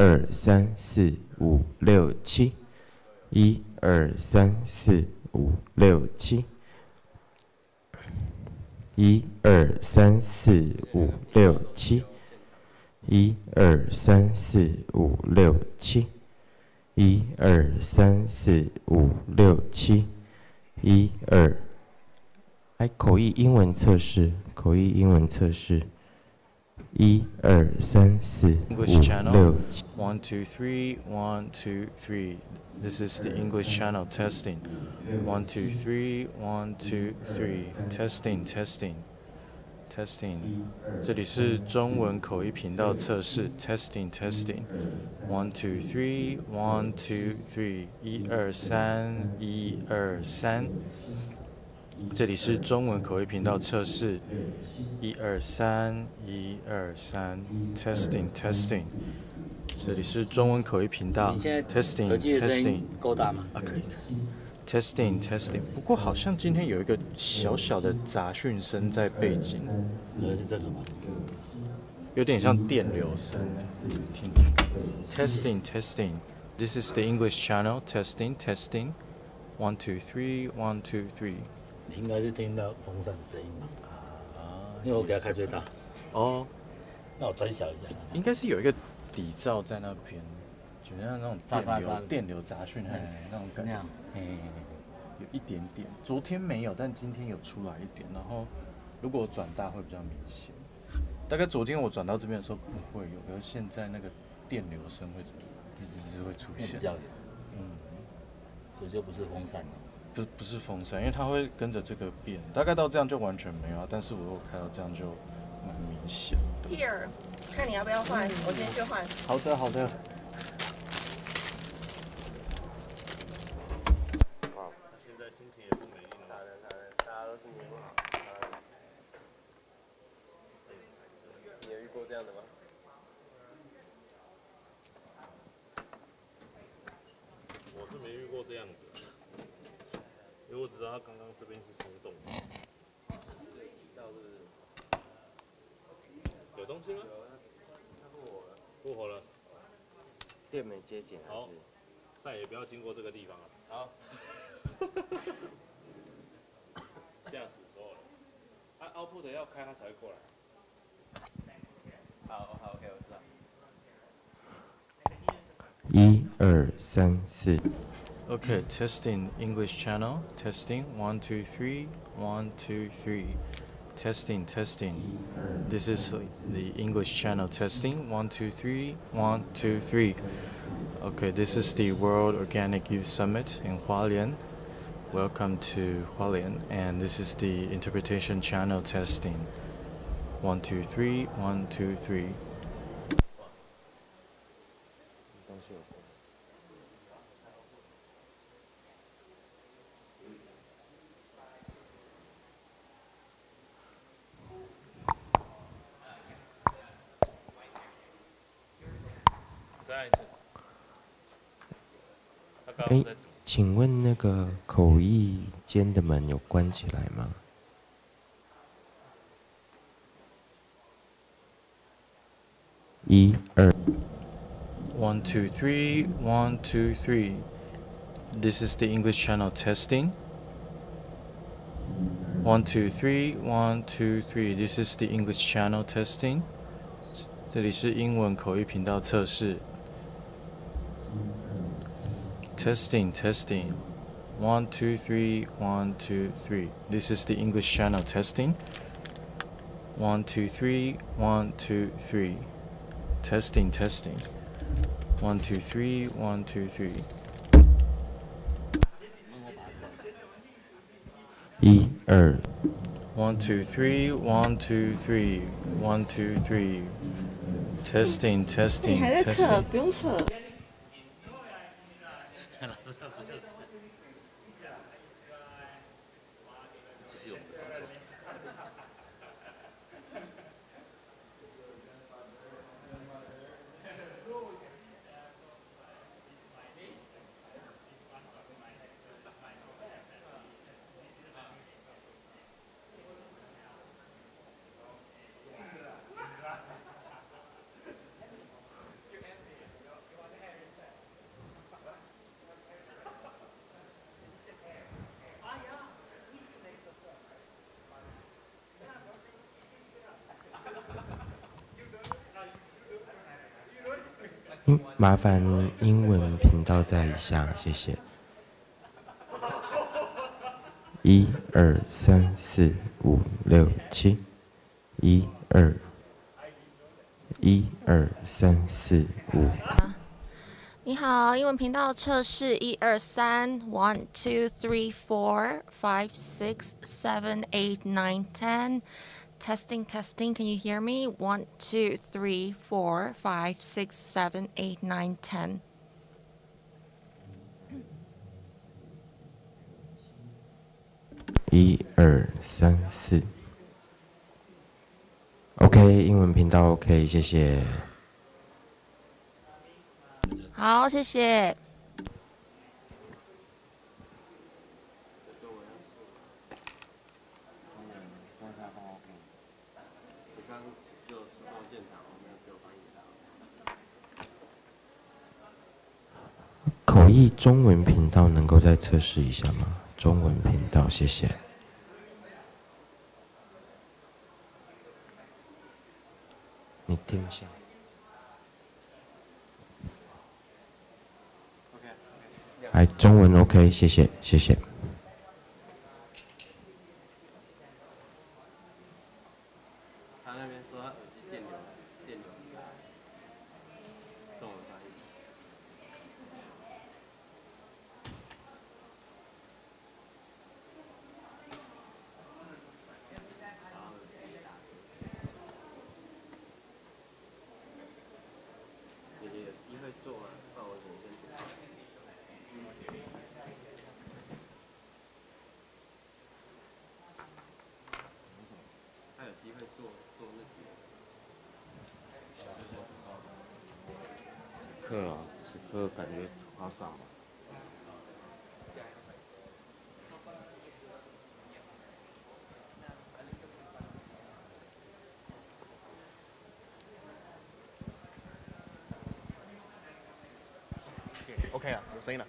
二三四五六七，一二三四五六七，一二三四五六七，一二三四五六七，一二三四五六七，一二。来口译英文测试，口译英文测试。1、2、3、4、5、6、7。1, 2, 3, 1, 2, 3. This is the English channel testing. 1, 2, 3, 1, 2, 3. Testing, testing, testing. 这里是中文口译频道测试 testing, testing. 1, 2, 3, 1, 2, 3. 1, 2, 3, 1, 2, 3。这里是中文口译频道测试，1、2、3，1、2、3 ，testing testing。这里是中文口译频道 ，testing testing。够大吗？可以。testing testing。不过好像今天有一个小小的杂讯声在背景。是这个吗？有点像电流声。听。testing testing。This is the English channel. Testing testing. 1, 2, 3, 1, 2, 3。你应该是听到风扇的声音吧？因为我给它开最大。哦，那我转小一下。应该是有一个底噪在那边，就像那种电流杂讯那种感觉。有一点点。昨天没有，但今天有出来一点。然后如果我转大会比较明显。大概昨天我转到这边的时候不会有，而现在那个电流声会滋滋滋会出现。比较远。所以就不是风扇了。不是风扇，因为它会跟着这个变，大概到这样就完全没有，但是我如果开到这样就蛮明显的。Here， 看你要不要换，我今天去换。好的，好的。现在心情也不美丽了，大家都心情不好。你有遇过这样的吗？我是没遇过这样子。因为我知道他刚刚这边是松动的，有东西吗？它复活了，电没接紧还是？好，再也不要经过这个地方了。好，吓死所有人。output 要开他才会过来。好 ，OK， 我知道。1、2、3、4。Okay, testing English channel. Testing 1, 2, 3. 1, 2, 3. Testing, testing. This is the English channel. Testing 1, 2, 3. 1, 2, 3. Okay, this is the World Organic Youth Summit in Hualien. Welcome to Hualien, and this is the interpretation channel testing. 1, 2, 3. 1, 2, 3. 请问那个口译间的门有关起来吗？1、2。1, 2, 3. 1, 2, 3. This is the English channel testing. 1, 2, 3. 1, 2, 3. This is the English channel testing. 这里是英文口译频道测试。Testing, testing. 1, 2, 3. 1, 2, 3. This is the English channel testing. 1, 2, 3. 1, 2, 3. Testing, testing. 1, 2, 3. 1, 2, 3. 1、2。1, 2, 3. 1, 2, 3. 1, 2, 3. Testing, testing, 你还在测， testing. 不用测。麻烦英文频道在以下，谢谢。1、2、3、4、5、6、7，1、2、1、2、3、4、5。你好，英文频道测试123 1 2 3 4 5 6 7 8 9 10 testing testing can you hear me 1 2 3 4 5 6 7 8 9 101、2、3、4。OK， 英文频道 OK， 谢谢。好，谢谢。口译中文频道能够再测试一下吗？中文频道，谢谢。你听一下。来，中文 OK， 谢谢，谢谢。他那边说他耳机电流，中文翻译。姐姐有机会做吗？不然我先去。他有机会做那几个。此刻感觉好少啊。OK 了，有声音了。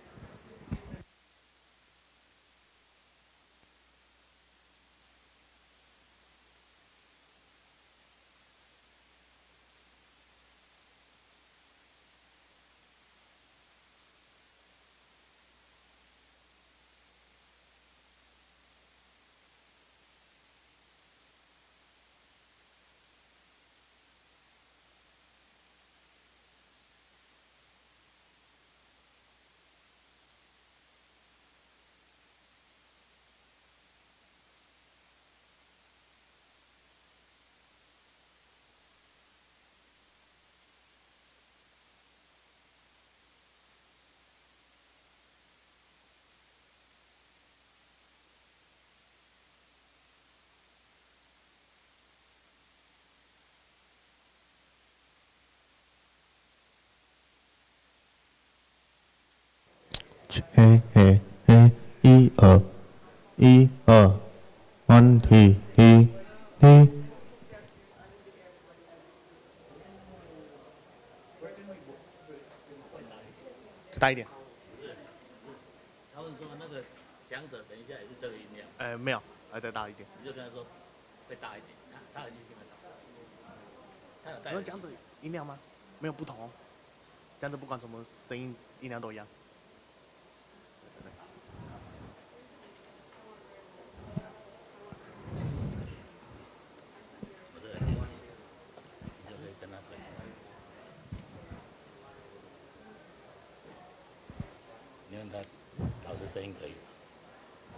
嘿嘿嘿，1、2、1、2 ，1、2、2、2。再大一点。他们说那个讲者等一下也是这个音量。没有，还再大一点。你就跟他说会大一点，他耳机听得到。他有戴。有讲者音量吗？没有不同哦。讲者不管什么声音音量都一样。你问他老师声音可以吗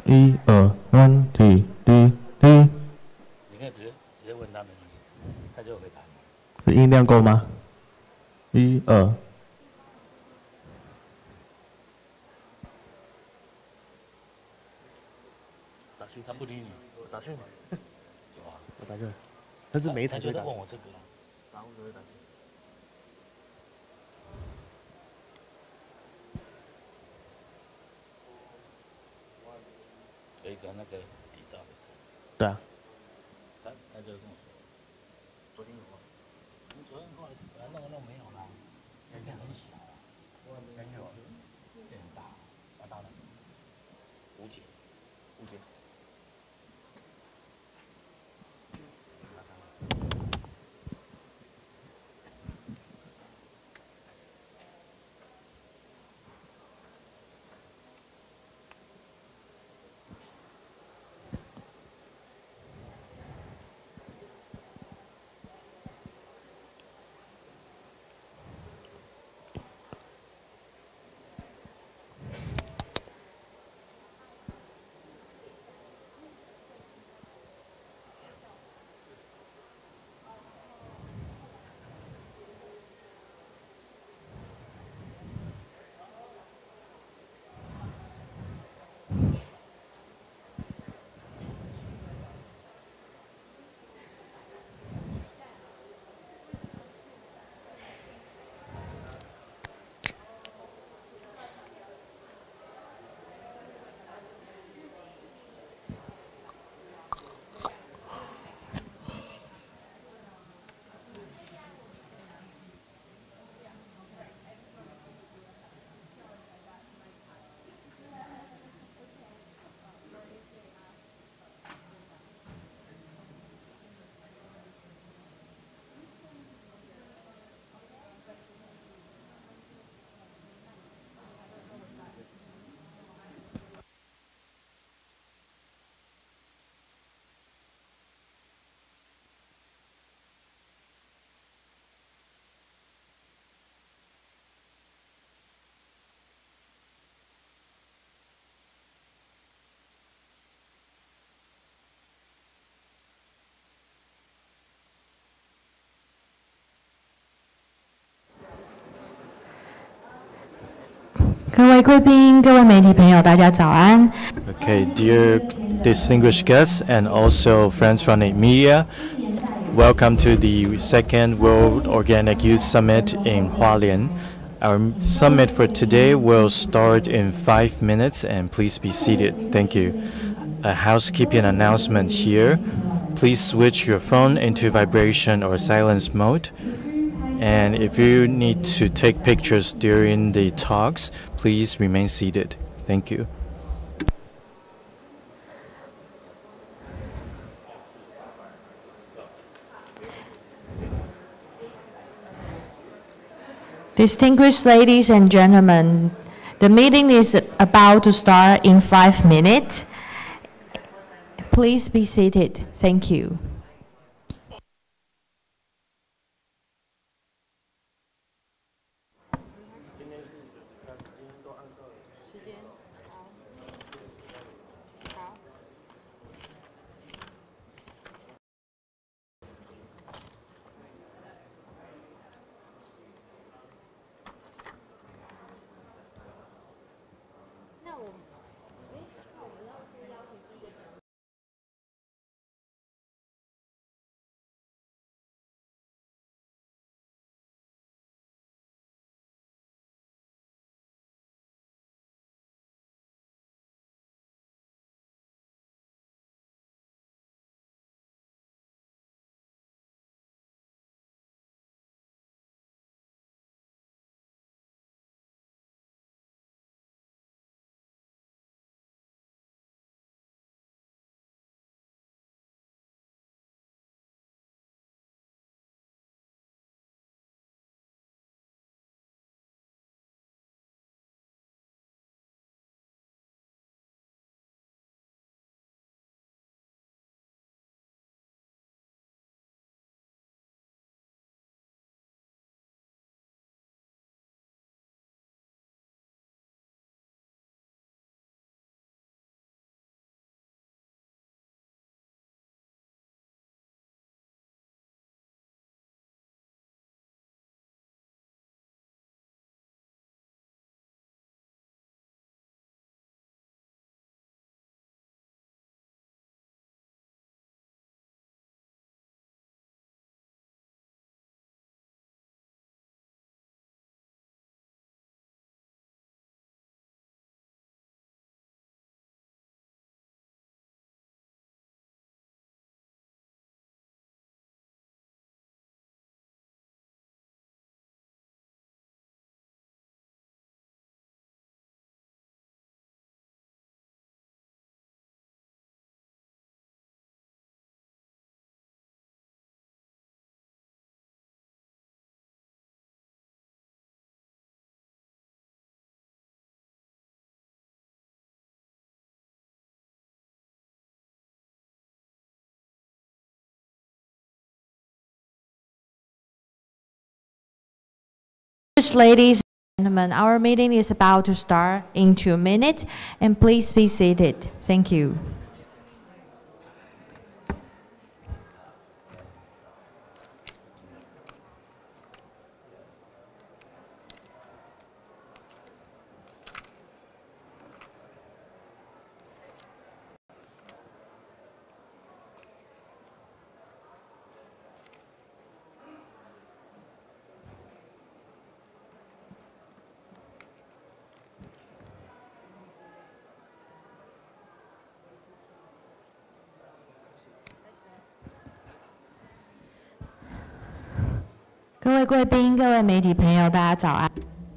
？1、2、1、2、2、2。你可以直接问他没关系，他就回答你。音量够吗？1、2。打去，他不理你，我打去。有啊，我打去。他是每一台就都打。问我这个。打我就会打去。有一个那个底噪的声音。对啊。他就跟我说，昨天有吗？你昨天后来把它弄没有啦，变很小了，变很大，大的。无解。各位贵宾、各位媒体朋友，大家早安。Okay, dear distinguished guests and also friends from the media, welcome to the second World Organic Youth Summit in Hualien. Our summit for today will start in 5 minutes, and please be seated. Thank you. A housekeeping announcement here. Please switch your phone into vibration or silence mode. And if you need to take pictures during the talks, please remain seated. Thank you. Distinguished ladies and gentlemen, the meeting is about to start in 5 minutes. Please be seated. Thank you. Ladies and gentlemen, our meeting is about to start in 2 minutes, and please be seated. Thank you.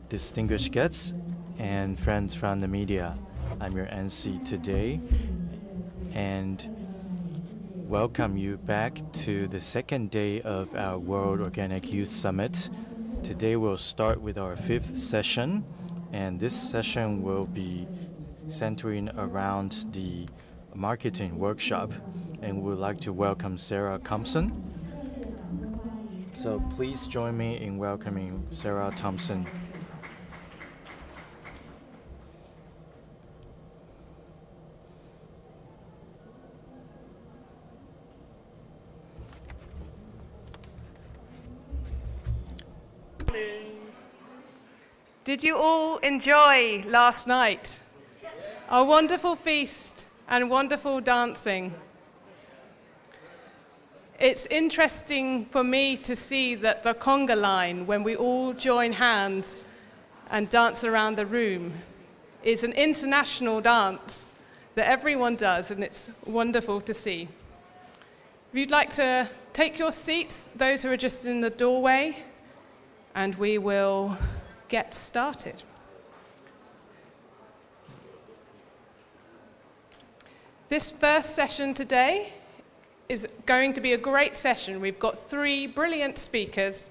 Distinguished guests and friends from the media, I'm your NC today, and welcome you back to the second day of our World Organic Youth Summit. Today we'll start with our 5th session, and this session will be centering around the marketing workshop, and we'd like to welcome Sarah Thompson. So please join me in welcoming Sarah Thompson. Did you all enjoy last night? A wonderful feast and wonderful dancing. It's interesting for me to see that the conga line, when we all join hands and dance around the room, is an international dance that everyone does, and it's wonderful to see. If you'd like to take your seats, those who are just in the doorway, and we will get started. This first session today is going to be a great session. We've got 3 brilliant speakers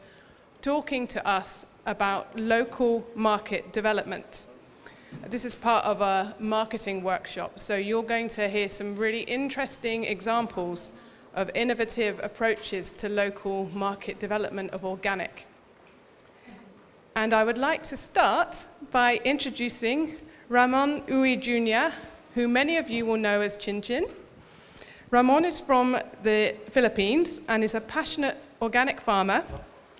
talking to us about local market development. This is part of a marketing workshop, so you're going to hear some really interesting examples of innovative approaches to local market development of organic. And I would like to start by introducing Ramon Uy Jr., who many of you will know as Chin Chin. Ramon is from the Philippines and is a passionate organic farmer,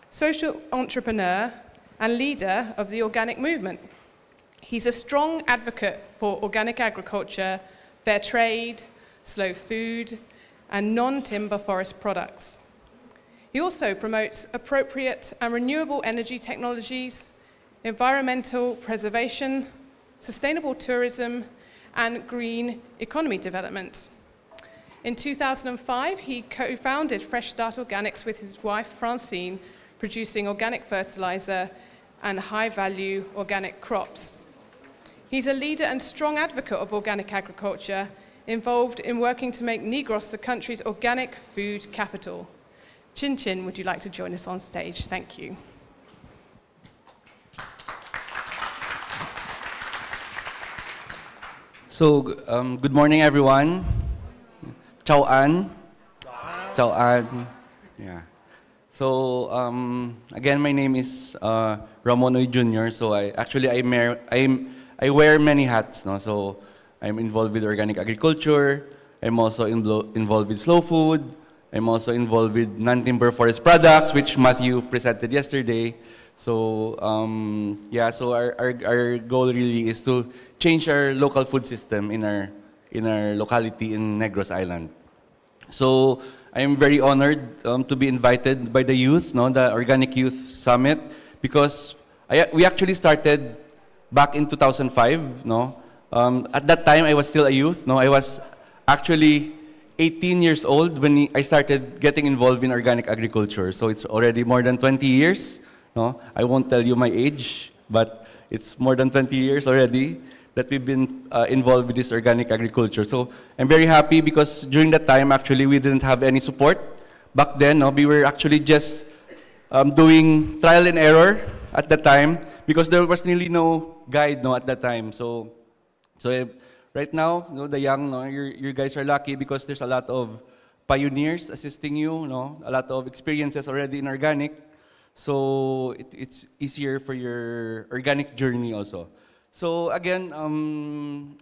social entrepreneur, and leader of the organic movement. He's a strong advocate for organic agriculture, fair trade, slow food, and non-timber forest products. He also promotes appropriate and renewable energy technologies, environmental preservation, sustainable tourism, and green economy development. In 2005, he co-founded Fresh Start Organics with his wife, Francine, producing organic fertilizer and high-value organic crops. He's a leader and strong advocate of organic agriculture, involved in working to make Negros the country's organic food capital. Chin Chin, would you like to join us on stage? Thank you. So, good morning, everyone. Ciao An. Ciao An. Yeah. So, again, my name is Ramon Uy Jr. So, I wear many hats. No? So, I'm involved with organic agriculture. I'm also involved with slow food. I'm also involved with non-timber forest products, which Matthew presented yesterday. So, yeah, so our goal really is to change our local food system in our locality in Negros Island. So, I am very honored to be invited by the youth, no, the Organic Youth Summit, because we actually started back in 2005. No? At that time, I was still a youth. No? I was actually 18 years old when I started getting involved in organic agriculture. So it's already more than 20 years. No? I won't tell you my age, but it's more than 20 years already that we've been involved with this organic agriculture. So I'm very happy because during that time, actually, we didn't have any support. Back then, no, we were actually just doing trial and error at that time because there was nearly no guide, no, at that time. So right now, you know, the young, no, you guys are lucky because there's a lot of pioneers assisting you, no, a lot of experiences already in organic. So it's easier for your organic journey also. So again,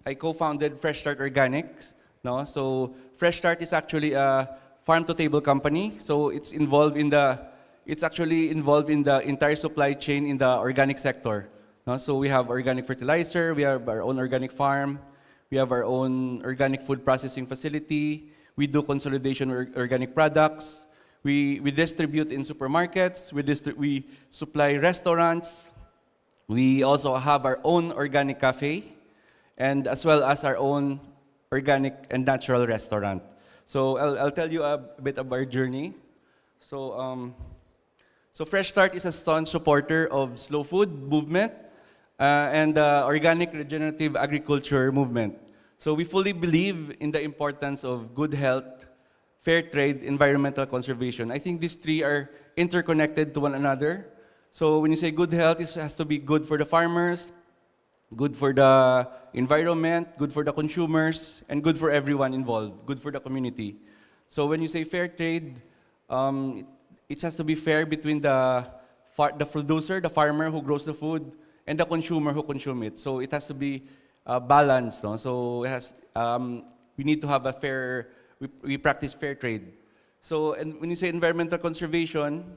I co-founded Fresh Start Organics. No? So Fresh Start is actually a farm-to-table company. So it's actually involved in the entire supply chain in the organic sector. No? So we have organic fertilizer, we have our own organic farm, we have our own organic food processing facility, we do consolidation organic products, we distribute in supermarkets, we supply restaurants, we also have our own organic cafe, and as well as our own organic and natural restaurant. So I'll tell you a bit about our journey. So Fresh Start is a staunch supporter of slow food movement and the organic regenerative agriculture movement. So we fully believe in the importance of good health, fair trade, environmental conservation. I think these three are interconnected to one another. So when you say good health, it has to be good for the farmers, good for the environment, good for the consumers, and good for everyone involved, good for the community. So when you say fair trade, it has to be fair between the producer, the farmer who grows the food, and the consumer who consumes it. So it has to be balanced. No? So it has, we need to have a fair, we practice fair trade. So and when you say environmental conservation,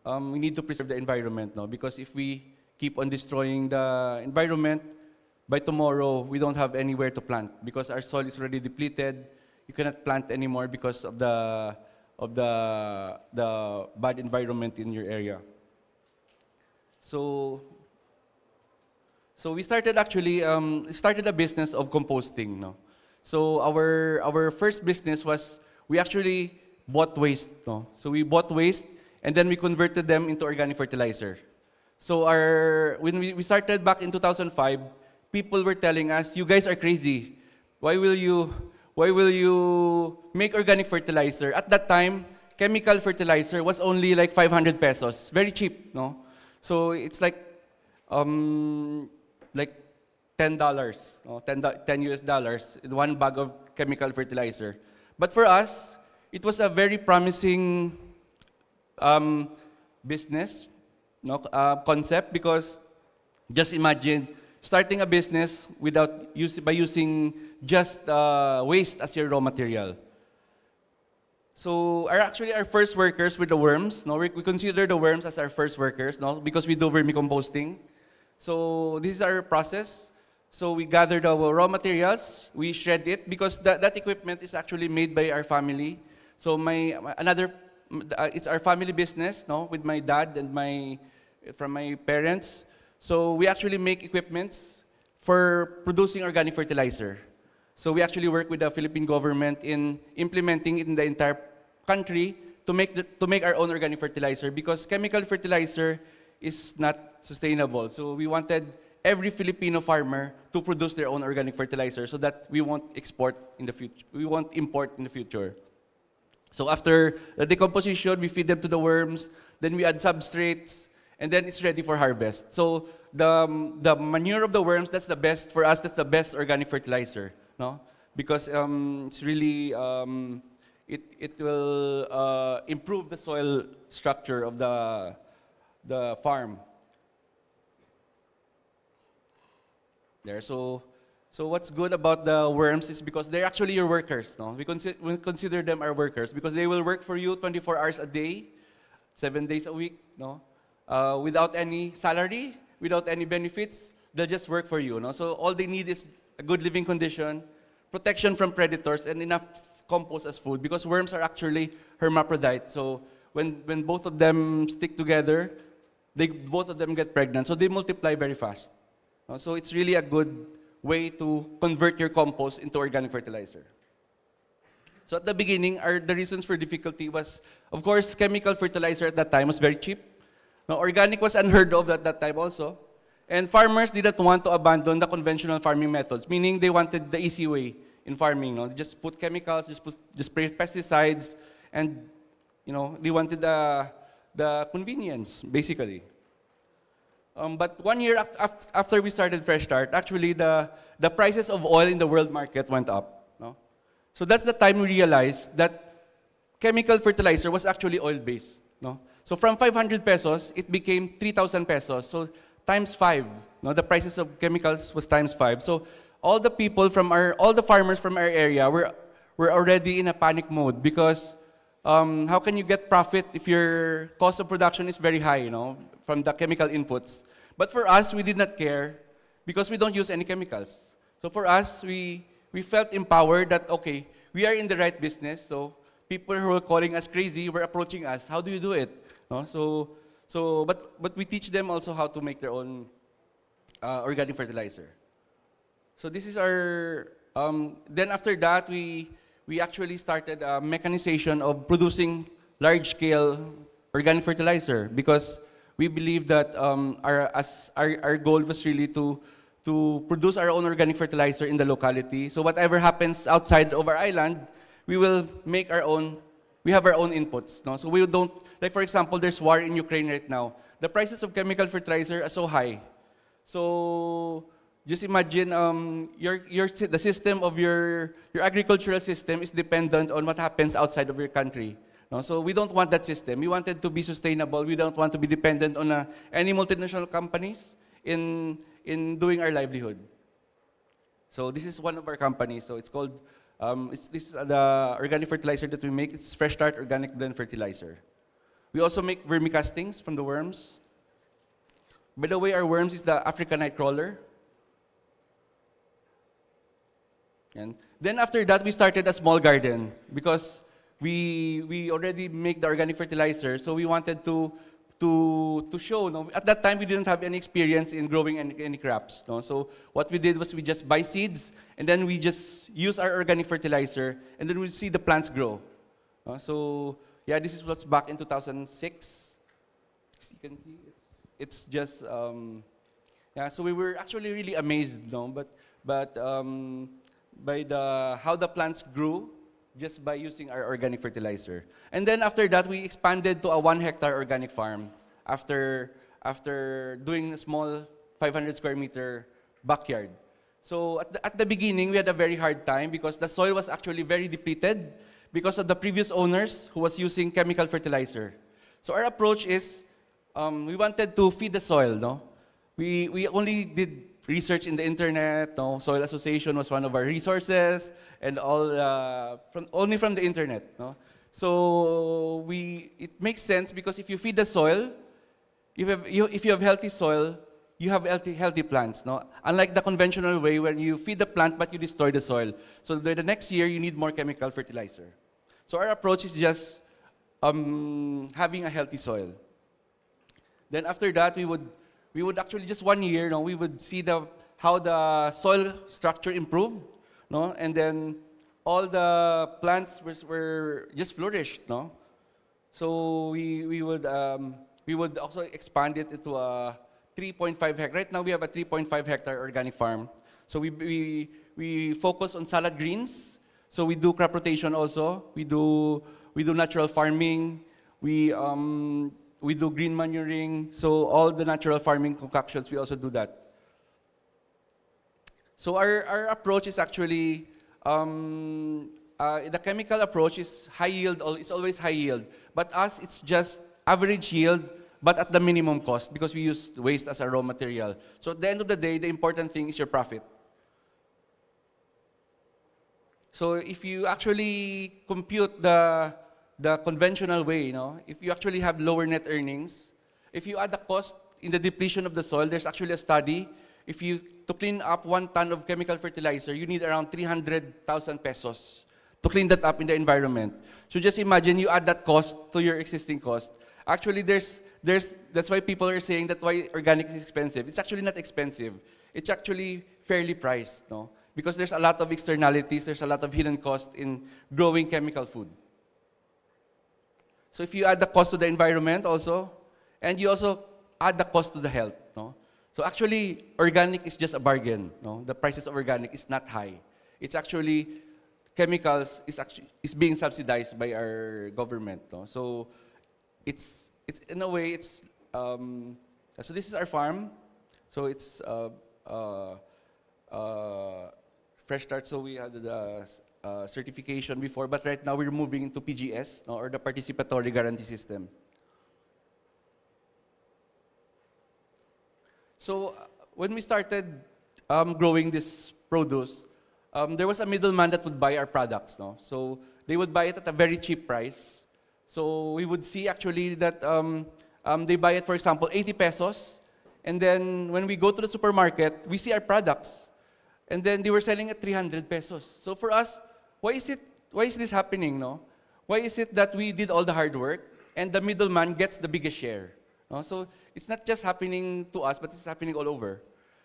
we need to preserve the environment, no? Because if we keep on destroying the environment, by tomorrow we don't have anywhere to plant because our soil is already depleted. You cannot plant anymore because of the bad environment in your area. So we started actually started a business of composting. No? So our first business was we actually bought waste. No? So we bought waste and then we converted them into organic fertilizer. So when we started back in 2005, people were telling us, "You guys are crazy. Why will you make organic fertilizer?" At that time, chemical fertilizer was only like 500 pesos. Very cheap, no? So it's like $10, no? $10 US, one bag of chemical fertilizer. But for us, it was a very promising business, no? Concept, because just imagine starting a business by using just waste as your raw material. So our first workers were the worms. No, we consider the worms as our first workers, no, because we do vermicomposting. So this is our process. So we gather the raw materials, we shred it, because that equipment is actually made by our family. So it's our family business, no, with my dad and from my parents. So we actually make equipments for producing organic fertilizer. So we actually work with the Philippine government in implementing it in the entire country to make our own organic fertilizer, because chemical fertilizer is not sustainable. So we wanted every Filipino farmer to produce their own organic fertilizer so that we won't export in the future. We won't import in the future. So after the decomposition, we feed them to the worms, then we add substrates, and then it's ready for harvest. So the manure of the worms, that's the best for us. That's the best organic fertilizer, no? Because it's really it will improve the soil structure of the farm. There. So what's good about the worms is because they're actually your workers, no? We consider them our workers because they will work for you 24 hours a day, 7 days a week, no? Without any salary, without any benefits, they'll just work for you. No? So all they need is a good living condition, protection from predators, and enough compost as food, because worms are actually hermaphrodites. So when both of them stick together, both of them get pregnant. So they multiply very fast. No? So it's really a good way to convert your compost into organic fertilizer. So at the beginning, the reasons for difficulty was, of course, chemical fertilizer at that time was very cheap. Now, organic was unheard of at that time also. And farmers didn't want to abandon the conventional farming methods, meaning they wanted the easy way in farming. No? They just put chemicals, just spray pesticides, and they wanted the convenience, basically. But 1 year after we started Fresh Start, actually the prices of oil in the world market went up. No? So that's the time we realized that chemical fertilizer was actually oil-based. No? So from 500 pesos, it became 3,000 pesos. So times 5. No? The prices of chemicals was times 5. So all the farmers from our area were already in a panic mode, because how can you get profit if your cost of production is very high, from the chemical inputs? But for us, we did not care because we don't use any chemicals. So for us, we felt empowered that, okay, we are in the right business. So people who were calling us crazy were approaching us. How do you do it? No? But we teach them also how to make their own organic fertilizer. So this is our, then after that, we actually started a mechanization of producing large-scale organic fertilizer, because we believe that our goal was really to produce our own organic fertilizer in the locality. So whatever happens outside of our island, we will make our own. We have our own inputs. No? So we don't, like for example, there's war in Ukraine right now. The prices of chemical fertilizer are so high. So just imagine the system of your agricultural system is dependent on what happens outside of your country. No? So we don't want that system. We want it to be sustainable. We don't want to be dependent on any multinational companies in doing our livelihood. So this is one of our companies. So it's called, this is the organic fertilizer that we make. It's Fresh Start Organic Blend Fertilizer. We also make vermicastings from the worms. By the way, our worms is the African night crawler. And then after that, we started a small garden because we already make the organic fertilizer, so we wanted to show. No? At that time, we didn't have any experience in growing any crops. No? So what we did was we just buy seeds, and then we just use our organic fertilizer, and then we see the plants grow. So yeah, this is what's back in 2006. As you can see, it's just yeah. So we were actually really amazed, no? But by how the plants grew just by using our organic fertilizer. And then after that, we expanded to a 1 hectare organic farm after doing a small 500 square meter backyard. So at the beginning, we had a very hard time because the soil was actually very depleted because of the previous owners who was using chemical fertilizer. So our approach is we wanted to feed the soil. No? We only did research in the internet. No? Soil Association was one of our resources, and all only from the internet. No? So it makes sense because if you feed the soil, if you have healthy soil, you have healthy plants. No? Unlike the conventional way where you feed the plant but you destroy the soil. So the next year you need more chemical fertilizer. So our approach is just having a healthy soil. Then after that, we would actually just 1 year, no, we would see how the soil structure improved, no, and then all the plants were just flourished, no. So we would also expand it into a 3.5 hectare. Right now we have a 3.5 hectare organic farm. So we focus on salad greens. So we do crop rotation also. We do natural farming. We do green manuring. So all the natural farming concoctions, we also do that. So our approach is actually the chemical approach is high yield. It's always high yield. But us, it's just average yield, but at the minimum cost because we use waste as a raw material. So at the end of the day, the important thing is your profit. So if you actually compute the conventional way, you know, if you actually have lower net earnings, if you add the cost in the depletion of the soil, there's actually a study. To clean up 1 ton of chemical fertilizer, you need around 300,000 pesos to clean that up in the environment. So just imagine you add that cost to your existing cost. Actually, that's why people are saying that why organic is expensive. It's actually not expensive. It's actually fairly priced, no? Because there's a lot of externalities, there's a lot of hidden cost in growing chemical food. So if you add the cost to the environment also, and you also add the cost to the health, no? So actually, organic is just a bargain, no? The prices of organic is not high. It's actually, chemicals is being subsidized by our government, no? So it's in a way, so this is our farm. So it's fresh start, so we had the certification before, but right now we're moving into PGS, no, or the Participatory Guarantee System. So when we started growing this produce, there was a middleman that would buy our products. No? So they would buy it at a very cheap price. So we would see actually that they buy it, for example, 80 pesos. And then when we go to the supermarket, we see our products. And then they were selling at 300 pesos. So for us, why is this happening? No? Why is it that we did all the hard work and the middleman gets the biggest share? No? So it's not just happening to us, but it's happening all over.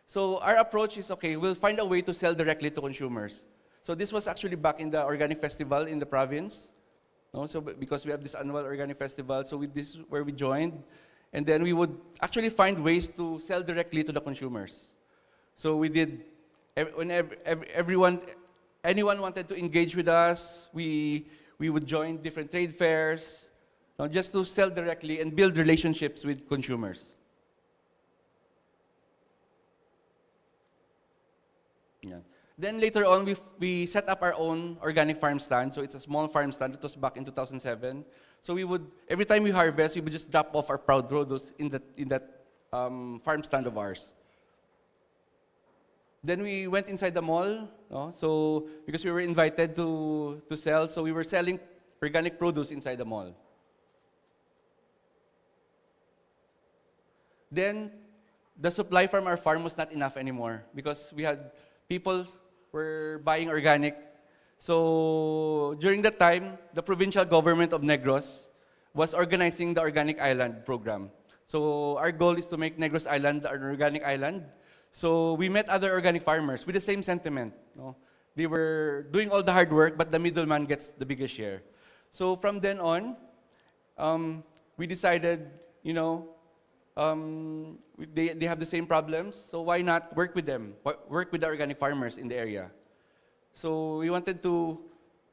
So our approach is, okay, we'll find a way to sell directly to consumers. So this was actually back in the organic festival in the province. No? So because we have this annual organic festival, so this is where we joined. And then we would actually find ways to sell directly to the consumers. So we did, whenever anyone wanted to engage with us, we would join different trade fairs, just to sell directly and build relationships with consumers. Yeah. Then later on, we set up our own organic farm stand. So it's a small farm stand. It was back in 2007. So we would, every time we harvest, we would just drop off our proud produce in that farm stand of ours. Then we went inside the mall. No? So because we were invited to sell, so we were selling organic produce inside the mall. Then the supply from our farm was not enough anymore because we had people were buying organic. So during that time, the provincial government of Negros was organizing the Organic Island program. So our goal is to make Negros Island an organic island. So we met other organic farmers with the same sentiment. No? They were doing all the hard work, but the middleman gets the biggest share. So from then on, we decided, you know, they have the same problems, so why not work with them, work with the organic farmers in the area. So we wanted to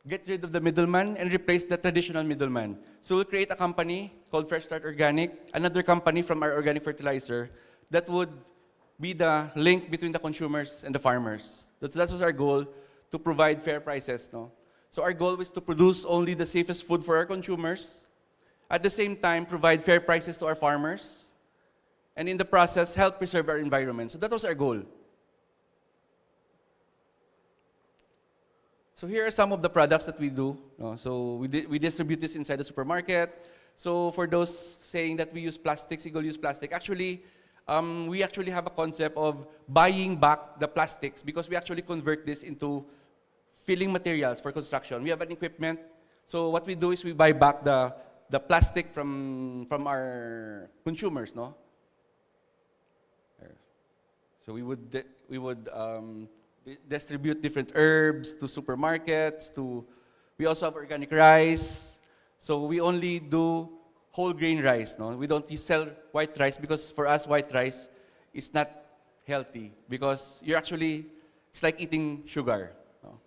get rid of the middleman and replace the traditional middleman. So we'll create a company called Fresh Start Organic, another company from our organic fertilizer that would be the link between the consumers and the farmers. That was our goal, to provide fair prices. No? So our goal was to produce only the safest food for our consumers, at the same time provide fair prices to our farmers, and in the process help preserve our environment. So that was our goal. So here are some of the products that we do. So we distribute this inside the supermarket. So for those saying that we use plastic, single-use plastic, actually, we actually have a concept of buying back the plastics because we actually convert this into filling materials for construction. We have an equipment. So what we do is we buy back the plastic from our consumers, no? So we would distribute different herbs to supermarkets. We also have organic rice. So we only do whole grain rice. No, we don't sell white rice because for us white rice is not healthy because it's like eating sugar. No?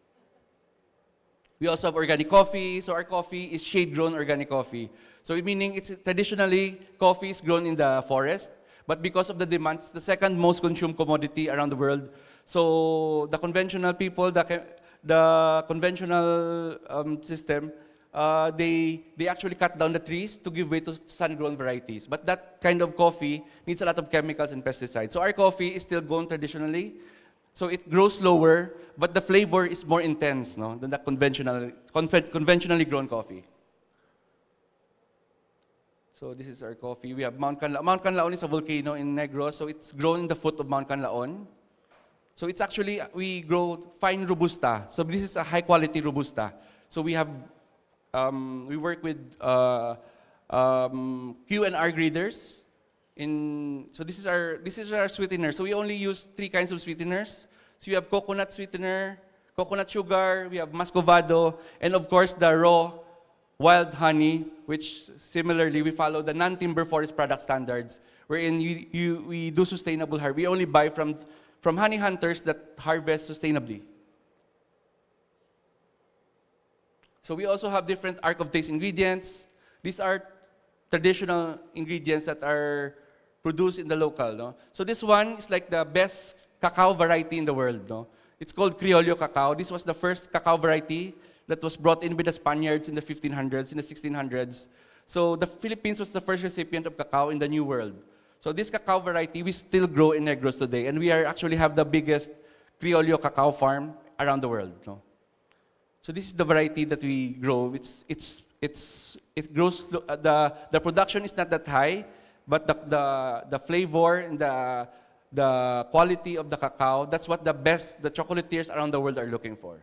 We also have organic coffee. So our coffee is shade-grown organic coffee. So meaning traditionally coffee is grown in the forest. But because of the demand, it's the second most consumed commodity around the world. So the conventional people, the conventional system, they actually cut down the trees to give way to sun-grown varieties. But that kind of coffee needs a lot of chemicals and pesticides. So our coffee is still grown traditionally. So it grows slower, but the flavor is more intense, no, than the conventionally grown coffee. So this is our coffee. We have Mount Canlaon. Mount Canlaon is a volcano in Negros, so it's grown in the foot of Mount Canlaon. So it's actually, we grow fine Robusta. So this is a high quality Robusta. So we have, we work with Q&R graders. So this is our sweetener. So we only use 3 kinds of sweeteners. So we have coconut sweetener, coconut sugar, we have muscovado, and of course the raw wild honey, which similarly we follow the non-timber forest product standards, wherein we do sustainable harvest. We only buy from honey hunters that harvest sustainably. So we also have different arc of taste ingredients. These are traditional ingredients that are produced in the local. No? So this one is like the best cacao variety in the world. No? It's called Criollo cacao. This was the first cacao variety that was brought in by the Spaniards in the 1500s, in the 1600s. So the Philippines was the first recipient of cacao in the New World. So this cacao variety, we still grow in Negros today, and we actually have the biggest Criollo cacao farm around the world. No? So this is the variety that we grow. It grows. The production is not that high, but the flavor and the quality of the cacao, that's what the chocolatiers around the world are looking for.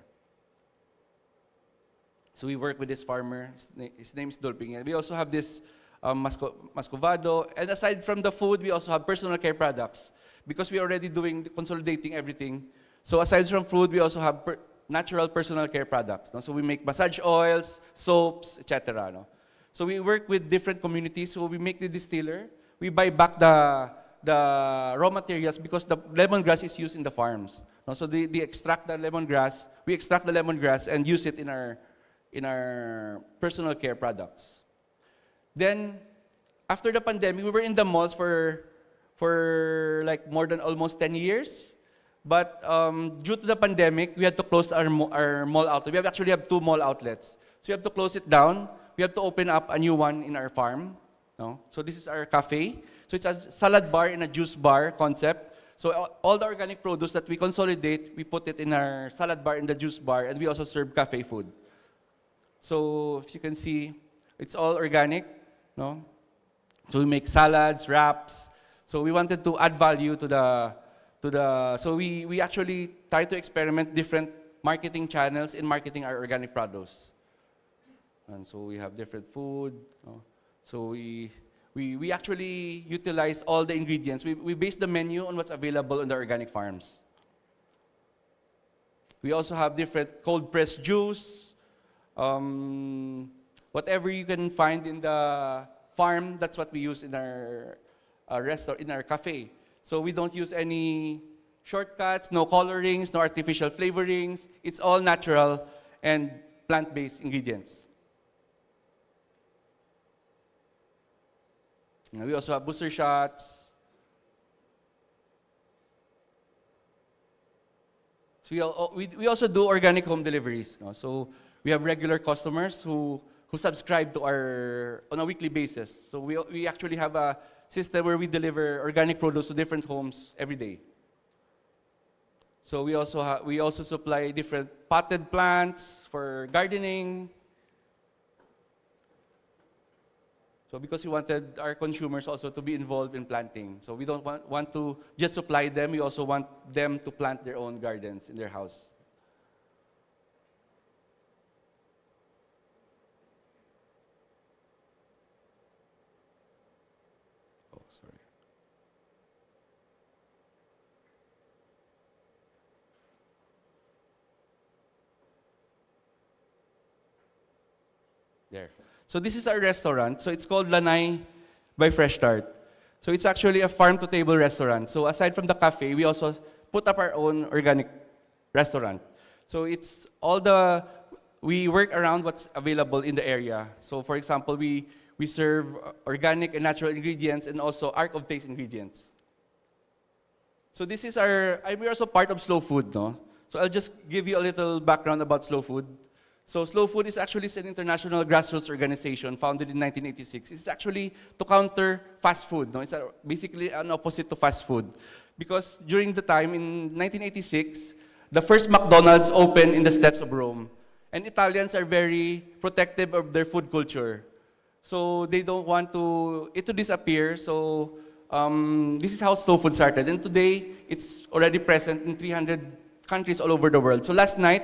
So we work with this farmer. His name is Dolping. We also have this muscovado. And aside from the food, we also have personal care products. Because we're already consolidating everything. So aside from food, we also have natural personal care products. No? So we make massage oils, soaps, etc. No? So we work with different communities. So we make the distiller. We buy back the raw materials because the lemongrass is used in the farms. No? So they extract the lemongrass. We extract the lemongrass and use it in our personal care products. Then, after the pandemic, we were in the malls for like more than almost 10 years. But due to the pandemic, we had to close our mall outlet. We actually have 2 mall outlets. So we have to close it down. We have to open up a new one in our farm. No? So this is our cafe. So it's a salad bar and a juice bar concept. So all the organic produce that we consolidate, we put it in our salad bar and the juice bar, and we also serve cafe food. So if you can see, it's all organic. No? So we make salads, wraps. So we wanted to add value to the so we actually try to experiment different marketing channels in marketing our organic produce. And so we have different food. So we actually utilize all the ingredients. We base the menu on what's available in the organic farms. We also have different cold pressed juice. Whatever you can find in the farm, that's what we use in our restaurant, in our cafe. So we don't use any shortcuts, no colorings, no artificial flavorings. It's all natural and plant-based ingredients. And we also have booster shots. So we also do organic home deliveries. No? So we have regular customers who subscribe to our on a weekly basis. So we actually have a system where we deliver organic produce to different homes every day. So we also supply different potted plants for gardening. So because we wanted our consumers also to be involved in planting. So we don't want to just supply them, we also want them to plant their own gardens in their house. Oh, sorry. There. So this is our restaurant. So it's called Lanai by Fresh Start. So it's actually a farm-to-table restaurant. So aside from the cafe, we also put up our own organic restaurant. So it's we work around what's available in the area. So for example, we serve organic and natural ingredients and also arc of taste ingredients. So this is we're also part of Slow Food, no? So I'll just give you a little background about Slow Food. So Slow Food is actually an international grassroots organization founded in 1986. It's actually to counter fast food. No? It's basically an opposite to fast food. Because during the time, in 1986, the first McDonald's opened in the steps of Rome. And Italians are very protective of their food culture. So they don't want it to disappear. So this is how Slow Food started. And today, it's already present in 300 countries all over the world. So last night,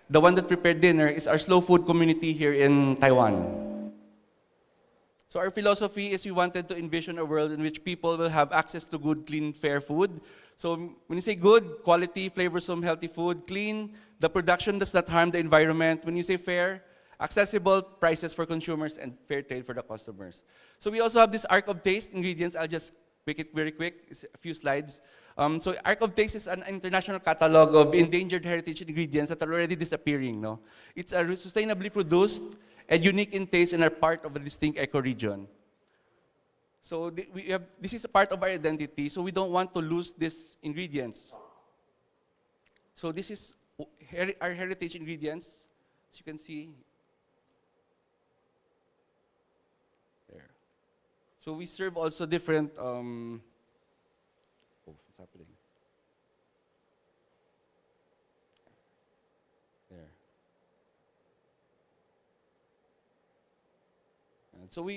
the one that prepared dinner is our Slow Food community here in Taiwan. So our philosophy is we wanted to envision a world in which people will have access to good, clean, fair food. So when you say good, quality, flavorsome, healthy food, clean, the production does not harm the environment. When you say fair, accessible prices for consumers and fair trade for the customers. So we also have this arc of taste ingredients. I'll just make it very quick. It's a few slides. So Arc of Taste is an international catalog of endangered heritage ingredients that are already disappearing. No? It's sustainably produced and unique in taste and are part of a distinct ecoregion. So this is a part of our identity, so we don't want to lose these ingredients. So this is our heritage ingredients, as you can see. There. So we serve also different what's happening? There. And so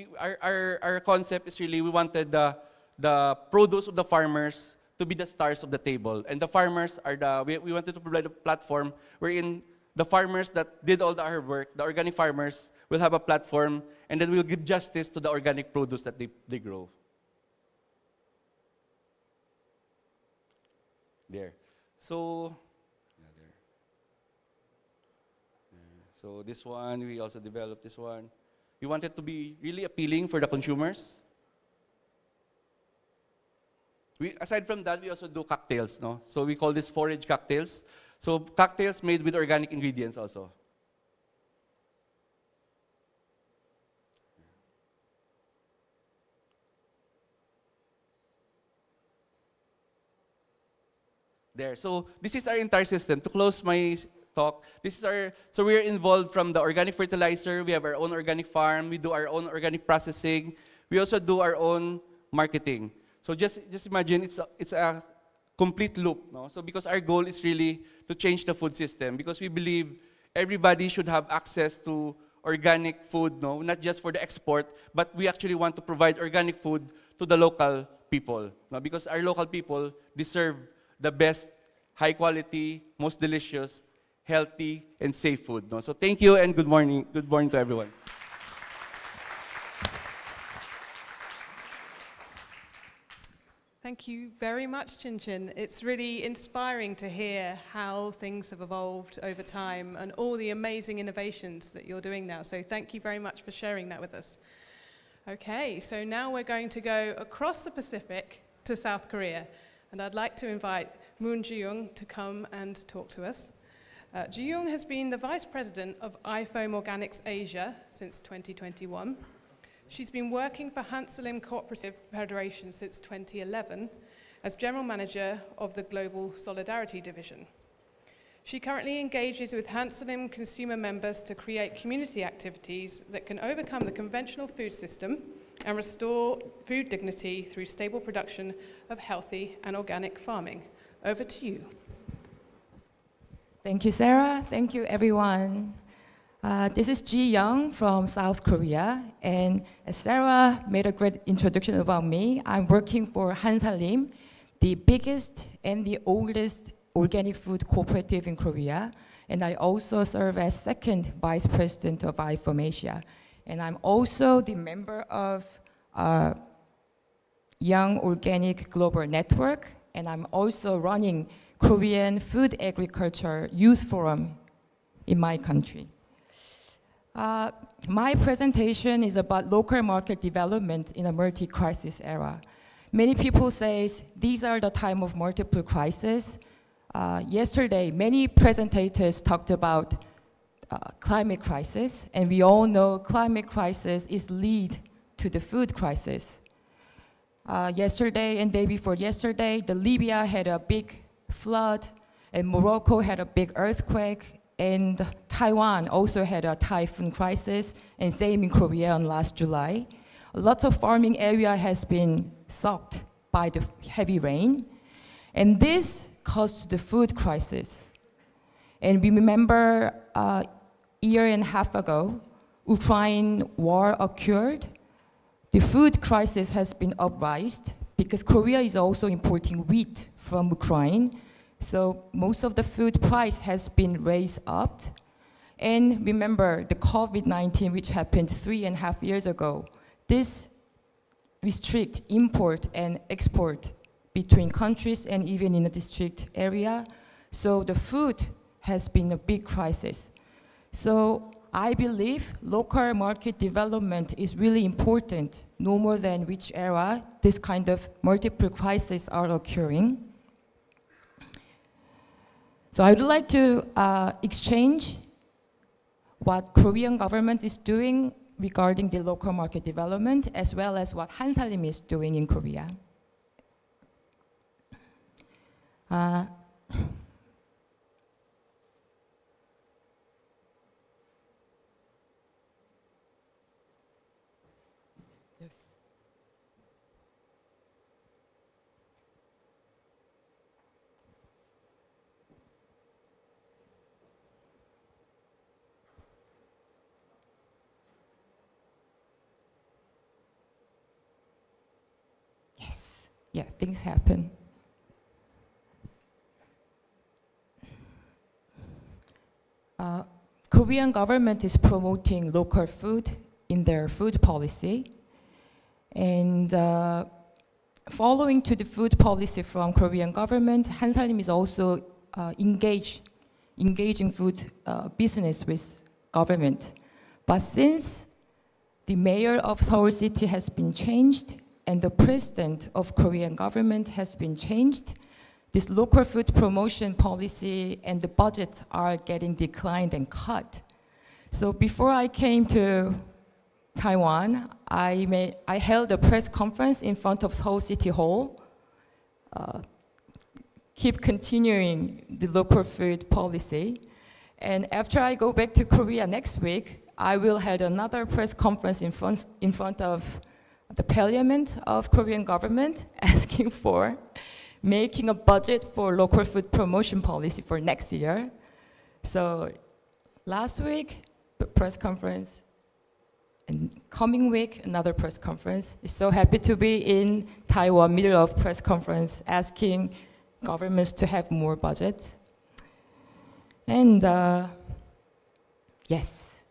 our concept is really we wanted the produce of the farmers to be the stars of the table, and the farmers are we wanted to provide a platform wherein the farmers that did all the hard work, the organic farmers, will have a platform, and then we'll give justice to the organic produce that they grow. There. So, there. So this one, we also developed this one. We want it to be really appealing for the consumers. Aside from that, we also do cocktails, no? So we call this forage cocktails. So cocktails made with organic ingredients also. There. So this is our entire system. To close my talk, this is so we are involved from the organic fertilizer. We have our own organic farm. We do our own organic processing. We also do our own marketing. So just imagine it's a complete loop, no? So because our goal is really to change the food system, because we believe everybody should have access to organic food, no, not just for the export, but we actually want to provide organic food to the local people, no, because our local people deserve the best, high quality, most delicious, healthy, and safe food. No? So thank you and good morning. Good morning to everyone. Thank you very much, Chin Chin. It's really inspiring to hear how things have evolved over time and all the amazing innovations that you're doing now. So thank you very much for sharing that with us. Okay, so now we're going to go across the Pacific to South Korea. And I'd like to invite Moon Ji-young to come and talk to us. Ji-young has been the Vice President of IFOAM Organics Asia since 2021. She's been working for Hansalim Cooperative Federation since 2011 as General Manager of the Global Solidarity Division. She currently engages with Hansalim consumer members to create community activities that can overcome the conventional food system and restore food dignity through stable production of healthy and organic farming. Over to you. Thank you, Sarah. Thank you, everyone. This is Ji Young from South Korea, and as Sarah made a great introduction about me, I'm working for Hansalim, the biggest and the oldest organic food cooperative in Korea, and I also serve as second vice president of IFOAM Asia, and I'm also the member of Young Organic Global Network, and I'm also running Korean Food Agriculture Youth Forum in my country. My presentation is about local market development in a multi-crisis era. Many people say these are the time of multiple crises. Yesterday, many presentators talked about climate crisis, and we all know climate crisis is lead to the food crisis. Yesterday and day before yesterday, Libya had a big flood, and Morocco had a big earthquake, and Taiwan also had a typhoon crisis, and same in Korea on last July. Lots of farming area has been soaked by the heavy rain, and this caused the food crisis. And we remember a year and a half ago, Ukraine war occurred. The food crisis has been upraised because Korea is also importing wheat from Ukraine. So most of the food price has been raised up. And remember the COVID-19, which happened 3.5 years ago. This restrict import and export between countries and even in a district area. So the food has been a big crisis. So I believe local market development is really important, no more than which era this kind of multiple crises are occurring. So I would like to exchange what Korean government is doing regarding the local market development, as well as what Hansalim is doing in Korea. Yeah, things happen. Korean government is promoting local food in their food policy. And following to the food policy from Korean government, Hansalim is also engaging food business with government. But since the mayor of Seoul City has been changed, and the president of Korean government has been changed, this local food promotion policy and the budgets are getting declined and cut. So before I came to Taiwan, I held a press conference in front of Seoul City Hall, keep continuing the local food policy. And after I go back to Korea next week, I will hold another press conference in front of the parliament of Korean government, asking for making a budget for local food promotion policy for next year. So last week, press conference. And coming week, another press conference. So happy to be in Taiwan, middle of press conference, asking governments to have more budgets. And yes.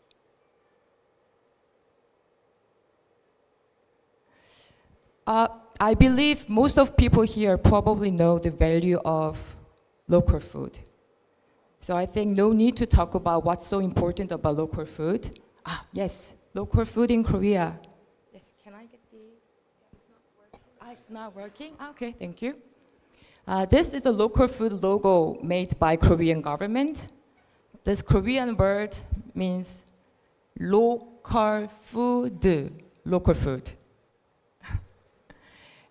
I believe most of people here probably know the value of local food. So I think no need to talk about what's so important about local food. Yes, local food in Korea. Yes, can I get the, it's not working? Okay, thank you. This is a local food logo made by Korean government. This Korean word means local food, local food.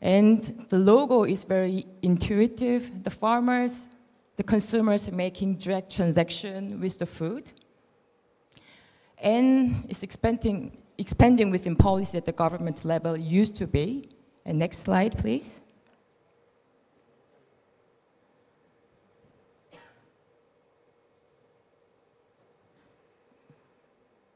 And the logo is very intuitive. The farmers, the consumers are making direct transaction with the food. And it's expanding within policy at the government level used to be. And next slide, please.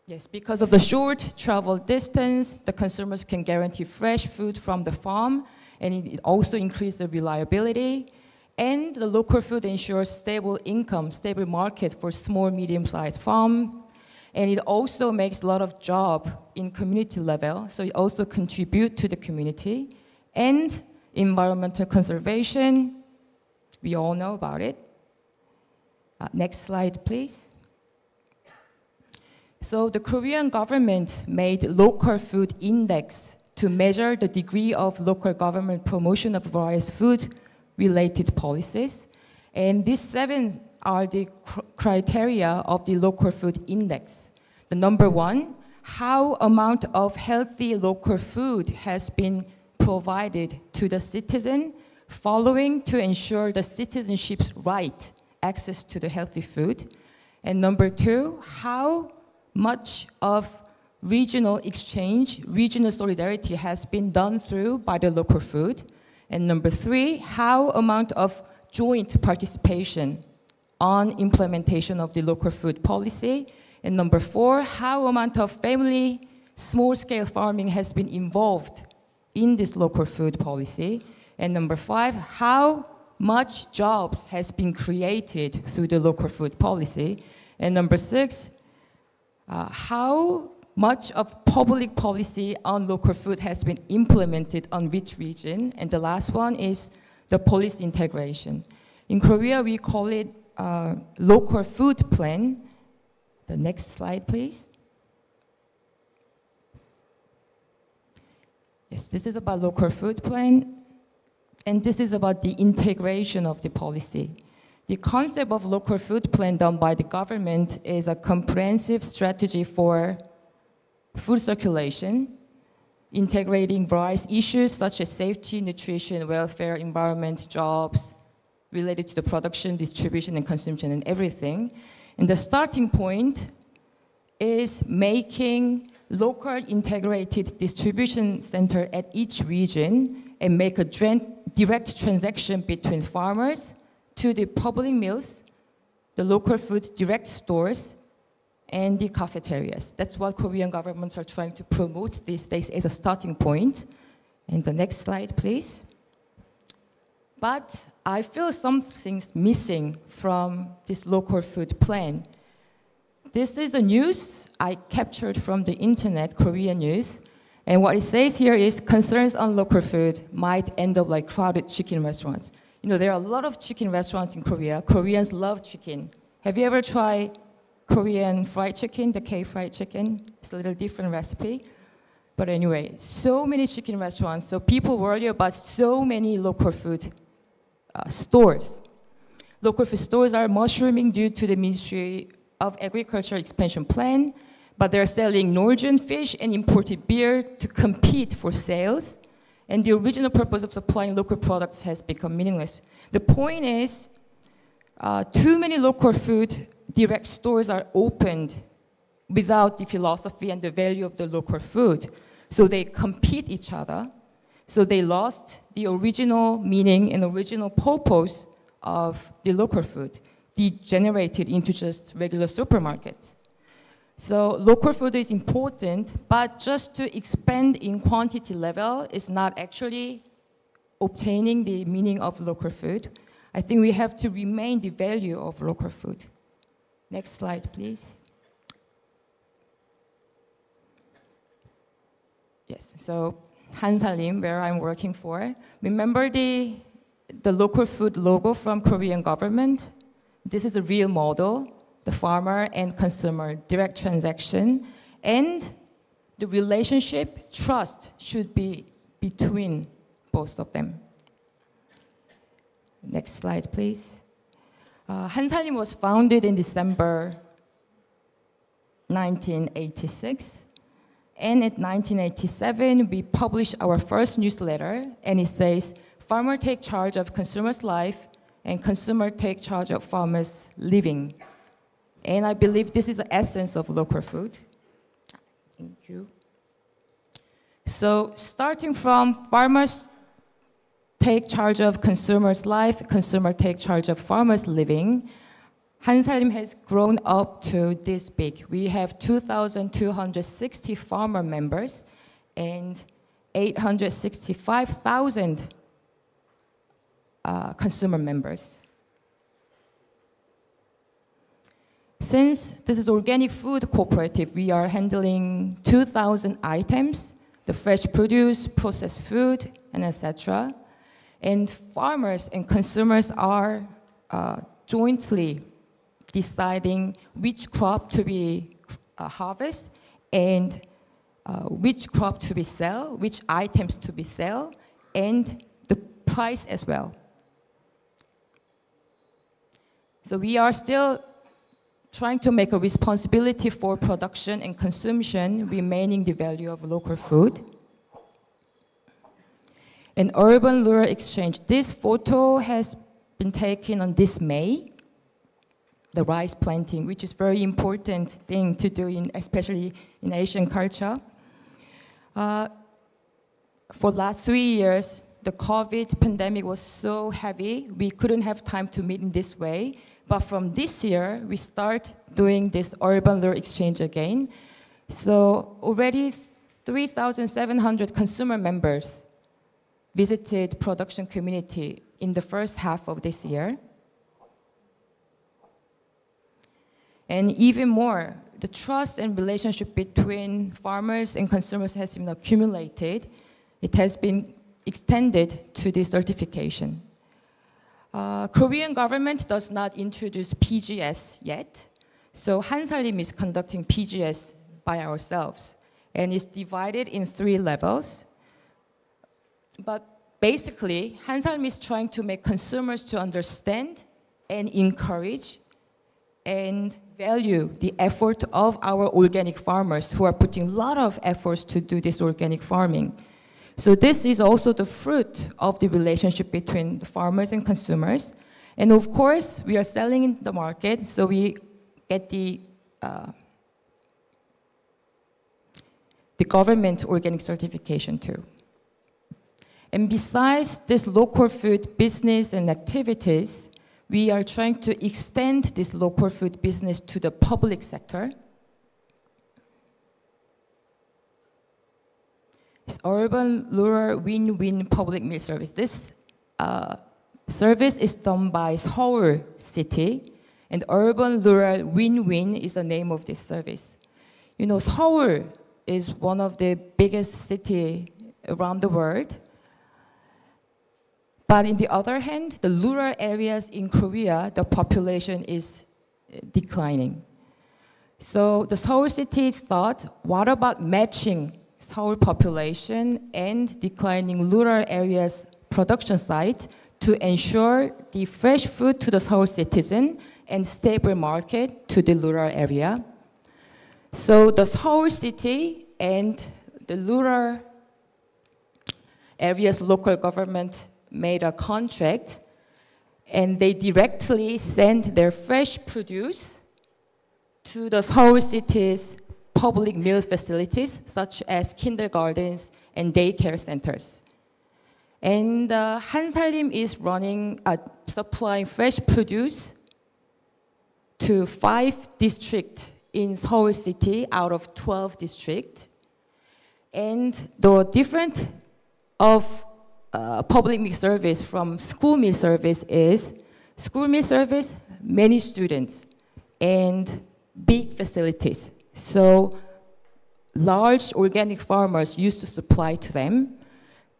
Yes, because of the short travel distance, the consumers can guarantee fresh food from the farm, and it also increases the reliability. And the local food ensures stable income, stable market for small, medium-sized farm. And it also makes a lot of job in community level, so it also contributes to the community. And environmental conservation, we all know about it. Next slide, please. So the Korean government made local food index to measure the degree of local government promotion of various food-related policies. And these 7 are the criteria of the local food index. The number 1, how amount of healthy local food has been provided to the citizen following to ensure the citizenship's right access to the healthy food. And number 2, how much of regional exchange, regional solidarity has been done through by the local food. And number 3, how amount of joint participation on implementation of the local food policy. And number 4, how amount of family, small-scale farming has been involved in this local food policy. And number 5, how much jobs has been created through the local food policy. And number 6, how much of public policy on local food has been implemented on which region. And the last one is the policy integration. In Korea, we call it local food plan. The next slide, please. Yes, this is about local food plan. And this is about the integration of the policy. The concept of local food plan done by the government is a comprehensive strategy for food circulation, integrating various issues such as safety, nutrition, welfare, environment, jobs, related to the production, distribution, and consumption, and everything. And the starting point is making local integrated distribution center at each region and make a direct transaction between farmers to the public mills, the local food direct stores, and the cafeterias. That's what Korean governments are trying to promote these days as a starting point. And the next slide, please. But I feel something's missing from this local food plan. This is a news I captured from the internet, Korean news. And what it says here is concerns on local food might end up like crowded chicken restaurants. You know, there are a lot of chicken restaurants in Korea. Koreans love chicken. Have you ever tried Korean fried chicken, the K-fried chicken? It's a little different recipe. But anyway, so many chicken restaurants. So people worry about so many local food stores. Local food stores are mushrooming due to the Ministry of Agriculture expansion plan, but they're selling Norwegian fish and imported beer to compete for sales. And the original purpose of supplying local products has become meaningless. The point is, too many local food direct stores are opened without the philosophy and the value of the local food. So they compete each other. So they lost the original meaning and original purpose of the local food, degenerated into just regular supermarkets. So local food is important, but just to expand in quantity level is not actually obtaining the meaning of local food. I think we have to remain the value of local food. Next slide, please. Yes, so Hansalim, where I'm working for. Remember the local food logo from Korean government? This is a real model, the farmer and consumer direct transaction, and the relationship, trust should be between both of them. Next slide, please. Hansalim was founded in December 1986. And in 1987, we published our first newsletter, and it says, farmer take charge of consumer's life, and consumer take charge of farmer's living. And I believe this is the essence of local food. Thank you. So starting from farmers take charge of consumer's life, consumer take charge of farmer's living, Hansalim has grown up to this big. We have 2,260 farmer members and 865,000 consumer members. Since this is organic food cooperative, we are handling 2,000 items, the fresh produce, processed food, and etc. And farmers and consumers are jointly deciding which crop to be harvest and which crop to be sell, which items to be sell, and the price as well. So we are still trying to make a responsibility for production and consumption, remaining the value of local food. An urban-rural exchange. This photo has been taken on this May, the rice planting, which is very important thing to do, especially in Asian culture. For the last 3 years, the COVID pandemic was so heavy, we couldn't have time to meet in this way. But from this year, we start doing this urban-rural exchange again. So already 3,700 consumer members visited production community in the first half of this year. And even more, the trust and relationship between farmers and consumers has been accumulated. It has been extended to this certification. Korean government does not introduce PGS yet. So Hansalim is conducting PGS by ourselves. And it's divided in 3 levels. But basically, Hansalim is trying to make consumers to understand and encourage and value the effort of our organic farmers who are putting a lot of efforts to do this organic farming. So this is also the fruit of the relationship between the farmers and consumers. And of course, we are selling in the market, so we get the government organic certification too. And besides this local food business and activities, we are trying to extend this local food business to the public sector. It's urban-rural win-win public meal service. This service is done by Seoul City, and urban-rural win-win is the name of this service. You know, Seoul is one of the biggest cities around the world. But on the other hand, the rural areas in Korea, the population is declining. So the Seoul City thought, what about matching Seoul population and declining rural areas production site to ensure the fresh food to the Seoul citizen and stable market to the rural area. So the Seoul City and the rural areas local government made a contract, and they directly sent their fresh produce to the Seoul City's public meal facilities, such as kindergartens and daycare centers. And Hansalim is running, supplying fresh produce to 5 districts in Seoul City out of 12 districts. And the difference of public meal service from school meal service is school meal service, many students and big facilities. So large organic farmers used to supply to them.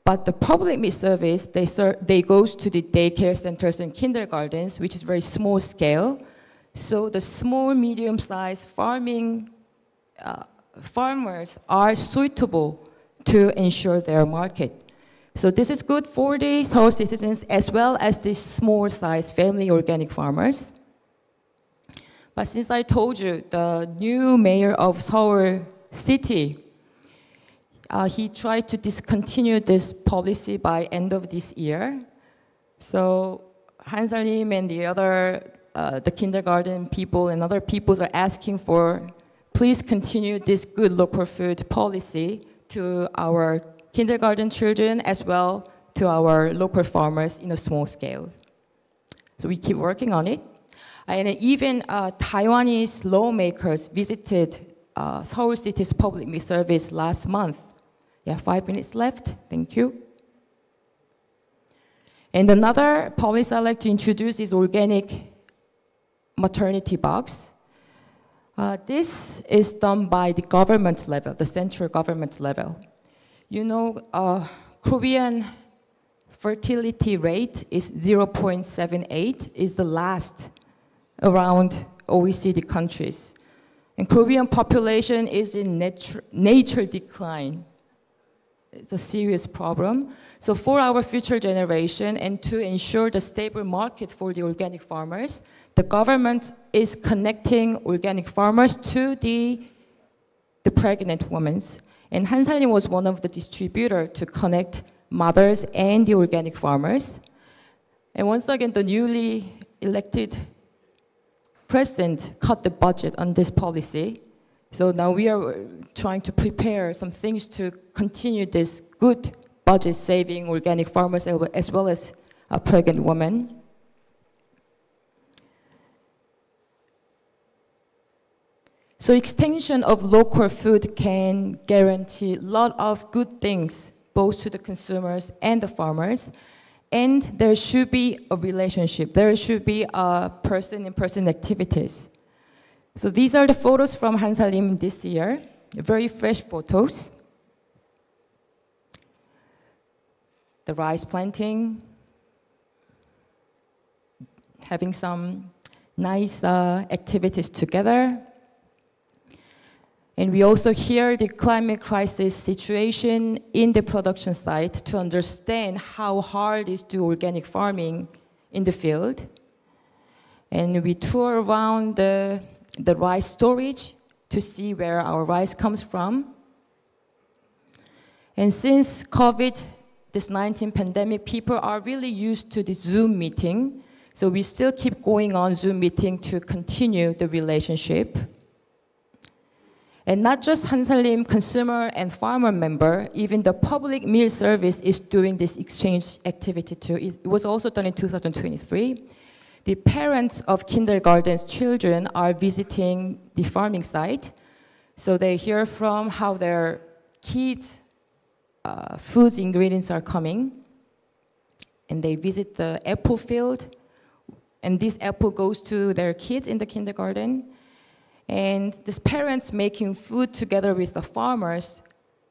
But the public meal service, they goes to the daycare centers and kindergartens, which is very small scale. So the small, medium-sized farmers are suitable to ensure their market. So this is good for the Seoul citizens as well as the small-sized family organic farmers. But since I told you, the new mayor of Seoul City, he tried to discontinue this policy by end of this year. So Han Salim and the other, the kindergarten people and other peoples are asking for, please continue this good local food policy to our kindergarten children as well to our local farmers in a small scale. So we keep working on it. And even Taiwanese lawmakers visited Seoul City's public meal service last month. Yeah, 5 minutes left, thank you. And another policy I'd like to introduce is organic maternity box. This is done by the government level, the central government level. You know, Korean fertility rate is 0.78, is the last around OECD countries. And Korean population is in nature decline. It's a serious problem. So for our future generation and to ensure the stable market for the organic farmers, the government is connecting organic farmers to the pregnant women. And Han Salim was one of the distributors to connect mothers and the organic farmers. And once again, the newly elected president cut the budget on this policy. So now we are trying to prepare some things to continue this good budget-saving organic farmers as well as pregnant women. So extension of local food can guarantee a lot of good things, both to the consumers and the farmers. And there should be a relationship. There should be a person-in-person activities. So these are the photos from Han Salim this year, very fresh photos. The rice planting, having some nice activities together. And we also hear the climate crisis situation in the production site to understand how hard it is to do organic farming in the field. And we tour around the rice storage to see where our rice comes from. And since COVID-19 pandemic, people are really used to this Zoom meeting. So we still keep going on Zoom meeting to continue the relationship. And not just Han Salim consumer and farmer member, even the public meal service is doing this exchange activity too. It was also done in 2023. The parents of kindergarten's children are visiting the farming site. So they hear from how their kids' food ingredients are coming. And they visit the apple field. And this apple goes to their kids in the kindergarten. And these parents making food together with the farmers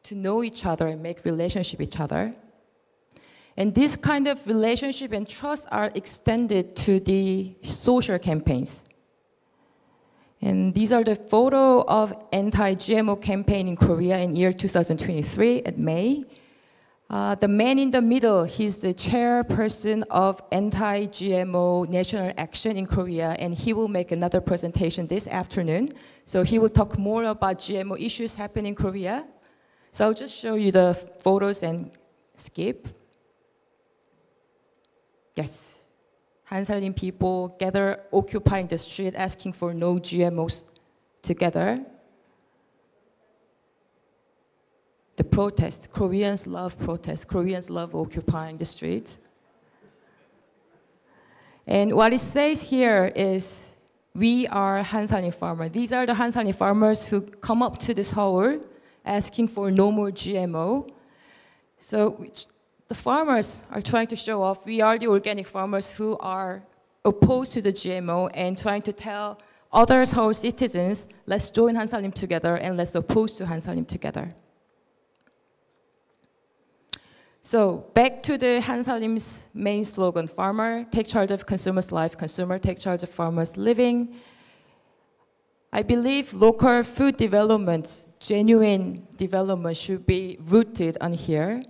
to know each other and make relationship with each other. And this kind of relationship and trust are extended to the social campaigns. And these are the photo of anti-GMO campaign in Korea in year 2023 at May. The man in the middle, he's the chairperson of anti-GMO national action in Korea, and he will make another presentation this afternoon. So he will talk more about GMO issues happening in Korea. So I'll just show you the photos and skip. Yes, Han Salim people gather occupying the street asking for no GMOs together. The protest, Koreans love protest. Koreans love occupying the street. And what it says here is we are Hansalin farmers. These are the Hansalin farmers who come up to this hall asking for no more GMO. So the farmers are trying to show off we are the organic farmers who are opposed to the GMO and trying to tell other Seoul citizens, let's join Hansalim together and let's oppose to Hansalim together. So back to the Hansalim's main slogan, farmer, take charge of consumer's life, consumer, take charge of farmer's living. I believe local food development, genuine development should be rooted on here.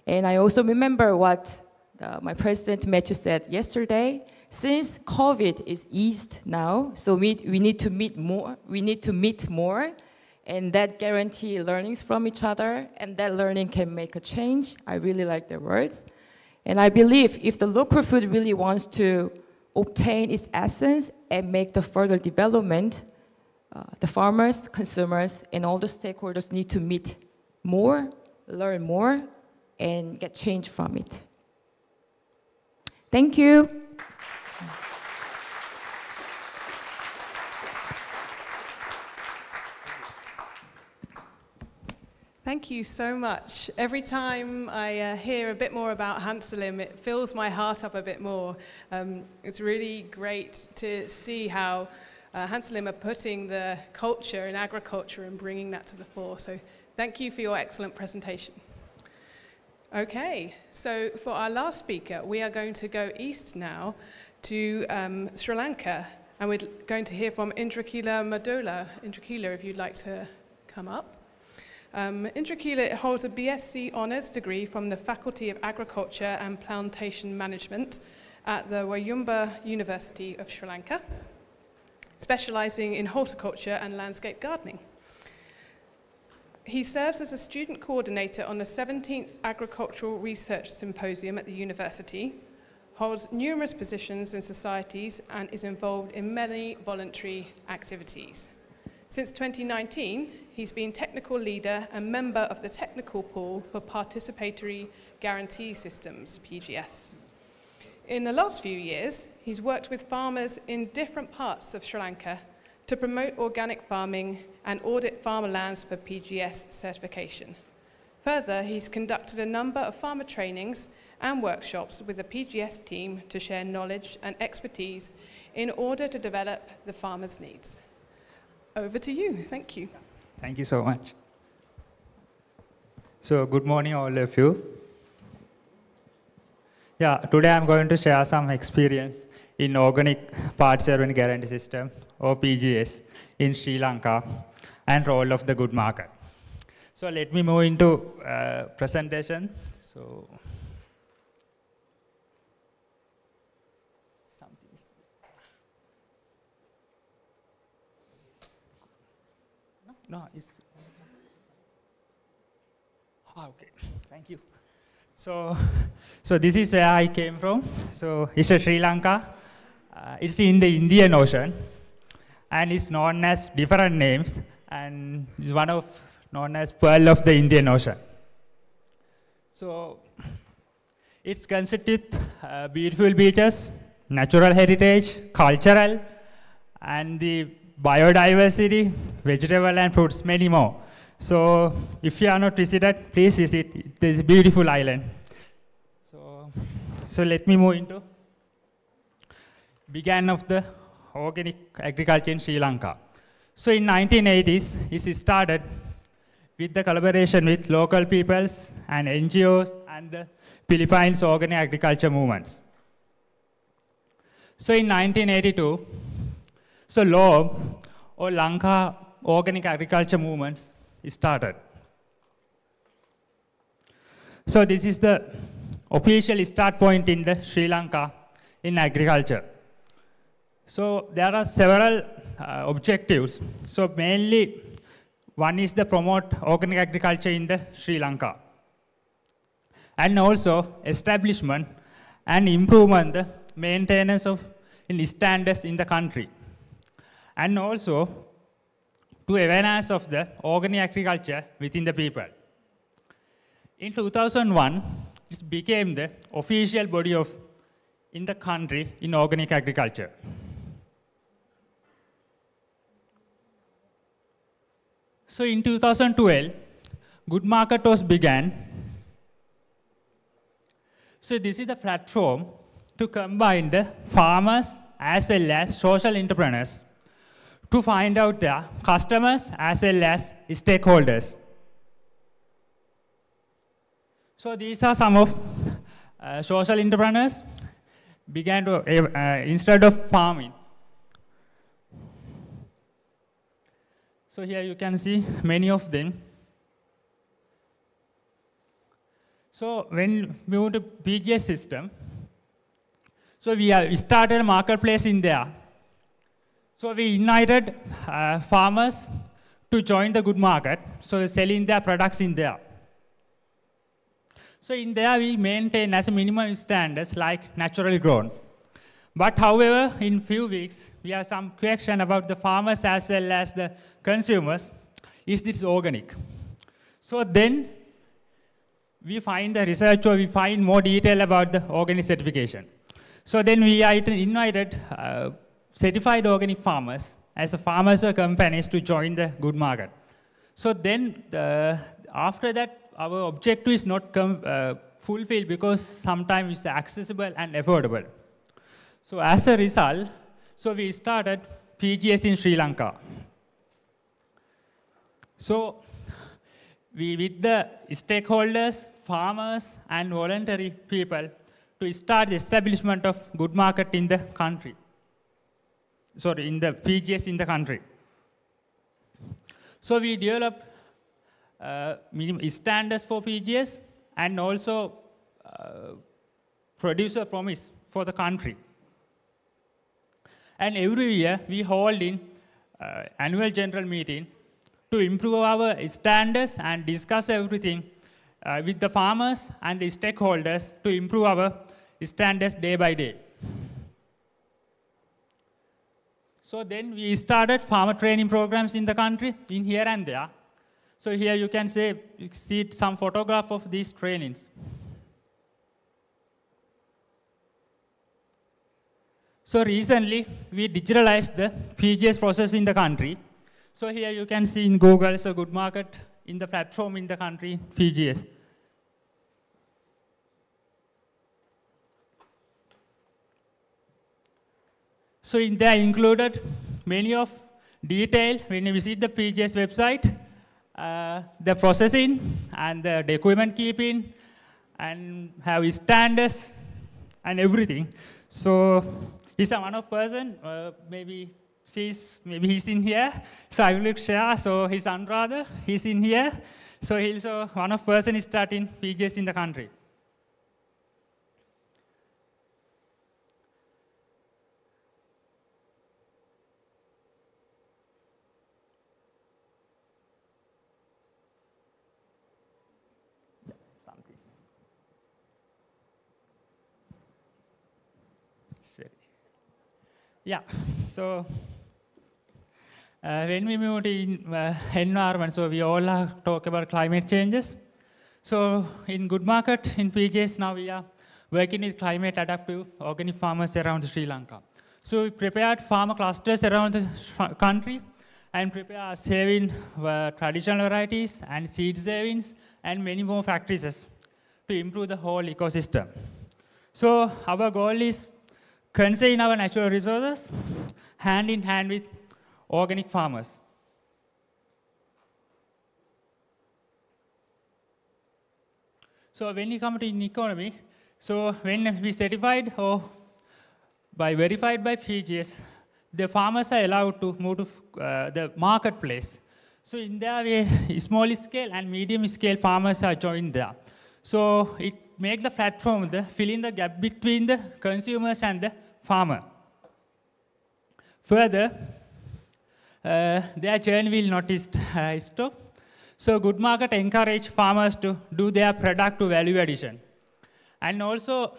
And I also remember what my president Matthew said yesterday. Since COVID is eased now, so we need to meet more. We need to meet more, and that guarantee learnings from each other, and that learning can make a change. I really like the words. And I believe if the local food really wants to obtain its essence and make the further development, the farmers, consumers, and all the stakeholders need to meet more, learn more, and get change from it. Thank you. Thank you so much. Every time I hear a bit more about Hansalim, it fills my heart up a bit more. It's really great to see how Hansalim are putting the culture in agriculture and bringing that to the fore. So thank you for your excellent presentation. Okay, so for our last speaker, we are going to go east now to Sri Lanka, and we're going to hear from Indrakila Madola. Indrakila, if you'd like to come up. Indrakila holds a BSc Honours degree from the Faculty of Agriculture and Plantation Management at the Wayumba University of Sri Lanka, specialising in horticulture and landscape gardening. He serves as a student coordinator on the 17th Agricultural Research Symposium at the university, holds numerous positions in societies, and is involved in many voluntary activities. Since 2019, he's been technical leader and member of the technical pool for participatory guarantee systems, PGS. In the last few years, he's worked with farmers in different parts of Sri Lanka to promote organic farming and audit farmer lands for PGS certification. Further, he's conducted a number of farmer trainings and workshops with the PGS team to share knowledge and expertise in order to develop the farmers' needs. Over to you. Thank you. Thank you so much. So good morning, all of you. Yeah, today I'm going to share some experience in organic participatory guarantee system, or PGS, in Sri Lanka, and role of the good market. So let me move into presentation. So no, it's okay. Thank you. So this is where I came from. So it's Sri Lanka. It's in the Indian Ocean, and it's known as different names, and it's one of known as Pearl of the Indian Ocean. So it's consisted beautiful beaches, natural heritage, cultural, and the biodiversity, vegetable and fruits, many more. So if you are not visited, please visit. This beautiful island. So let me move into beginning of the organic agriculture in Sri Lanka. So in 1980s, it started with the collaboration with local peoples and NGOs and the Philippines organic agriculture movements. So in 1982, so LOAM, or Lanka Organic Agriculture Movements, started. So this is the official start point in the Sri Lanka in agriculture. So there are several objectives. So mainly, one is to promote organic agriculture in the Sri Lanka, and also establishment and improvement the maintenance of standards in the country, and also to awareness of the organic agriculture within the people. In 2001, it became the official body of in the country in organic agriculture. So in 2012, Good Market was began. So this is the platform to combine the farmers as well as social entrepreneurs to find out their customers as well as stakeholders. So these are some of social entrepreneurs began to, instead of farming. So here you can see many of them. So when we move to PGS system, so we started a marketplace in there. So we invited farmers to join the Good Market, so selling their products in there. So in there we maintain as a minimum standards like naturally grown. But however, in few weeks, we have some question about the farmers as well as the consumers. Is this organic? So then we find the research or we find more detail about the organic certification. So then we invited certified organic farmers as a farmers or companies to join the Good Market. So then after that, our objective is not fulfilled because sometimes it's accessible and affordable. So as a result, so we started PGS in Sri Lanka. So we, with the stakeholders, farmers, and voluntary people, to start the establishment of Good Market in the country. Sorry, in the PGS in the country. So we developed minimum standards for PGS and also produce a promise for the country. And every year we hold in annual general meeting to improve our standards and discuss everything with the farmers and the stakeholders to improve our standards day by day. So then we started farmer training programs in the country, in here and there. So here you can see some photograph of these trainings. So recently, we digitalized the PGS process in the country. So here you can see in Google, so Good Market in the platform in the country, PGS. So in there included many of detail when you visit the PGS website, the processing and the document keeping, and have standards and everything. So he's a one of person, maybe he's in here. So I will share. So his Anuradha, he's in here. So he's one of person is starting PGS in the country. Yeah, so when we move to environment, so we all talk about climate changes. So in Good Market, in PGS, now we are working with climate adaptive organic farmers around Sri Lanka. So we prepared farmer clusters around the country and prepare saving traditional varieties and seed savings and many more practices to improve the whole ecosystem. So our goal is conserve our natural resources hand in hand with organic farmers. So when you come to in economy, so when we certified or verified by PGS, the farmers are allowed to move to the marketplace. So in there, small scale and medium scale farmers are joined there. So it makes the platform fill in the gap between the consumers and the farmer. Further, their journey will not stop. So Good Market encourage farmers to do their product to value addition, and also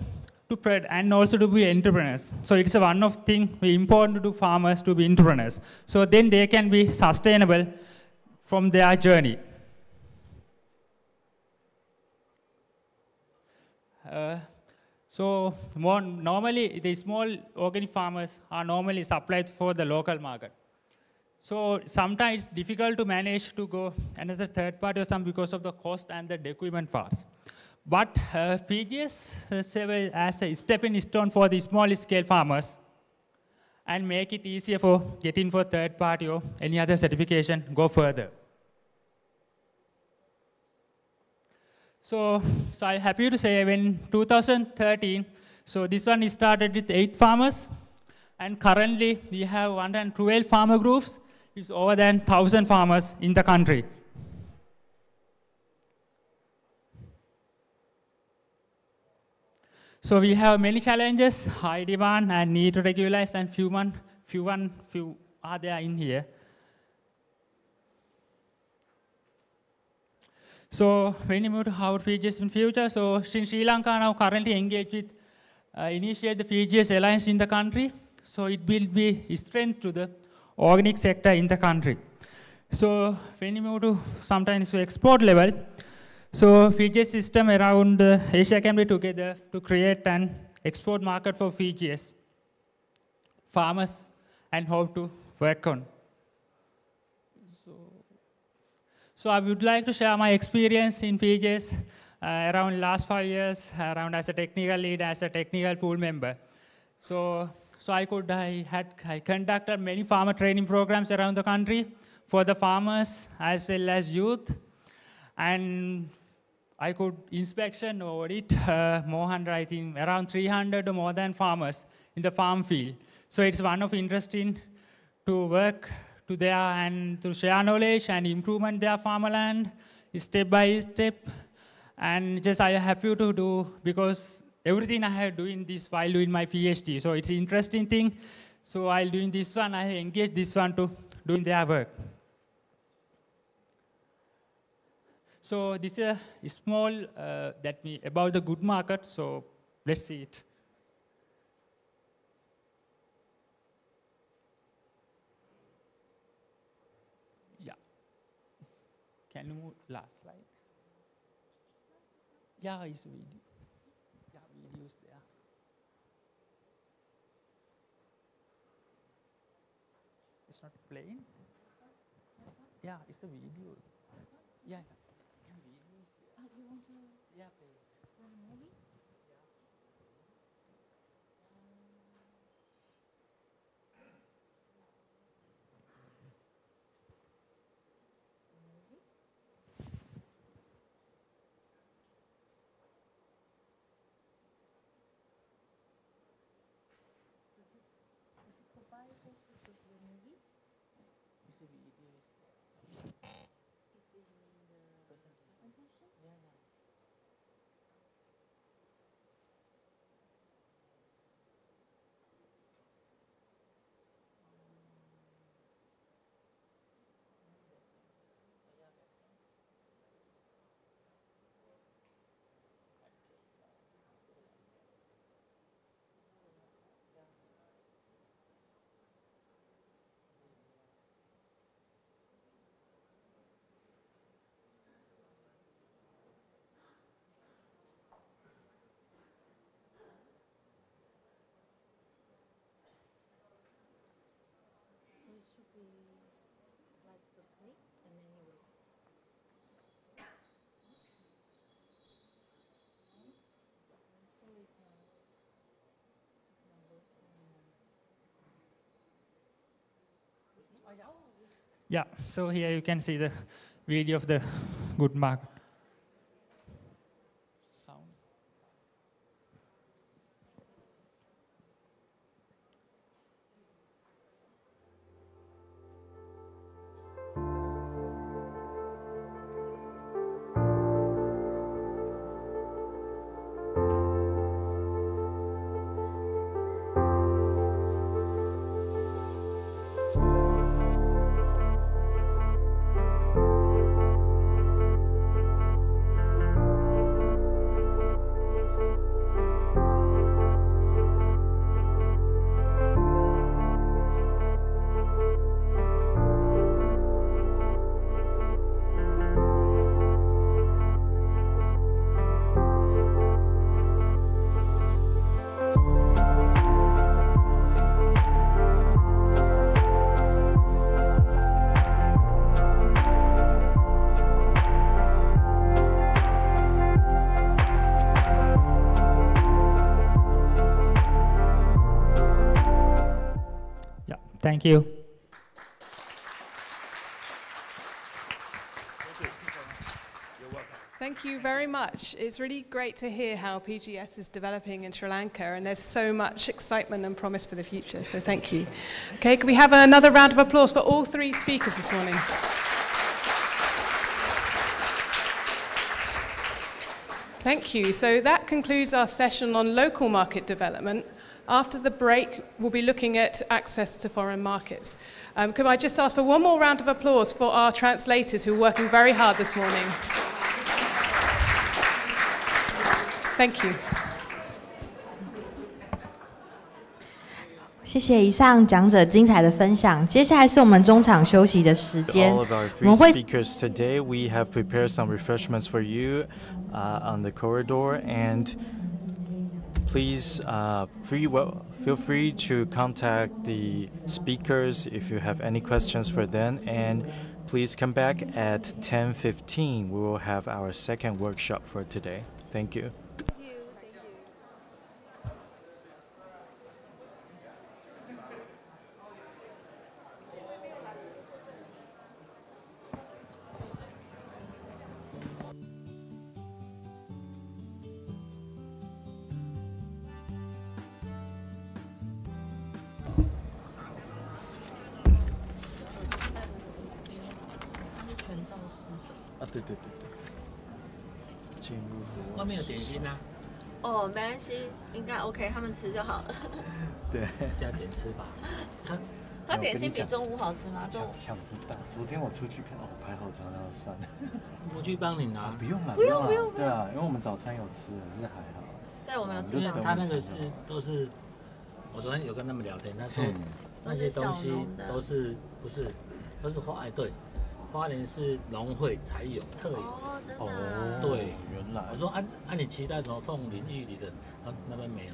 to be entrepreneurs. So it's one of thing important to farmers to be entrepreneurs. So then they can be sustainable from their journey. So normally the small organic farmers are normally supplied for the local market. So sometimes it's difficult to manage to go another third party or some because of the cost and the equipment parts. But PGS serves as a stepping stone for the small scale farmers and make it easier for getting for third party or any other certification, go further. So I'm happy to say in 2013, so this one started with 8 farmers, and currently we have 112 farmer groups. It's over than 1,000 farmers in the country. So we have many challenges, high demand and need to regularize, and few are there in here. So when you move to how PGS in future, so Sri Lanka now currently engaged with initiate the PGS alliance in the country. So it will be strength to the organic sector in the country. So when you move to sometimes to export level, so PGS system around Asia can be together to create an export market for PGS farmers and how to work on. So I would like to share my experience in PGS around last 5 years, around as a technical lead, as a technical pool member. So I conducted many farmer training programs around the country for the farmers as well as youth. And I could inspection or audit I think around 300 or more than farmers in the farm field. So it's one of interesting to work to there and to share knowledge and improvement their farmland step by step. And just I am happy to do because everything I have doing this while doing my PhD. So it's an interesting thing. So while doing this one, I engage this one to doing their work. So this is a small about the good market. So let's see it. Yeah. Can you move last slide? Yeah, it's video. Yeah, videos there. It's not playing. Yeah, it's a video. Yeah. Yeah, movie? Yeah, so here you can see the video of the good market. Sound. Thank you. Thank you very much. It's really great to hear how PGS is developing in Sri Lanka, and there's so much excitement and promise for the future, so thank you. Okay, can we have another round of applause for all three speakers this morning? Thank you. So that concludes our session on local market development. After the break, we'll be looking at access to foreign markets. Could I just ask for one more round of applause for our translators who are working very hard this morning? Thank you. 谢谢以上讲者精彩的分享。接下来是我们中场休息的时间。 All of our three speakers today, we have prepared some refreshments for you on the corridor, and please feel free to contact the speakers if you have any questions for them, and please come back at 10:15. We will have our second workshop for today. Thank you.进入外面有点心啊。哦，没关系，应该 OK， 他们吃就好了。对，加减吃吧。他点心比中午好吃吗？中午抢不到。昨天我出去看，排好长，然后算了。我去帮你拿。不用了，不用。对啊，因为我们早餐有吃，是还好。对，我们有吃。因为他那个都是，我昨天有跟他们聊天，他说那些东西都是花莲是农会才有特有。哦，真的啊。对，原来。我说按你期待什么凤林玉里的，那边没有，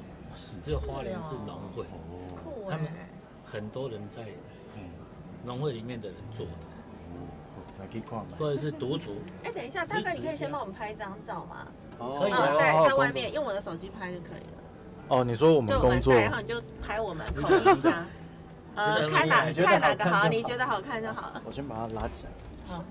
只有花莲是农会。酷他们很多人在农会里面的人做的。所以是独厨。哎，等一下，大哥，你可以先帮我们拍一张照吗？可以在外面用我的手机拍就可以了。哦，你说我们工作，然后你就拍我们口一下。看哪个好，你觉得好看就好了。我先把它拉起来。好。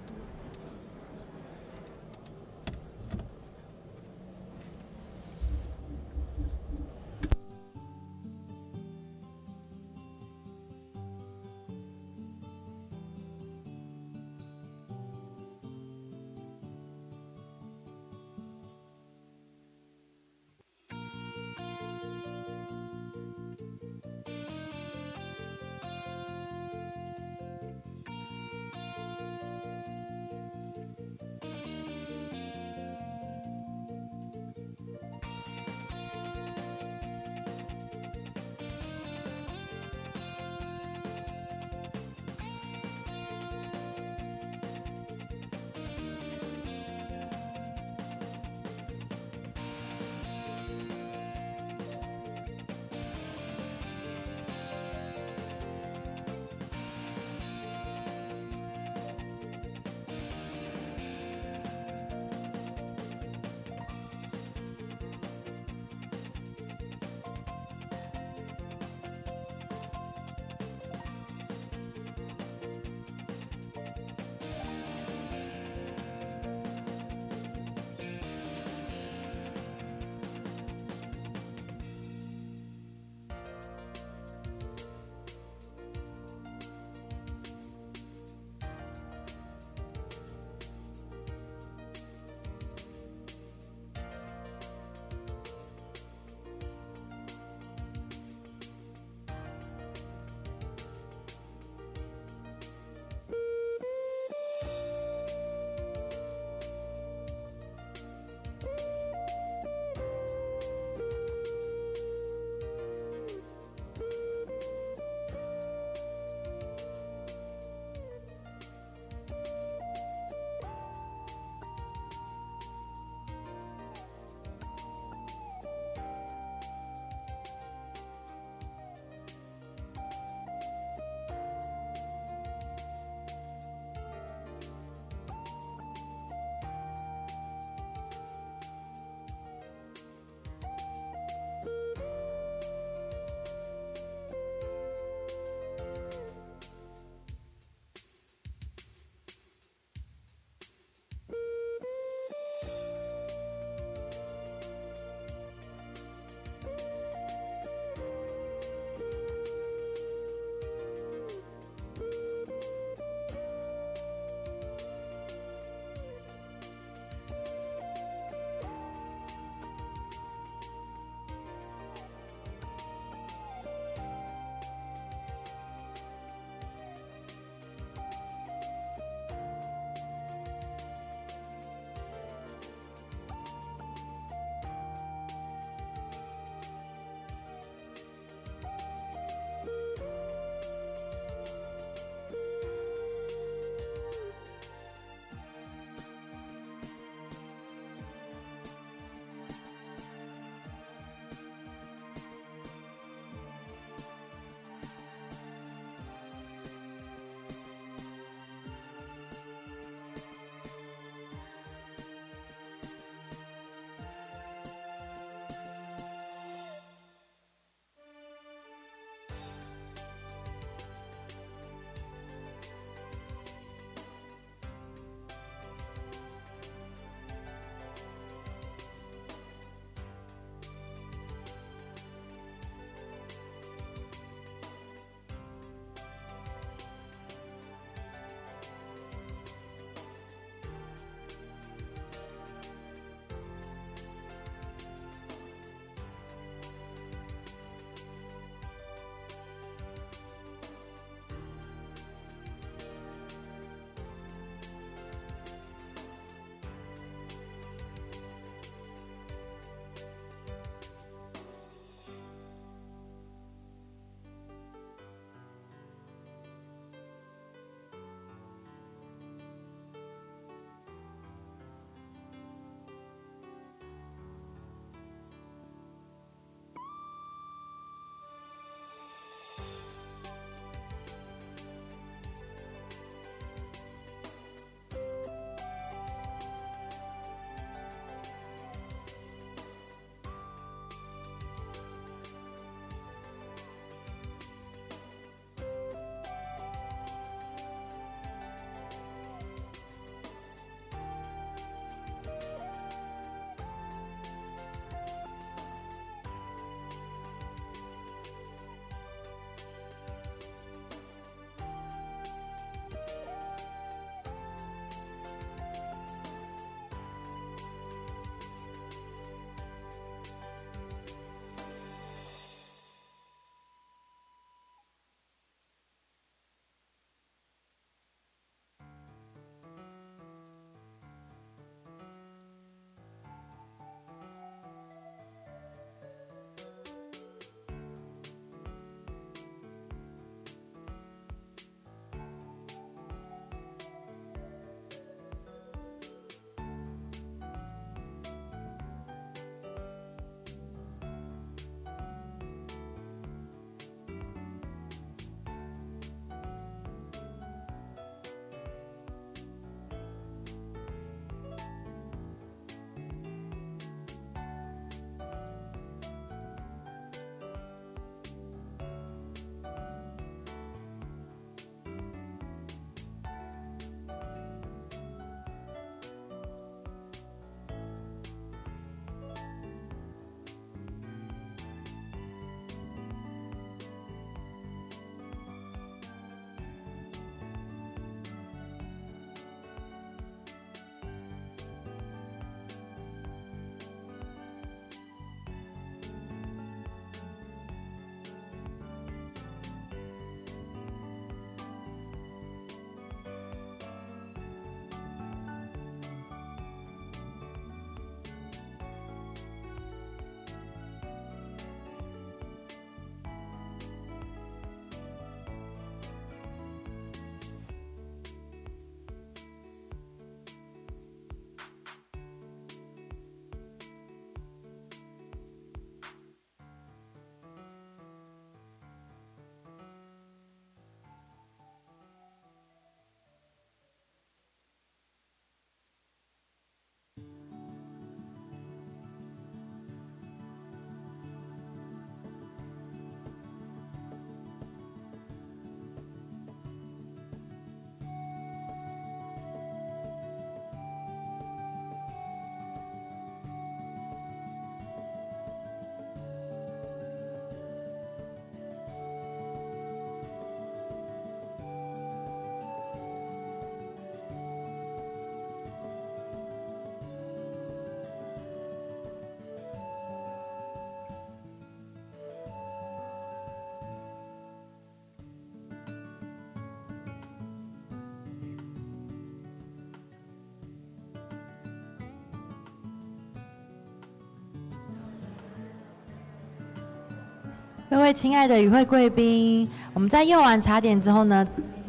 各位亲爱的与会贵宾，我们在用完茶点之后呢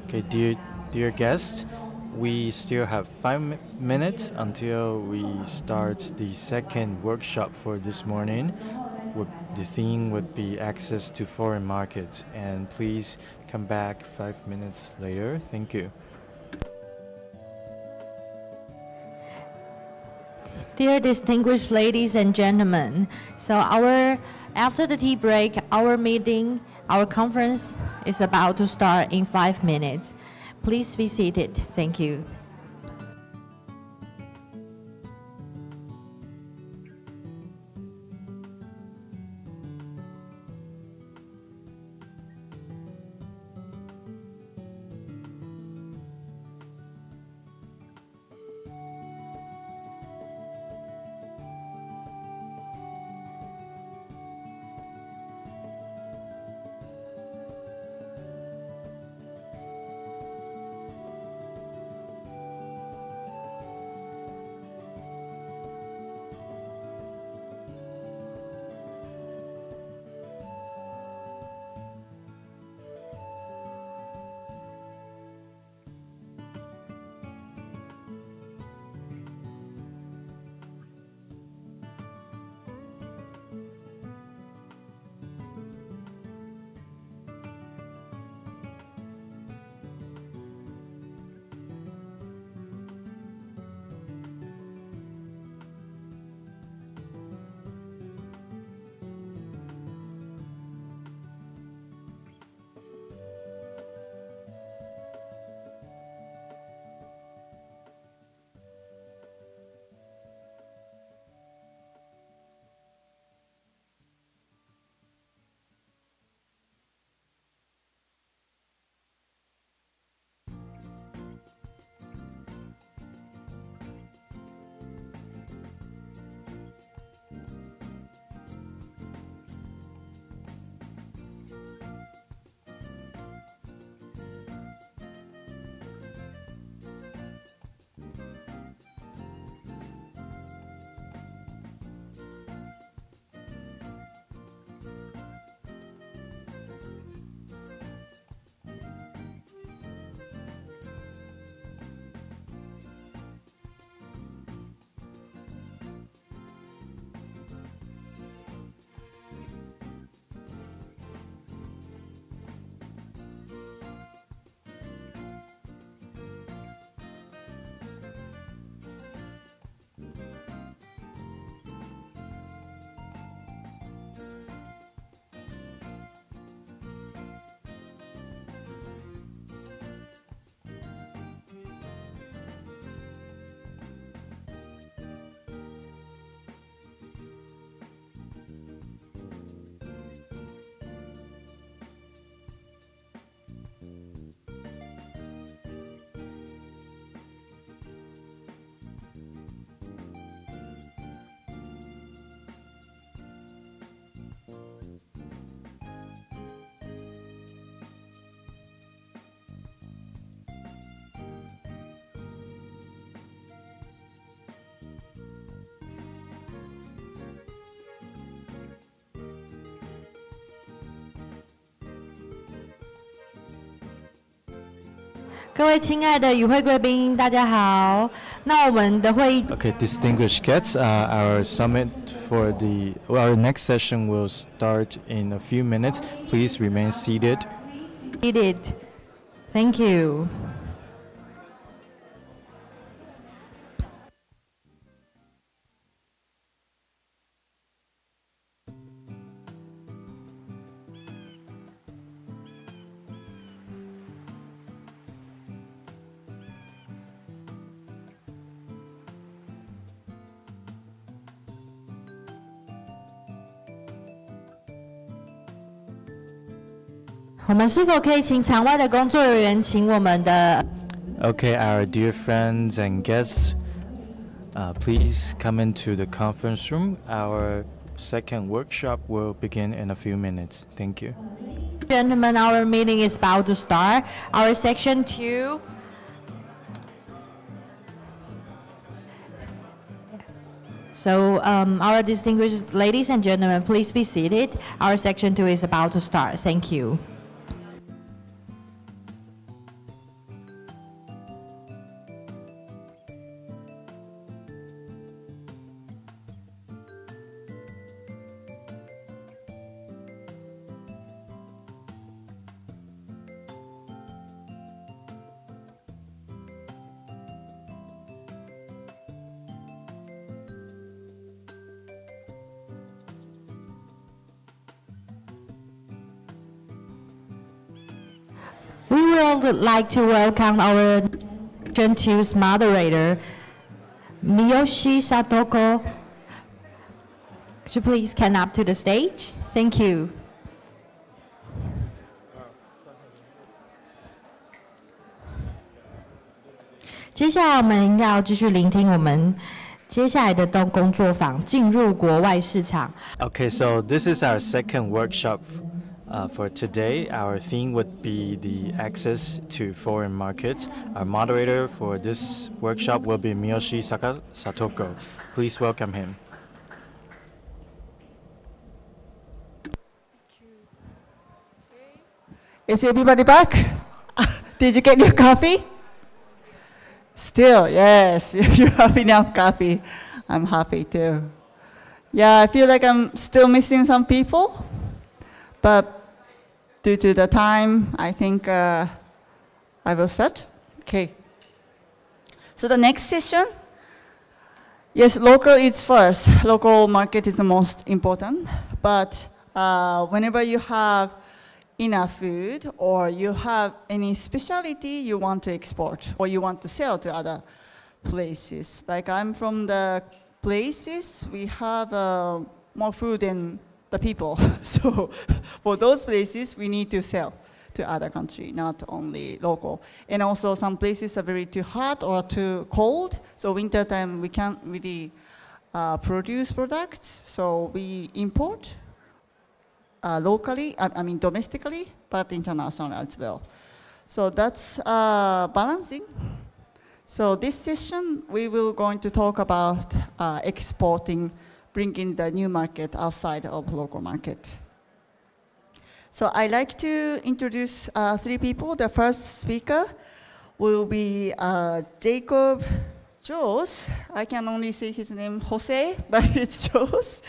Okay, dear guests, we still have 5 minutes until we start the second workshop for this morning. The theme would be access to foreign markets, and please come back 5 minutes later. Thank you. Dear distinguished ladies and gentlemen, so after the tea break, our conference is about to start in 5 minutes. Please be seated. Thank you.各位亲爱的与会贵宾，大家好。那我们的会议 Okay, distinguished guests, our summit for our next session will start in a few minutes. Please remain seated. Thank you. 我们是否可以请场外的工作人员，请我们的 Okay, our dear friends and guests, please come into the conference room. Our second workshop will begin in a few minutes. Thank you. Gentlemen, our meeting is about to start. Our section 2. So our distinguished ladies and gentlemen, please be seated. Our section 2 is about to start. Thank you. We would like to welcome our Section 2's moderator, Miyoshi Satoko. Could you please come up to the stage? Thank you. 接下来我们要继续聆听我们接下来的工作坊，进入国外市场。 Okay, so this is our second workshop. For today, our theme would be the access to foreign markets. Our moderator for this workshop will be Miyoshi Satoko. Please welcome him. Is everybody back? Did you get your coffee? Still, yes, you have enough coffee. I'm happy too. Yeah, I feel like I'm still missing some people, but due to the time, I think I will start. Okay. So the next session, yes, local is first. Local market is the most important. But whenever you have enough food or you have any specialty you want to export or you want to sell to other places, like I'm from the places, we have more food than the people. So for those places, we need to sell to other country, not only local. And also some places are very too hot or too cold. So winter time, we can't really produce products. So we import locally, I mean domestically, but internationally as well. So that's balancing. So this session, we will going to talk about exporting, bringing the new market outside of local market. So I'd like to introduce 3 people. The first speaker will be Jacob Jose. I can only say his name Jose, but it's Jose.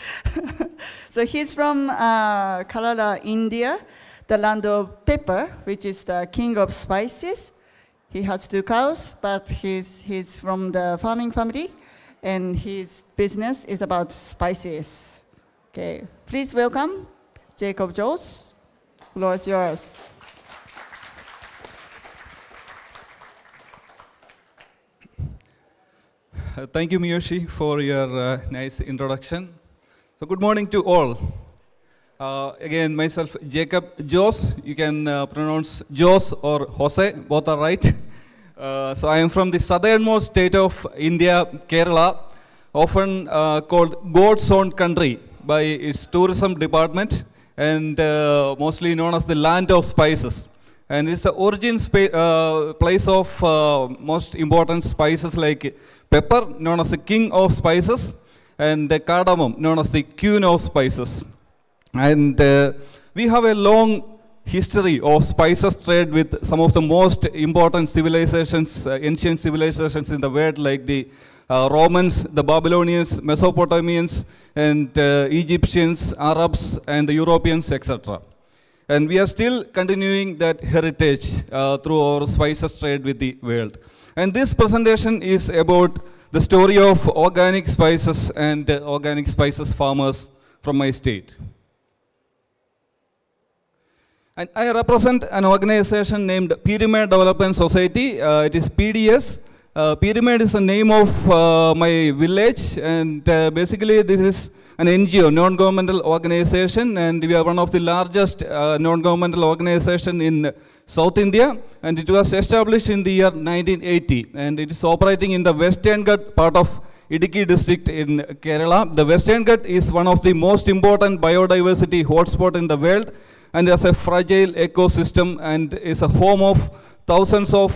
So he's from Kerala, India, the land of pepper, which is the king of spices. He has 2 cows, but he's from the farming family. And his business is about spices. Okay, please welcome Jacob Jose. Floor is yours. Thank you, Miyoshi, for your nice introduction. So good morning to all. Again, myself, Jacob Jose. You can pronounce Jose or Jose, both are right. So I am from the southernmost state of India, Kerala, often called God's own country by its tourism department and mostly known as the land of spices. And it's the origin place of most important spices like pepper, known as the king of spices, and the cardamom, known as the queen of spices. And we have a long history of spices trade with some of the most important civilizations, ancient civilizations in the world, like the Romans, the Babylonians, Mesopotamians, and Egyptians, Arabs, and the Europeans, etc. And we are still continuing that heritage through our spices trade with the world. And this presentation is about the story of organic spices and organic spices farmers from my state. And I represent an organization named Pyramid Development Society. It is PDS. Pyramid is the name of my village, and basically this is an NGO, non-governmental organization, and we are one of the largest non-governmental organization in South India, and it was established in the year 1980, and it is operating in the Western Ghat part of Idukki district in Kerala. The Western Ghat is one of the most important biodiversity hotspot in the world, and has a fragile ecosystem and is a home of thousands of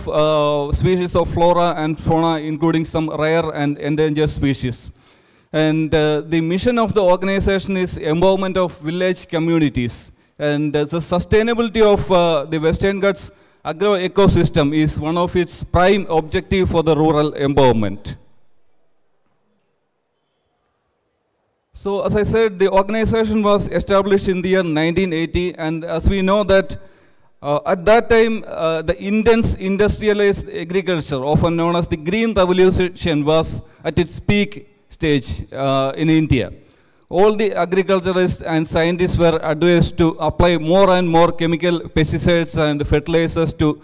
species of flora and fauna, including some rare and endangered species. And the mission of the organization is empowerment of village communities. And the sustainability of the Western Ghats agro ecosystem is one of its prime objective for the rural empowerment. So as I said, the organization was established in the year 1980, and as we know that at that time, the intense industrialized agriculture, often known as the Green Revolution, was at its peak stage in India. All the agriculturists and scientists were advised to apply more and more chemical pesticides and fertilizers to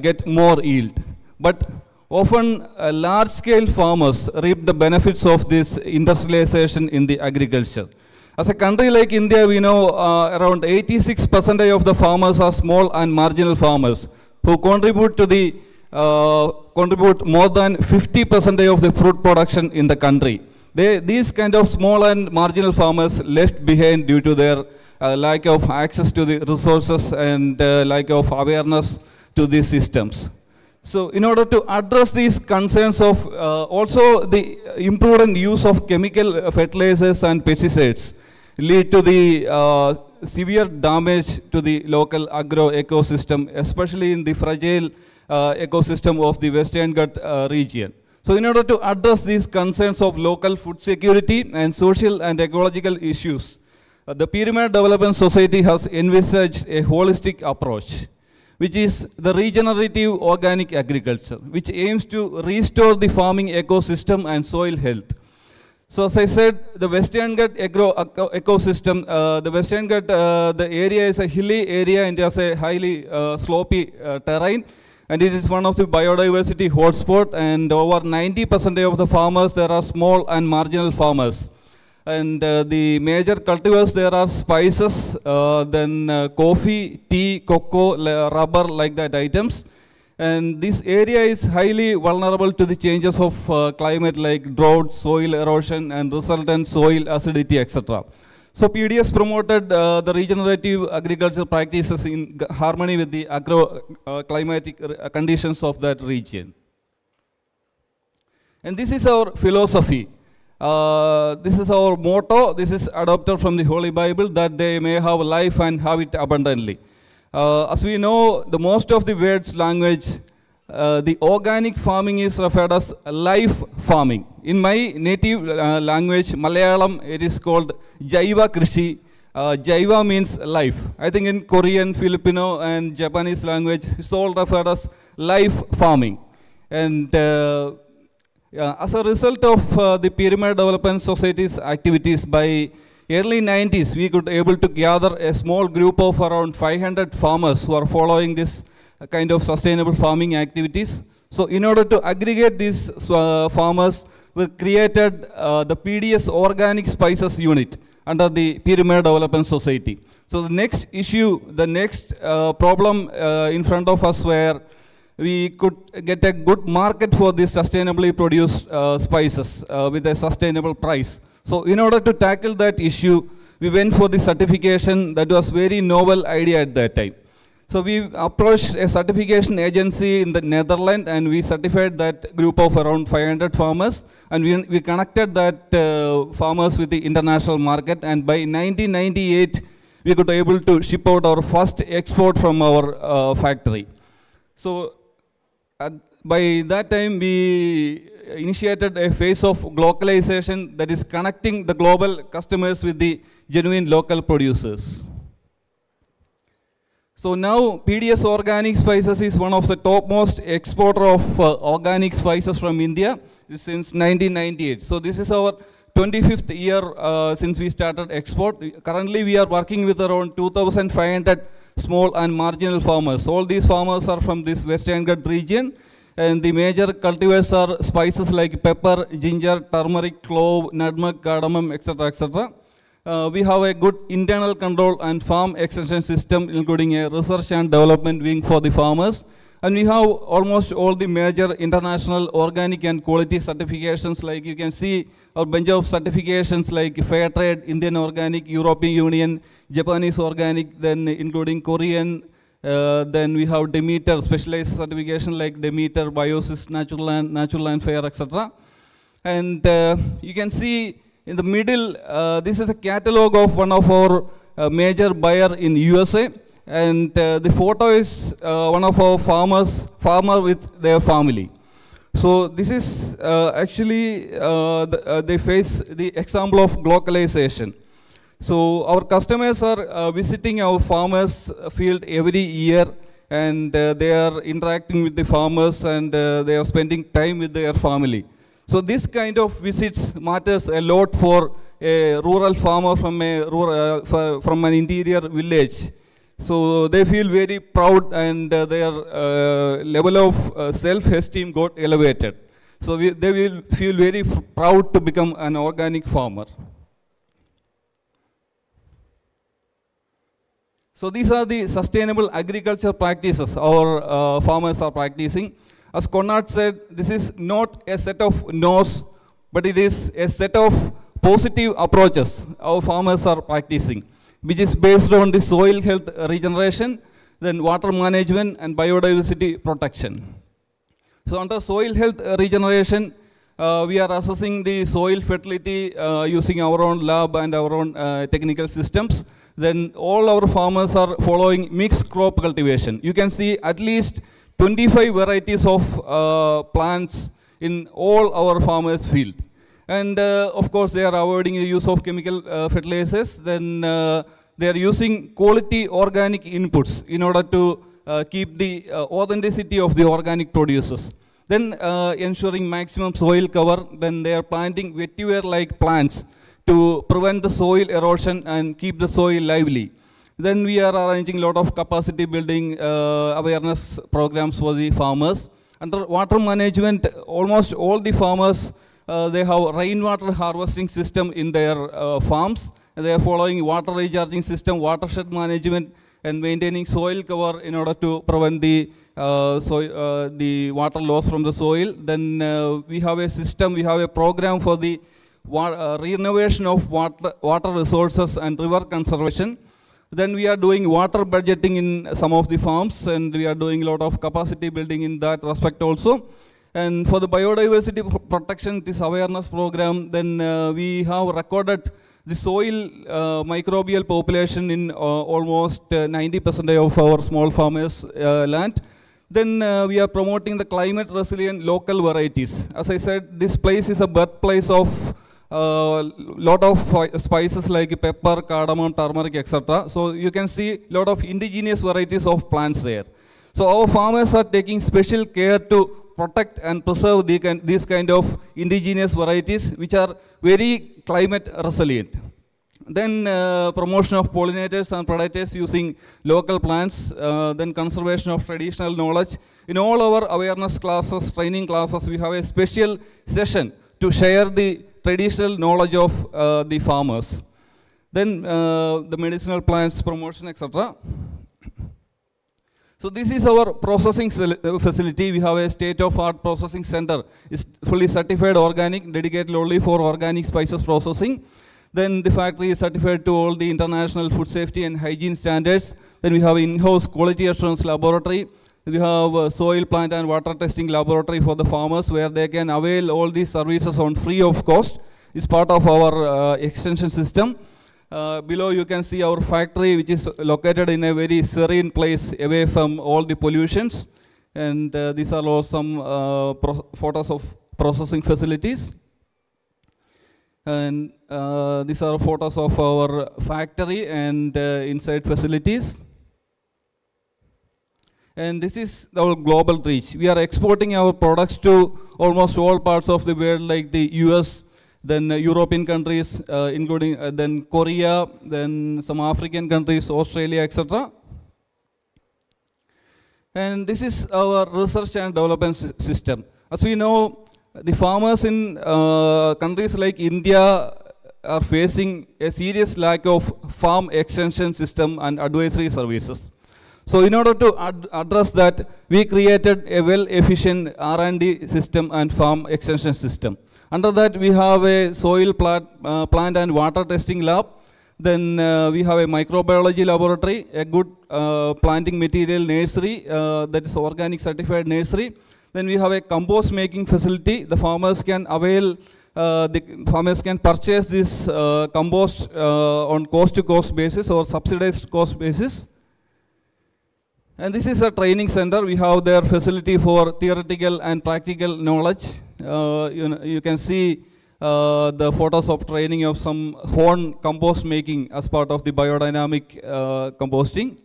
get more yield. But often, large-scale farmers reap the benefits of this industrialization in the agriculture. As a country like India, we know around 86% of the farmers are small and marginal farmers who contribute to the contribute more than 50% of the fruit production in the country. These kind of small and marginal farmers left behind due to their lack of access to the resources and lack of awareness to these systems. So in order to address these concerns of also the imprudent use of chemical fertilizers and pesticides lead to the severe damage to the local agro ecosystem, especially in the fragile ecosystem of the Western Ghats region. So in order to address these concerns of local food security and social and ecological issues, the Pyramid Development Society has envisaged a holistic approach, which is the regenerative organic agriculture, which aims to restore the farming ecosystem and soil health. So as I said, the Western Ghats ecosystem, the Western Ghats, the area is a hilly area and has a highly slopy terrain, and it is one of the biodiversity hotspot, and over 90% of the farmers there are small and marginal farmers. And the major cultivars there are spices, then coffee, tea, cocoa, rubber, like that items. And this area is highly vulnerable to the changes of climate like drought, soil erosion, and resultant soil acidity, etc. So PDS promoted the regenerative agriculture practices in harmony with the agro-climatic conditions of that region. And this is our philosophy. This is our motto. This is adopted from the Holy Bible, that they may have life and have it abundantly. As we know, the most of the world's language, the organic farming is referred as life farming. In my native language, Malayalam, it is called Jaiva Krishi. Jaiva means life. I think in Korean, Filipino, and Japanese language, it's all referred as life farming. And as a result of the Pyramid Development Society's activities, by early 90s, we could able to gather a small group of around 500 farmers who are following this kind of sustainable farming activities. So in order to aggregate these farmers, we created the PDS Organic Spices Unit under the Pyramid Development Society. So the next issue, the next problem in front of us were we could get a good market for these sustainably produced spices with a sustainable price. So in order to tackle that issue, we went for the certification. That was very novel idea at that time. So we approached a certification agency in the Netherlands, and we certified that group of around 500 farmers, and we connected that farmers with the international market, and by 1998, we could able to ship out our first export from our factory. So by that time, we initiated a phase of globalization, that is connecting the global customers with the genuine local producers. So now PDS Organic Spices is one of the topmost exporter of organic spices from India since 1998. So this is our 25th year since we started export. Currently we are working with around 2,500 small and marginal farmers. All these farmers are from this Western Ghats region. And the major cultivars are spices like pepper, ginger, turmeric, clove, nutmeg, cardamom, etc., etc. We have a good internal control and farm extension system, including a research and development wing for the farmers. And we have almost all the major international organic and quality certifications. Like you can see a bunch of certifications like Fair Trade, Indian Organic, European Union, Japanese Organic, then including Korean. Then we have Demeter, specialized certification like Demeter, Biosis, Natural Land Fair, etc. And you can see in the middle, this is a catalog of one of our major buyer in USA. And the photo is one of our farmer with their family. So this is actually, they face the example of globalization. So our customers are visiting our farmers' field every year, and they are interacting with the farmers, and they are spending time with their family. So this kind of visits matters a lot for a rural farmer from from an interior village. So they feel very proud, and their level of self-esteem got elevated. So they will feel very proud to become an organic farmer. So these are the sustainable agriculture practices our farmers are practicing. As Conrad said, this is not a set of no's, but it is a set of positive approaches our farmers are practicing, which is based on the soil health regeneration, then water management and biodiversity protection. So under soil health regeneration, we are assessing the soil fertility using our own lab and our own technical systems. Then all our farmers are following mixed crop cultivation. You can see at least 25 varieties of plants in all our farmers' field. And of course, they are avoiding the use of chemical fertilizers. Then they are using quality organic inputs in order to keep the authenticity of the organic produces. Then ensuring maximum soil cover. Then they are planting vetiver-like plants to prevent the soil erosion and keep the soil lively. Then we are arranging a lot of capacity building awareness programs for the farmers. Under water management, almost all the farmers, they have rainwater harvesting system in their farms. They are following water recharging system, watershed management, and maintaining soil cover in order to prevent the water loss from the soil. Then we have a system, we have a program for the renovation of water resources and river conservation. Then we are doing water budgeting in some of the farms, and we are doing a lot of capacity building in that respect also. And for the biodiversity protection, this awareness program, then we have recorded the soil microbial population in almost 90% of our small farmers' land. Then we are promoting the climate resilient local varieties. As I said, this place is a birthplace of lot of spices like pepper, cardamom, turmeric, etc. So you can see a lot of indigenous varieties of plants there. So our farmers are taking special care to protect and preserve these kind of indigenous varieties, which are very climate resilient. Then promotion of pollinators and predators using local plants, then conservation of traditional knowledge. In all our awareness classes, training classes, we have a special session to share the traditional knowledge of the farmers. Then the medicinal plants promotion, etc. So this is our processing facility. We have a state-of-art processing center. It's fully certified organic, dedicated only for organic spices processing. Then the factory is certified to all the international food safety and hygiene standards. Then we have in-house quality assurance laboratory. We have a soil plant and water testing laboratory for the farmers where they can avail all these services on free of cost. It's part of our extension system. Below you can see our factory, which is located in a very serene place away from all the pollutions. And these are all some photos of processing facilities. And these are photos of our factory and inside facilities. And this is our global reach. We are exporting our products to almost all parts of the world, like the US, then European countries, including then Korea, then some African countries, Australia, etc. And this is our research and development system. As we know, the farmers in countries like India are facing a serious lack of farm extension system and advisory services. So in order to address that, we created a well-efficient R&D system and farm extension system. Under that, we have a soil plant and water testing lab. Then we have a microbiology laboratory, a good planting material nursery, that is organic certified nursery. Then we have a compost making facility. The farmers can avail the farmers can purchase this compost on cost-to-cost basis or subsidized cost basis. And this is a training center. We have their facility for theoretical and practical knowledge. You can see the photos of training of some horn compost making as part of the biodynamic composting.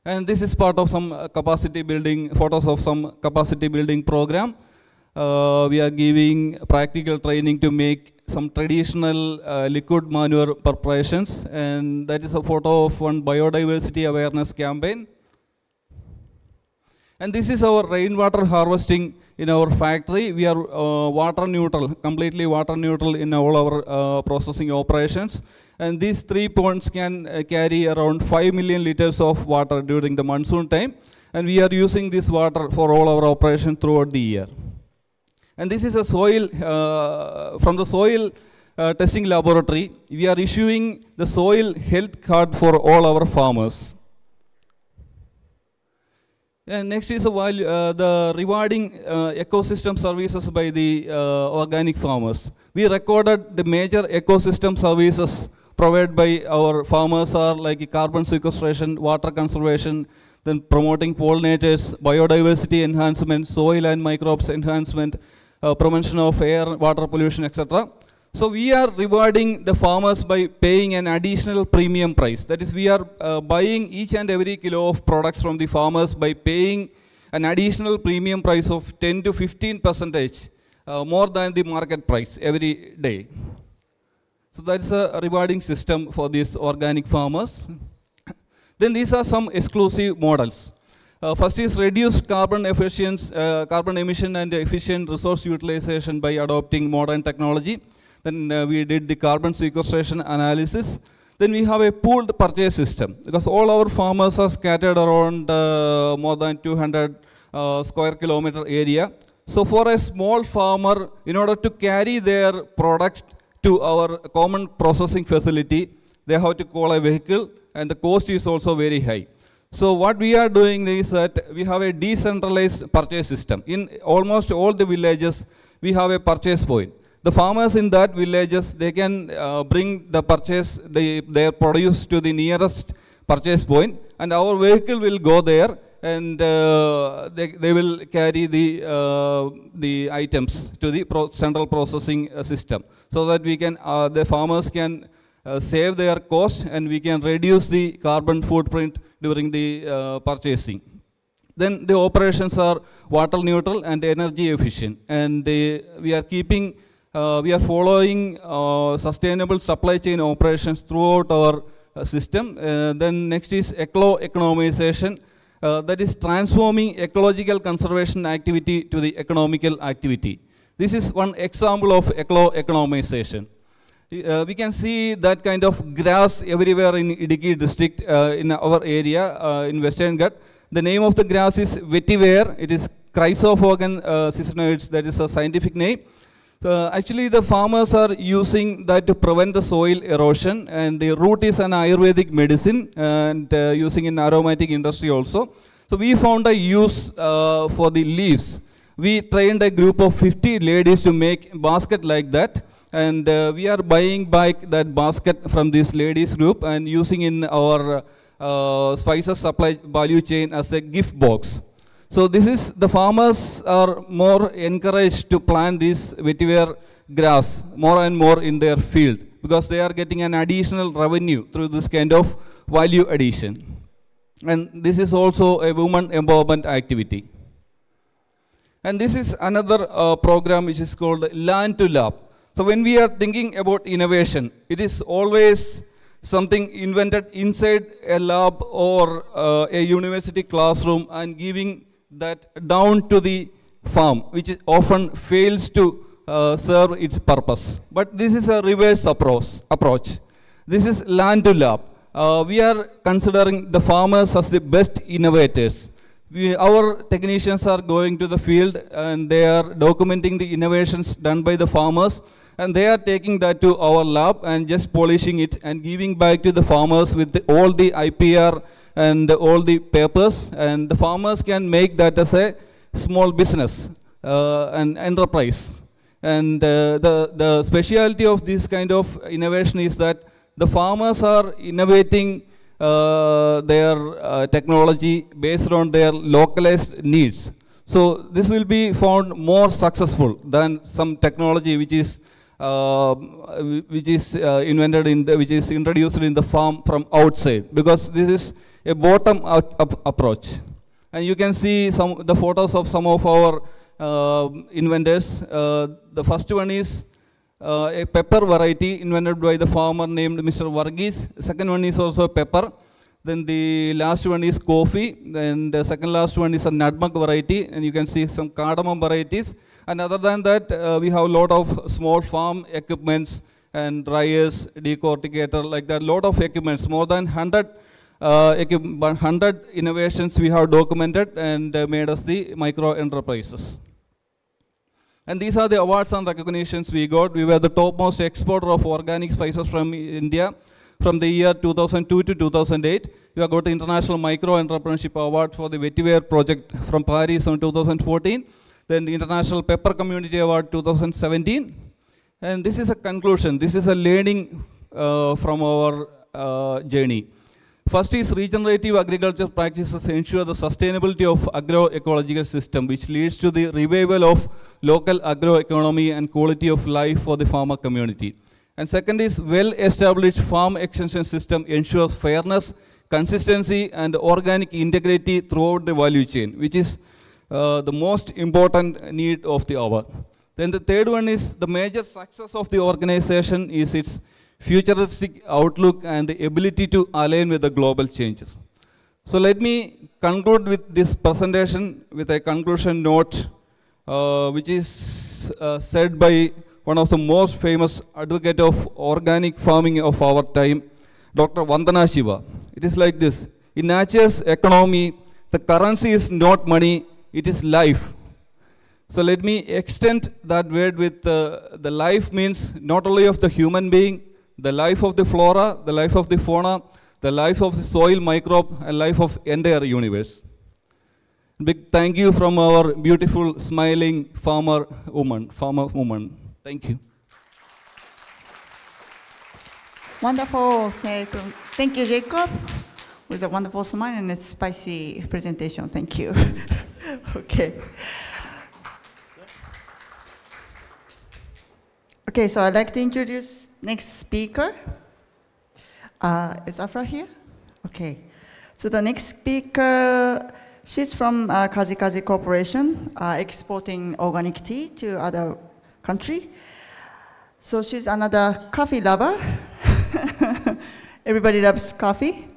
And this is part of some capacity building, photos of some capacity building program. We are giving practical training to make some traditional liquid manure preparations, and that is a photo of one biodiversity awareness campaign. And this is our rainwater harvesting in our factory. We are water neutral, completely water neutral in all our processing operations. And these 3 ponds can carry around 5 million liters of water during the monsoon time. And we are using this water for all our operations throughout the year. And this is a soil, from the soil testing laboratory, we are issuing the soil health card for all our farmers. And next is the rewarding ecosystem services by the organic farmers. We recorded the major ecosystem services provided by our farmers are like carbon sequestration, water conservation, then promoting pollinators, biodiversity enhancement, soil and microbes enhancement, prevention of air, water pollution, etc. So we are rewarding the farmers by paying an additional premium price. That is, we are buying each and every kilo of products from the farmers by paying an additional premium price of 10 to 15% more than the market price every day. So that's a rewarding system for these organic farmers. Then these are some exclusive models. First is reduced carbon emission and efficient resource utilization by adopting modern technology. Then we did the carbon sequestration analysis. Then we have a pooled purchase system, because all our farmers are scattered around more than 200 square kilometer area. So for a small farmer, in order to carry their product to our common processing facility, they have to call a vehicle, and the cost is also very high. So what we are doing is that we have a decentralized purchase system. In almost all the villages, we have a purchase point. The farmers in that villages, they can bring the purchase, their produce to the nearest purchase point, and our vehicle will go there, and they will carry the items to the central processing system, so that we can, the farmers can save their cost, and we can reduce the carbon footprint during the purchasing. Then the operations are water neutral and energy efficient, and we are following sustainable supply chain operations throughout our system. Then next is eco-economization, that is transforming ecological conservation activity to the economical activity. This is one example of eco-economization. We can see that kind of grass everywhere in Idiki district, in our area, in Western Ghat. The name of the grass is vetiver. It is Chrysophogan ciconoides, that is a scientific name. Actually, the farmers are using that to prevent the soil erosion, and the root is an Ayurvedic medicine, and using in aromatic industry also. So we found a use for the leaves. We trained a group of 50 ladies to make a basket like that, and we are buying back that basket from this ladies group and using in our spices supply value chain as a gift box. So this is, the farmers are more encouraged to plant this vetiver grass more and more in their field, because they are getting an additional revenue through this kind of value addition. And this is also a woman empowerment activity. And this is another program which is called Land to Lab. So when we are thinking about innovation, it is always something invented inside a lab or a university classroom and giving that down to the farm, which often fails to serve its purpose. But this is a reverse approach. This is land to lab. We are considering the farmers as the best innovators. Our technicians are going to the field and they are documenting the innovations done by the farmers, and they are taking that to our lab and just polishing it and giving back to the farmers with all the IPR and all the papers, and the farmers can make that as a small business, an enterprise. And the specialty of this kind of innovation is that the farmers are innovating their technology based on their localized needs. So this will be found more successful than some technology which is introduced in the farm from outside, because this is a bottom-up approach. And you can see the photos of some of our inventors. The first one is a pepper variety invented by the farmer named Mr. Varghese. The second one is also pepper. Then the last one is coffee. Then the second last one is a nutmeg variety. And you can see some cardamom varieties. And other than that, we have a lot of small farm equipments and dryers, decorticator, like that, lot of equipments. More than 100 innovations we have documented and made us the micro enterprises. And these are the awards and recognitions we got. We were the topmost exporter of organic spices from India from the year 2002 to 2008. We have got the International Micro Entrepreneurship Award for the vetiver project from Paris in 2014. Then the International Pepper Community Award 2017. And this is a conclusion. This is a learning from our journey. First is regenerative agriculture practices ensure the sustainability of agroecological system, which leads to the revival of local agroeconomy and quality of life for the farmer community. And second is well-established farm extension system ensures fairness, consistency, and organic integrity throughout the value chain, which is the most important need of the hour. Then the third one is the major success of the organization is its futuristic outlook and the ability to align with the global changes. So let me conclude with this presentation with a conclusion note, which is said by one of the most famous advocate of organic farming of our time, Dr. Vandana Shiva. It is like this: in nature's economy, the currency is not money, it is life. So let me extend that word with the life means not only of the human being, the life of the flora, the life of the fauna, the life of the soil microbe, and life of entire universe. Big thank you from our beautiful, smiling farmer woman. Thank you. Wonderful. Thank you, Jacob, with a wonderful smile and a spicy presentation. Thank you. Okay. Okay, so I'd like to introduce next speaker. Is Afra here? Okay. So the next speaker, she's from Kazi Kazi Corporation, exporting organic tea to other country. So she's another coffee lover. Everybody loves coffee.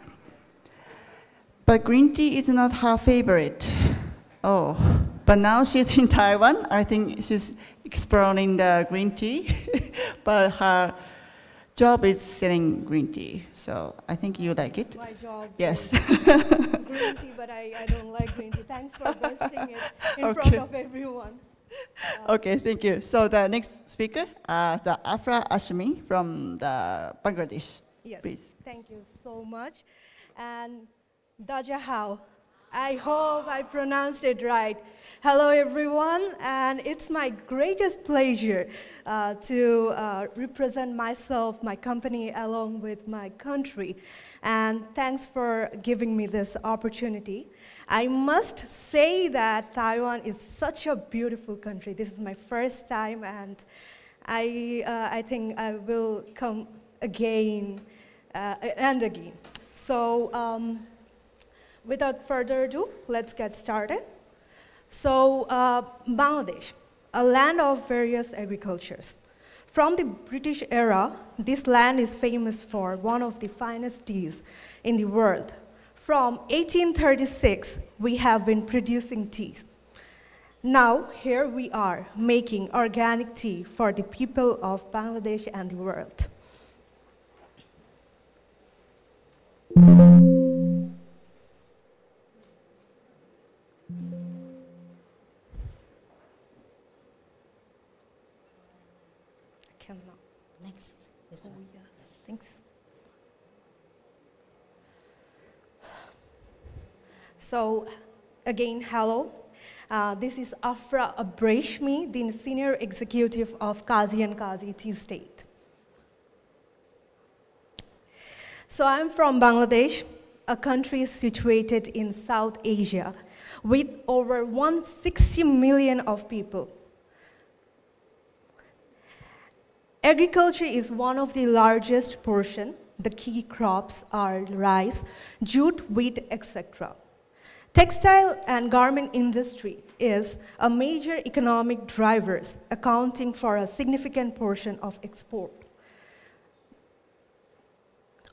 But green tea is not her favorite. Oh, but now she's in Taiwan. I think she's exploring the green tea. But her job is selling green tea. So I think you like it. My job. Yes. Green tea, but I don't like green tea. Thanks for bursting it in front of everyone. Okay, thank you. So the next speaker, the Afra Ashmi from the Bangladesh. Yes, please. Thank you so much. And Daja Hao, I hope I pronounced it right. Hello everyone, and it's my greatest pleasure to represent myself, my company, along with my country. And thanks for giving me this opportunity. I must say that Taiwan is such a beautiful country. This is my first time, and I think I will come again and again. So without further ado, let's get started. So Bangladesh, a land of various agricultures. From the British era, this land is famous for one of the finest teas in the world. From 1836, we have been producing teas. Now, here we are making organic tea for the people of Bangladesh and the world. Next. This one. Yes, thanks. So, again, hello. This is Afra Abreshmi, the Senior Executive of Kazi and Kazi Tea State. So I'm from Bangladesh, a country situated in South Asia with over 160 million of people. Agriculture is one of the largest portion. The key crops are rice, jute, wheat, etc. Textile and garment industry is a major economic driver, accounting for a significant portion of export.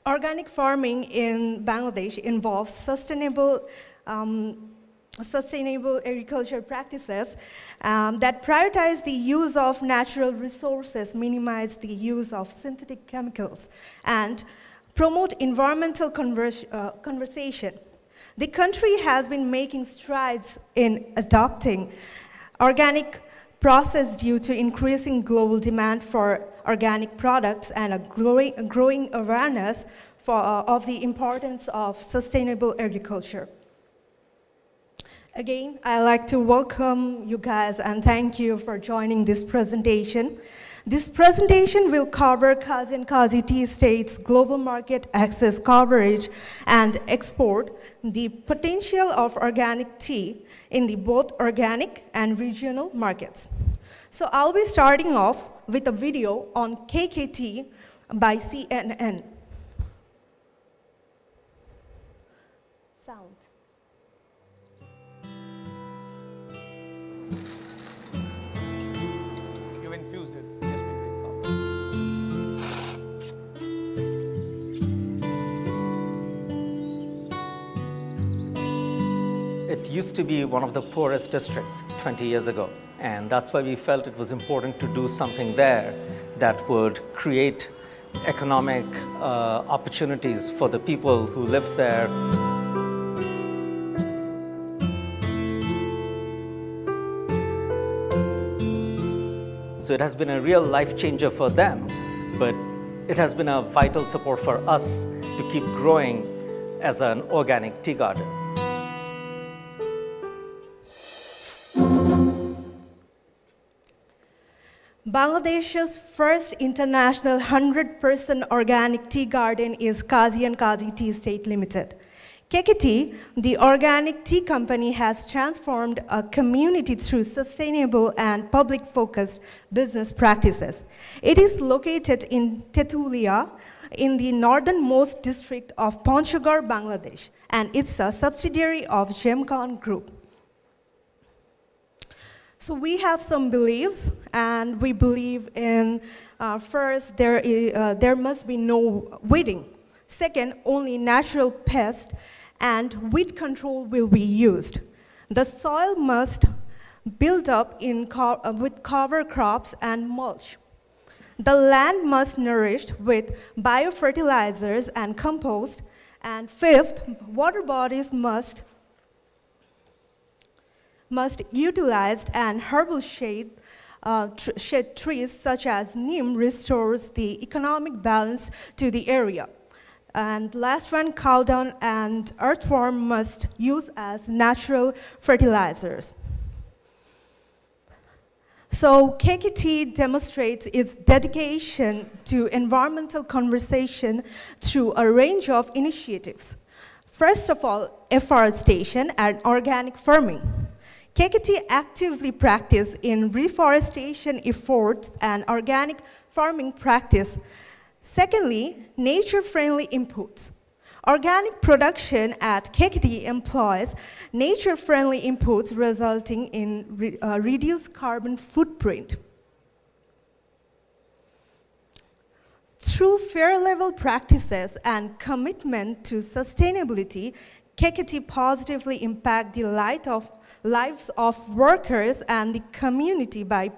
Organic farming in Bangladesh involves sustainable agriculture practices that prioritize the use of natural resources, minimize the use of synthetic chemicals, and promote environmental conservation. The country has been making strides in adopting organic process due to increasing global demand for organic products and a growing awareness of the importance of sustainable agriculture. Again, I'd like to welcome you guys and thank you for joining this presentation. This presentation will cover Kazi and Kazi Tea State's global market access coverage and export, the potential of organic tea in the both organic and regional markets. So I'll be starting off with a video on KKT by CNN. Sound. You've infused it. It used to be one of the poorest districts 20 years ago, and that's why we felt it was important to do something there that would create economic opportunities for the people who live there. So it has been a real life changer for them, but it has been a vital support for us to keep growing as an organic tea garden. Bangladesh's first international 100% organic tea garden is Kazi and Kazi Tea State Limited. KKT, the organic tea company, has transformed a community through sustainable and public-focused business practices. It is located in Tetulia, in the northernmost district of Panchgarh, Bangladesh, and it's a subsidiary of Gemcon Group. So we have some beliefs, and we believe in, first, there must be no weeding. Second, only natural pests and weed control will be used. The soil must build up with cover crops and mulch. The land must nourish with biofertilizers and compost. And fifth, water bodies must utilize and herbal shade trees such as neem restores the economic balance to the area. And last one, cow dung and earthworm must use as natural fertilizers. So KKT demonstrates its dedication to environmental conservation through a range of initiatives. First of all, afforestation and organic farming. KKT actively practices in reforestation efforts and organic farming practice. Secondly, nature-friendly inputs. Organic production at KKT employs nature-friendly inputs resulting in reduced carbon footprint. Through fair-level practices and commitment to sustainability, KKT positively impacts the lives of workers and the community by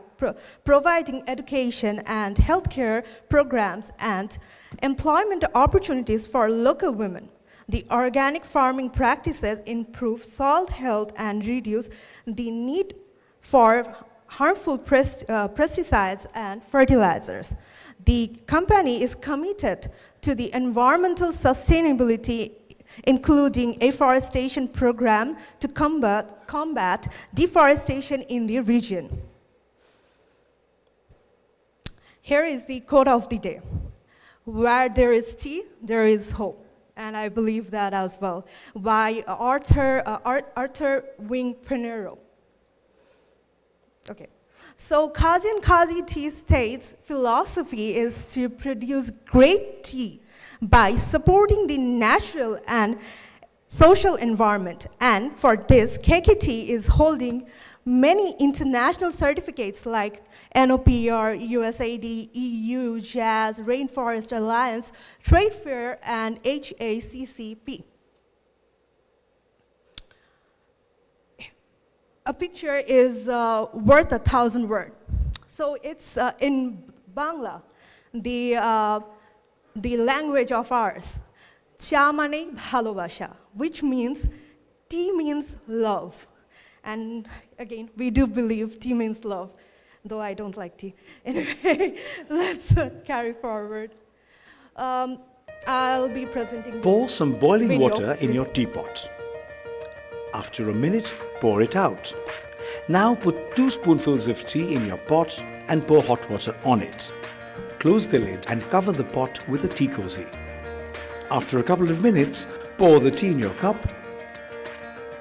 providing education and healthcare programs and employment opportunities for local women. The organic farming practices improve soil health and reduce the need for harmful pesticides and fertilizers. The company is committed to the environmental sustainability including afforestation program to combat deforestation in the region. Here is the quote of the day. Where there is tea, there is hope. And I believe that as well, by Arthur Wing Pinero. Okay. So Kazi and Kazi Tea State's philosophy is to produce great tea by supporting the natural and social environment. And for this, KKT is holding many international certificates like NOPR, USAID, EU, JAZ, Rainforest Alliance, Trade Fair, and HACCP. A picture is worth 1,000 words. So it's in Bangla, the language of ours, cha mane bhalobasha, which means tea means love. And again, we do believe tea means love, though I don't like tea. Anyway, let's carry forward. I'll be presenting. Pour some boiling video. water in your teapot. After a minute, pour it out. Now put 2 spoonfuls of tea in your pot and pour hot water on it. Close the lid and cover the pot with a tea cozy. After a couple of minutes, pour the tea in your cup,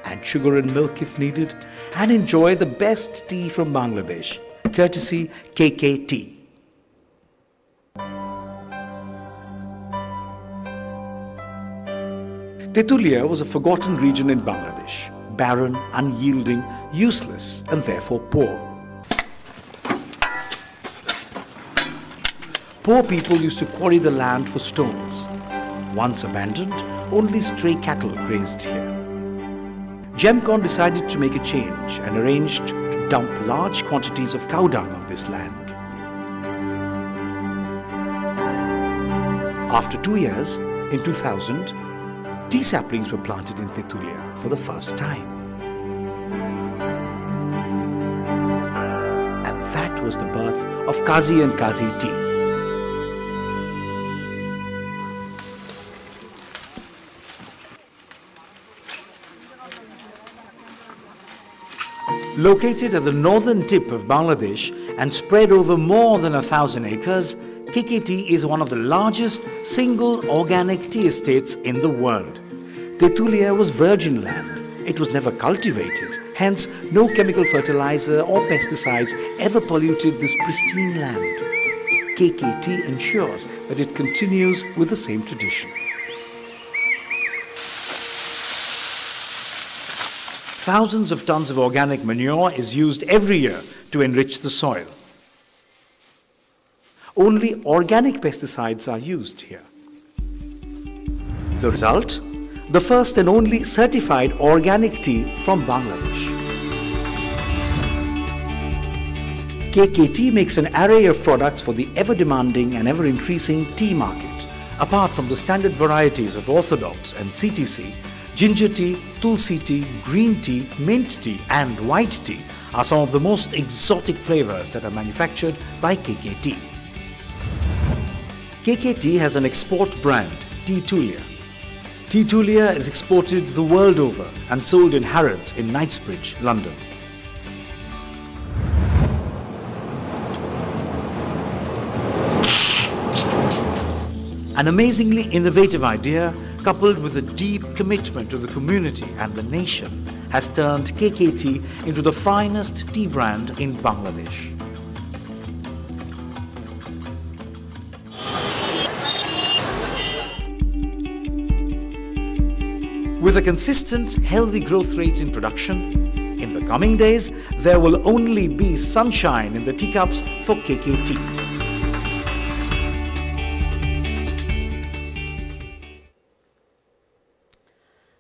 add sugar and milk if needed, and enjoy the best tea from Bangladesh, courtesy KKT. Tetulia was a forgotten region in Bangladesh, barren, unyielding, useless, and therefore poor. Poor people used to quarry the land for stones. Once abandoned, only stray cattle grazed here. Gemcon decided to make a change and arranged to dump large quantities of cow dung on this land. After 2 years, in 2000, tea saplings were planted in Tetulia for the first time. And that was the birth of Kazi and Kazi tea. Located at the northern tip of Bangladesh and spread over more than 1,000 acres, KKT is one of the largest single organic tea estates in the world. Tetulia was virgin land. It was never cultivated. Hence, no chemical fertilizer or pesticides ever polluted this pristine land. KKT ensures that it continues with the same tradition. Thousands of tons of organic manure is used every year to enrich the soil. Only organic pesticides are used here. The result? The first and only certified organic tea from Bangladesh. KKT makes an array of products for the ever-demanding and ever-increasing tea market. Apart from the standard varieties of orthodox and CTC, ginger tea, tulsi tea, green tea, mint tea and white tea are some of the most exotic flavors that are manufactured by KKT. KKT has an export brand, Tetulia. Tetulia is exported the world over and sold in Harrods in Knightsbridge, London. An amazingly innovative idea, coupled with a deep commitment to the community and the nation, has turned KKT into the finest tea brand in Bangladesh. With a consistent, healthy growth rate in production, in the coming days, there will only be sunshine in the teacups for KKT.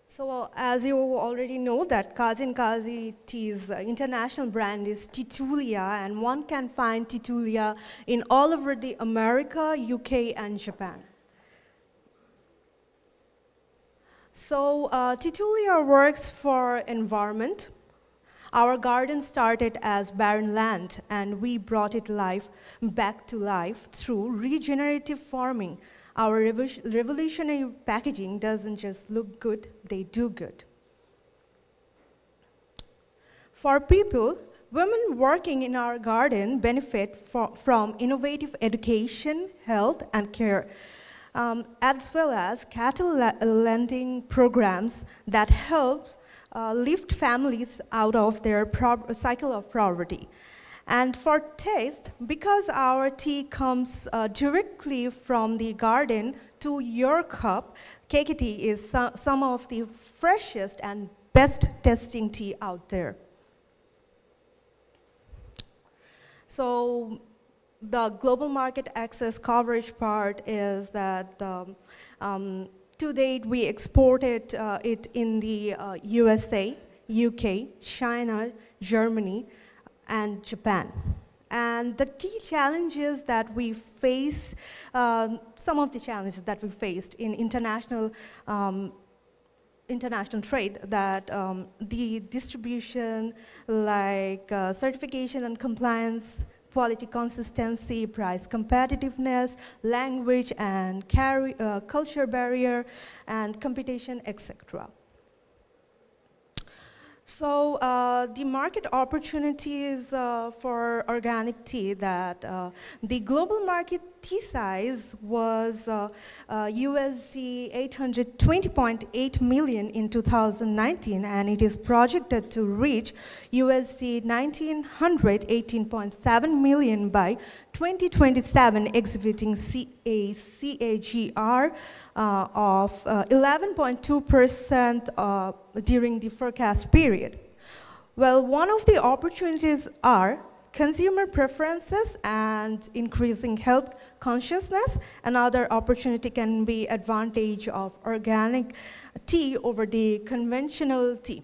So as you already know that Kazi and Kazi Tea's international brand is Tetulia, and one can find Tetulia in all over the America, UK and Japan. So Tetulia works for environment. Our garden started as barren land and we brought it back to life through regenerative farming. Our revolutionary packaging doesn't just look good, they do good. For people, women working in our garden benefit from innovative education, health, and care, as well as cattle lending programs that help lift families out of their cycle of poverty. And for taste, because our tea comes directly from the garden to your cup, KKT is some of the freshest and best tasting tea out there. So the global market access coverage part is that to date we exported it in the USA, UK, China, Germany, and Japan. And the key challenges that we face, some of the challenges that we faced in international trade, that the distribution, like certification and compliance, quality consistency, price competitiveness, language and culture barrier, and competition, etc. So the market opportunities for organic tea, that the global market tea size was USD 820.8 million in 2019, and it is projected to reach USD 1918.7 million by 2027, exhibiting a CAGR of 11.2% during the forecast period. Well, one of the opportunities are consumer preferences and increasing health consciousness. Another opportunity can be advantage of organic tea over the conventional tea.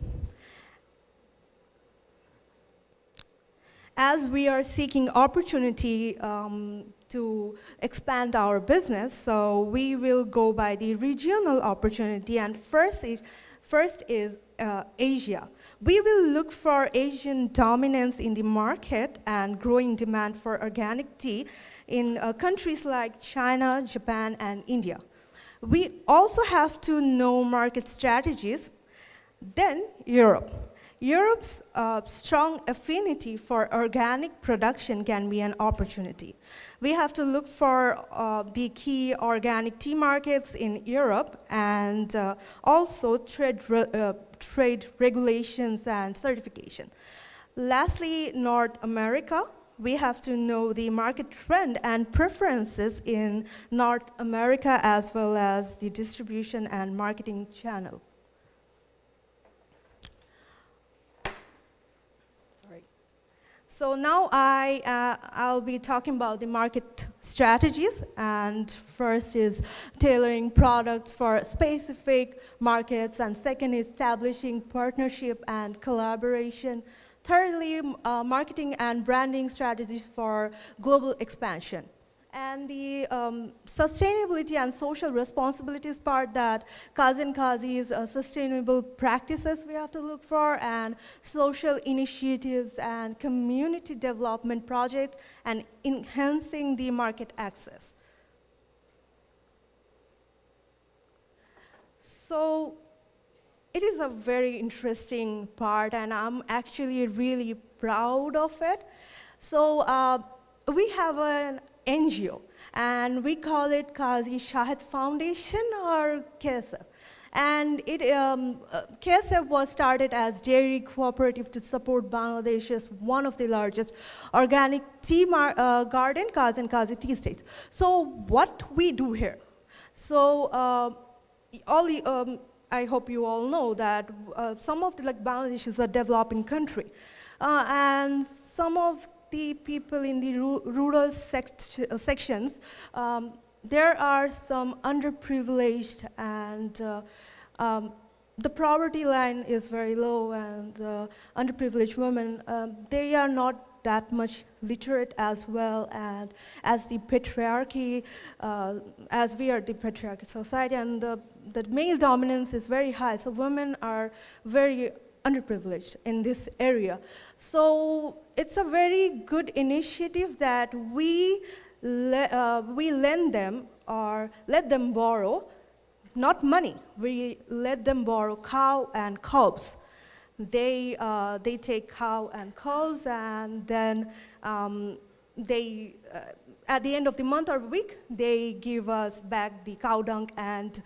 As we are seeking opportunity to expand our business, so we will go by the regional opportunity, and first is Asia. We will look for Asian dominance in the market and growing demand for organic tea in countries like China, Japan, and India. We also have to know market strategies. Then Europe. Europe's strong affinity for organic production can be an opportunity. We have to look for the key organic tea markets in Europe, and also trade regulations and certification. Lastly, North America. We have to know the market trend and preferences in North America, as well as the distribution and marketing channel. So now I'll be talking about the market strategies, and first is tailoring products for specific markets, and second is establishing partnership and collaboration. Thirdly, marketing and branding strategies for global expansion. And the sustainability and social responsibilities part, that Kazi and Kazi's sustainable practices we have to look for, and social initiatives and community development projects, and enhancing the market access. So it is a very interesting part, and I'm actually really proud of it. So we have an NGO, and we call it Kazi Shahid Foundation, or KSF. And KSF was started as dairy cooperative to support Bangladesh's one of the largest organic tea garden, Kazi and Kazi tea states. So what we do here? So I hope you all know that some of the Bangladesh is a developing country, and some of the people in the rural sections, there are some underprivileged, and the poverty line is very low, and underprivileged women, they are not that much literate as well, and as the patriarchy, as we are the patriarchal society, and the male dominance is very high, so women are very underprivileged in this area. So it's a very good initiative that we lend them let them borrow, not money. We let them borrow cow and calves. They take cow and calves, and then at the end of the month or week, they give us back the cow dung and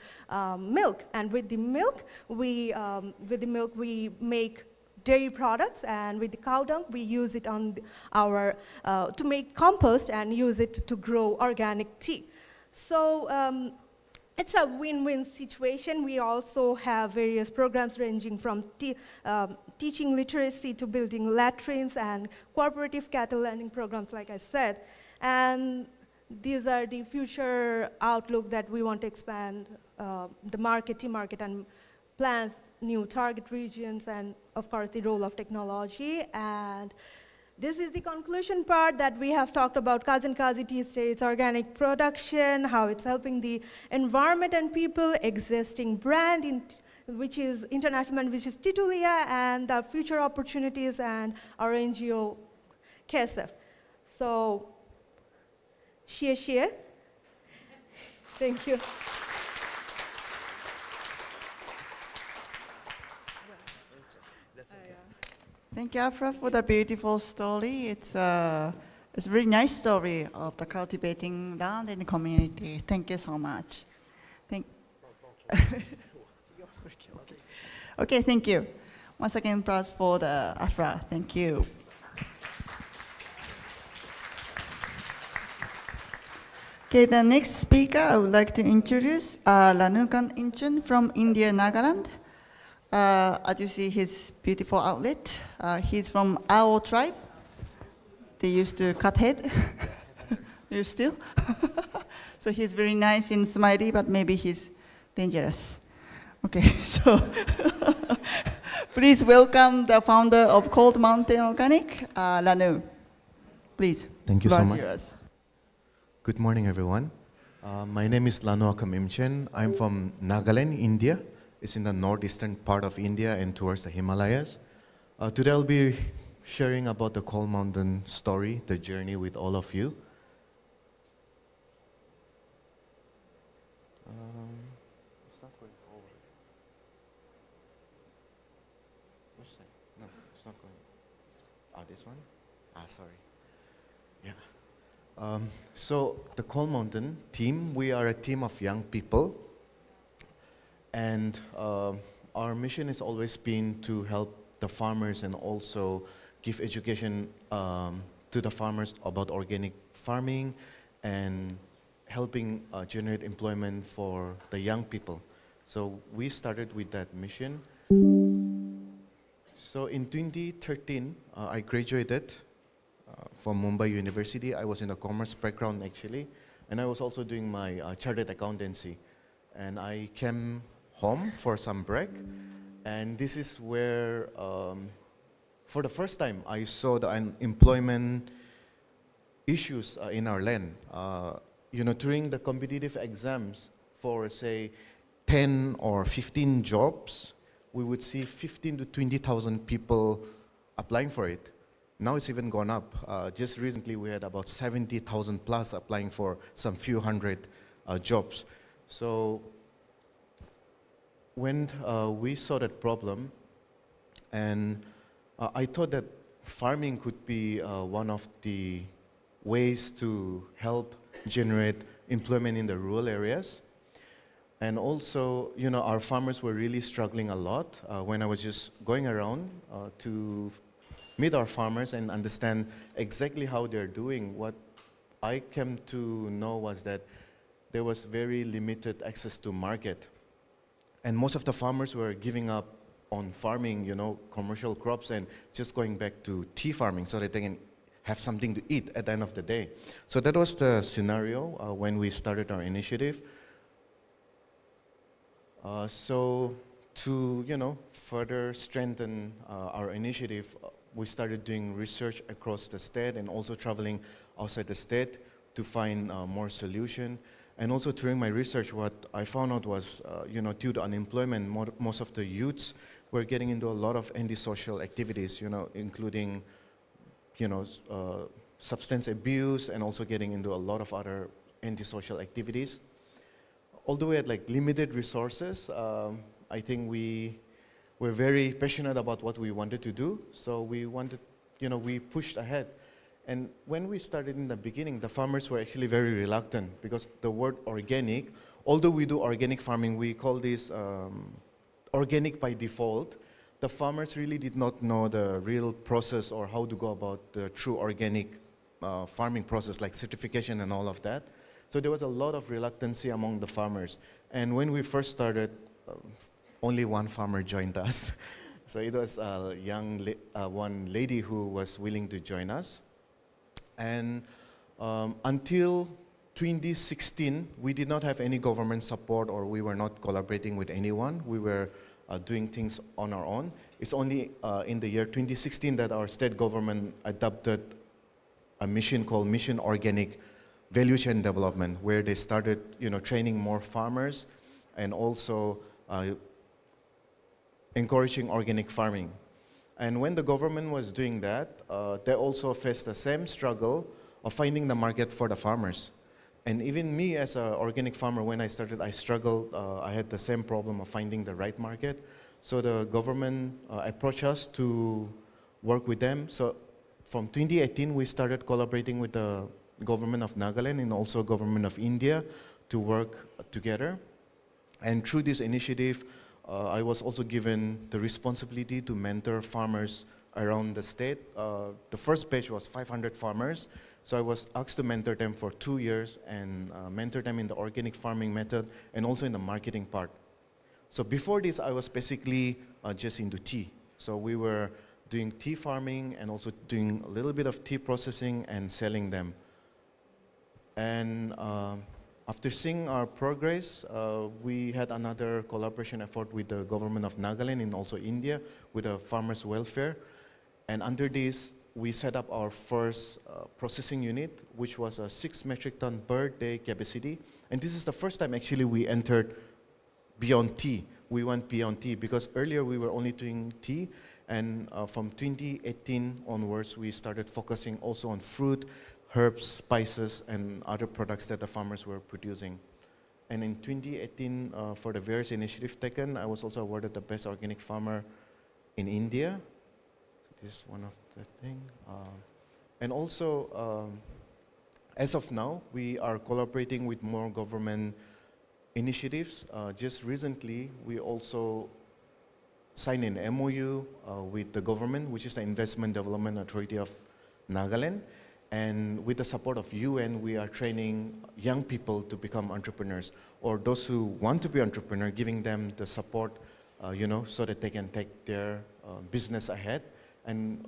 milk. And with the milk, we make dairy products, and with the cow dung, we use it on to make compost and use it to grow organic tea. So it's a win-win situation. We also have various programs ranging from teaching literacy to building latrines and cooperative cattle landing programs, like I said. And these are the future outlook that we want to expand the tea market, and plans new target regions, and of course the role of technology. And this is the conclusion part that we have talked about Kazan Kazi Tea Estates, organic production, how it's helping the environment and people, existing brand, which is international brand, which is Titulia, and the future opportunities, and our NGO, KSF. So, share. Thank you. Thank you, Afra, for the beautiful story. It's a very nice story of the cultivating land in the community. Thank you so much. Okay, thank you. Once again, applause for the Afra. Thank you. Okay, the next speaker I would like to introduce Lanukan Inchun from India, Nagaland. As you see his beautiful outlet, he's from Ao tribe. They used to cut head. You still? So he's very nice and smiley, but maybe he's dangerous. Okay, so please welcome the founder of Cold Mountain Organic, Lanu. Please. Thank you so much. Yours. Good morning, everyone. My name is Lanu Akamimchen. I'm from Nagaland, India. It's in the northeastern part of India and towards the Himalayas. Today I'll be sharing about the Cold Mountain story, the journey with all of you. It's not going forward. No, it's not going. This one? Sorry. Yeah. So the Cold Mountain team, we are a team of young people. And our mission has always been to help the farmers and also give education to the farmers about organic farming and helping generate employment for the young people. So we started with that mission. So in 2013, I graduated from Mumbai University. I was in a commerce background actually, and I was also doing my chartered accountancy. And I came home for some break, and this is where, for the first time, I saw the unemployment issues in our land. During the competitive exams for, say, 10 or 15 jobs, we would see 15 to 20,000 people applying for it. Now it's even gone up. Just recently, we had about 70,000 plus applying for some few hundred jobs. So when we saw that problem, and I thought that farming could be one of the ways to help generate employment in the rural areas. And also, our farmers were really struggling a lot when I was just going around to meet our farmers and understand exactly how they're doing. What I came to know was that there was very limited access to market. And most of the farmers were giving up on farming, commercial crops, and just going back to tea farming so that they can have something to eat at the end of the day. So that was the scenario when we started our initiative. So to, further strengthen our initiative, we started doing research across the state and also traveling outside the state to find more solution. And also during my research, what I found out was, due to unemployment, most of the youths were getting into a lot of antisocial activities, including, substance abuse and also getting into a lot of other antisocial activities. although we had like limited resources, I think we were very passionate about what we wanted to do. So we wanted, we pushed ahead. And when we started in the beginning, the farmers were actually very reluctant because the word organic, although we do organic farming, we call this organic by default. The farmers really did not know the real process or how to go about the true organic farming process, like certification and all of that. So there was a lot of reluctancy among the farmers. And when we first started, only one farmer joined us. So it was a one lady who was willing to join us. And until 2016, we did not have any government support, or we were not collaborating with anyone. We were doing things on our own. It's only in the year 2016 that our state government adopted a mission called Mission Organic Value Chain Development, where they started, training more farmers and also encouraging organic farming. And when the government was doing that, they also faced the same struggle of finding the market for the farmers. And even me as an organic farmer, when I started, I struggled. I had the same problem of finding the right market. So the government approached us to work with them. So from 2018, we started collaborating with the government of Nagaland and also government of India to work together. And through this initiative, I was also given the responsibility to mentor farmers around the state. The first batch was 500 farmers. So I was asked to mentor them for 2 years and mentor them in the organic farming method and also in the marketing part. So before this, I was basically just into tea. So we were doing tea farming and also doing a little bit of tea processing and selling them. And after seeing our progress, we had another collaboration effort with the government of Nagaland and also India with the farmers' welfare. And under this, we set up our first processing unit, which was a 6 metric ton per day capacity. And this is the first time actually we entered beyond tea. We went beyond tea because earlier we were only doing tea. And from 2018 onwards, we started focusing also on fruit, herbs, spices, and other products that the farmers were producing. And in 2018, for the various initiatives taken, I was also awarded the best organic farmer in India. This is one of the things. And also, as of now, we are collaborating with more government initiatives. Just recently, we also signed an MOU with the government, which is the Investment Development Authority of Nagaland. And with the support of UN, we are training young people to become entrepreneurs, or those who want to be entrepreneurs, giving them the support, so that they can take their business ahead. And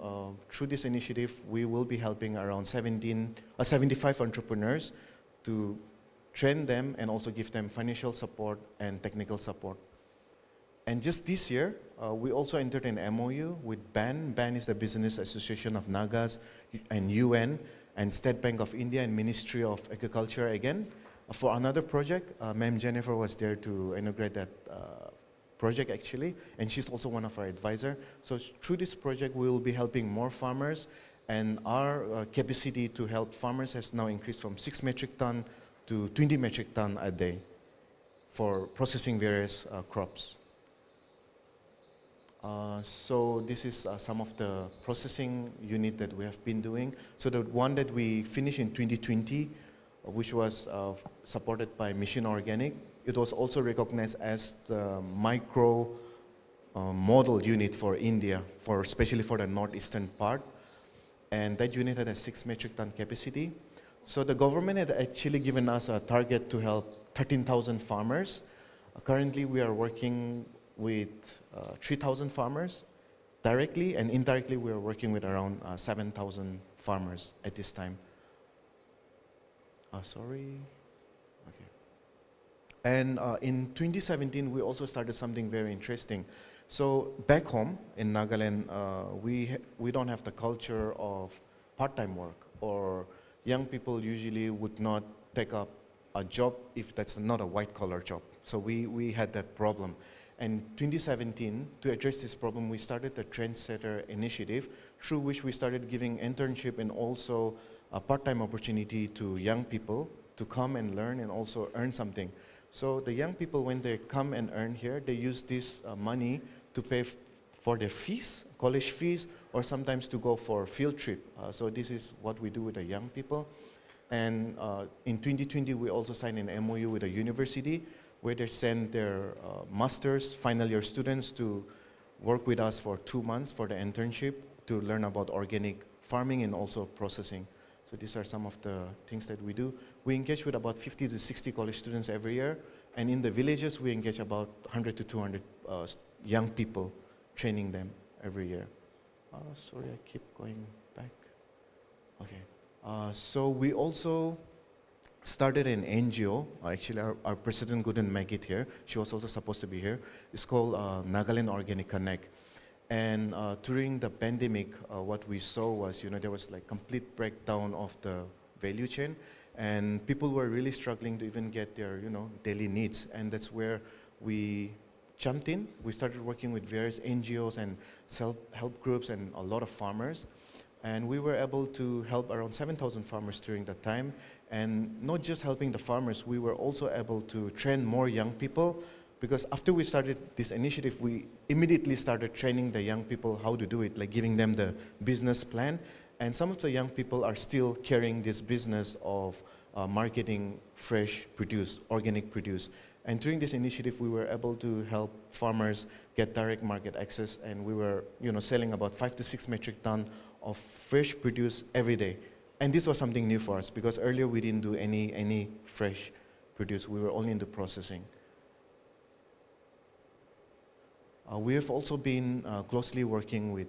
through this initiative, we will be helping around 75 entrepreneurs to train them and also give them financial support and technical support. And just this year, we also entered an MOU with BAN. BAN is the Business Association of Nagas and UN and State Bank of India and Ministry of Agriculture again for another project. Ma'am Jennifer was there to inaugurate that project actually, and she's also one of our advisors. So through this project, we will be helping more farmers, and our capacity to help farmers has now increased from 6 metric ton to 20 metric ton a day for processing various crops. So this is some of the processing unit that we have been doing. So the one that we finished in 2020, which was supported by Mission Organic, it was also recognized as the micro model unit for India, especially for the northeastern part. And that unit had a 6 metric ton capacity. So the government had actually given us a target to help 13,000 farmers. Currently, we are working with 3,000 farmers directly, and indirectly we are working with around 7,000 farmers at this time. Sorry. Okay. And in 2017, we also started something very interesting. So back home in Nagaland, we don't have the culture of part-time work, or young people usually would not take up a job if that's not a white-collar job. So we had that problem. And 2017, to address this problem, we started the Trendsetter initiative, through which we started giving internship and also a part-time opportunity to young people to come and learn and also earn something. So the young people, when they come and earn here, they use this money to pay for their fees, college fees, or sometimes to go for a field trip. So this is what we do with the young people. And in 2020, we also signed an MOU with a university where they send their master's final year students to work with us for 2 months for the internship to learn about organic farming and also processing. So these are some of the things that we do. We engage with about 50 to 60 college students every year. And in the villages, we engage about 100 to 200 young people, training them every year. Sorry, I keep going back. Okay. So we also started an NGO. Actually, our president couldn't make it here. She was also supposed to be here. It's called Nagaland Organic Connect. And during the pandemic, what we saw was, there was like complete breakdown of the value chain, and people were really struggling to even get their, daily needs. And that's where we jumped in. We started working with various NGOs and self-help groups and a lot of farmers. And we were able to help around 7,000 farmers during that time. And not just helping the farmers, we were also able to train more young people, because after we started this initiative, we immediately started training the young people how to do it, like giving them the business plan. And some of the young people are still carrying this business of marketing fresh produce, organic produce. And during this initiative, we were able to help farmers get direct market access, and we were, selling about 5 to 6 metric tons of fresh produce every day. And this was something new for us, because earlier we didn't do any fresh produce. We were only into processing. We have also been closely working with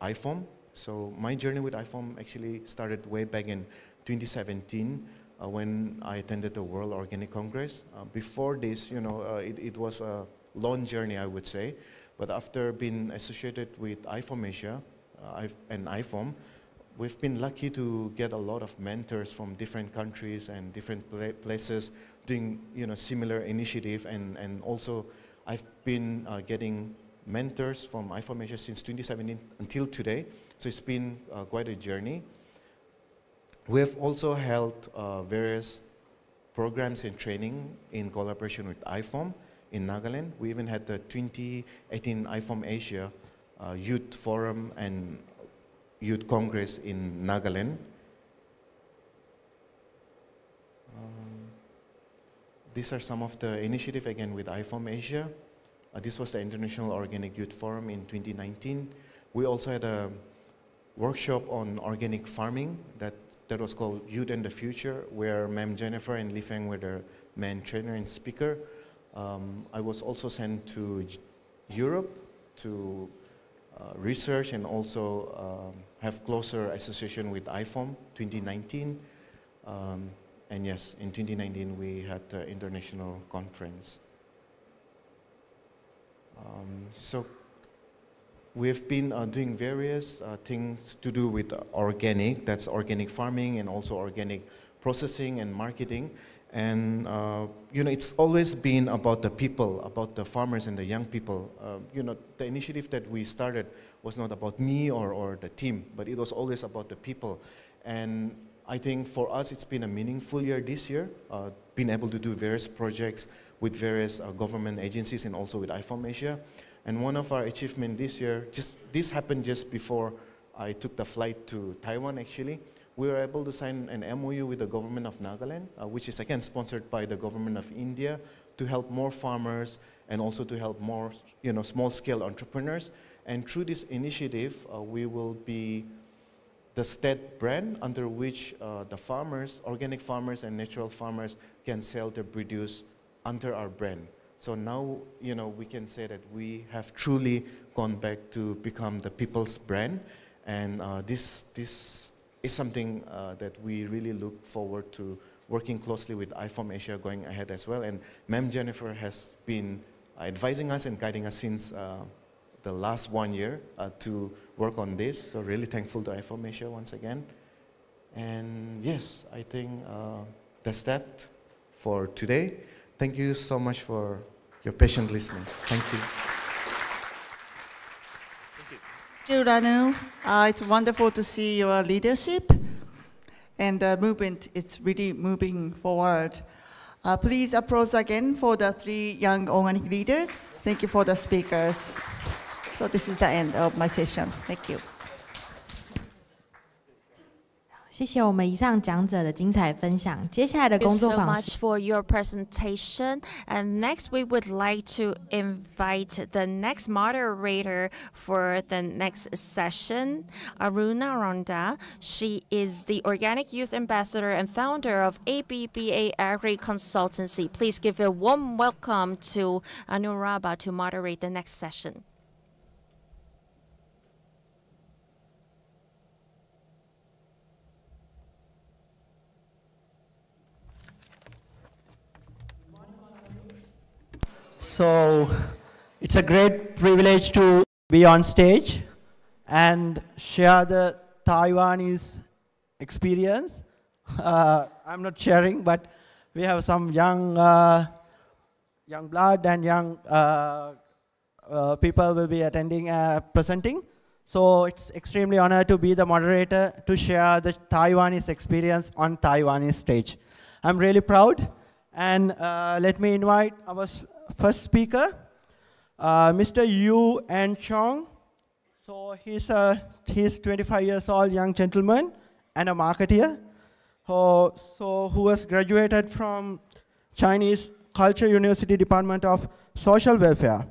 IFOAM. So my journey with IFOAM actually started way back in 2017 when I attended the World Organic Congress. Before this, it was a long journey, I would say. But after being associated with IFOAM Asia and IFOAM, we've been lucky to get a lot of mentors from different countries and different places doing, similar initiative. And also, I've been getting mentors from IFOAM Asia since 2017 until today. So it's been quite a journey. We have also held various programs and training in collaboration with IFOAM in Nagaland. We even had the 2018 IFOAM Asia Youth Forum and Youth Congress in Nagaland. These are some of the initiatives again with IFOAM Asia. This was the International Organic Youth Forum in 2019. We also had a workshop on organic farming that was called Youth and the Future, where Ma'am Jennifer and Li Feng were the main trainer and speaker. I was also sent to Europe to research and also have closer association with IFOAM 2019. And yes, in 2019 we had the international conference. So we've been doing various things to do with organic, that's organic farming and also organic processing and marketing. And it's always been about the people, about the farmers and the young people. The initiative that we started was not about me or the team, but it was always about the people. And I think for us it's been a meaningful year this year, being able to do various projects with various government agencies and also with IFOAM Asia. And one of our achievements this year, this happened just before I took the flight to Taiwan actually. We were able to sign an MOU with the government of Nagaland, which is again sponsored by the government of India, to help more farmers and also to help more small-scale entrepreneurs. And through this initiative, we will be the state brand under which the farmers, organic farmers and natural farmers can sell their produce under our brand. So now, we can say that we have truly gone back to become the people's brand. And this is something that we really look forward to working closely with IFOAM Asia going ahead as well. And Ma'am Jennifer has been advising us and guiding us since the last 1 year to work on this. So really thankful to IFOAM Asia once again. And yes, I think that's that for today. Thank you so much for your patient listening. Thank you. Thank you, Ranu. It's wonderful to see your leadership, and the movement is really moving forward. Please approach again for the 3 young organic leaders. Thank you for the speakers. So this is the end of my session. Thank you. 谢谢我们以上讲者的精彩分享。接下来的 Thank 工 you 作 so 坊 much for your presentation. And next, we would like to invite the next moderator for the next session, Aruna Ronda. She is the Organic Youth Ambassador and founder of ABBA Agri Consultancy. Please give a warm welcome to Anuraba to moderate the next session. So it's a great privilege to be on stage and share the Taiwanese experience. I'm not sharing, but we have some young blood and young people will be attending, presenting. So it's extremely honored to be the moderator to share the Taiwanese experience on Taiwanese stage. I'm really proud, and let me invite our first speaker, Mr. Yu An Chong. So he's 25 years old, young gentleman and a marketeer. Who was graduated from Chinese Culture University Department of Social Welfare.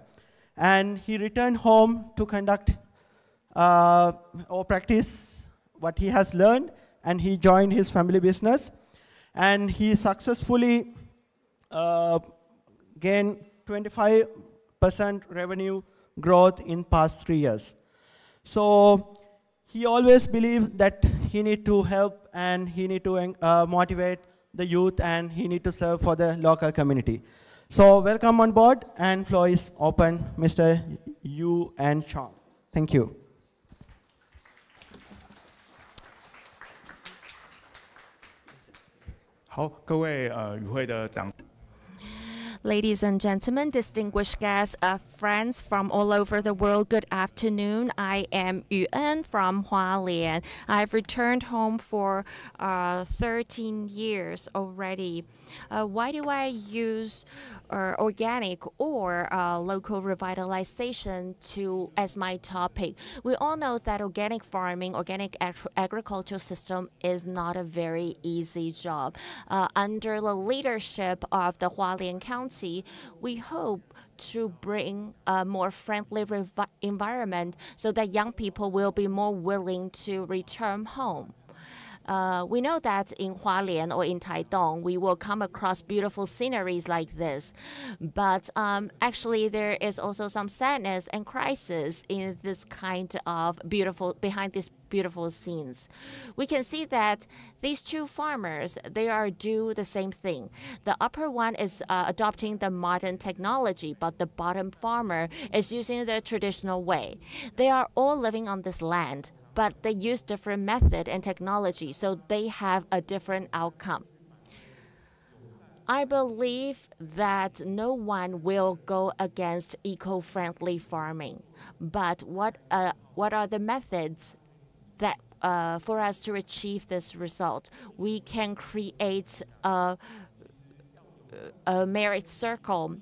And he returned home to conduct or practice what he has learned, and he joined his family business. And he successfully gained 25% revenue growth in past 3 years. So he always believed that he need to help and he need to motivate the youth and he need to serve for the local community. So welcome on board, and floor is open, Mr. Yu An Chong. Thank you. 好，各位与会的长。 Ladies and gentlemen, distinguished guests, friends from all over the world, good afternoon. I am Yuan from Hualien. I've returned home for 13 years already. Why do I use organic or local revitalization as my topic? We all know that organic farming, organic agricultural system is not a very easy job. Under the leadership of the Hualien County, we hope to bring a more friendly environment so that young people will be more willing to return home. We know that in Hualien or in Taitung, we will come across beautiful sceneries like this. But actually, there is also some sadness and crisis in this kind of behind these beautiful scenes. We can see that these two farmers, they are do the same thing. The upper one is adopting the modern technology, but the bottom farmer is using the traditional way. They are all living on this land, but they use different method and technology, so they have a different outcome. I believe that no one will go against eco-friendly farming, but what are the methods that for us to achieve this result? We can create a merit circle.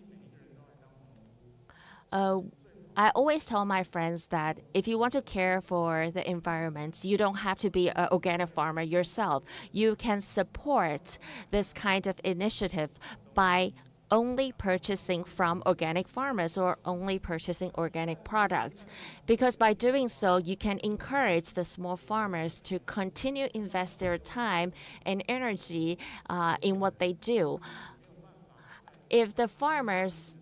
I always tell my friends that if you want to care for the environment, you don't have to be an organic farmer yourself. You can support this kind of initiative by only purchasing from organic farmers or only purchasing organic products. Because by doing so, you can encourage the small farmers to continue invest their time and energy in what they do. If the farmers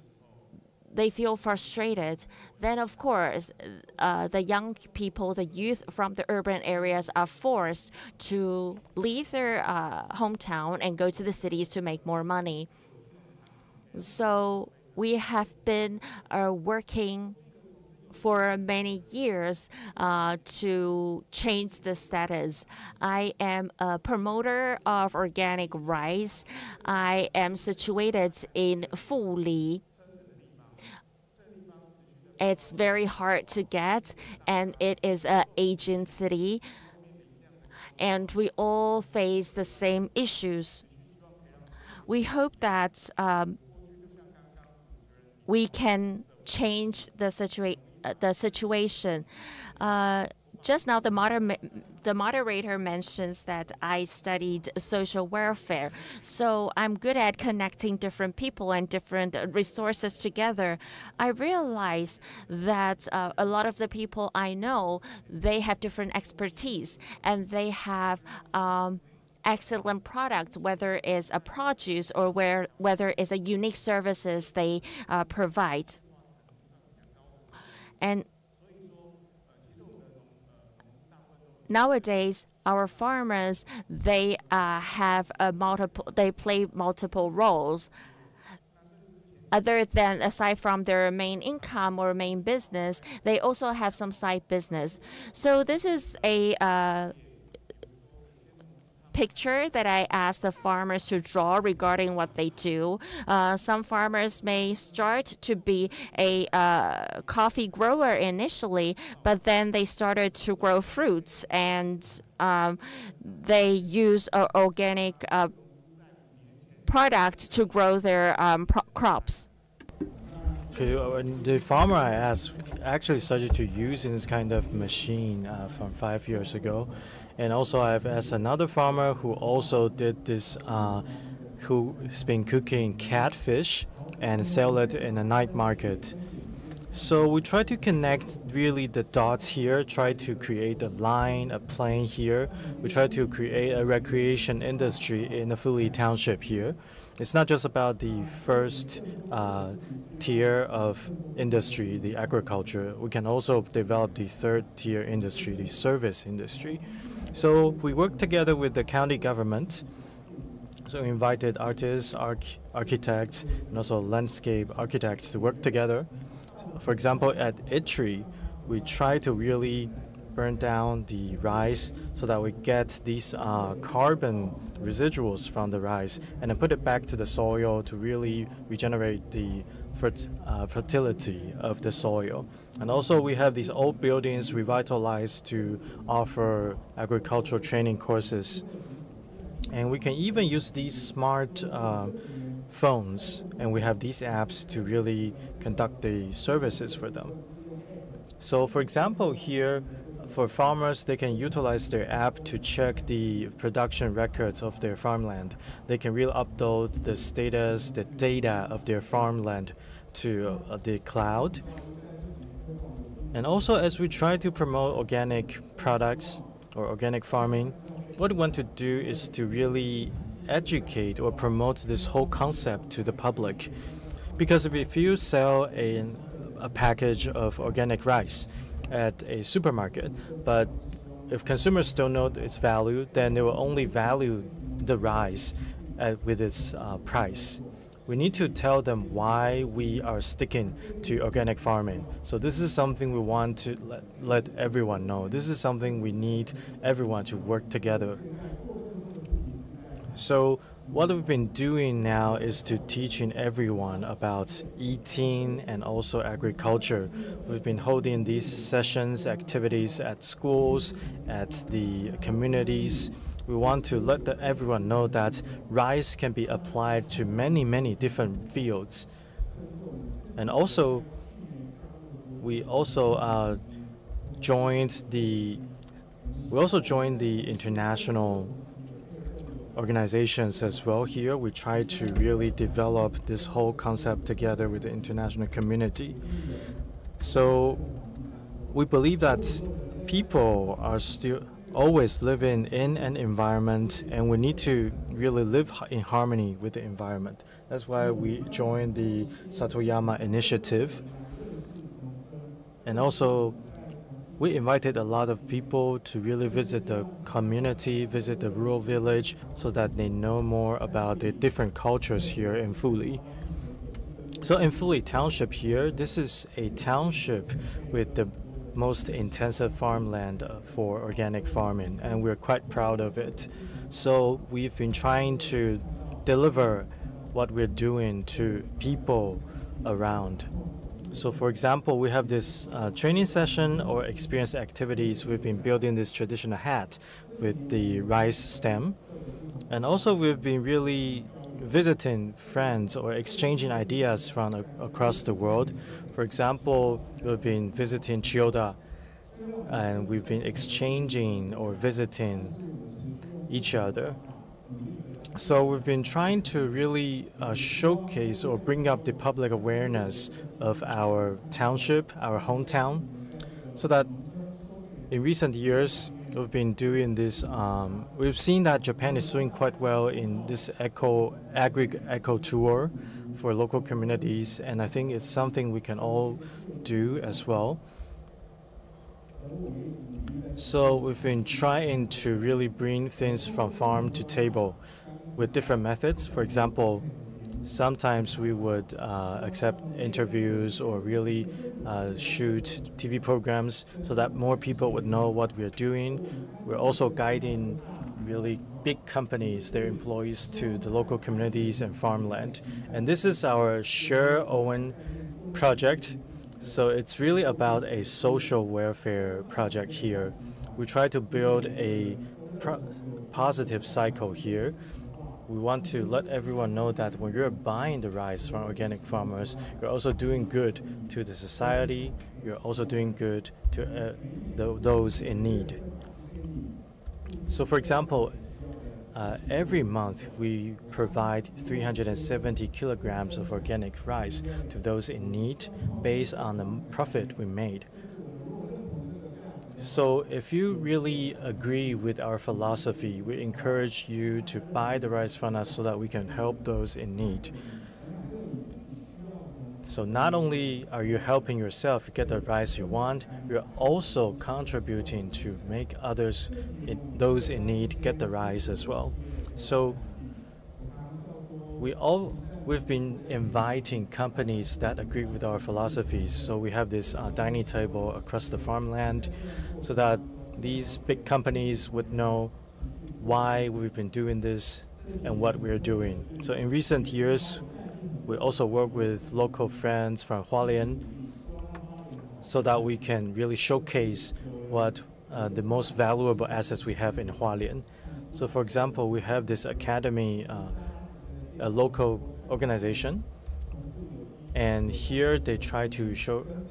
they feel frustrated, then of course the young people, the youth from the urban areas are forced to leave their hometown and go to the cities to make more money. So we have been working for many years to change the status. I am a promoter of organic rice. I am situated in Fuli. It's very hard to get, and it is an aging city, and we all face the same issues. we hope that we can change the situation. Just now, the moderator mentions that I studied social welfare. So I'm good at connecting different people and different resources together. I realize that a lot of the people I know, they have different expertise and they have excellent product, whether it's a produce or whether it's a unique services they provide. And nowadays, our farmers, they play multiple roles. Aside from their main income or main business, they also have some side business. So this is a picture that I asked the farmers to draw regarding what they do. Some farmers may start to be a coffee grower initially, but then they started to grow fruits and they use organic products to grow their crops. Okay, the farmer I asked actually started to use this kind of machine from 5 years ago. And also I've asked another farmer who also did this, who's been cooking catfish and sell it in a night market. So we try to connect really the dots here, try to create a line, a plane here. We try to create a recreation industry in the Hualien township here. It's not just about the first tier of industry, the agriculture. We can also develop the third tier industry, the service industry. So we work together with the county government. So we invited artists, architects, and also landscape architects to work together. For example, at Itri, we try to really burn down the rice so that we get these carbon residuals from the rice and then put it back to the soil to really regenerate the fertility of the soil. And also we have these old buildings revitalized to offer agricultural training courses. And we can even use these smart phones, and we have these apps to really conduct the services for them. So for example here, for farmers, they can utilize their app to check the production records of their farmland. They can really upload the status, the data of their farmland to the cloud. And also, as we try to promote organic products or organic farming, what we want to do is to really educate or promote this whole concept to the public. Because if you sell a package of organic rice at a supermarket, but if consumers don't know its value, then they will only value the rice with its price. We need to tell them why we are sticking to organic farming. So this is something we want to let everyone know. This is something we need everyone to work together. So what we've been doing now is to teaching everyone about eating and also agriculture. We've been holding these sessions, activities at schools, at the communities. We want to let everyone know that rice can be applied to many, many different fields. And also, we also joined the international organizations as well here. We try to really develop this whole concept together with the international community. So we believe that people are still always living in an environment, and we need to really live in harmony with the environment. That's why we joined the Satoyama initiative. And also, we invited a lot of people to really visit the community, visit the rural village, so that they know more about the different cultures here in Hualien. So in Hualien Township here, this is a township with the most intensive farmland for organic farming, and we're quite proud of it. So we've been trying to deliver what we're doing to people around. So for example, we have this training session or experience activities. We've been building this traditional hat with the rice stem. And also we've been really visiting friends or exchanging ideas from across the world. For example, we've been visiting Chiyoda, and we've been exchanging or visiting each other. So we've been trying to really showcase or bring up the public awareness of our township, our hometown, so that in recent years we've been doing this. We've seen that Japan is doing quite well in this eco tour for local communities, and I think it's something we can all do as well. So we've been trying to really bring things from farm to table with different methods. For example, sometimes we would accept interviews or really shoot TV programs so that more people would know what we're doing. We're also guiding really big companies, their employees, to the local communities and farmland. And this is our Share Owen project. So it's really about a social welfare project here. We try to build a positive cycle here. We want to let everyone know that when you're buying the rice from organic farmers, you're also doing good to the society, you're also doing good to those in need. So for example, every month we provide 370 kilograms of organic rice to those in need based on the profit we made. So if you really agree with our philosophy, we encourage you to buy the rice from us so that we can help those in need. So not only are you helping yourself to get the rice you want, you're also contributing to make others, those in need, get the rice as well. So we've been inviting companies that agree with our philosophies. So we have this dining table across the farmland so that these big companies would know why we've been doing this and what we're doing. So in recent years, we also work with local friends from Hualien so that we can really showcase what the most valuable assets we have in Hualien. So for example, we have this academy, a local organization, and here they try to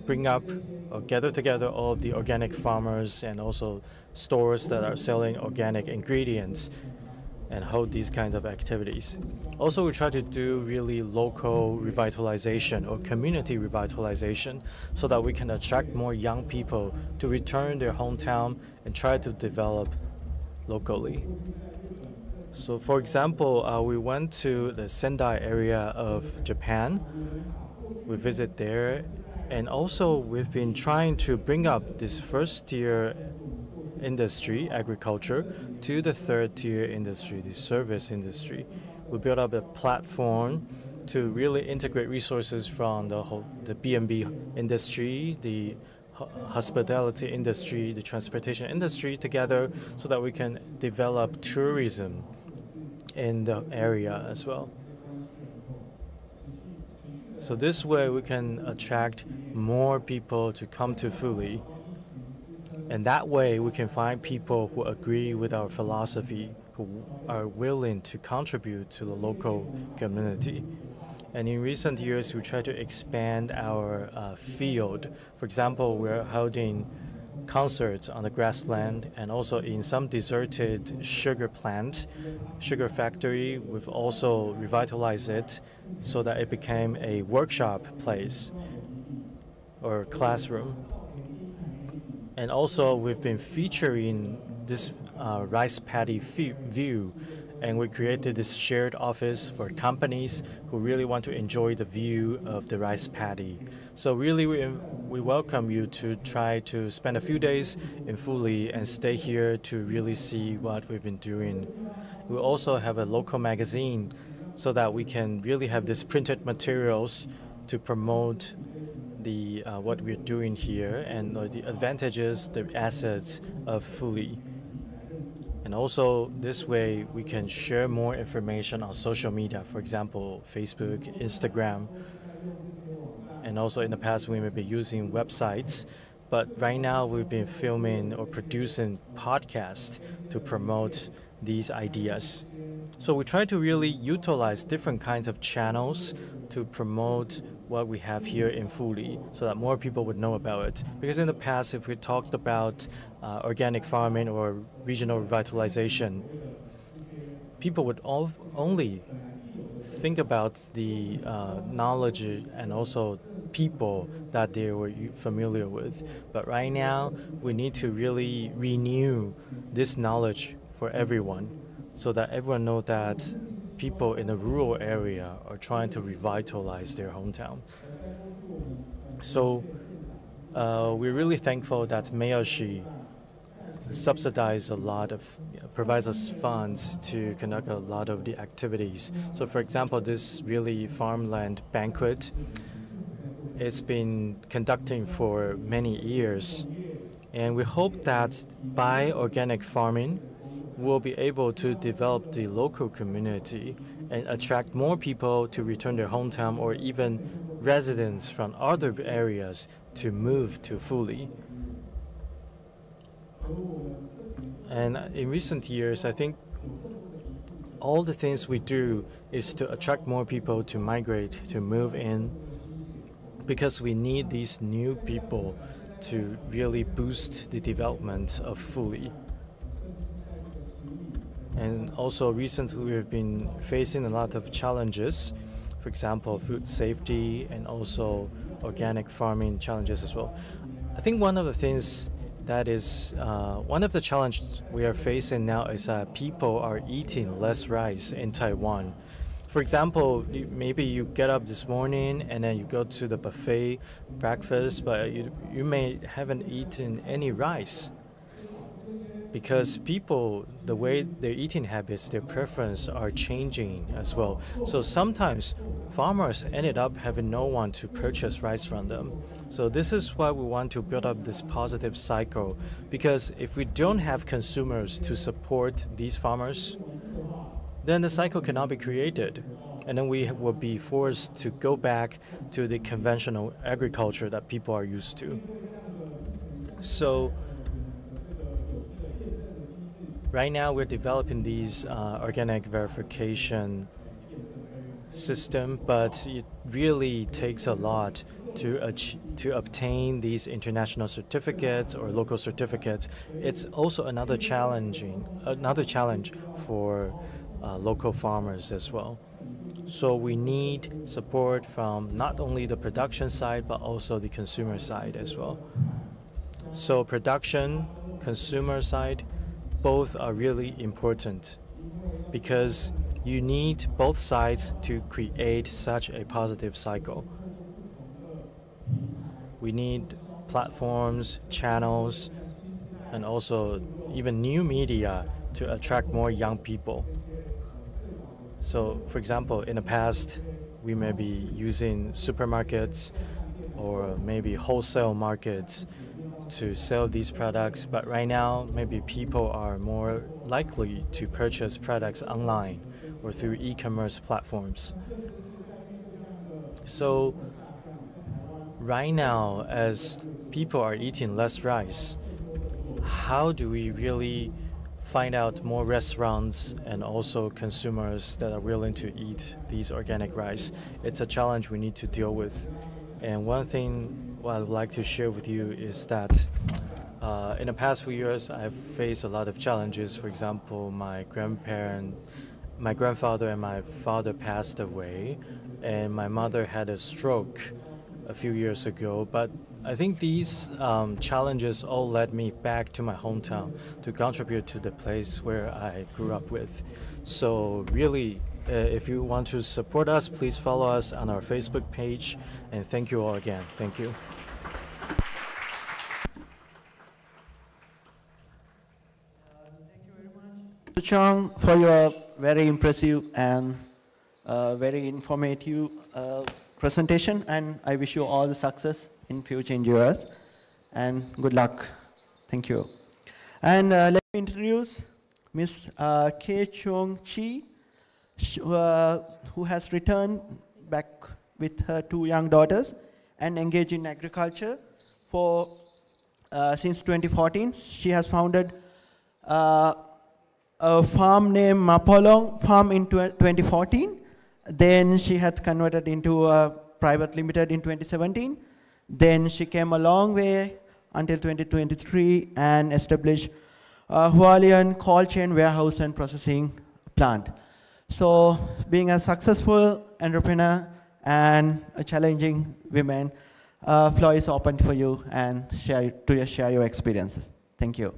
bring up or gather together all of the organic farmers and also stores that are selling organic ingredients and hold these kinds of activities. Also, we try to do really local revitalization or community revitalization so that we can attract more young people to return their hometown and try to develop locally. So for example, we went to the Sendai area of Japan. We visit there, and also we've been trying to bring up this first-tier industry, agriculture, to the third-tier industry, the service industry. We built up a platform to really integrate resources from the B&B industry, the hospitality industry, the transportation industry together so that we can develop tourism in the area as well. So this way we can attract more people to come to Fuli. And that way we can find people who agree with our philosophy, who are willing to contribute to the local community. And in recent years, we try to expand our field. For example, we're holding concerts on the grassland, and also in some deserted sugar factory, we've also revitalized it so that it became a workshop place or classroom. And also we've been featuring this rice paddy view, and we created this shared office for companies who really want to enjoy the view of the rice paddy. So really we welcome you to try to spend a few days in Fuli and stay here to really see what we've been doing. We also have a local magazine so that we can really have this printed materials to promote the what we're doing here and the advantages, the assets of Fuli. And also this way we can share more information on social media, for example, Facebook, Instagram. And also in the past we may be using websites, but right now we've been filming or producing podcasts to promote these ideas. So we try to really utilize different kinds of channels to promote what we have here in Fuli so that more people would know about it. Because in the past, if we talked about organic farming or regional revitalization, people would only think about the knowledge and also people that they were familiar with. But right now, we need to really renew this knowledge for everyone so that everyone knows that people in the rural area are trying to revitalize their hometown. So we're really thankful that Mayoshi subsidize a lot of, provides us funds to conduct a lot of the activities. So for example, this really farmland banquet, it's been conducting for many years. And we hope that by organic farming, we'll be able to develop the local community and attract more people to return their hometown or even residents from other areas to move to Fuli. And in recent years, I think all the things we do is to attract more people to migrate, to move in, because we need these new people to really boost the development of Fuli. And also recently we've been facing a lot of challenges, for example, food safety and also organic farming challenges as well. I think one of the things that is, one of the challenges we are facing now is that people are eating less rice in Taiwan. For example, maybe you get up this morning and then you go to the buffet breakfast, but you may haven't eaten any rice. Because people, the way their eating habits, their preference are changing as well. So sometimes farmers ended up having no one to purchase rice from them. So this is why we want to build up this positive cycle. Because if we don't have consumers to support these farmers, then the cycle cannot be created. And then we will be forced to go back to the conventional agriculture that people are used to. So right now, we're developing these organic verification system, but it really takes a lot to obtain these international certificates or local certificates. It's also another challenge for local farmers as well. So we need support from not only the production side, but also the consumer side as well. So production, consumer side, both are really important because you need both sides to create such a positive cycle. We need platforms, channels, and also even new media to attract more young people. So, for example, in the past, we may be using supermarkets or maybe wholesale markets to sell these products, but right now maybe people are more likely to purchase products online or through e-commerce platforms. So right now, as people are eating less rice, how do we really find out more restaurants and also consumers that are willing to eat these organic rice? It's a challenge we need to deal with. And one thing what I'd like to share with you is that in the past few years, I've faced a lot of challenges. For example, my grandfather and my father passed away, and my mother had a stroke a few years ago. But I think these challenges all led me back to my hometown to contribute to the place where I grew up with. So really, if you want to support us, please follow us on our Facebook page. And thank you all again. Thank you. Mr. Chong, for your very impressive and very informative presentation, and I wish you all the success in future endeavors, and good luck. Thank you. And let me introduce Ms. K. Chung Chi, who has returned back with her 2 young daughters and engaged in agriculture for since 2014. She has founded a farm named Mapolong farm in 2014. Then she had converted into a private limited in 2017. Then she came a long way until 2023 and established Hualien cold chain warehouse and processing plant. So being a successful entrepreneur and a challenging woman, floor is open for you and share your experiences. Thank you.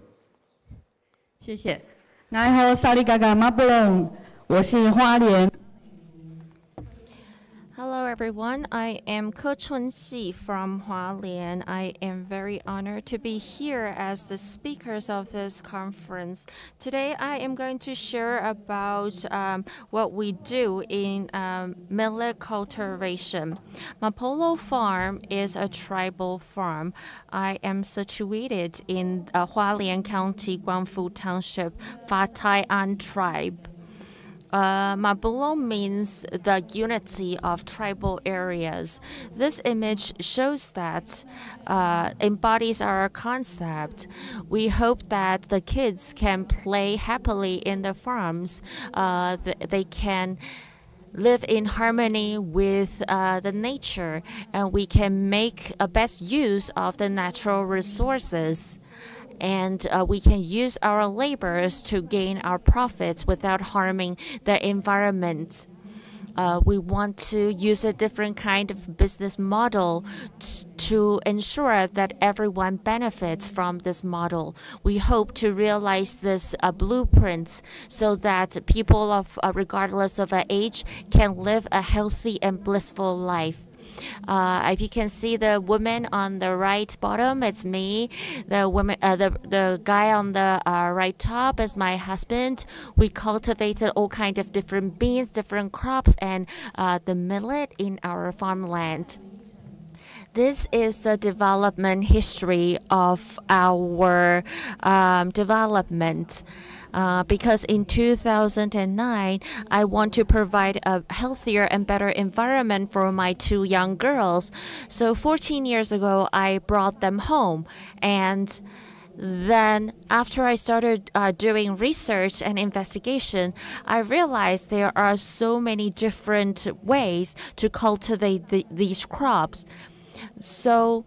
谢谢。然后萨利嘎嘎马布隆，我是花莲。Hello everyone, I am Ko Chun-si from Hualien. I am very honored to be here as the speakers of this conference. Today I am going to share about what we do in millet cultivation. Mapolo Farm is a tribal farm. I am situated in Hualien County, Guangfu Township, Fatai An tribe. Mapolo means the unity of tribal areas. This image shows that embodies our concept. We hope that the kids can play happily in the farms. They can live in harmony with the nature, and we can make a best use of the natural resources. And we can use our labors to gain our profits without harming the environment. We want to use a different kind of business model to ensure that everyone benefits from this model. We hope to realize this blueprint so that people of regardless of age can live a healthy and blissful life. If you can see the woman on the right bottom, it's me. The guy on the right top is my husband. We cultivated all kinds of different beans, different crops, and the millet in our farmland. This is the development history of our development. Because in 2009, I want to provide a healthier and better environment for my two young girls. So 14 years ago, I brought them home. And then after I started doing research and investigation, I realized there are so many different ways to cultivate these crops. So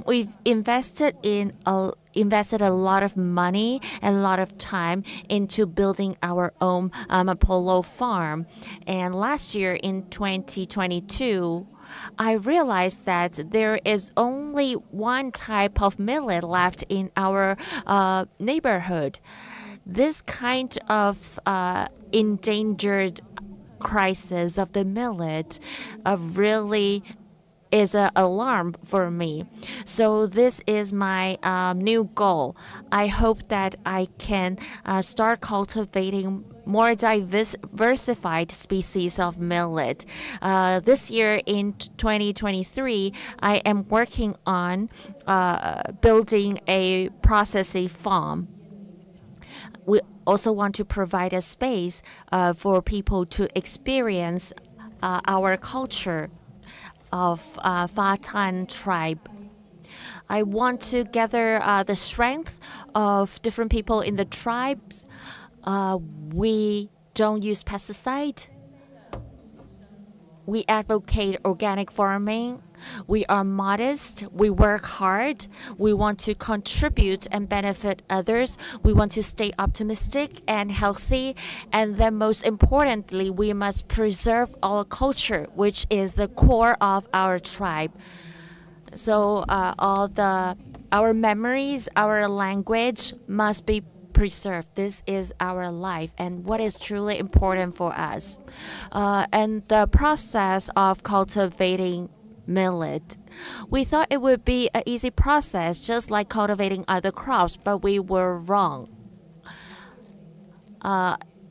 we've invested a lot of money and a lot of time into building our own Mapolo farm. And last year in 2022, I realized that there is only one type of millet left in our neighborhood. This kind of endangered crisis of the millet really is an alarm for me. So this is my new goal. I hope that I can start cultivating more diversified species of millet. This year in 2023, I am working on building a processing farm. We also want to provide a space for people to experience our culture of Fatan tribe. I want to gather the strength of different people in the tribes. We don't use pesticide. We advocate organic farming. We are modest. We work hard. We want to contribute and benefit others. We want to stay optimistic and healthy. And then most importantly, we must preserve our culture, which is the core of our tribe. So our memories, our language must be preserved. This is our life and what is truly important for us. And the process of cultivating millet, we thought it would be an easy process, just like cultivating other crops, but we were wrong.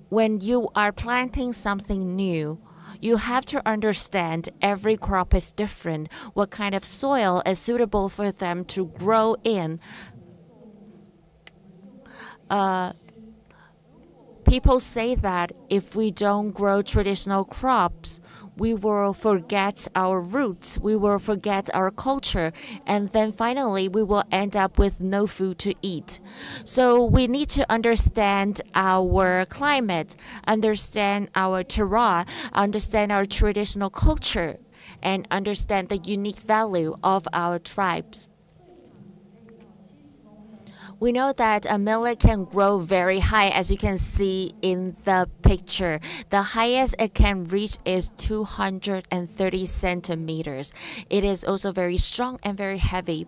When you are planting something new, you have to understand every crop is different, what kind of soil is suitable for them to grow in. People say that if we don't grow traditional crops, we will forget our roots, we will forget our culture, and then finally we will end up with no food to eat. So we need to understand our climate, understand our terroir, understand our traditional culture, and understand the unique value of our tribes. We know that a millet can grow very high, as you can see in the picture. The highest it can reach is 230 centimeters. It is also very strong and very heavy.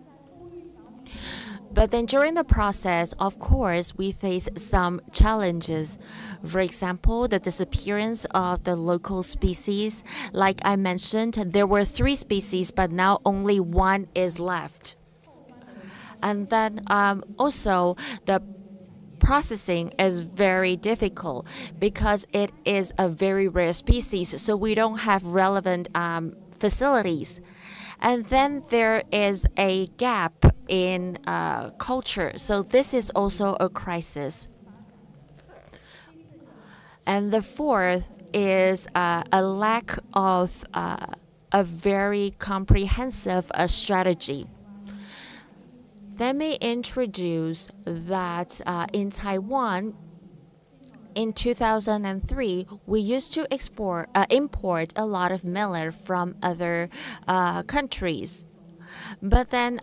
But then during the process, of course, we face some challenges. For example, the disappearance of the local species. Like I mentioned, there were 3 species, but now only 1 is left. And then also the processing is very difficult because it is a very rare species, so we don't have relevant facilities. And then there is a gap in culture, so this is also a crisis. And the fourth is a lack of a very comprehensive strategy. Let me introduce that in Taiwan, in 2003, we used to import a lot of millet from other countries. But then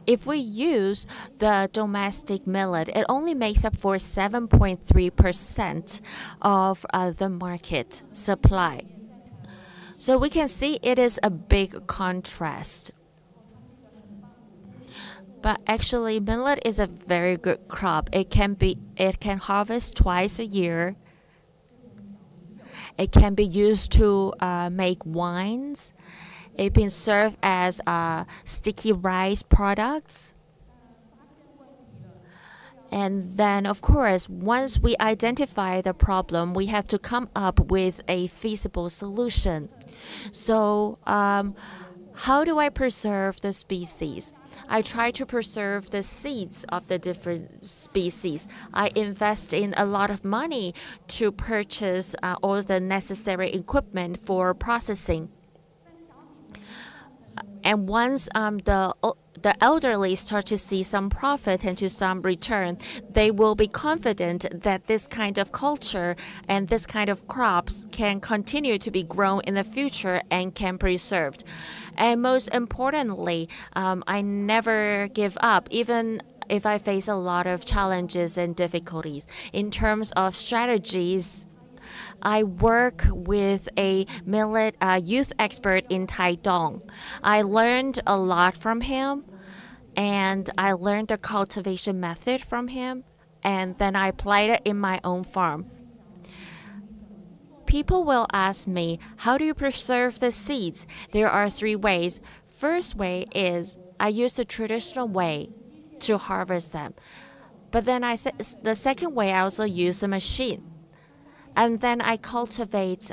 if we use the domestic millet, it only makes up for 7.3% of the market supply. So we can see it is a big contrast. But actually, millet is a very good crop. It can harvest twice a year. It can be used to make wines. It can serve as sticky rice products. And then, of course, once we identify the problem, we have to come up with a feasible solution. So, how do I preserve the species? I try to preserve the seeds of the different species. I invest in a lot of money to purchase all the necessary equipment for processing. And once the elderly start to see some profit and to some return, they will be confident that this kind of culture and this kind of crops can continue to be grown in the future and can be preserved. And most importantly, I never give up, even if I face a lot of challenges and difficulties. In terms of strategies, I work with a millet youth expert in Taitung. I learned a lot from him, and I learned the cultivation method from him, and then I applied it in my own farm. People will ask me, how do you preserve the seeds? There are 3 ways. First way is I use the traditional way to harvest them. But then the second way, I also use a machine. And then I cultivate,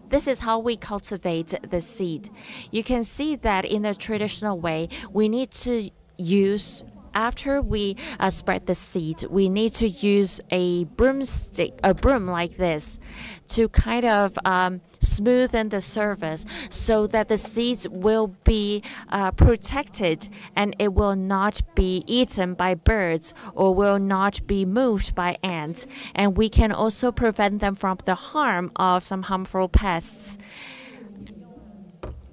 this is how we cultivate the seed. You can see that in the traditional way, we need to use, after we spread the seed, we need to use a broomstick, a broom like this, to kind of smoothen the surface so that the seeds will be protected and it will not be eaten by birds or will not be moved by ants. And we can also prevent them from the harm of some harmful pests.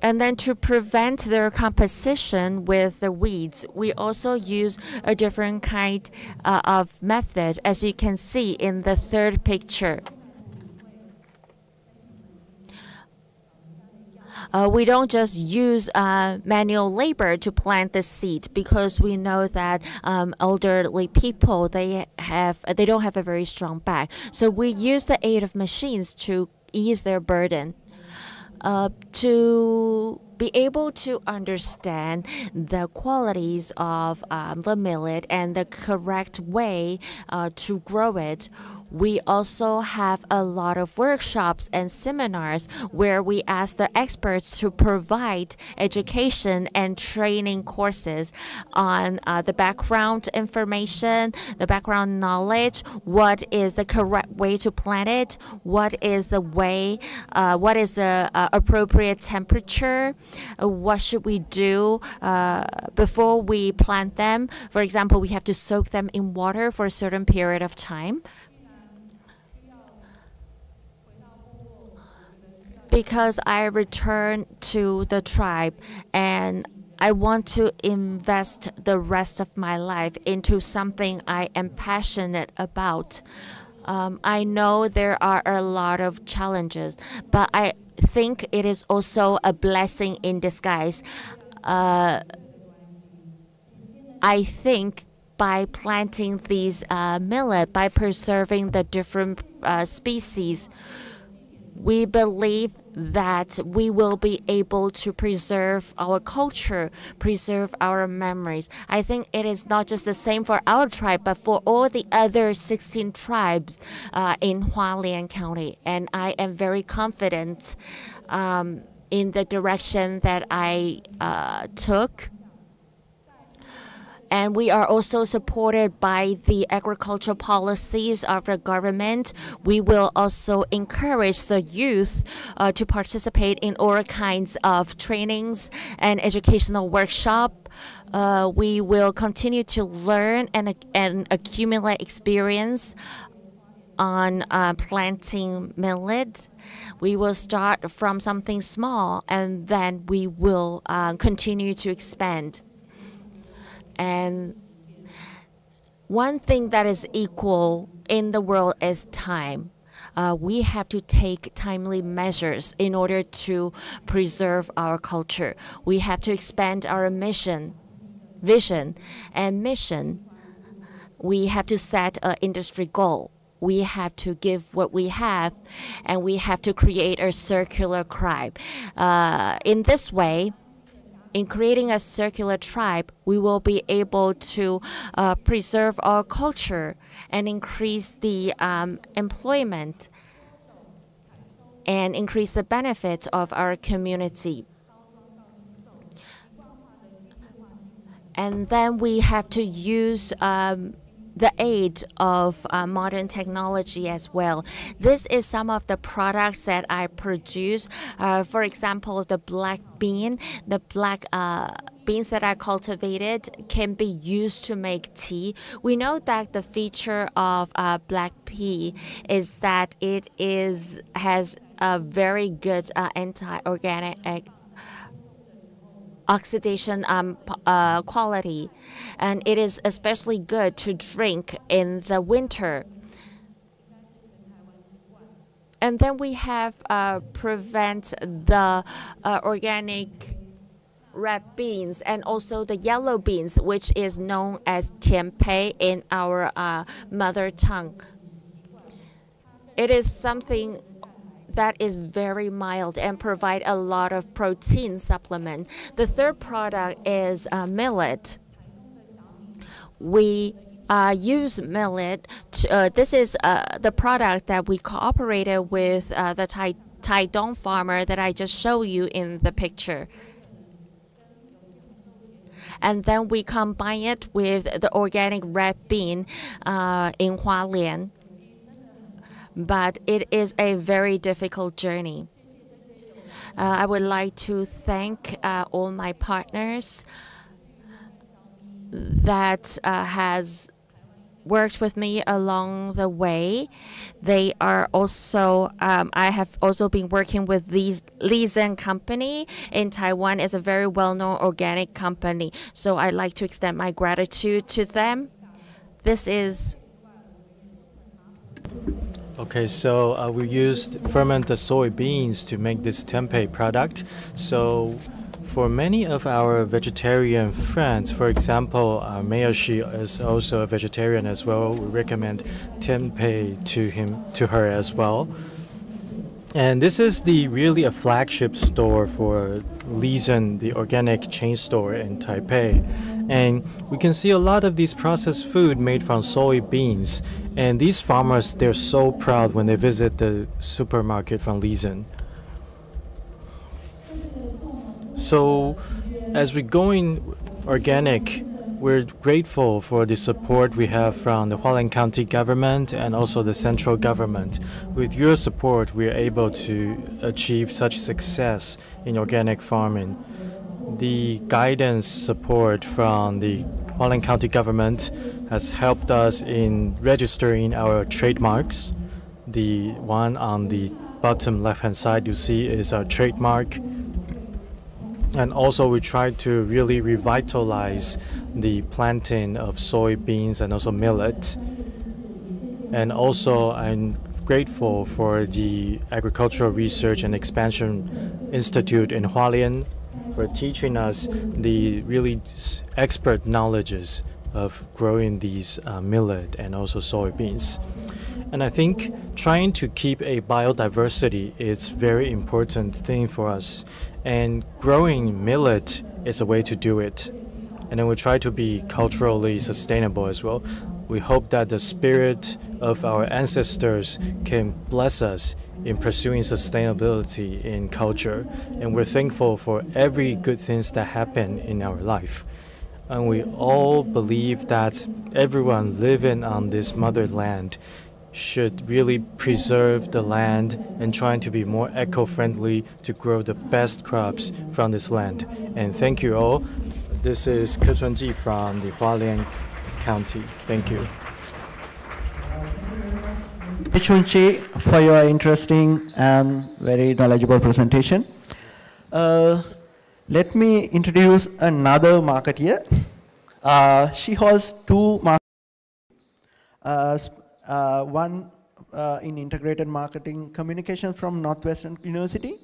And then to prevent their composition with the weeds, we also use a different kind of method, as you can see in the 3rd picture. We don't just use manual labor to plant the seed, because we know that elderly people, they don't have a very strong back. So we use the aid of machines to ease their burden. To be able to understand the qualities of the millet and the correct way to grow it. We also have a lot of workshops and seminars where we ask the experts to provide education and training courses on the background information, the background knowledge, what is the correct way to plant it, what is the way, what is the appropriate temperature, what should we do before we plant them. For example, we have to soak them in water for a certain period of time. Because I return to the tribe and I want to invest the rest of my life into something I am passionate about. I know there are a lot of challenges, but I think it is also a blessing in disguise. I think by planting these millet, by preserving the different species, we believe that we will be able to preserve our culture, preserve our memories. I think it is not just the same for our tribe, but for all the other 16 tribes in Hualien County. And I am very confident in the direction that I took. And we are also supported by the agricultural policies of the government. We will also encourage the youth to participate in all kinds of trainings and educational workshops. We will continue to learn and accumulate experience on planting millet. We will start from something small and then we will continue to expand. And one thing that is equal in the world is time. We have to take timely measures in order to preserve our culture. We have to expand our vision, and mission. We have to set an industry goal. We have to give what we have, and we have to create a circular tribe. In this way, in creating a circular tribe, we will be able to preserve our culture and increase the employment and increase the benefits of our community. And then we have to use the aid of modern technology as well. This is some of the products that I produce. For example, the black bean. The black beans that I cultivated can be used to make tea. We know that the feature of black pea is that it has a very good anti-organic oxidation quality, and it is especially good to drink in the winter. And then we have prevent the organic red beans and also the yellow beans, which is known as tempeh in our mother tongue. It is something that is very mild and provide a lot of protein supplement. The third product is millet. We use millet. This is the product that we cooperated with the Tai Dong farmer that I just showed you in the picture. And then we combine it with the organic red bean in Hualien. But it is a very difficult journey. I would like to thank all my partners that has worked with me along the way. They are also, I have also been working with Lee Zen Company in Taiwan. Is a very well-known organic company. So I'd like to extend my gratitude to them. This is Okay, so we used fermented soybeans to make this tempeh product. So for many of our vegetarian friends, for example, Mayoshi is also a vegetarian as well. We recommend tempeh to her as well. And this is really a flagship store for Lizen, the organic chain store in Taipei. And we can see a lot of these processed food made from soybeans. And these farmers, they're so proud when they visit the supermarket from Lizen. So as we're going organic, we're grateful for the support we have from the Hualien County government and also the central government. With your support, we are able to achieve such success in organic farming. The guidance support from the Hualien County government has helped us in registering our trademarks. The one on the bottom left-hand side you see is our trademark. And also we try to really revitalize the planting of soybeans and also millet. And also I'm grateful for the Agricultural Research and Expansion Institute in Hualien for teaching us the really expert knowledges of growing these millet and also soybeans. And I think trying to keep a biodiversity is very important thing for us. And growing millet is a way to do it. And then we try to be culturally sustainable as well. We hope that the spirit of our ancestors can bless us in pursuing sustainability in culture. And we're thankful for every good things that happen in our life. And we all believe that everyone living on this motherland should really preserve the land and trying to be more eco-friendly to grow the best crops from this land. And thank you all. This is Ke Chunji from the Hualien County. Thank you. Ke Chunji for your interesting and very knowledgeable presentation. Let me introduce another marketeer. She holds two markets. One in integrated marketing communication from Northwestern University,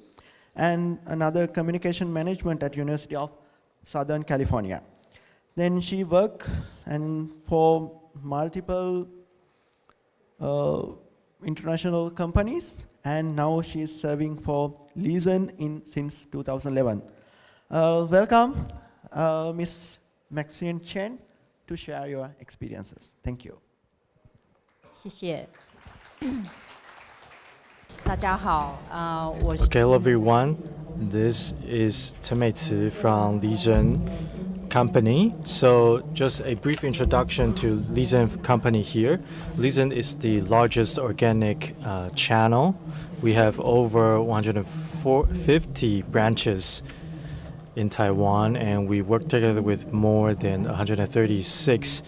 and another communication management at University of Southern California. Then she worked for multiple international companies, and now she is serving for Lizen since 2011. Welcome, Ms. Maxine Chen, to share your experiences. Thank you. 谢谢。大家好，我是 Okay, hello everyone. This is Meitzi from Lizen Company. So just a brief introduction to Lizen Company here. Lizen is the largest organic channel. We have over 150 branches in Taiwan, and we work together with more than 136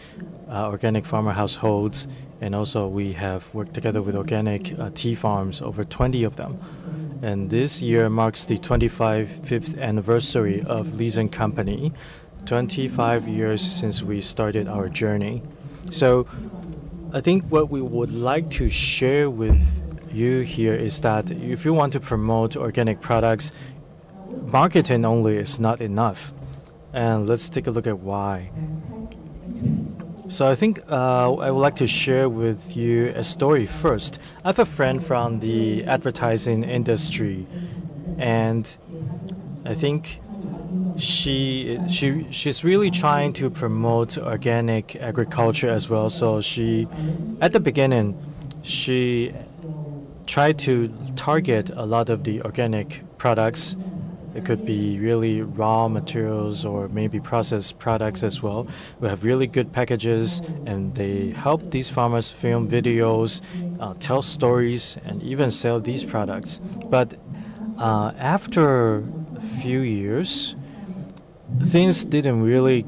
organic farmer households. And also we have worked together with organic tea farms, over 20 of them. And this year marks the 25th anniversary of Lizen Company, 25 years since we started our journey. So I think what we would like to share with you here is that if you want to promote organic products, marketing only is not enough. And let's take a look at why. So I think I would like to share with you a story first. I have a friend from the advertising industry, and I think she's really trying to promote organic agriculture as well. So at the beginning, she tried to target a lot of the organic products. It could be really raw materials or maybe processed products as well. We have really good packages, and they help these farmers film videos, tell stories, and even sell these products. But after a few years, things didn't really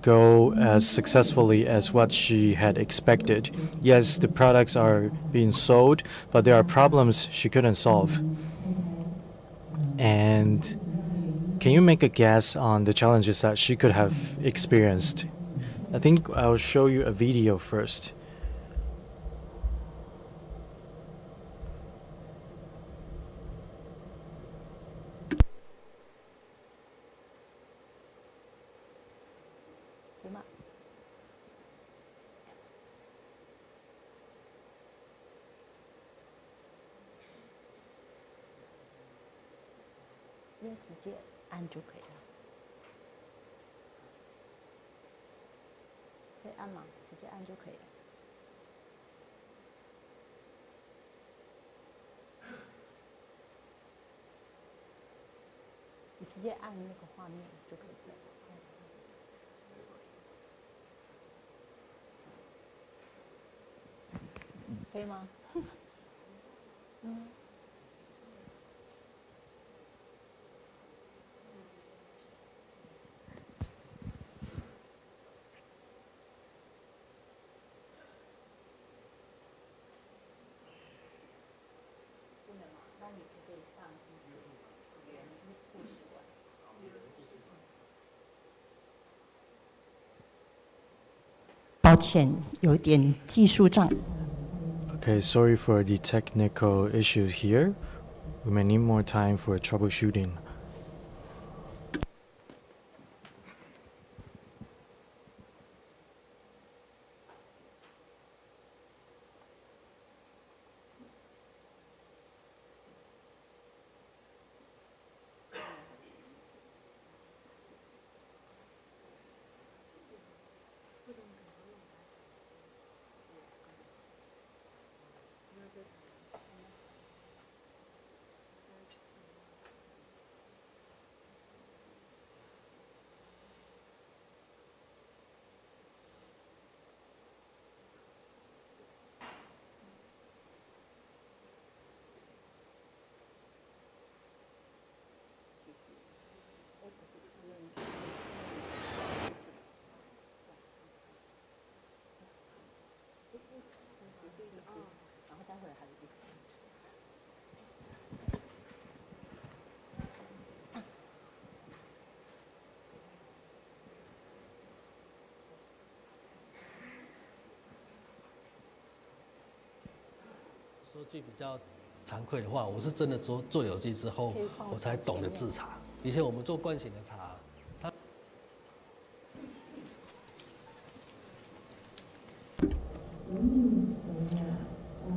go as successfully as what she had expected. Yes, the products are being sold, but there are problems she couldn't solve. And can you make a guess on the challenges that she could have experienced? I think I'll show you a video first. 直接按就可以了。可以按吗？直接按就可以了。你直接按那个画面就可以了。可以吗？嗯。那你可以上原复习馆。抱歉，有点技术障碍。Okay, sorry for the technical issues here. We may need more time for troubleshooting.说句比较惭愧的话，我是真的做有机之后，我才懂得制茶。以前我们做惯性的茶，它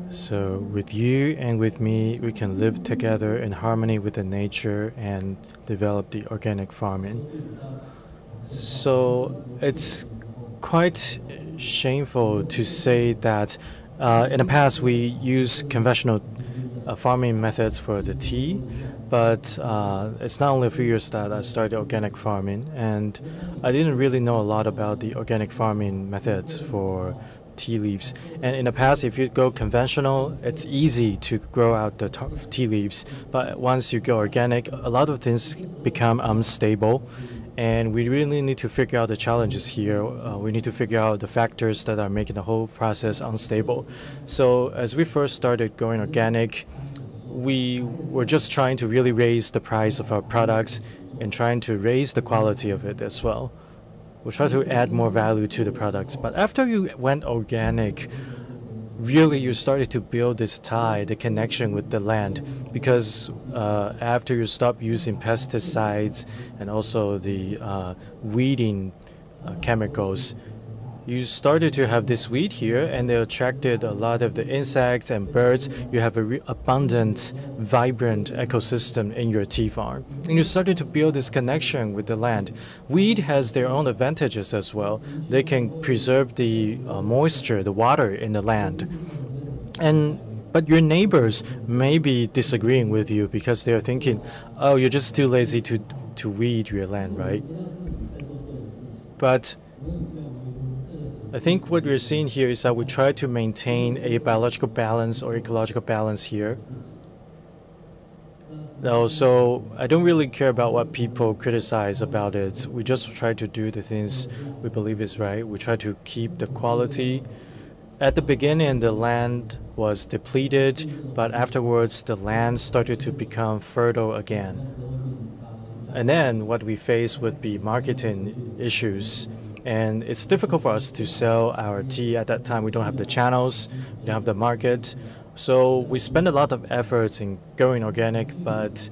So with you and with me, we can live together in harmony with the nature and develop the organic farming. So it's quite shameful to say that in the past we used conventional farming methods for the tea, but it's not only a few years that I started organic farming, and I didn't really know a lot about the organic farming methods for tea leaves. And in the past, if you go conventional, it's easy to grow out the tea leaves, but once you go organic, a lot of things become unstable. And we really need to figure out the challenges here. We need to figure out the factors that are making the whole process unstable. So as we first started going organic, we were just trying to really raise the price of our products and trying to raise the quality of it as well. We try to add more value to the products. But after you went organic, really you started to build this tie, the connection with the land, because after you stop using pesticides and also the weeding chemicals, you started to have this weed here, and they attracted a lot of the insects and birds. You have a abundant, vibrant ecosystem in your tea farm, and you started to build this connection with the land. Weed has their own advantages as well. They can preserve the moisture, the water in the land. But your neighbors may be disagreeing with you because they're thinking, oh, you're just too lazy to weed your land, right? But I think what we're seeing here is that we try to maintain a biological balance or ecological balance here. So I don't really care about what people criticize about it. We just try to do the things we believe is right. We try to keep the quality. At the beginning, the land was depleted, but afterwards, the land started to become fertile again. And then what we face would be marketing issues. And it's difficult for us to sell our tea at that time. We don't have the channels, we don't have the market. So we spend a lot of efforts in going organic, but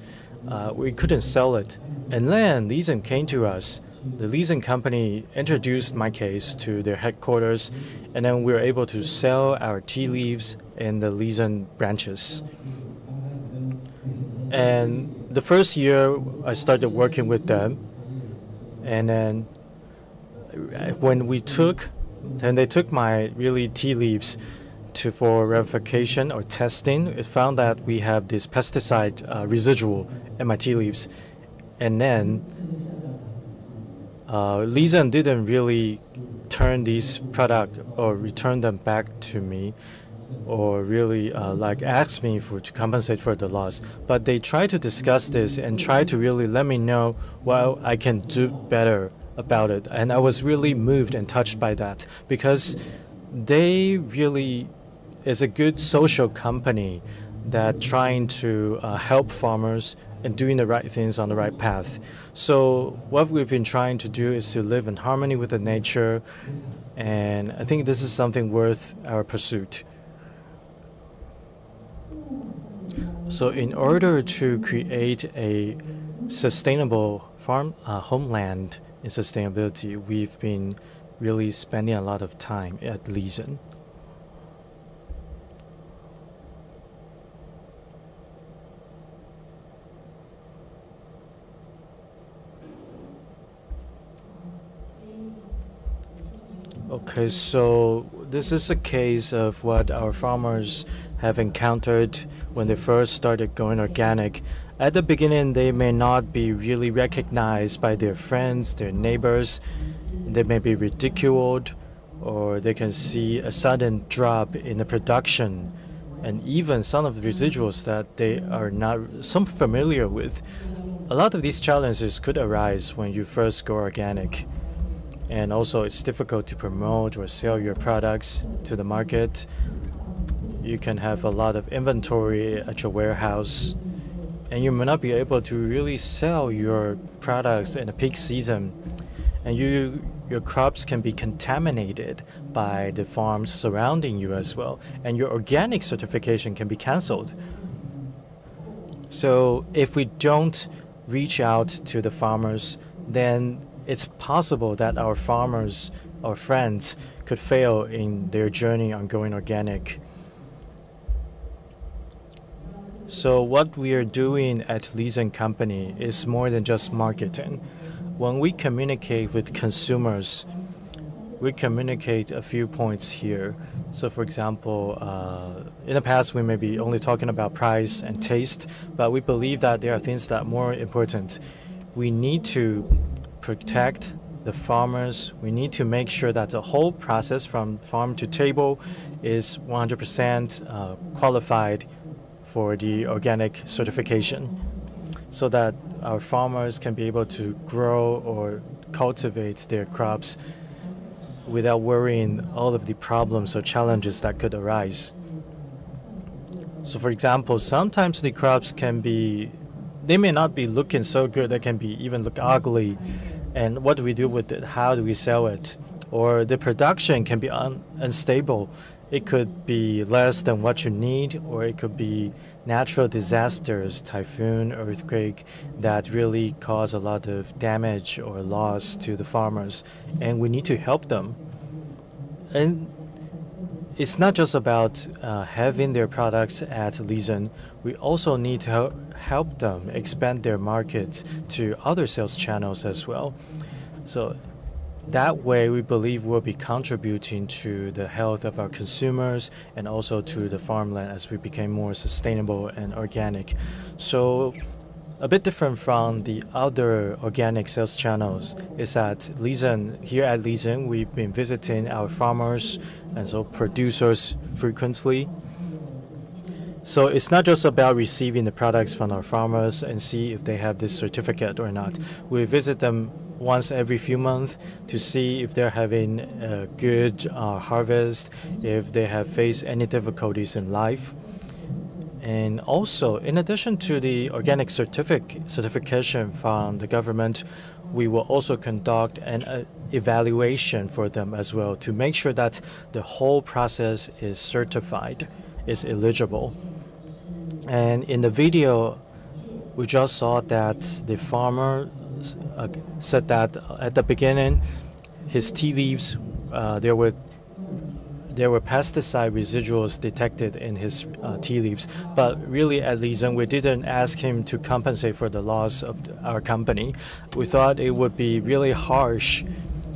we couldn't sell it. And then Leeson came to us. The Leeson company introduced my case to their headquarters, and then we were able to sell our tea leaves in the Leeson branches. And the first year I started working with them, and then when they took my really tea leaves for verification or testing, it found that we have this pesticide residual in my tea leaves. And then Lisan didn't really turn these product or return them back to me, or really like ask me to compensate for the loss. But they try to discuss this and try to really let me know what I can do better about it. And I was really moved and touched by that, because they really is a good social company that trying to help farmers and doing the right things on the right path. So what we've been trying to do is to live in harmony with the nature, and I think this is something worth our pursuit. So in order to create a sustainable farm homeland in sustainability, we've been really spending a lot of time at Lisan. Okay, so this is a case of what our farmers have encountered when they first started going organic. At the beginning, they may not be really recognized by their friends, their neighbors. They may be ridiculed, or they can see a sudden drop in the production, and even some of the residuals that they are not so familiar with. A lot of these challenges could arise when you first go organic. And also, it's difficult to promote or sell your products to the market. You can have a lot of inventory at your warehouse, and you may not be able to really sell your products in a peak season. And your crops can be contaminated by the farms surrounding you as well, and your organic certification can be canceled. So if we don't reach out to the farmers, then it's possible that our farmers or friends could fail in their journey on going organic. So what we are doing at Lisan Company is more than just marketing. When we communicate with consumers, we communicate a few points here. So for example, in the past we may be only talking about price and taste, but we believe that there are things that are more important. We need to protect the farmers. We need to make sure that the whole process from farm to table is 100% qualified for the organic certification, so that our farmers can be able to grow or cultivate their crops without worrying all of the problems or challenges that could arise. So for example, sometimes the crops they may not be looking so good, they can be even look ugly. And what do we do with it? How do we sell it? Or the production can be unstable. It could be less than what you need, or it could be natural disasters, typhoon, earthquake, that really cause a lot of damage or loss to the farmers. And we need to help them. And it's not just about having their products at Lisan. We also need to help them expand their markets to other sales channels as well. So that way, we believe we'll be contributing to the health of our consumers and also to the farmland as we become more sustainable and organic. So a bit different from the other organic sales channels is that here at Lisan, we've been visiting our farmers and so producers frequently. So it's not just about receiving the products from our farmers and see if they have this certificate or not. We visit them once every few months to see if they're having a good harvest, if they have faced any difficulties in life. And also, in addition to the organic certification from the government, we will also conduct an evaluation for them as well to make sure that the whole process is certified, is eligible. And in the video, we just saw that the farmer they there were pesticide residuals detected in his tea leaves. But really, at Lizen, we didn't ask him to compensate for the loss of our company. We thought it would be really harsh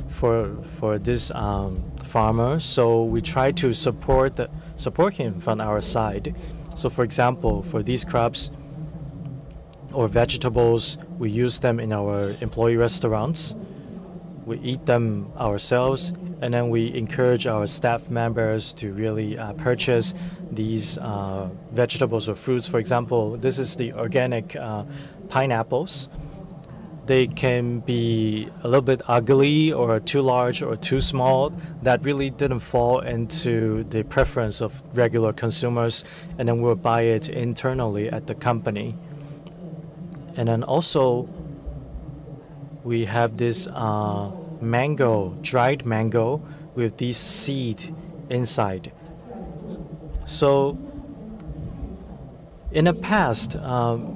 for this farmer, so we tried to support him from our side. So, for example, for these crops or vegetables, we use them in our employee restaurants. We eat them ourselves, and then we encourage our staff members to really purchase these vegetables or fruits. For example, this is the organic pineapples. They can be a little bit ugly or too large or too small. That really didn't fall into the preference of regular consumers, and then we'll buy it internally at the company. And then also we have this mango, dried mango with these seeds inside. So in the past,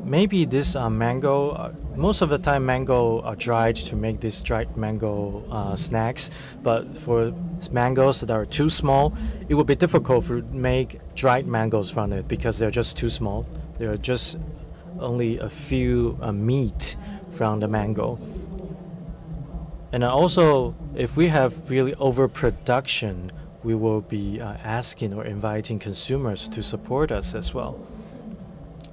maybe this mango, most of the time mango are dried to make these dried mango snacks, but for mangoes that are too small, it would be difficult to make dried mangoes from it because they're just too small. There are just only a few meat from the mango. And also, if we have really overproduction, we will be asking or inviting consumers to support us as well.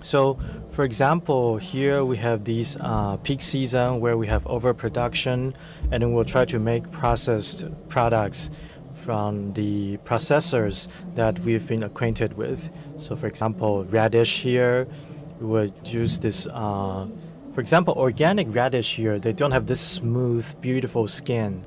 So, for example, here we have these peak season where we have overproduction, and then we'll try to make processed products from the processors that we've been acquainted with. So, for example, radish here, we would use this, for example, organic radish here, they don't have this smooth, beautiful skin.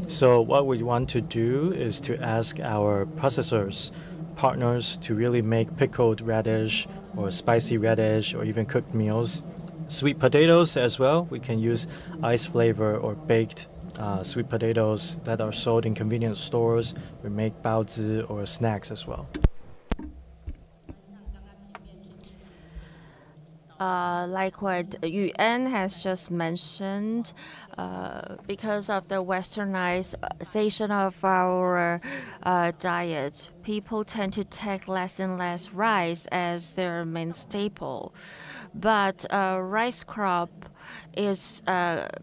So what we want to do is to ask our processors, partners, to really make pickled radish or spicy radish or even cooked meals. Sweet potatoes as well. We can use ice flavor or baked sweet potatoes that are sold in convenience stores. We make baozi or snacks as well. Like what Yuan has just mentioned, because of the westernization of our diet, people tend to take less and less rice as their main staple. But rice crop is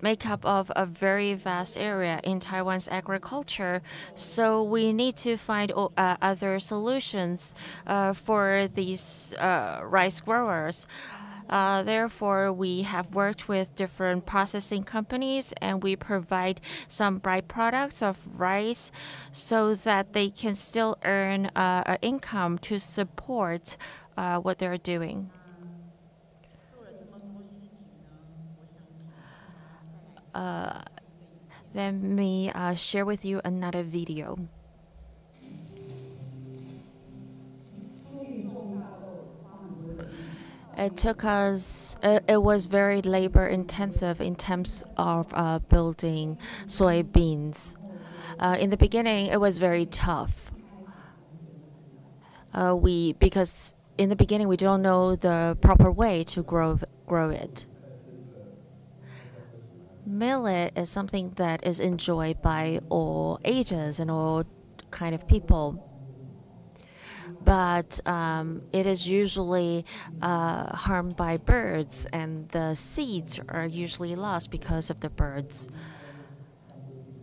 make up of a very vast area in Taiwan's agriculture, so we need to find other solutions for these rice growers. Therefore, we have worked with different processing companies, and we provide some byproducts of rice so that they can still earn an income to support what they're doing. Let me share with you another video. It took us, it was very labor intensive in terms of building soybeans. In the beginning, it was very tough. Because in the beginning, we don't know the proper way to grow it. Millet is something that is enjoyed by all ages and all kind of people. But it is usually harmed by birds, and the seeds are usually lost because of the birds.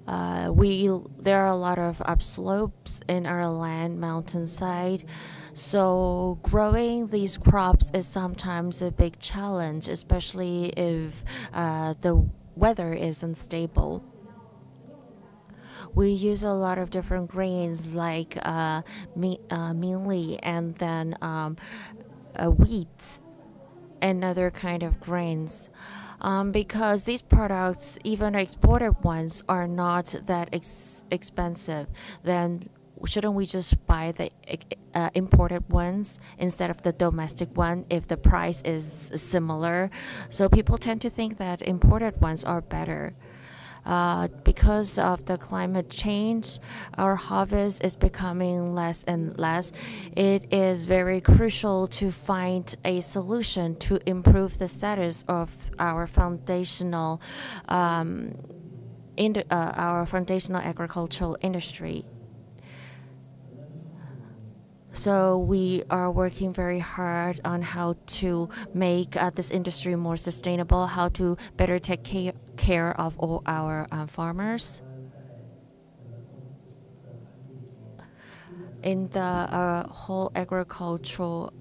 There are a lot of upslopes in our land, mountainside, so growing these crops is sometimes a big challenge, especially if the weather is unstable. We use a lot of different grains like mealie and then wheat and other kind of grains. Because these products, even exported ones, are not that expensive, then shouldn't we just buy the imported ones instead of the domestic one if the price is similar? So people tend to think that imported ones are better. Because of the climate change, our harvest is becoming less and less. It is very crucial to find a solution to improve the status of our foundational agricultural industry. So we are working very hard on how to make this industry more sustainable, how to better take care of all our farmers. In the whole agricultural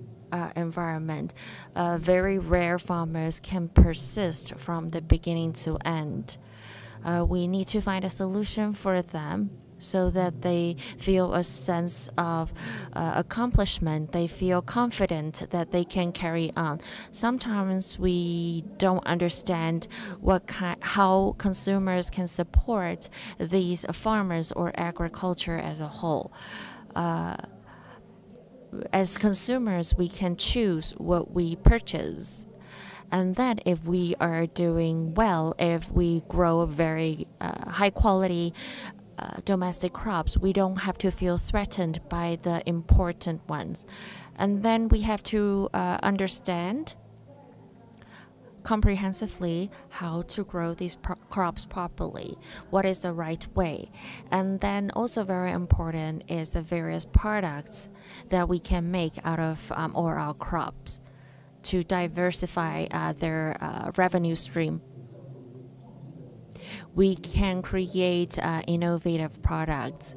environment, very rare farmers can persist from the beginning to end. We need to find a solution for them so that they feel a sense of accomplishment. They feel confident that they can carry on. Sometimes we don't understand how consumers can support these farmers or agriculture as a whole. As consumers, we can choose what we purchase. And then if we are doing well, if we grow very high quality domestic crops, we don't have to feel threatened by the important ones. And then we have to understand comprehensively how to grow these crops properly, what is the right way. And then also very important is the various products that we can make out of all our crops to diversify their revenue stream. We can create innovative products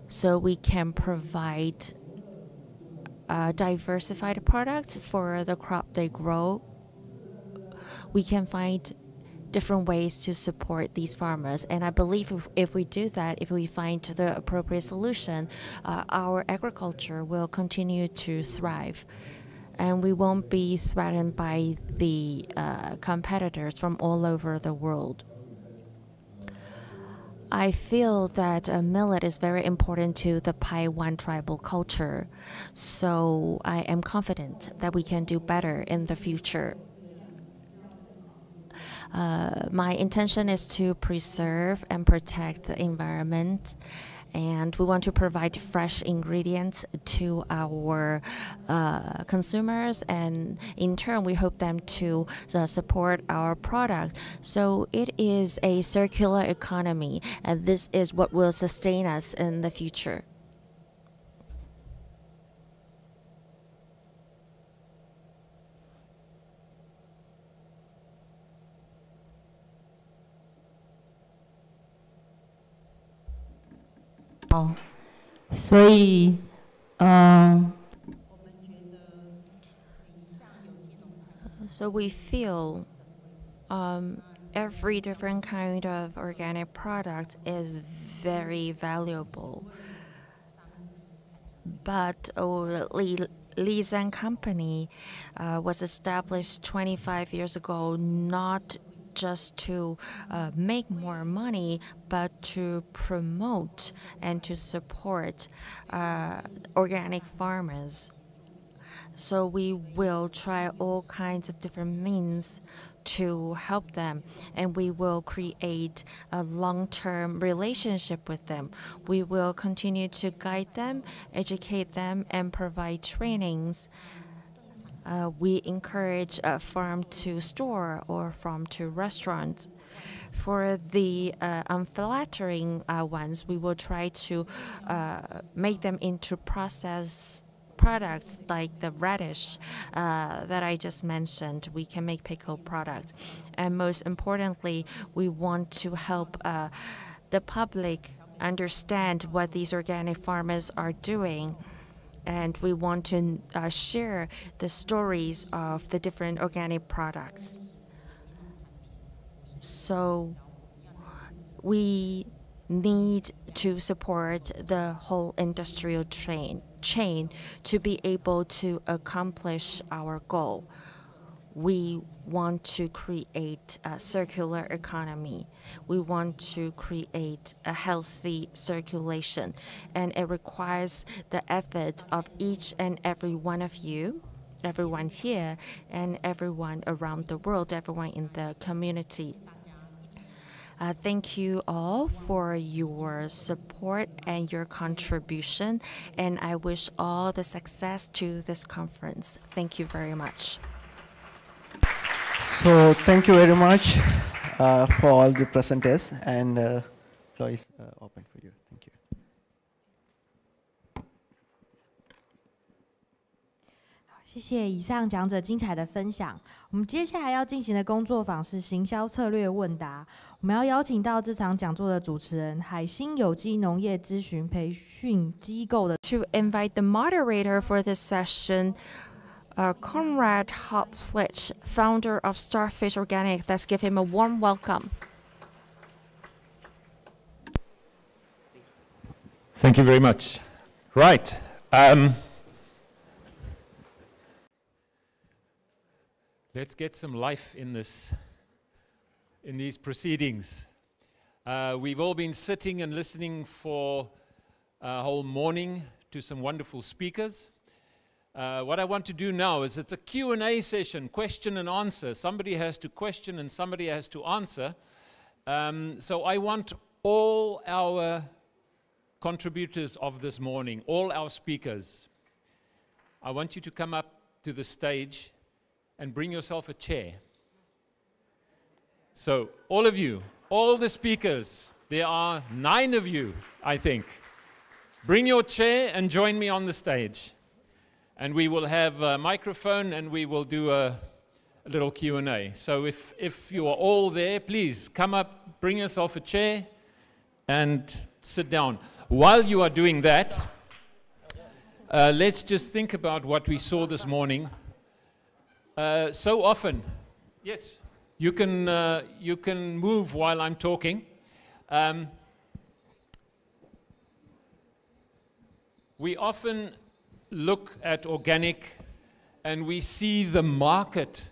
so we can provide diversified products for the crop they grow. We can find different ways to support these farmers, and I believe if we do that, if we find the appropriate solution, our agriculture will continue to thrive, and we won't be threatened by the competitors from all over the world. I feel that millet is very important to the Paiwan tribal culture, so I am confident that we can do better in the future. My intention is to preserve and protect the environment, and we want to provide fresh ingredients to our consumers, and in turn we hope them to support our product. So it is a circular economy, and this is what will sustain us in the future. So we feel every different kind of organic product is very valuable. But Li Zhang Company was established 25 years ago, not just to make more money, but to promote and to support organic farmers. So we will try all kinds of different means to help them, and we will create a long-term relationship with them. We will continue to guide them, educate them, and provide trainings. We encourage farm to store or farm to restaurants. For the unflattering ones, we will try to make them into processed products like the radish that I just mentioned. We can make pickled products. And most importantly, we want to help the public understand what these organic farmers are doing. And we want to share the stories of the different organic products. So we need to support the whole industrial chain to be able to accomplish our goal. We want to create a circular economy. We want to create a healthy circulation, and it requires the effort of each and every one of you, everyone here, and everyone around the world, everyone in the community. Thank you all for your support and your contribution, and I wish all the success to this conference. Thank you very much. So thank you very much for all the presenters, and floor is open for you. Thank you. 谢谢以上讲者精彩的分享。我们接下来要进行的工作坊是行销策略问答。我们要邀请到这场讲座的主持人海星有机农业咨询培训机构的 To invite the moderator for this session, Conrad Hopflich, founder of Starfish Organic. Let's give him a warm welcome. Thank you very much. Right. Let's get some life in these proceedings. We've all been sitting and listening for a whole morning to some wonderful speakers. What I want to do now is it's a Q&A session, question and answer. Somebody has to question and somebody has to answer. So I want all our contributors of this morning, all our speakers, I want you to come up to the stage and bring yourself a chair. So all of you, all the speakers, there are 9 of you, I think. Bring your chair and join me on the stage. And we will have a microphone and we will do a little Q&A. So if you are all there, please come up, bring yourself a chair and sit down. While you are doing that, let's just think about what we saw this morning. So often, yes, you can move while I'm talking. We often look at organic and we see the market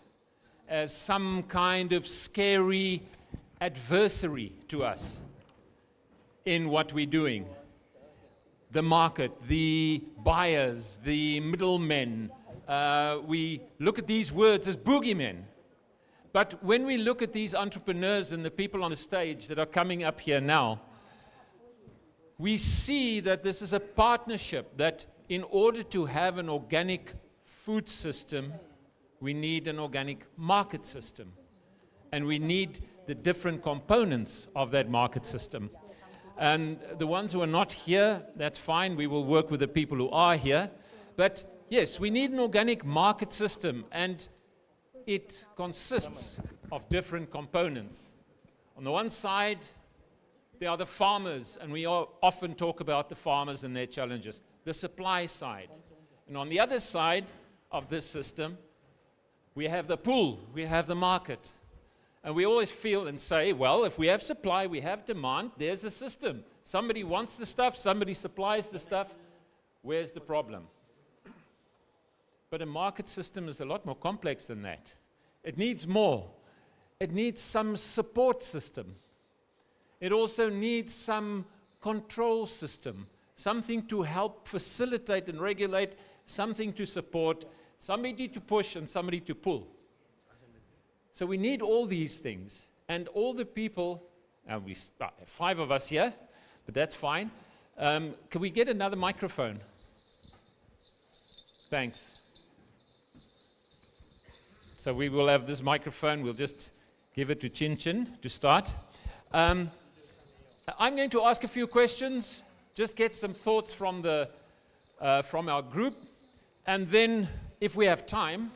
as some kind of scary adversary to us in what we're doing. The market, the buyers, the middlemen. We look at these words as boogeymen. But when we look at these entrepreneurs and the people on the stage that are coming up here now, we see that this is a partnership, that in order to have an organic food system, we need an organic market system. And we need the different components of that market system. And the ones who are not here, that's fine. We will work with the people who are here. But yes, we need an organic market system, and it consists of different components. On the one side, there are the farmers, and we often talk about the farmers and their challenges. The supply side. And on the other side of this system, we have the pool, we have the market. And we always feel and say, well, if we have supply, we have demand, there's a system. Somebody wants the stuff, somebody supplies the stuff. Where's the problem? But a market system is a lot more complex than that. It needs more. It needs some support system. It also needs some control system, something to help facilitate and regulate, something to support, somebody to push and somebody to pull. So we need all these things, and all the people, and we 5 of us here, but that's fine. Can we get another microphone? Thanks. So we will have this microphone. We'll just give it to Chin Chin to start. I'm going to ask a few questions, just get some thoughts from our group, and then if we have time,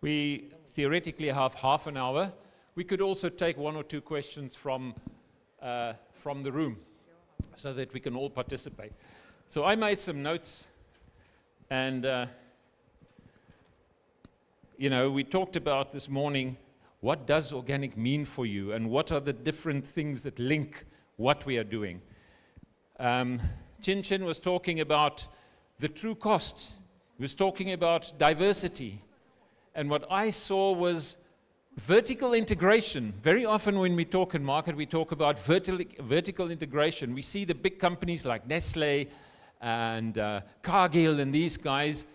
we theoretically have half an hour. We could also take 1 or 2 questions from the room so that we can all participate. So I made some notes, and you know, we talked about this morning, what does organic mean for you, and what are the different things that link what we are doing. Chin Chin was talking about the true costs. He was talking about diversity. And what I saw was vertical integration. Very often when we talk in market, we talk about vertical integration. We see the big companies like Nestle and Cargill and these guys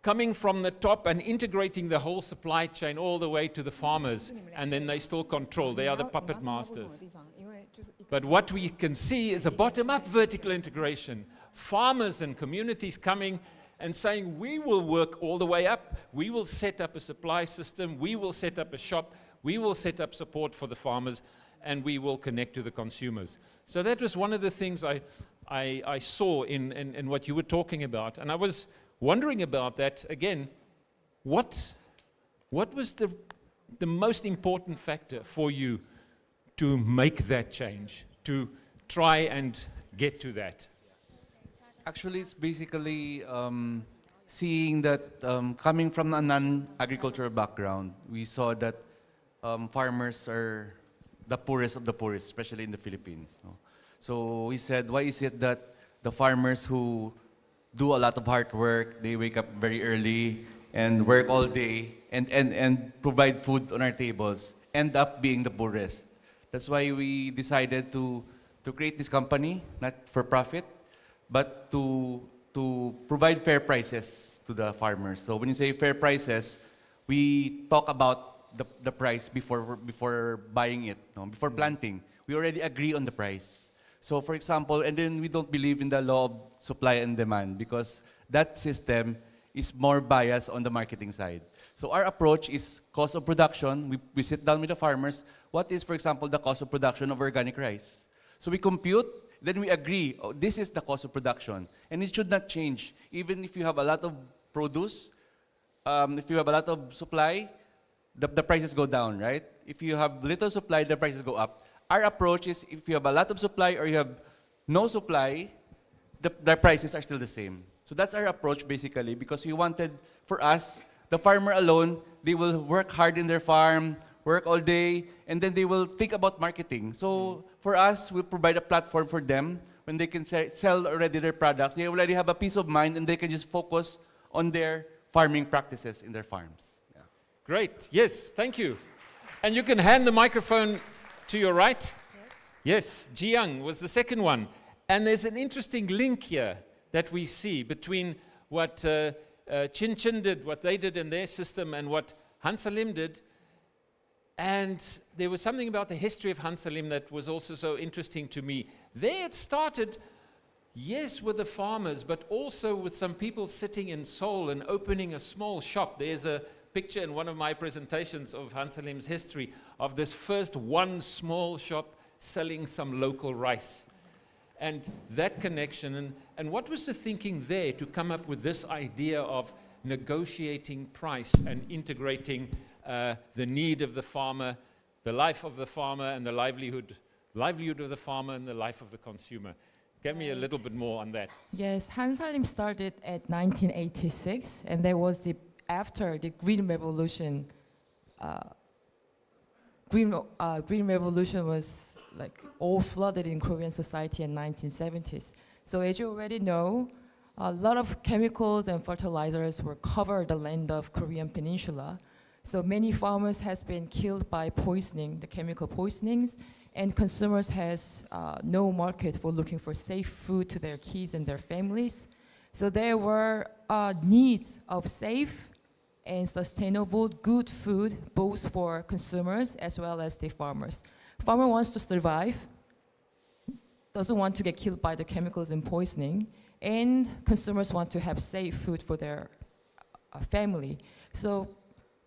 coming from the top and integrating the whole supply chain all the way to the farmers, and then they still control. They are the puppet masters. But what we can see is a bottom-up vertical integration. Farmers and communities coming and saying, we will work all the way up, we will set up a supply system, we will set up a shop, we will set up support for the farmers, and we will connect to the consumers. So that was one of the things I saw in what you were talking about. And I was wondering about that, again, what was the most important factor for you to make that change, to try and get to that? Actually, it's basically seeing that coming from a non-agricultural background, we saw that farmers are the poorest of the poorest, especially in the Philippines. So we said, why is it that the farmers who do a lot of hard work, they wake up very early and work all day and provide food on our tables, end up being the poorest? That's why we decided to create this company, not for profit, but to provide fair prices to the farmers. So when you say fair prices, we talk about the price before buying it, before planting. We already agree on the price. So for example, and then we don't believe in the law of supply and demand because that system is more biased on the marketing side. So our approach is cost of production. We sit down with the farmers. What is, for example, the cost of production of organic rice? So we compute, then we agree, oh, this is the cost of production. And it should not change. Even if you have a lot of produce, if you have a lot of supply, the prices go down, right? If you have little supply, the prices go up. Our approach is if you have a lot of supply or you have no supply, the prices are still the same. So that's our approach basically because we wanted, for us, the farmer alone, they will work hard in their farm, work all day, and then they will think about marketing. So for us, we'll provide a platform for them when they can sell already their products. They already have a peace of mind and they can just focus on their farming practices in their farms. Yeah. Great, yes, thank you. And you can hand the microphone to your right. Yes, Jiang was the second one. And there's an interesting link here that we see between what Chin Chin did, what they did in their system, and what Hansalim did. And there was something about the history of Hansalim that was also so interesting to me. There it started, yes, with the farmers, but also with some people sitting in Seoul and opening a small shop. There's a picture in one of my presentations of Hansalim's history of this first one small shop selling some local rice. And that connection, and what was the thinking there to come up with this idea of negotiating price and integrating the need of the farmer, the life of the farmer, and the livelihood of the farmer and the life of the consumer? Give me a little bit more on that. Yes, Hansalim started at 1986, and there was after the Green Revolution. Green Revolution was like all flooded in Korean society in 1970s. So as you already know, a lot of chemicals and fertilizers were covered the land of Korean peninsula. So many farmers has been killed by poisoning, the chemical poisonings, and consumers has no market for looking for safe food to their kids and their families. So there were needs of safe and sustainable, good food, both for consumers as well as the farmers. Farmer wants to survive, doesn't want to get killed by the chemicals and poisoning, and consumers want to have safe food for their family. So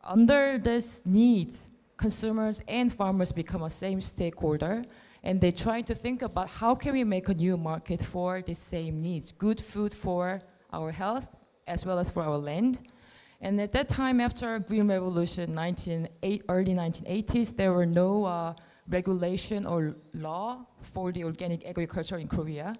under this needs, consumers and farmers become a same stakeholder, and they try to think about how can we make a new market for the same needs, good food for our health as well as for our land. And at that time, after Green Revolution, early 1980s, there were no regulation or law for the organic agriculture in Korea.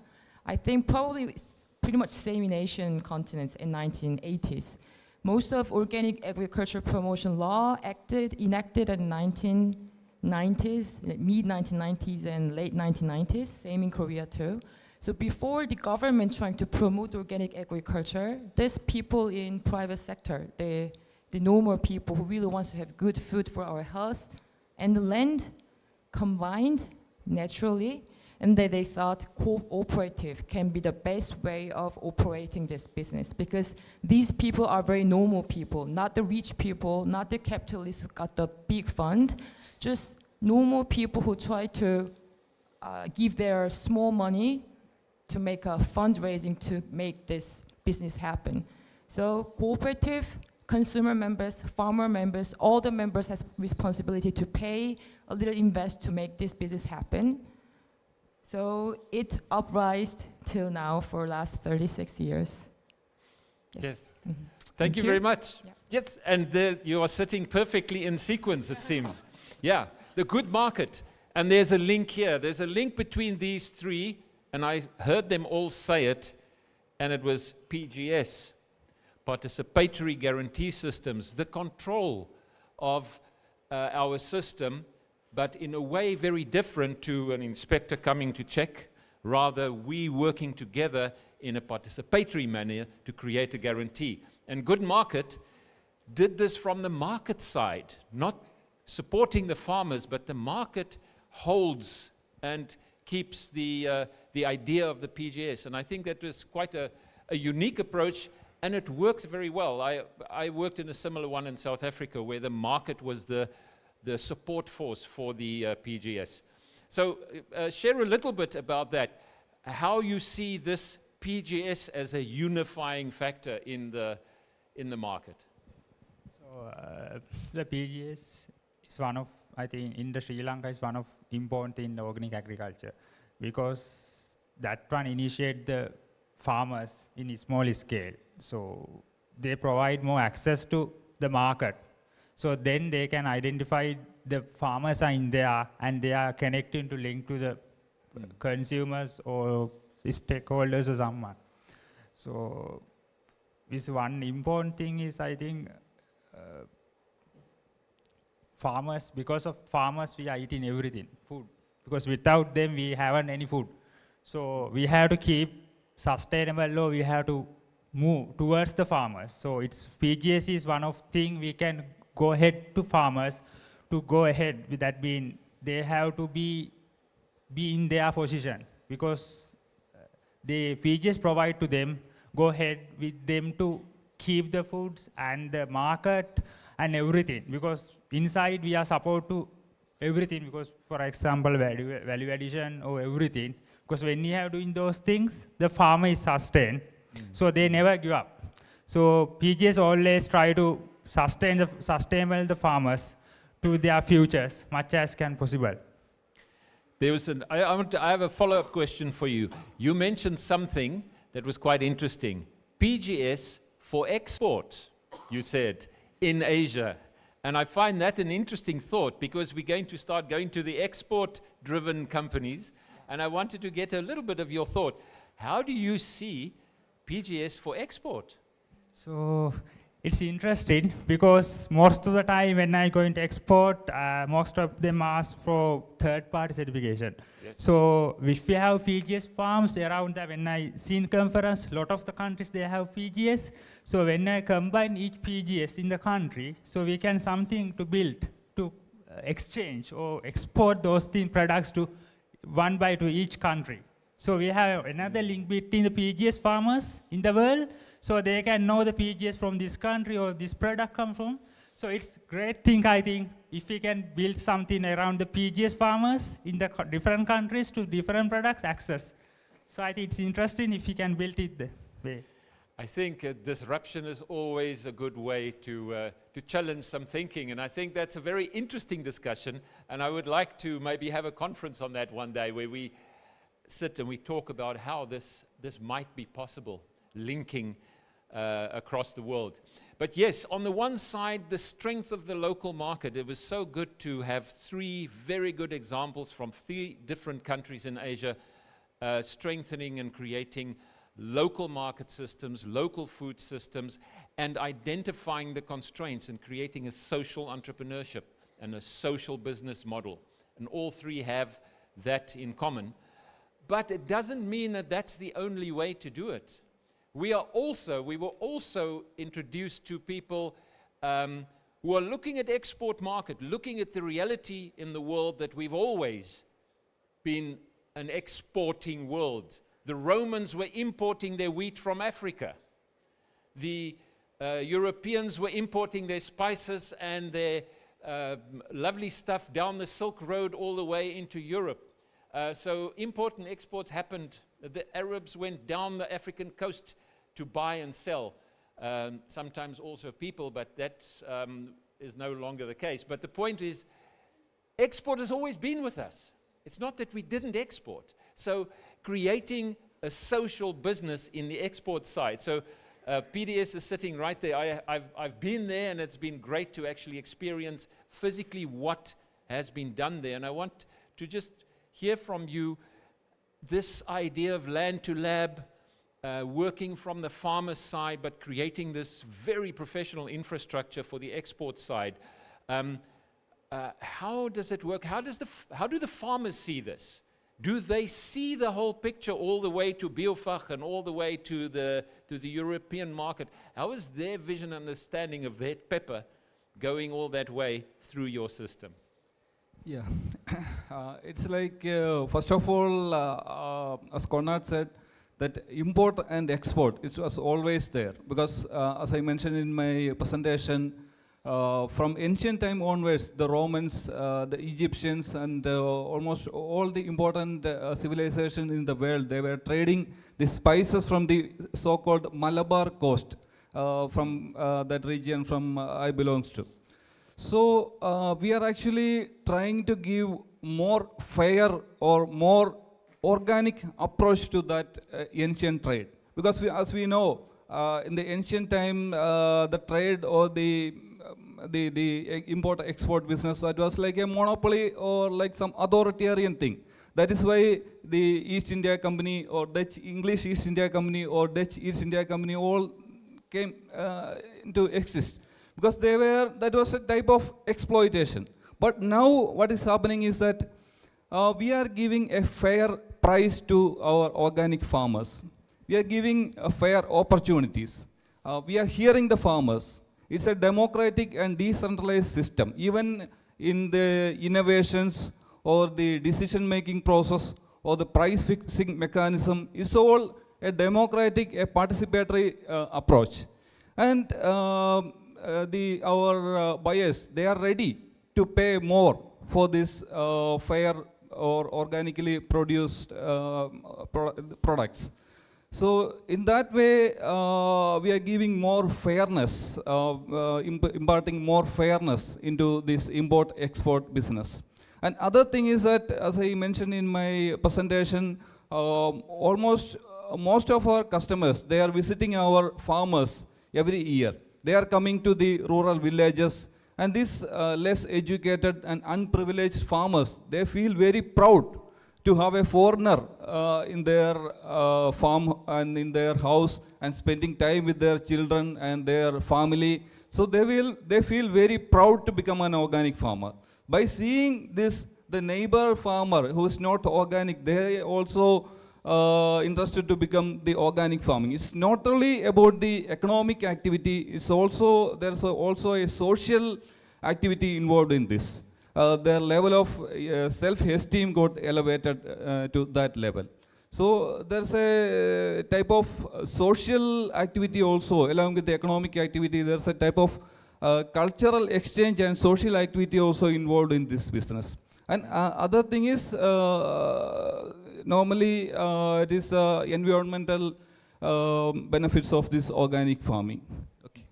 I think probably pretty much same in Asian continents in 1980s. Most of organic agriculture promotion law enacted in 1990s, mid-1990s and late 1990s, same in Korea too. So before the government trying to promote organic agriculture, there's people in private sector, the normal people who really wants to have good food for our health and the land combined naturally, and they thought cooperative can be the best way of operating this business because these people are very normal people, not the rich people, not the capitalists who got the big fund, just normal people who try to give their small money to make a fundraising to make this business happen. So cooperative, consumer members, farmer members, all the members has responsibility to pay a little invest to make this business happen. So it uprised till now for last 36 years. Yes. Thank you very much. Yeah. Yes, and you are sitting perfectly in sequence, it seems. Yeah, the good market. And there's a link here. There's a link between these three, and I heard them all say it, and it was PGS, participatory guarantee systems, the control of our system, but in a way very different to an inspector coming to check. Rather, we working together in a participatory manner to create a guarantee. And Good Market did this from the market side, not supporting the farmers, but the market holds and keeps the idea of the PGS. And I think that was quite a unique approach, and it works very well. I worked in a similar one in South Africa where the market was the support force for the PGS. So share a little bit about that, how you see this PGS as a unifying factor in the market. So the PGS is one of, I think, in the Sri Lanka is one of important in the organic agriculture, because that one initiate the farmers in a small scale. So they provide more access to the market. So then they can identify the farmers are in there and they are connecting to link to the consumers or stakeholders or someone. So this one important thing is, I think, farmers, because of farmers we are eating everything, food. Because without them we haven't any food. So we have to keep sustainable law, we have to move towards the farmers. So it's PGS is one of thing we can go ahead to farmers to go ahead with that being, they have to be in their position, because the PGS provide to them, go ahead with them to keep the foods and the market and everything, because inside we are support to everything, because for example value addition or everything, because when you have doing those things, the farmer is sustained, so they never give up. So PGS always try to sustain the farmers to their futures much as can possible. There was I have a follow-up question for you. You mentioned something that was quite interesting. PGS for export, you said, in Asia. And I find that an interesting thought, because we're going to start going to the export-driven companies, and I wanted to get a little bit of your thought. How do you see PGS for export? So it's interesting, because most of the time when I go into export, most of them ask for third-party certification. Yes. So if we have PGS farms around that, when I see in conference, a lot of the countries, they have PGS. So when I combine each PGS in the country, so we can something to build, to exchange or export those products to one by to each country. So we have another link between the PGS farmers in the world, so they can know the PGS from this country or this product come from. So it's great thing, I think, if we can build something around the PGS farmers in the different countries to different products access. So I think it's interesting if we can build it the way. I think disruption is always a good way to challenge some thinking, and I think that's a very interesting discussion, and I would like to maybe have a conference on that one day where we sit and we talk about how this might be possible, linking across the world. But yes, on the one side, the strength of the local market. It was so good to have three very good examples from 3 different countries in Asia, strengthening and creating local market systems, local food systems, and identifying the constraints and creating a social entrepreneurship and a social business model. And all 3 have that in common. But it doesn't mean that that's the only way to do it. We were also introduced to people who are looking at export market, looking at the reality in the world that we've always been an exporting world. The Romans were importing their wheat from Africa. The Europeans were importing their spices and their lovely stuff down the Silk Road all the way into Europe. So import and exports happened. The Arabs went down the African coast to buy and sell. Sometimes also people, but that is no longer the case. But the point is, export has always been with us. It's not that we didn't export. So creating a social business in the export side. So PDS is sitting right there. I've been there, and it's been great to actually experience physically what has been done there. And I want to just hear from you this idea of land to lab, working from the farmer's side, but creating this very professional infrastructure for the export side. How does it work? How do the farmers see this? Do they see the whole picture all the way to Biofach and all the way to the European market? How is their vision and understanding of that pepper going all that way through your system? Yeah, it's like, first of all, as Conrad said, that import and export, it was always there. Because as I mentioned in my presentation, from ancient time onwards, the Romans, the Egyptians, and almost all the important civilizations in the world, they were trading the spices from the so-called Malabar coast, from that region from I belongs to. So we are actually trying to give more fair or more organic approach to that ancient trade. Because as we know, in the ancient time, the trade or the import-export business, that was like a monopoly or like some authoritarian thing. That is why the East India Company or Dutch English East India Company or Dutch East India Company all came into exist. Because that was a type of exploitation. But now what is happening is that we are giving a fair price to our organic farmers. We are giving fair opportunities. We are hearing the farmers. It's a democratic and decentralized system. Even in the innovations or the decision-making process or the price-fixing mechanism, it's all a democratic, a participatory approach. And our buyers, they are ready to pay more for this fair or organically produced products. So in that way, we are giving more fairness, imparting more fairness into this import-export business. And other thing is that, as I mentioned in my presentation, almost most of our customers, they are visiting our farmers every year. They are coming to the rural villages, and these less educated and unprivileged farmers, they feel very proud to have a foreigner in their farm and in their house and spending time with their children and their family. So they feel very proud to become an organic farmer. By seeing this, the neighbor farmer who is not organic, they also interested to become the organic farming. It's not only about the economic activity, it's also, there's also a social activity involved in this. Their level of self-esteem got elevated to that level. So there's a type of social activity also, along with the economic activity, there's a type of cultural exchange and social activity also involved in this business. And other thing is, normally it is environmental benefits of this organic farming. Okay.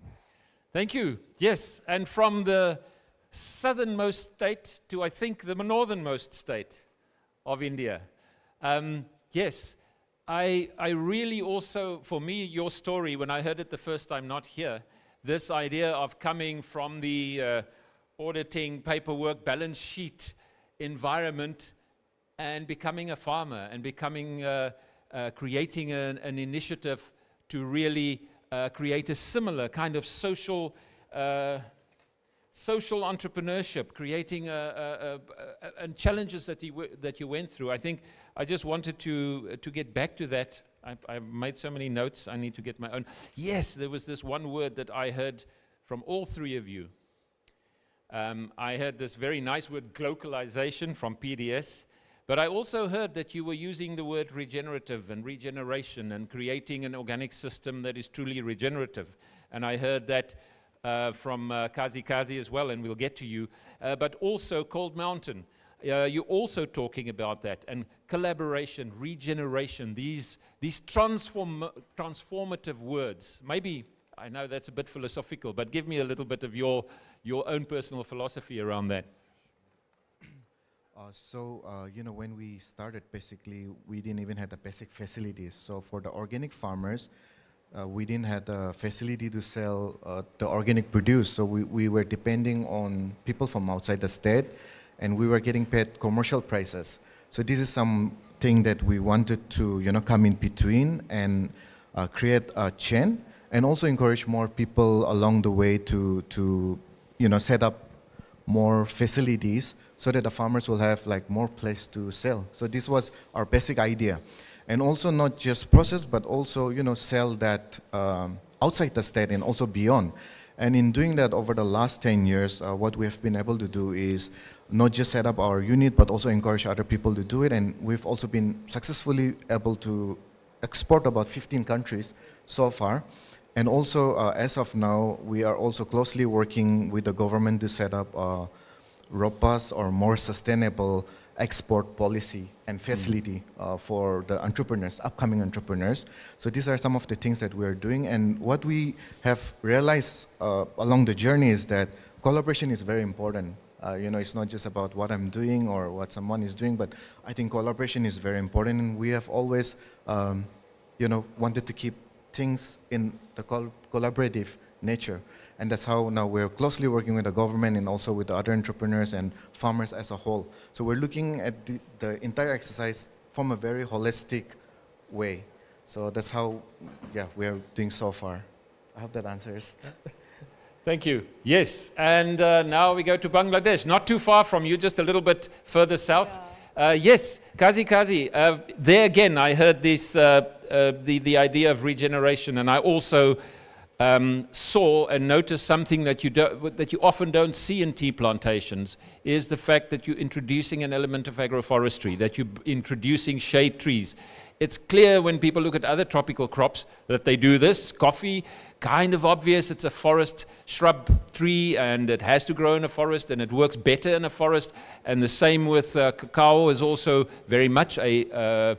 Thank you. Yes, and from the southernmost state to, I think, the northernmost state of India. Yes, I really also, for me, your story, when I heard it the first time, not here, this idea of coming from the auditing, paperwork, balance sheet environment and becoming a farmer and becoming, creating an initiative to really create a similar kind of social entrepreneurship, creating and challenges that you went through. I think I just wanted to get back to that. I've made so many notes, I need to get my own. Yes, there was this one word that I heard from all three of you. I heard this very nice word, glocalization, from PDS, but I also heard that you were using the word regenerative and regeneration and creating an organic system that is truly regenerative. And I heard that from Kazi as well, and we'll get to you, but also Cold Mountain. You're also talking about that, and collaboration, regeneration, these transformative words. Maybe, I know that's a bit philosophical, but give me a little bit of your own personal philosophy around that. You know, when we started, basically, we didn't even have the basic facilities. So for the organic farmers, we didn't have the facility to sell the organic produce, so we were depending on people from outside the state, and we were getting paid commercial prices. So this is something that we wanted to, come in between and create a chain, and also encourage more people along the way to set up more facilities so that the farmers will have like more place to sell. So this was our basic idea. And also not just process, but also, sell that outside the state and also beyond. And in doing that over the last 10 years, what we have been able to do is not just set up our unit, but also encourage other people to do it. And we've also been successfully able to export about 15 countries so far. And also, as of now, we are also closely working with the government to set up a robust or more sustainable export policy and facility for the entrepreneurs, upcoming entrepreneurs. So these are some of the things that we are doing. And what we have realized along the journey is that collaboration is very important. It's not just about what I'm doing or what someone is doing, but I think collaboration is very important. And we have always, wanted to keep things in the collaborative nature. And that's how now we're closely working with the government and also with the other entrepreneurs and farmers as a whole. So we're looking at the entire exercise from a very holistic way. So that's how, we're doing so far. I hope that answers. Thank you. Yes, and now we go to Bangladesh, not too far from you, just a little bit further south. Yes, Kazi, there again I heard this, the idea of regeneration, and I also saw and noticed something that you often don't see in tea plantations, is the fact that you're introducing an element of agroforestry, that you're introducing shade trees. It's clear when people look at other tropical crops that they do this. Coffee, kind of obvious, it's a forest shrub tree and it has to grow in a forest and it works better in a forest. And the same with cacao is also very much a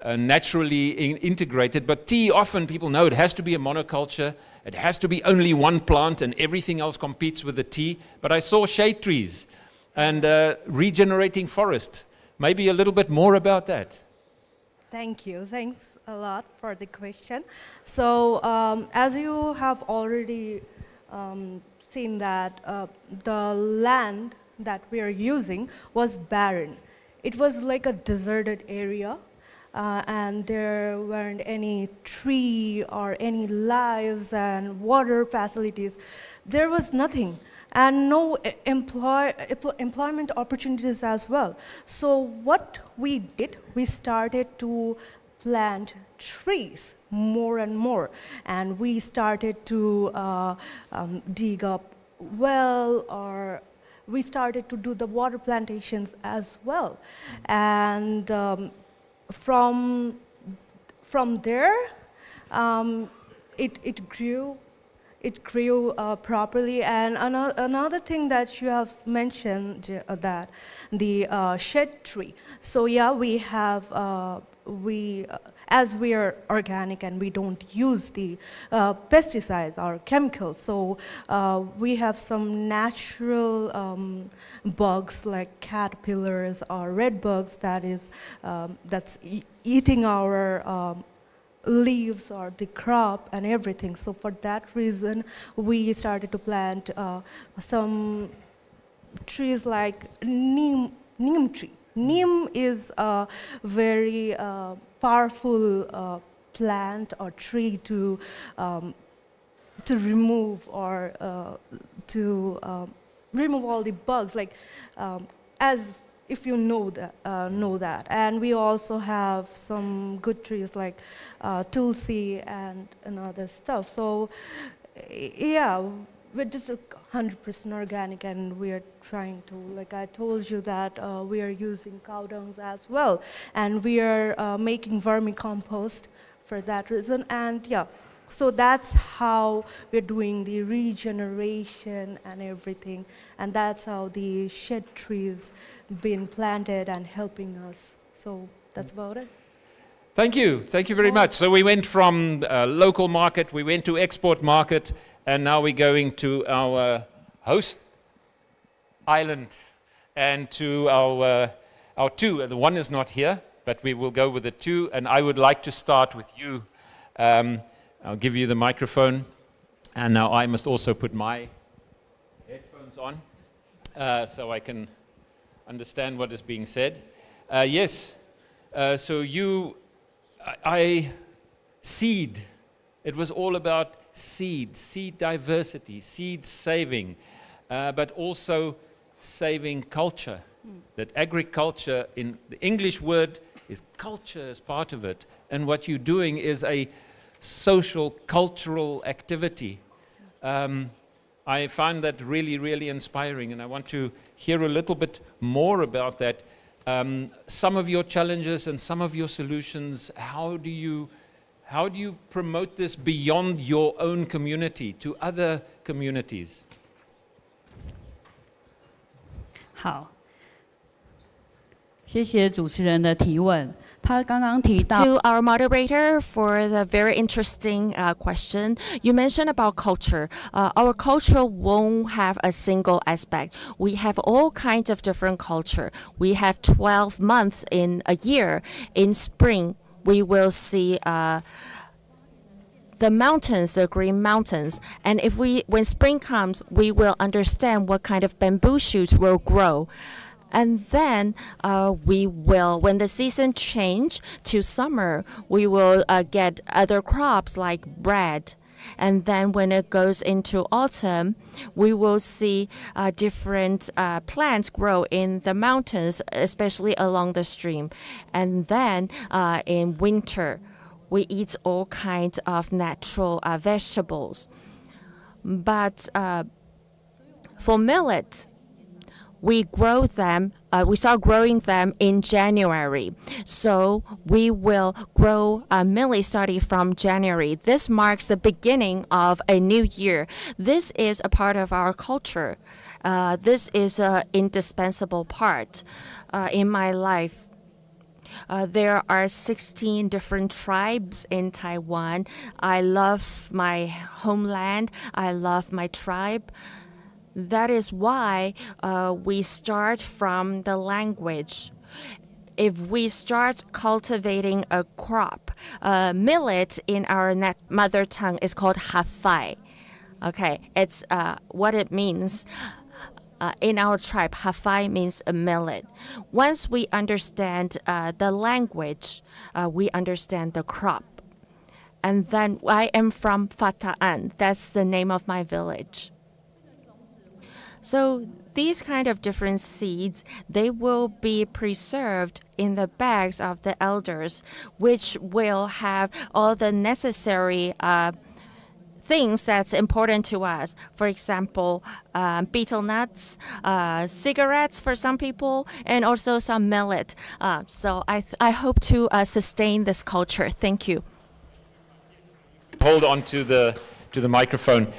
naturally integrated, but tea often people know it has to be a monoculture, it has to be only one plant and everything else competes with the tea. But I saw shade trees and regenerating forest. Maybe a little bit more about that. Thank you. Thanks a lot for the question. So as you have already seen that the land that we are using was barren. It was like a deserted area. And there weren't any tree or any lives and water facilities. There was nothing, and no employment opportunities as well. So what we did, we started to plant trees more and more, and we started to dig up well, or we started to do the water plantations as well. And from there, it grew properly. And another thing that you have mentioned, that the shed tree. So yeah, we have as we are organic and we don't use the pesticides or chemicals, so we have some natural bugs like caterpillars or red bugs that's eating our leaves or the crop and everything. So for that reason, we started to plant some trees like neem tree. Neem is a very powerful plant or tree to remove or to remove all the bugs, like as if you know that. And we also have some good trees like tulsi and other stuff. So yeah, we're just 100% organic, and we are trying to, like I told you, that we are using cow dung as well, and we are making vermicompost for that reason. And yeah, so that's how we're doing the regeneration and everything, and that's how the shed trees been planted and helping us. So that's about it. Thank you very much. So we went from local market, we went to export market, and now we're going to our host island and to our two. The one is not here, but we will go with the two. And I would like to start with you, I'll give you the microphone. And now I must also put my headphones on so I can understand what is being said. Yes, so seed. It was all about seed diversity, seed saving, but also saving culture. That agriculture, in the English word, is culture as part of it. And what you're doing is a social, cultural activity. I find that really, really inspiring, and I want to hear a little bit more about that. Some of your challenges and some of your solutions, how do you promote this beyond your own community to other communities? 好，谢谢主持人的提问。他刚刚提到 To our moderator for the very interesting question. You mentioned about culture. Our culture won't have a single aspect. We have all kinds of different culture. We have 12 months in a year. In spring, we will see the mountains, the green mountains. And when spring comes, we will understand what kind of bamboo shoots will grow. And then when the season change to summer, we will get other crops like bread. And then when it goes into autumn, we will see different plants grow in the mountains, especially along the stream. And then in winter, we eat all kinds of natural vegetables. But for millet, we start growing them in January. So we will grow millet starting from January. This marks the beginning of a new year. This is a part of our culture. This is an indispensable part in my life. There are 16 different tribes in Taiwan. I love my homeland. I love my tribe. That is why we start from the language. If we start cultivating a crop, millet in our mother tongue is called hafai. Okay, it's what it means. In our tribe, hafai means a millet. Once we understand the language, we understand the crop. And then I am from Fataan. That's the name of my village. So these kind of different seeds, they will be preserved in the bags of the elders, which will have all the necessary things that's important to us. For example, betel nuts, cigarettes for some people, and also some millet. So I hope to sustain this culture. Thank you. Hold on to the microphone.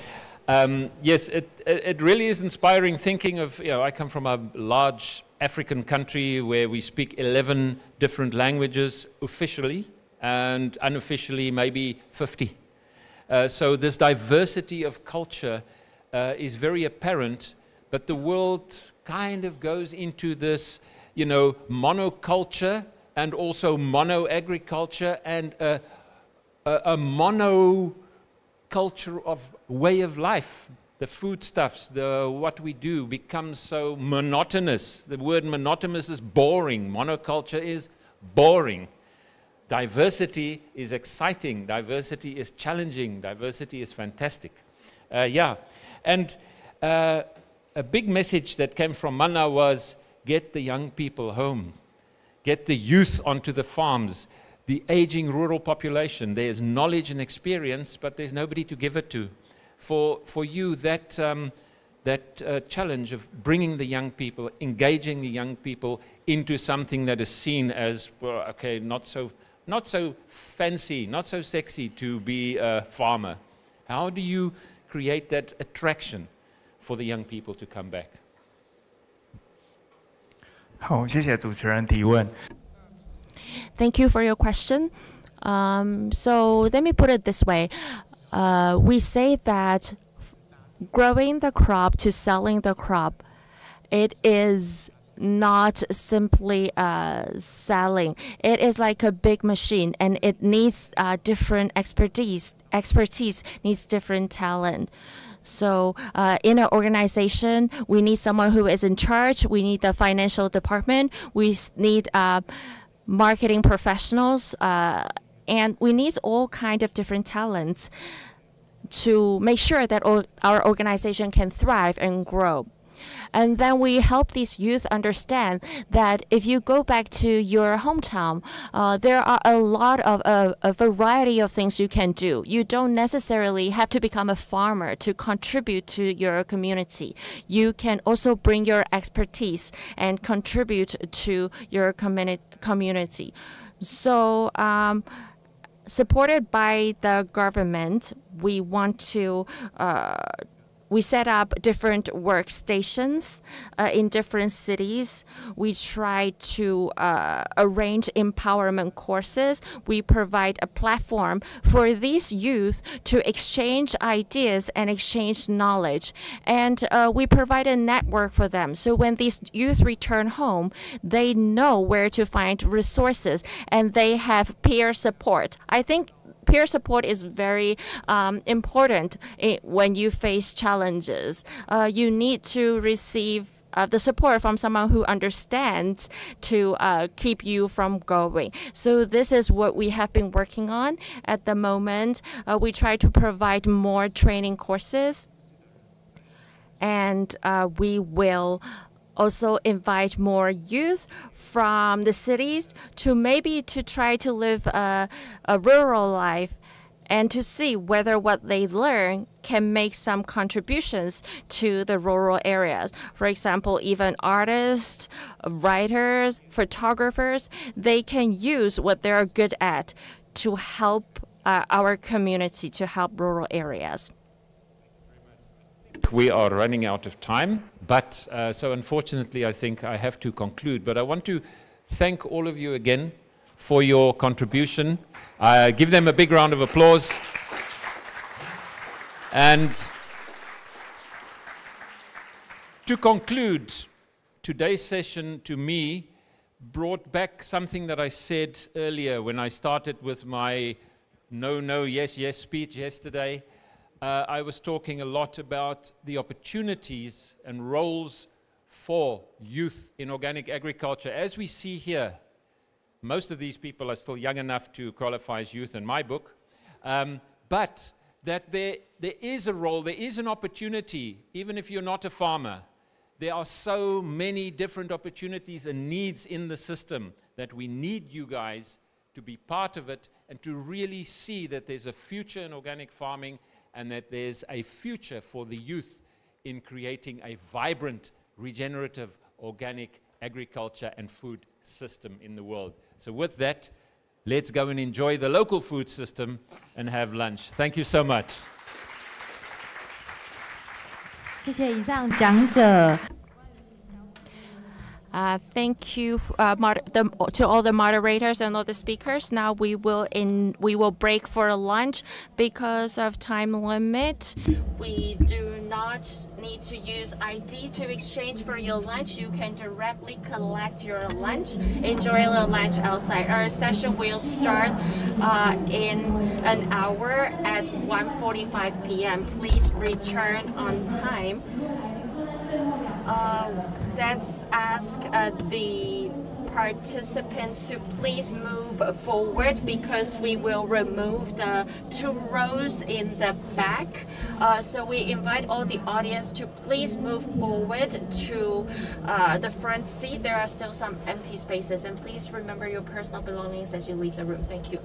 Yes, it really is inspiring thinking of, I come from a large African country where we speak 11 different languages officially, and unofficially maybe 50. So this diversity of culture is very apparent, but the world kind of goes into this, monoculture and also mono-agriculture and a mono culture of way of life. The foodstuffs, what we do becomes so monotonous. The word monotonous is boring. Monoculture is boring. Diversity is exciting. Diversity is challenging. Diversity is fantastic. And a big message that came from Mana was get the young people home. Get the youth onto the farms. The aging rural population, there's knowledge and experience, but there's nobody to give it to. For you, that challenge of bringing the young people, engaging the young people into something that is seen as, well, okay, not so fancy, not so sexy to be a farmer. How do you create that attraction for the young people to come back? 好，谢谢主持人提问。 Thank you for your question. So let me put it this way. We say that growing the crop to selling the crop, it is not simply selling. It is like a big machine, and it needs different expertise, needs different talent. So in an organization, we need someone who is in charge. We need the financial department. We need marketing professionals, and we need all kind of different talents to make sure that our organization can thrive and grow. And then we help these youth understand that if you go back to your hometown, there are a lot of a variety of things you can do. You don't necessarily have to become a farmer to contribute to your community. You can also bring your expertise and contribute to your community. So supported by the government, we want to we set up different workstations in different cities. We try to arrange empowerment courses. We provide a platform for these youth to exchange ideas and exchange knowledge. And we provide a network for them. So when these youth return home, they know where to find resources and they have peer support. I think peer support is very important when you face challenges. You need to receive the support from someone who understands to keep you from going. So this is what we have been working on at the moment. We try to provide more training courses, and we will also invite more youth from the cities to maybe to try to live a rural life and to see whether what they learn can make some contributions to the rural areas. For example, even artists, writers, photographers, they can use what they're good at to help our community, to help rural areas. We are running out of time, but so unfortunately I think I have to conclude. But I want to thank all of you again for your contribution. Give them a big round of applause. And to conclude, today's session to me brought back something that I said earlier when I started with my no, no, yes, yes speech yesterday. I was talking a lot about the opportunities and roles for youth in organic agriculture. As we see here, most of these people are still young enough to qualify as youth in my book, but that there is a role, there is an opportunity, even if you're not a farmer. There are so many different opportunities and needs in the system that we need you guys to be part of it and to really see that there's a future in organic farming and that there's a future for the youth in creating a vibrant, regenerative, organic agriculture and food system in the world. So with that, let's go and enjoy the local food system and have lunch. Thank you so much. 谢谢以上讲者。 Thank you to all the moderators and all the speakers. Now we will break for lunch because of time limit. We do not need to use ID to exchange for your lunch. You can directly collect your lunch. Enjoy your lunch outside. Our session will start in an hour at 1:45 p.m. Please return on time. Let's ask the participants to please move forward because we will remove the 2 rows in the back. So we invite all the audience to please move forward to the front seat. There are still some empty spaces, and please remember your personal belongings as you leave the room. Thank you.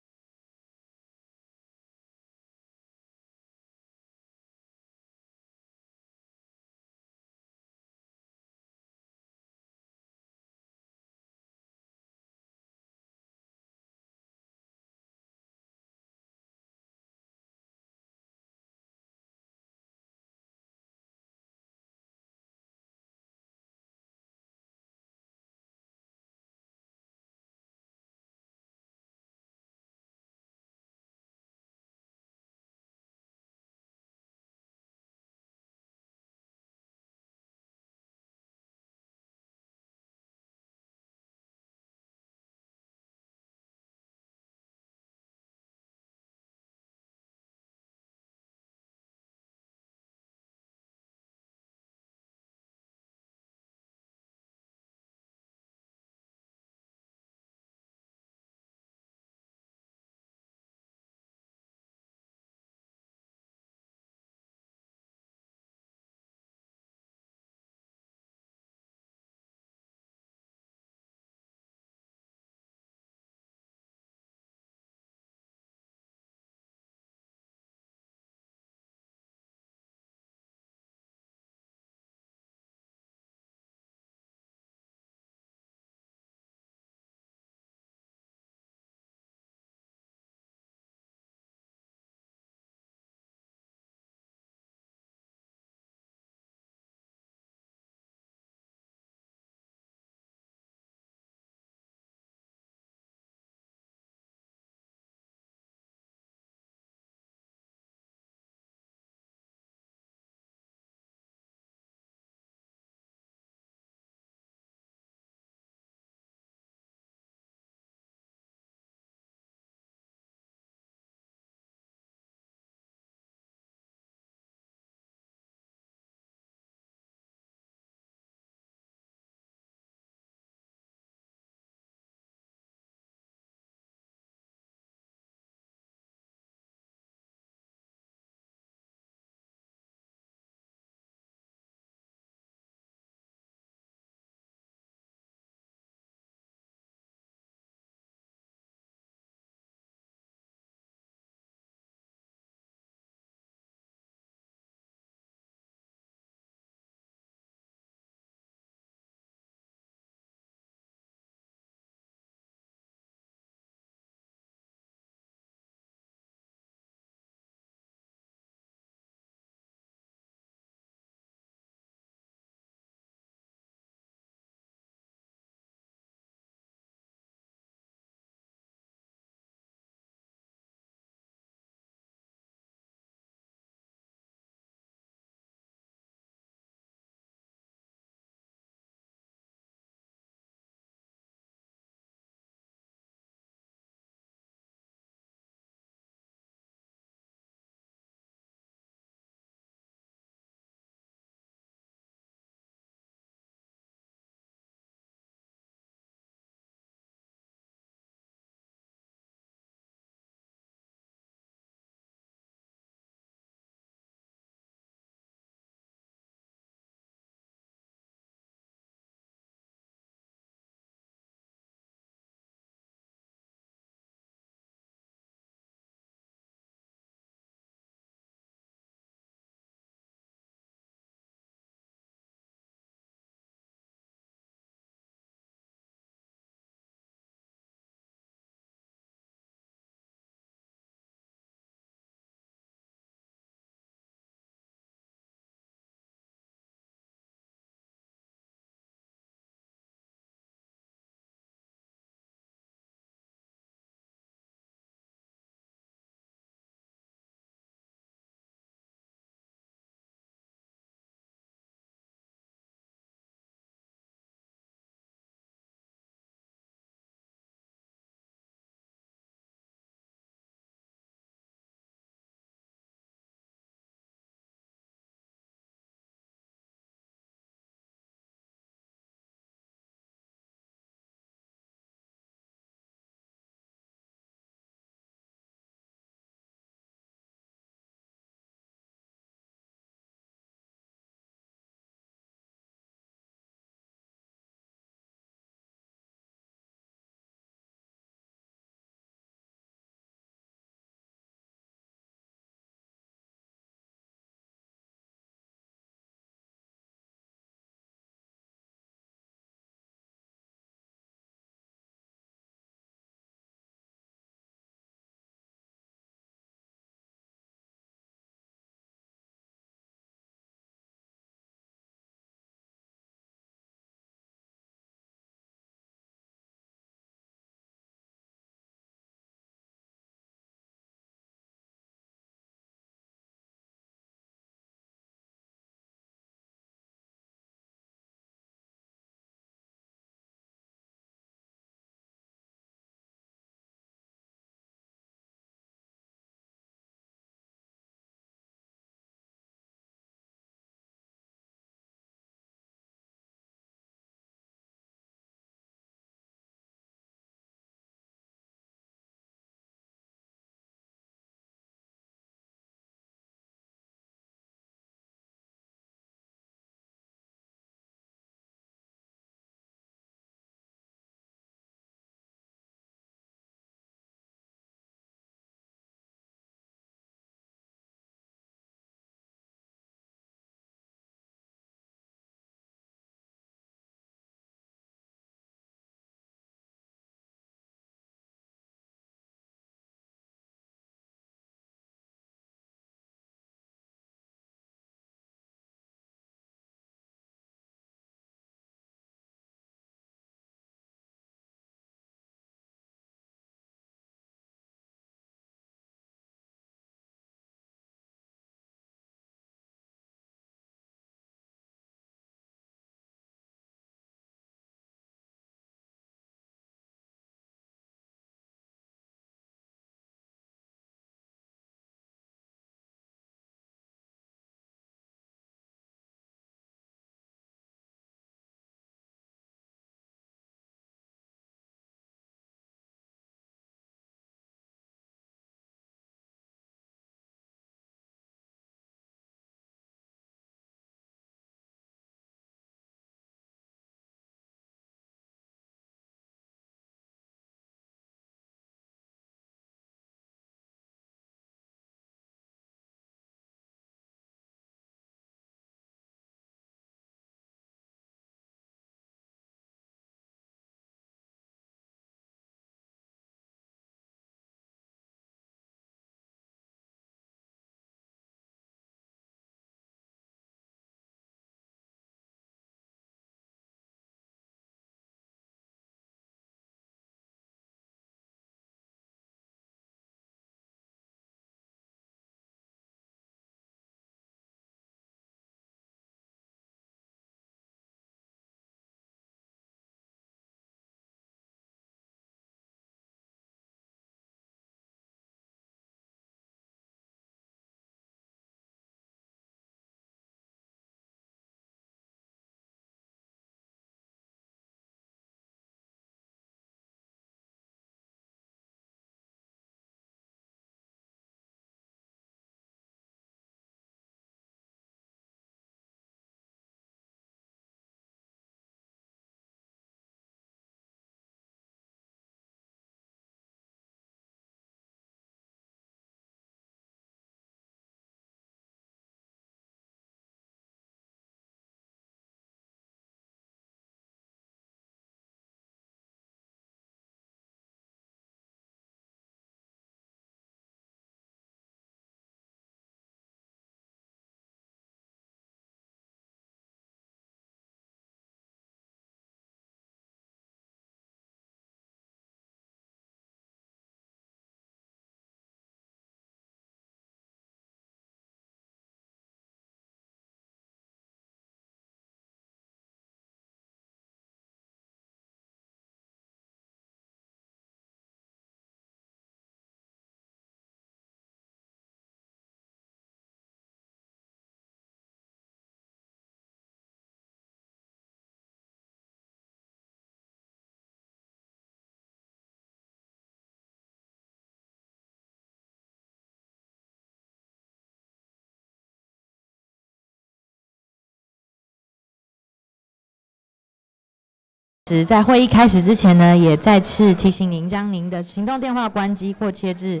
在会议开始之前呢，也再次提醒您将您的行动电话关机或切至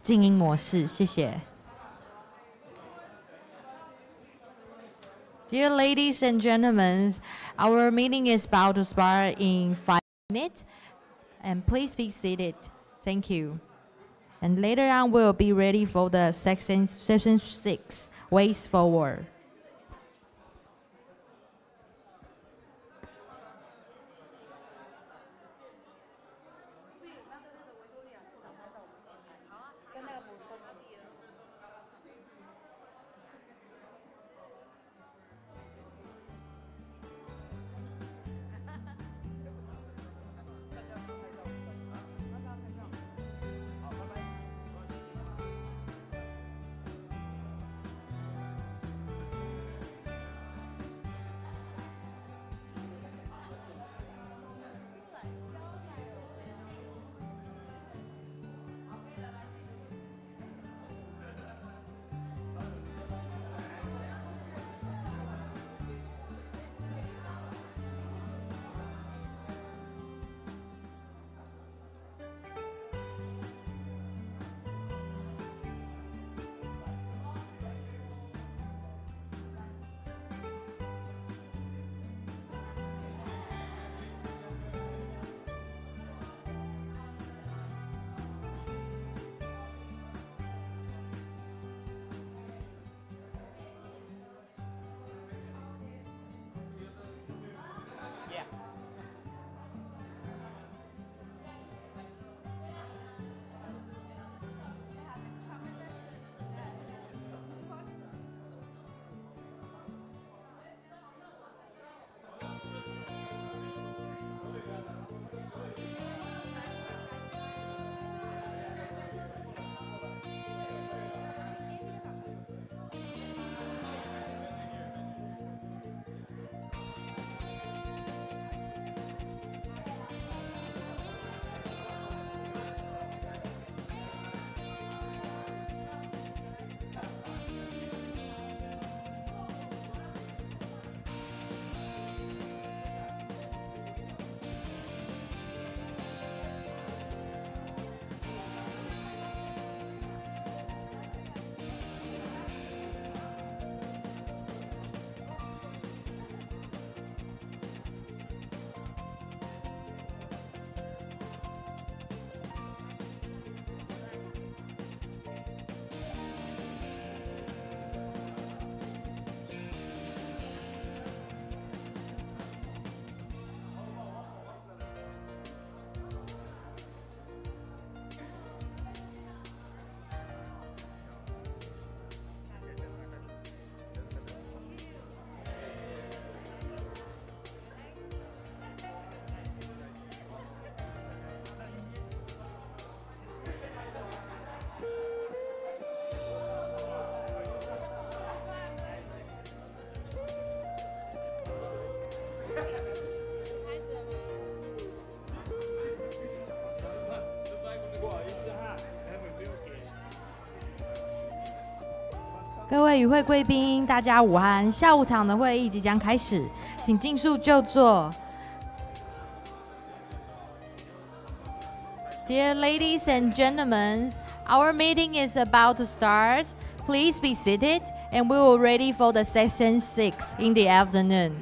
静音模式，谢谢。Dear ladies and gentlemen, our meeting is about to start in 5 minutes, and please be seated. Thank you. And later on, we'll be ready for the session 6, Ways Forward.各位与会贵宾，大家午安！下午场的会议即将开始，请尽速就座。Dear ladies and gentlemen, our meeting is about to start. Please be seated, and we will ready for the session 6 in the afternoon.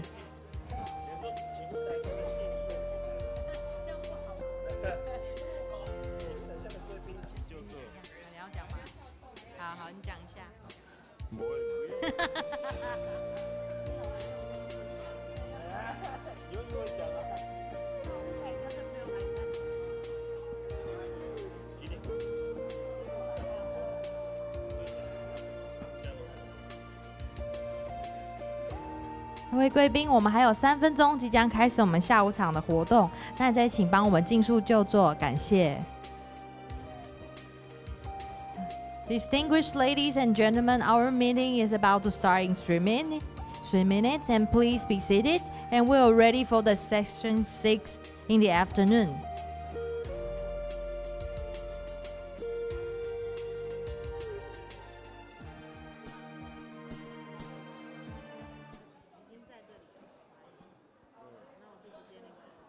各位贵宾，我们还有3分钟即将开始我们下午场的活动，那再请帮我们尽速就座，感谢。Distinguished ladies and gentlemen, our meeting is about to start in 3 minutes, and please be seated, and we are ready for the session 6 in the afternoon.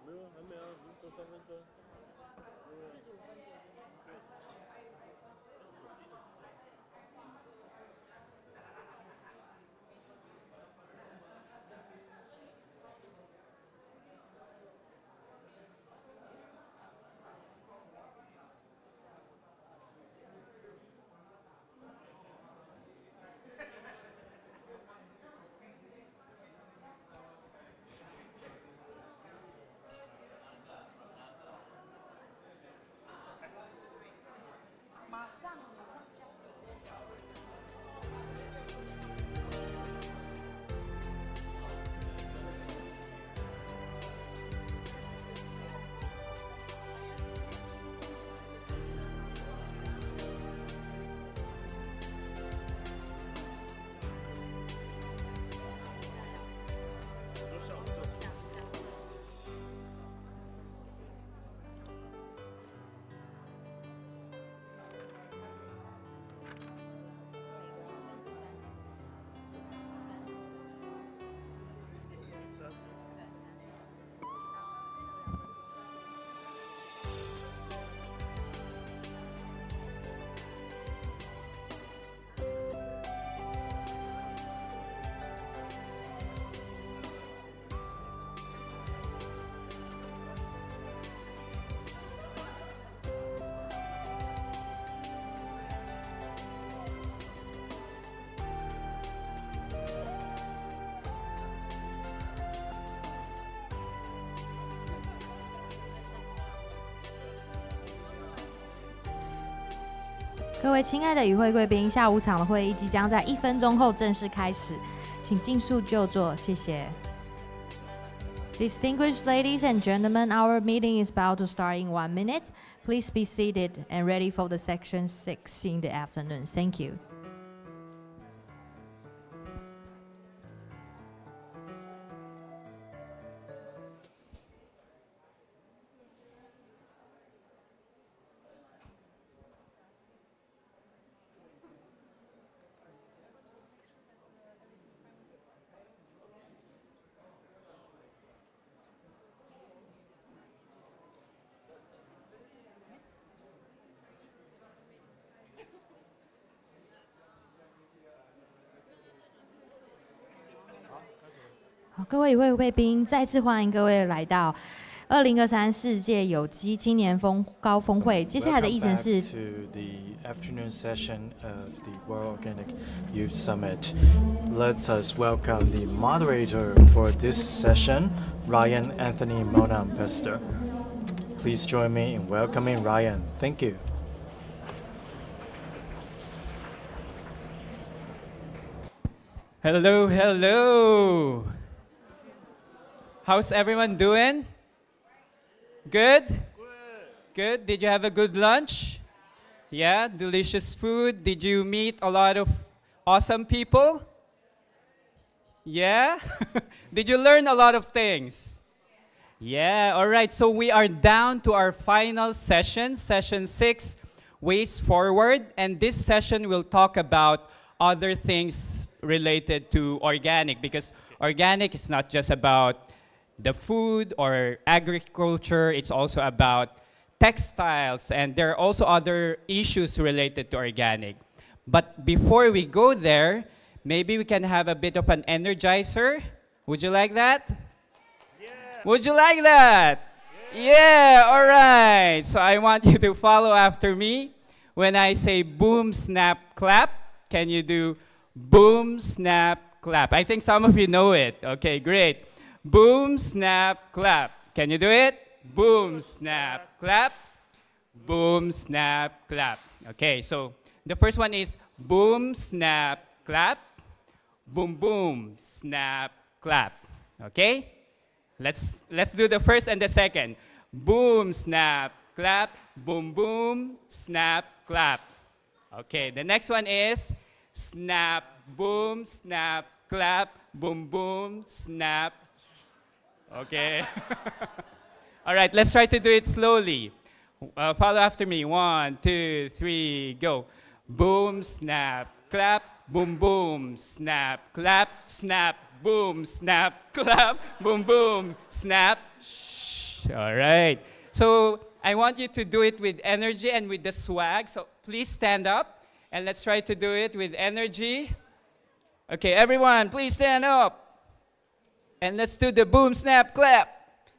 没有各位亲爱的与会贵宾，下午场的会议即将在1分钟后正式开始，请尽速就座，谢谢。Distinguished ladies and gentlemen, our meeting is about to start in 1 minute. Please be seated and ready for the section 6 in the afternoon. Thank you.好，各位与会贵宾，再次欢迎各位来到2023世界有机青年高峰会。接下来的议程是 to the afternoon session of the World Organic Youth Summit. Let us welcome the moderator for this session, Ryan Anthony Monam-Pester. Please join me in welcoming Ryan. Thank you. Hello, hello. How's everyone doing? Good? Good. Did you have a good lunch? Yeah, delicious food. Did you meet a lot of awesome people? Yeah? Did you learn a lot of things? Yeah, all right. So we are down to our final session, session 6, Ways Forward. And this session will talk about other things related to organic, because organic is not just about the food or agriculture, it's also about textiles, and there are also other issues related to organic. But before we go there, maybe we can have a bit of an energizer. Would you like that? Yeah. Would you like that? Yeah, all right. So I want you to follow after me. When I say boom, snap, clap, can you do boom, snap, clap? I think some of you know it. Okay, great. Boom, snap, clap. Can you do it? Boom, snap, clap. Boom, snap, clap. Okay, so the first one is boom, snap, clap. Boom, boom, snap, clap. Okay? Let's do the first and the second. Boom, snap, clap. Boom, boom, snap, clap. Okay, the next one is snap, boom, snap, clap. Boom, boom, snap. Okay. All right, let's try to do it slowly. Follow after me. 1, 2, 3, go. Boom, snap, clap. Boom, boom, snap, clap. Snap, boom, snap, clap. Boom, boom, snap. Shh. All right. So I want you to do it with energy and with the swag. So please stand up and let's try to do it with energy. Okay, everyone, please stand up. And let's do the boom, snap, clap.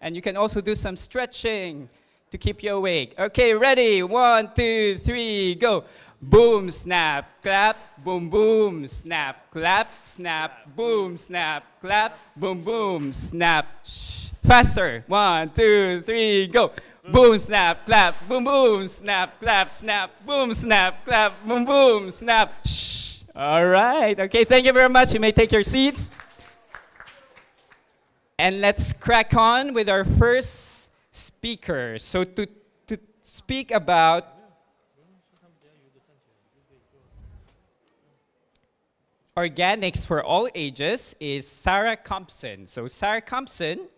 And you can also do some stretching to keep you awake. Okay, ready? 1, 2, 3, go. Boom, snap, clap. Boom, boom, snap, clap. Snap, boom, snap, clap. Boom, boom, snap. Shh. Faster. 1, 2, 3, go. Boom, snap, clap. Boom, boom, snap, clap. Snap, boom, snap, clap. Boom, boom, snap. Shh. All right. Okay, thank you very much. You may take your seats. And let's crack on with our first speaker. So to speak about organics for all ages is Sarah Compson. So Sarah Compson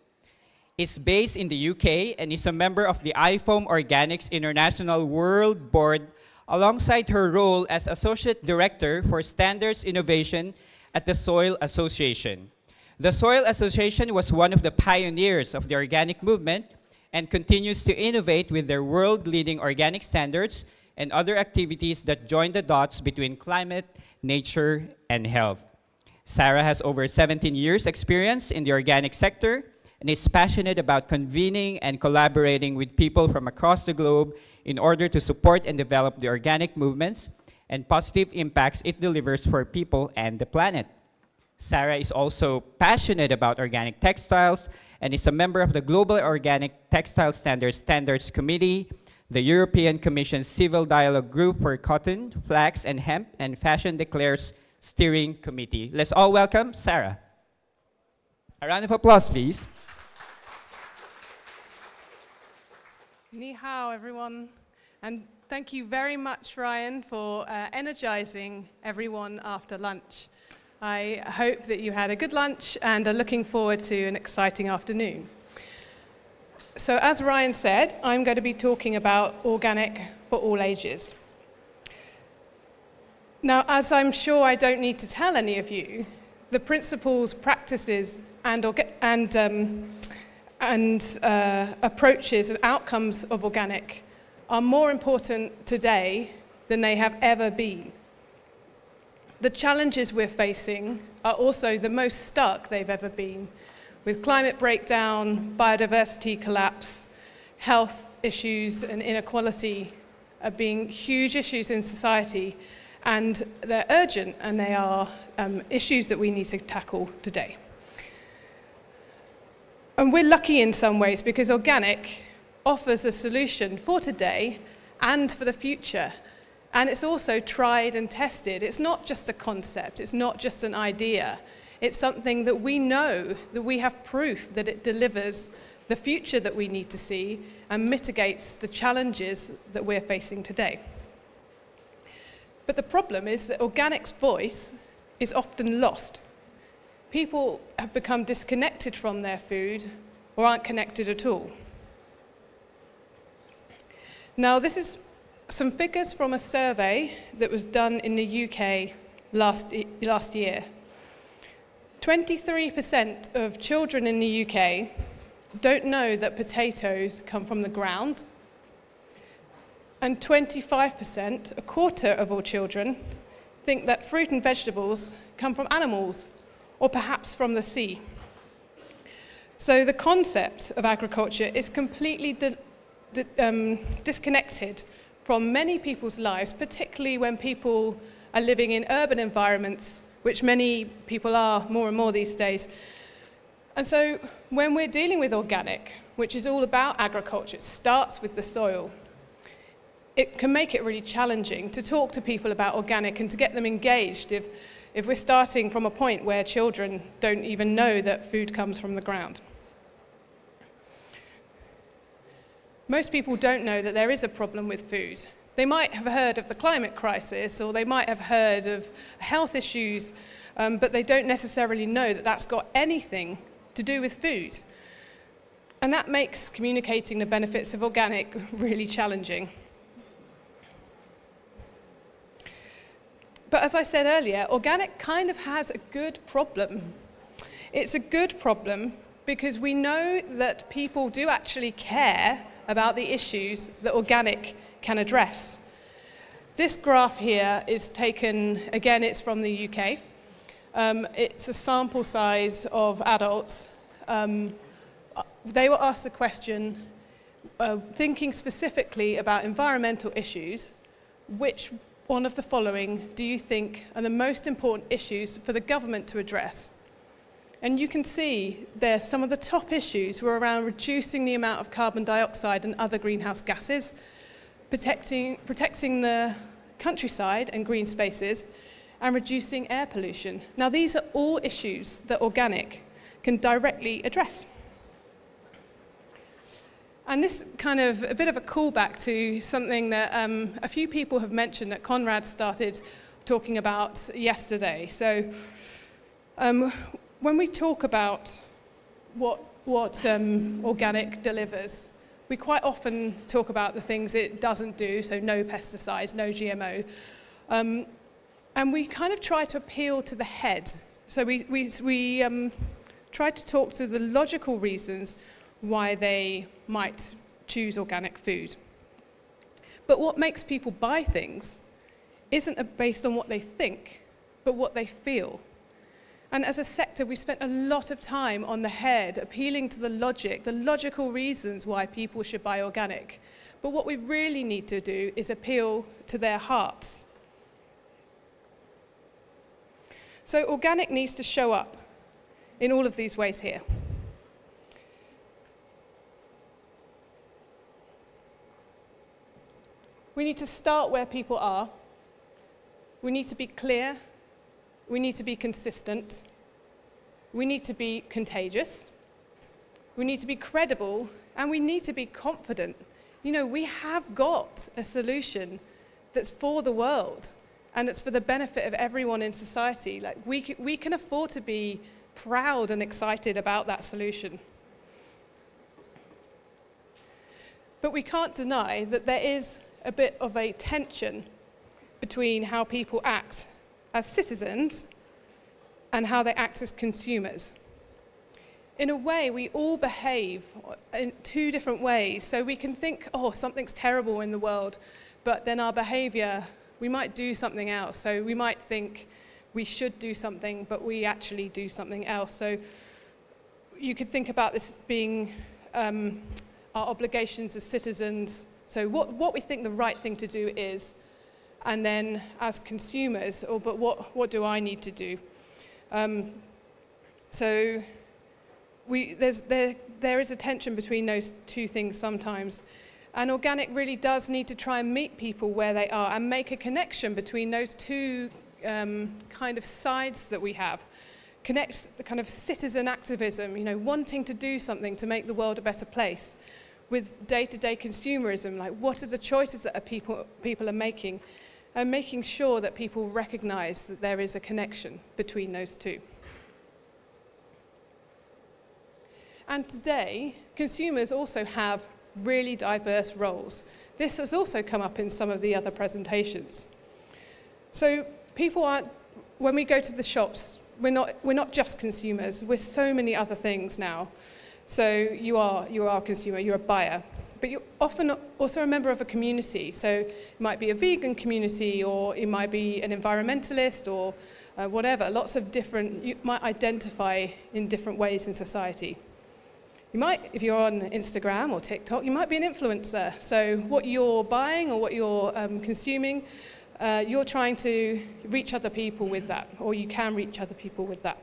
is based in the UK and is a member of the IFOAM Organics International World Board alongside her role as Associate Director for Standards Innovation at the Soil Association. The Soil Association was one of the pioneers of the organic movement and continues to innovate with their world-leading organic standards and other activities that join the dots between climate, nature, and health. Sarah has over 17 years' experience in the organic sector and is passionate about convening and collaborating with people from across the globe in order to support and develop the organic movements and positive impacts it delivers for people and the planet. Sarah is also passionate about organic textiles and is a member of the Global Organic Textile Standards Committee, The European Commission Civil Dialogue Group for Cotton, Flax, and Hemp and Fashion Declares Steering Committee. Let's all welcome Sarah. A round of applause, please. Ni hao, everyone. And thank you very much, Ryan, for energizing everyone after lunch. I hope that you had a good lunch and are looking forward to an exciting afternoon. So as Ryan said, I'm going to be talking about organic for all ages. Now, as I'm sure I don't need to tell any of you, the principles, practices, and approaches and outcomes of organic are more important today than they have ever been. The challenges we're facing are also the most stark they've ever been, with climate breakdown, biodiversity collapse, health issues and inequality being huge issues in society, and they're urgent and they are issues that we need to tackle today. And we're lucky in some ways because organic offers a solution for today and for the future. And it's also tried and tested. It's not just a concept, it's not just an idea. It's something that we know, that we have proof that it delivers the future that we need to see and mitigates the challenges that we're facing today. But the problem is that organic's voice is often lost. People have become disconnected from their food or aren't connected at all. Now, this is some figures from a survey that was done in the UK last year. 23% of children in the UK don't know that potatoes come from the ground, and 25%, a quarter of all children, think that fruit and vegetables come from animals, or perhaps from the sea. So the concept of agriculture is completely disconnected from many people's lives, particularly when people are living in urban environments, which many people are more and more these days. And so when we're dealing with organic, which is all about agriculture, it starts with the soil, it can make it really challenging to talk to people about organic and to get them engaged if we're starting from a point where children don't even know that food comes from the ground. Most people don't know that there is a problem with food. They might have heard of the climate crisis, or they might have heard of health issues, but they don't necessarily know that that's got anything to do with food. And that makes communicating the benefits of organic really challenging. But as I said earlier, organic kind of has a good problem. It's a good problem because we know that people do actually care about the issues that organic can address. This graph here is taken, again, it's from the UK. It's a sample size of adults. They were asked a question, thinking specifically about environmental issues, which one of the following do you think are the most important issues for the government to address? And you can see there some of the top issues were around reducing the amount of carbon dioxide and other greenhouse gases, protecting the countryside and green spaces, and reducing air pollution. Now, these are all issues that organic can directly address. And this kind of a bit of a callback to something that a few people have mentioned that Conrad started talking about yesterday. So when we talk about what organic delivers, we quite often talk about the things it doesn't do, so no pesticides, no GMO. And we kind of try to appeal to the head. So we try to talk to the logical reasons why they might choose organic food. But what makes people buy things isn't based on what they think, but what they feel. And as a sector, we spent a lot of time on the head, appealing to the logic, the logical reasons why people should buy organic. But what we really need to do is appeal to their hearts. So organic needs to show up in all of these ways here. We need to start where people are. We need to be clear. We need to be consistent. We need to be contagious. We need to be credible, and we need to be confident. You know, we have got a solution that's for the world, and it's for the benefit of everyone in society. Like, we can afford to be proud and excited about that solution. But we can't deny that there is a bit of a tension between how people act as citizens and how they act as consumers. In a way, we all behave in two different ways. So we can think, oh, something's terrible in the world, but then our behavior, we might do something else. So we might think we should do something, but we actually do something else. So you could think about this being our obligations as citizens. So what we think the right thing to do is, and then as consumers, but what do I need to do? So there is a tension between those two things sometimes. And organic really does need to try and meet people where they are and make a connection between those two kind of sides that we have. Connect the kind of citizen activism, you know, wanting to do something to make the world a better place, with day-to-day consumerism, like what are the choices that people are making, and making sure that people recognize that there is a connection between those two. And today, consumers also have really diverse roles. This has also come up in some of the other presentations. So people aren't, when we go to the shops, we're not just consumers, we're so many other things now. So you are a consumer, you're a buyer, but you're often also a member of a community. So it might be a vegan community, or it might be an environmentalist, or whatever. Lots of different, you might identify in different ways in society. You might, if you're on Instagram or TikTok, you might be an influencer. So what you're buying or what you're consuming, you're trying to reach other people with that, or you can reach other people with that.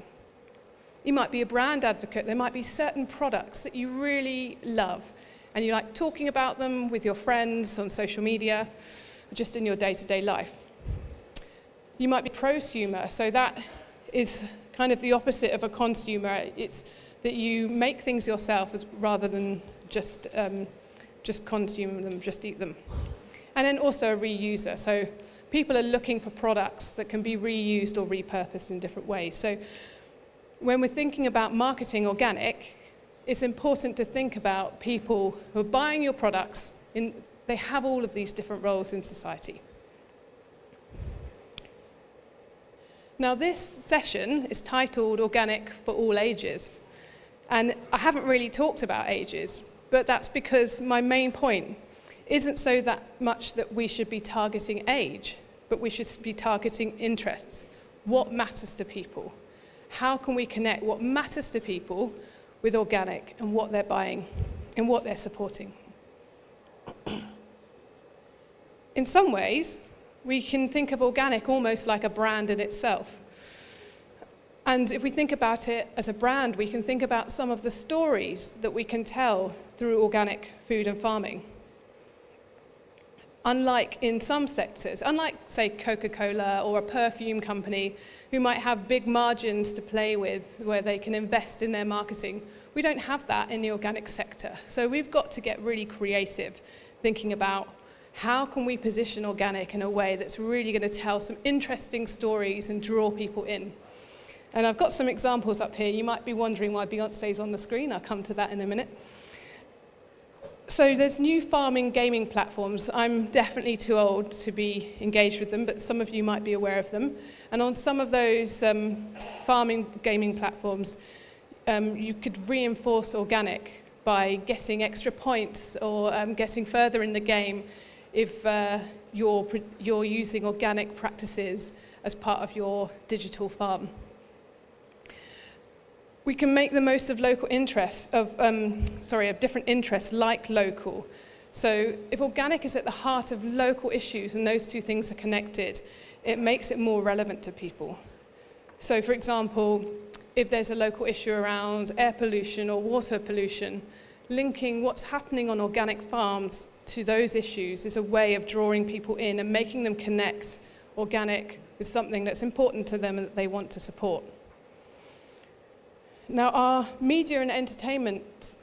You might be a brand advocate. There might be certain products that you really love, and you like talking about them with your friends on social media, or just in your day-to-day life. You might be prosumer, so that is kind of the opposite of a consumer. It's that you make things yourself rather than just consume them, just eat them. And then also a reuser. So people are looking for products that can be reused or repurposed in different ways. So when we're thinking about marketing organic, it's important to think about people who are buying your products. They have all of these different roles in society. Now this session is titled Organic for All Ages. And I haven't really talked about ages, but that's because my main point isn't so that much that we should be targeting age, but we should be targeting interests. What matters to people? How can we connect what matters to people with organic and what they're buying and what they're supporting? In some ways, we can think of organic almost like a brand in itself. And if we think about it as a brand, we can think about some of the stories that we can tell through organic food and farming. Unlike in some sectors, unlike, say, Coca-Cola or a perfume company who might have big margins to play with where they can invest in their marketing, we don't have that in the organic sector. So we've got to get really creative, thinking about how can we position organic in a way that's really going to tell some interesting stories and draw people in. And I've got some examples up here. You might be wondering why Beyonce's on the screen. I'll come to that in a minute. So there's new farming gaming platforms. I'm definitely too old to be engaged with them, but some of you might be aware of them. And on some of those farming gaming platforms, you could reinforce organic by getting extra points or getting further in the game if you're using organic practices as part of your digital farm. We can make the most of local interests, of different interests like local. So if organic is at the heart of local issues and those two things are connected, it makes it more relevant to people. So for example, if there's a local issue around air pollution or water pollution, linking what's happening on organic farms to those issues is a way of drawing people in and making them connect organic with something that's important to them and that they want to support. Now, our media and entertainment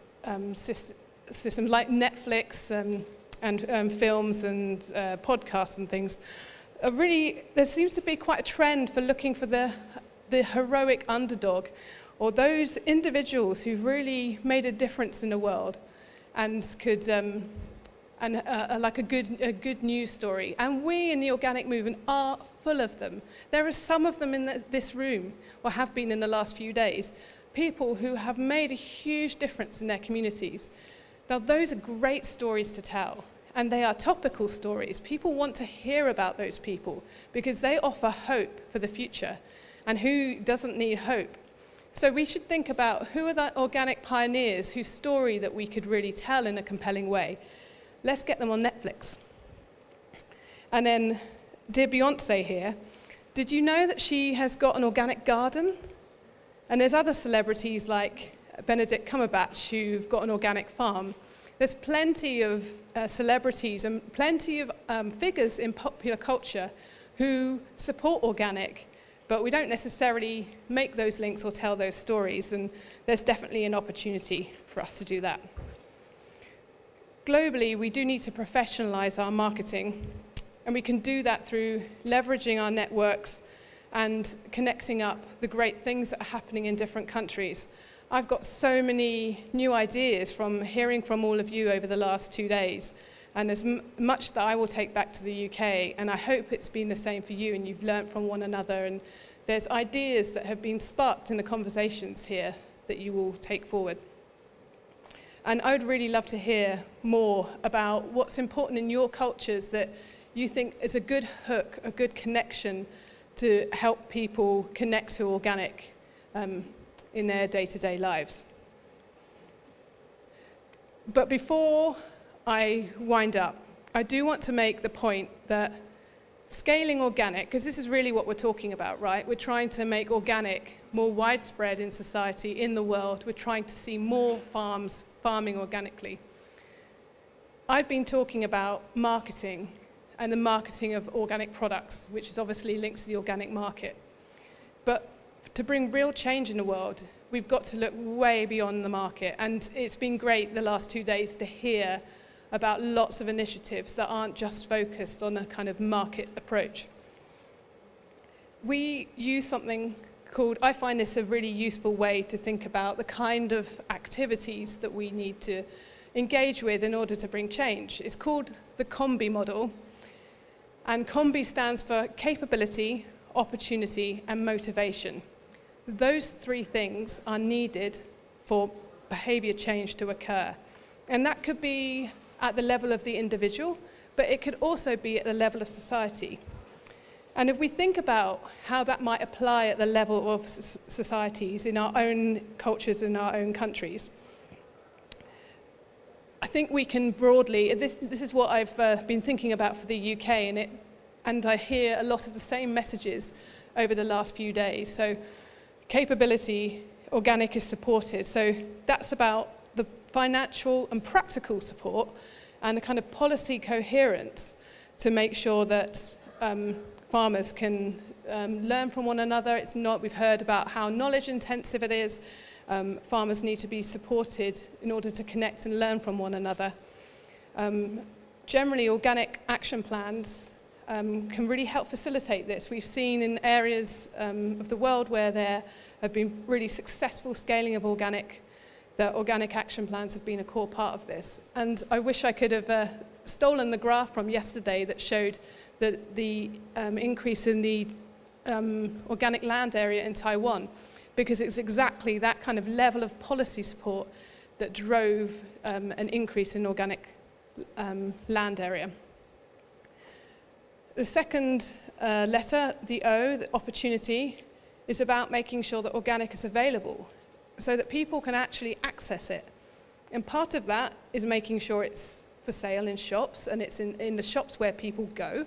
systems like Netflix and films and podcasts and things, there seems to be quite a trend for looking for the heroic underdog, or those individuals who've really made a difference in the world and could like a good news story. And we in the organic movement are full of them. There are some of them in this room, or have been in the last few days, people who have made a huge difference in their communities. Now, those are great stories to tell, and they are topical stories. People want to hear about those people because they offer hope for the future, and who doesn't need hope? So we should think about who are the organic pioneers whose story that we could really tell in a compelling way. Let's get them on Netflix. And then, dear Beyonce here, did you know that she has got an organic garden? And there's other celebrities like Benedict Cumberbatch who've got an organic farm. There's plenty of celebrities and plenty of figures in popular culture who support organic, but we don't necessarily make those links or tell those stories, and there's definitely an opportunity for us to do that. Globally, we do need to professionalize our marketing, and we can do that through leveraging our networks and connecting up the great things that are happening in different countries. I've got so many new ideas from hearing from all of you over the last 2 days, and there's much that I will take back to the UK, and I hope it's been the same for you and you've learned from one another, and there's ideas that have been sparked in the conversations here that you will take forward. And I would really love to hear more about what's important in your cultures that you think is a good hook, a good connection to help people connect to organic in their day-to-day lives. But before I wind up, I do want to make the point that scaling organic, because this is really what we're talking about, right? We're trying to make organic more widespread in society, in the world. We're trying to see more farms farming organically. I've been talking about marketing and the marketing of organic products, which is obviously linked to the organic market. But to bring real change in the world, we've got to look way beyond the market. And it's been great the last 2 days to hear about lots of initiatives that aren't just focused on a kind of market approach. We use something called, I find this a really useful way to think about the kind of activities that we need to engage with in order to bring change. It's called the COMBI model. And COMBI stands for capability, opportunity, and motivation. Those three things are needed for behavior change to occur. And that could be at the level of the individual, but it could also be at the level of society. And if we think about how that might apply at the level of societies in our own cultures, in our own countries, I think we can broadly, this is what I've been thinking about for the UK, and I hear a lot of the same messages over the last few days. So capability, organic is supported. So that's about the financial and practical support and the kind of policy coherence to make sure that farmers can learn from one another. It's not, we've heard about how knowledge intensive it is. Farmers need to be supported in order to connect and learn from one another. Generally, organic action plans can really help facilitate this. We've seen in areas of the world where there have been really successful scaling of organic, that organic action plans have been a core part of this. And I wish I could have stolen the graph from yesterday that showed that the increase in the organic land area in Taiwan, because it's exactly that kind of level of policy support that drove an increase in organic land area. The second letter, the O, the opportunity, is about making sure that organic is available so that people can actually access it. And part of that is making sure it's for sale in shops, and it's in the shops where people go,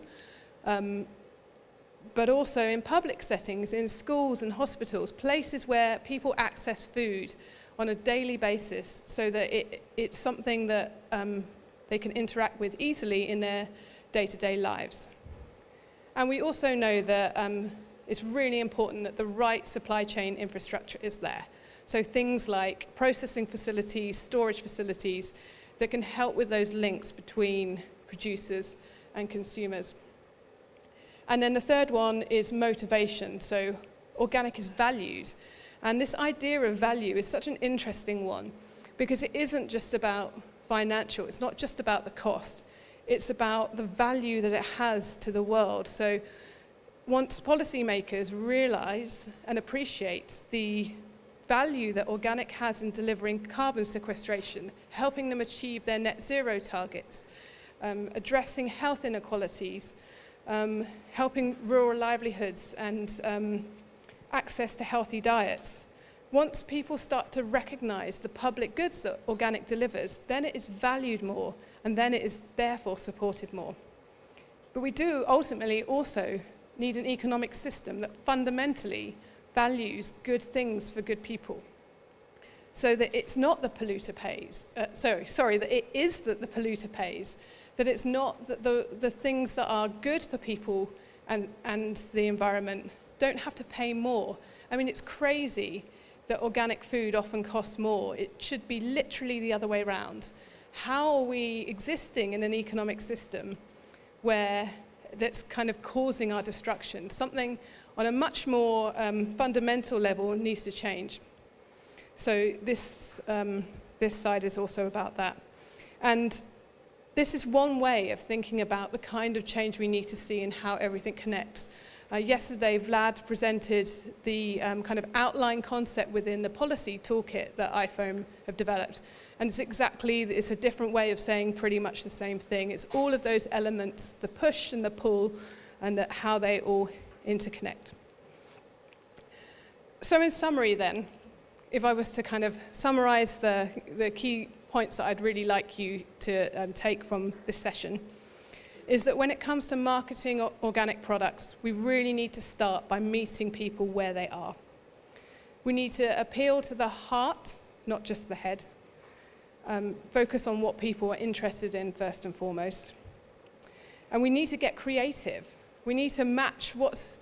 but also in public settings, in schools and hospitals, places where people access food on a daily basis so that it's something that they can interact with easily in their day-to-day lives. And we also know that it's really important that the right supply chain infrastructure is there. So things like processing facilities, storage facilities that can help with those links between producers and consumers. And then the third one is motivation. So organic is valued. And this idea of value is such an interesting one because it isn't just about financial, it's not just about the cost, it's about the value that it has to the world. So once policymakers realize and appreciate the value that organic has in delivering carbon sequestration, helping them achieve their net zero targets, addressing health inequalities, helping rural livelihoods and access to healthy diets. Once people start to recognize the public goods that organic delivers, then it is valued more, and then it is therefore supported more. But we do ultimately also need an economic system that fundamentally values good things for good people. So that it's not the polluter pays, that it is that the polluter pays, that it's not that the things that are good for people and the environment don't have to pay more. I mean, it's crazy that organic food often costs more. It should be literally the other way around. How are we existing in an economic system where that's kind of causing our destruction? Something on a much more fundamental level needs to change. So this side is also about that. And this is one way of thinking about the kind of change we need to see in how everything connects. Yesterday, Vlad presented the kind of outline concept within the policy toolkit that IFOAM have developed. And it's a different way of saying pretty much the same thing. It's all of those elements, the push and the pull, and how they all interconnect. So in summary then, if I was to kind of summarize the key points that I'd really like you to take from this session, is that when it comes to marketing organic products, we really need to start by meeting people where they are. We need to appeal to the heart, not just the head. Focus on what people are interested in first and foremost. And we need to get creative. We need to match what's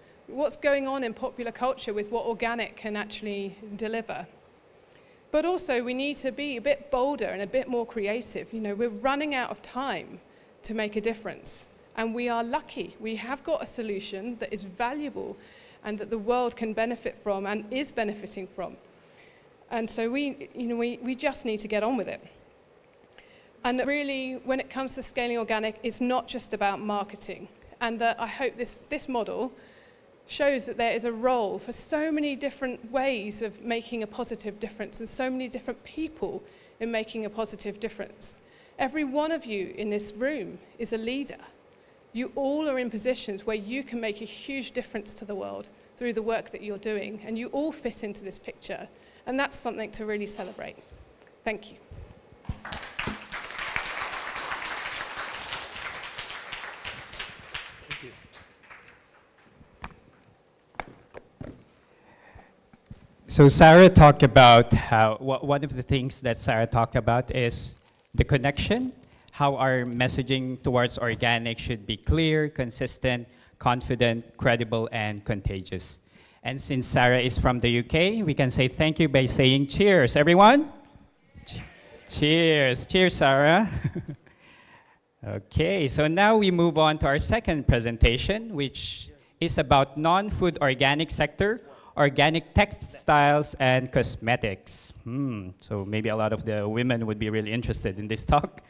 going on in popular culture with what organic can actually deliver. But also we need to be a bit bolder and a bit more creative. You know, we're running out of time to make a difference. And we are lucky. We have got a solution that is valuable and that the world can benefit from and is benefiting from. And so we just need to get on with it. And really, when it comes to scaling organic, it's not just about marketing. And that I hope this model shows that there is a role for so many different ways of making a positive difference and so many different people in making a positive difference. Every one of you in this room is a leader. You all are in positions where you can make a huge difference to the world through the work that you're doing, and you all fit into this picture, and that's something to really celebrate. Thank you. Thank you. So Sarah talked about how, one of the things that Sarah talked about is the connection, how our messaging towards organic should be clear, consistent, confident, credible, and contagious. And since Sarah is from the UK, we can say thank you by saying cheers, everyone. Cheers, cheers, Sarah. Okay, so now we move on to our second presentation, which is about non-food organic sector, organic textiles and cosmetics. So maybe a lot of the women would be really interested in this talk.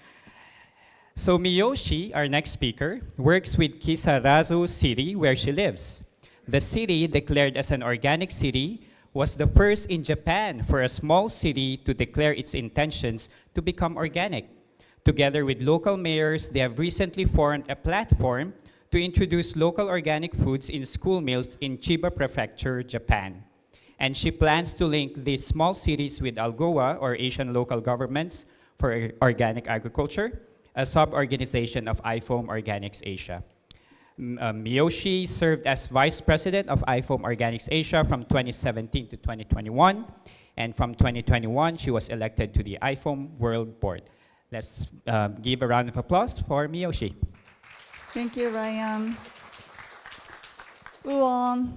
So Miyoshi, our next speaker, works with Kisarazu City, where she lives. The city, declared as an organic city, was the first in Japan for a small city to declare its intentions to become organic. Together with local mayors, they have recently formed a platform to introduce local organic foods in school meals in Chiba Prefecture, Japan. And she plans to link these small cities with ALGOA, or Asian Local Governments for Organic Agriculture, a sub-organization of IFOAM Organics Asia. Miyoshi served as Vice President of IFOAM Organics Asia from 2017 to 2021. And from 2021, she was elected to the IFOAM World Board. Let's give a round of applause for Miyoshi. Thank you, Ryan. Uwon.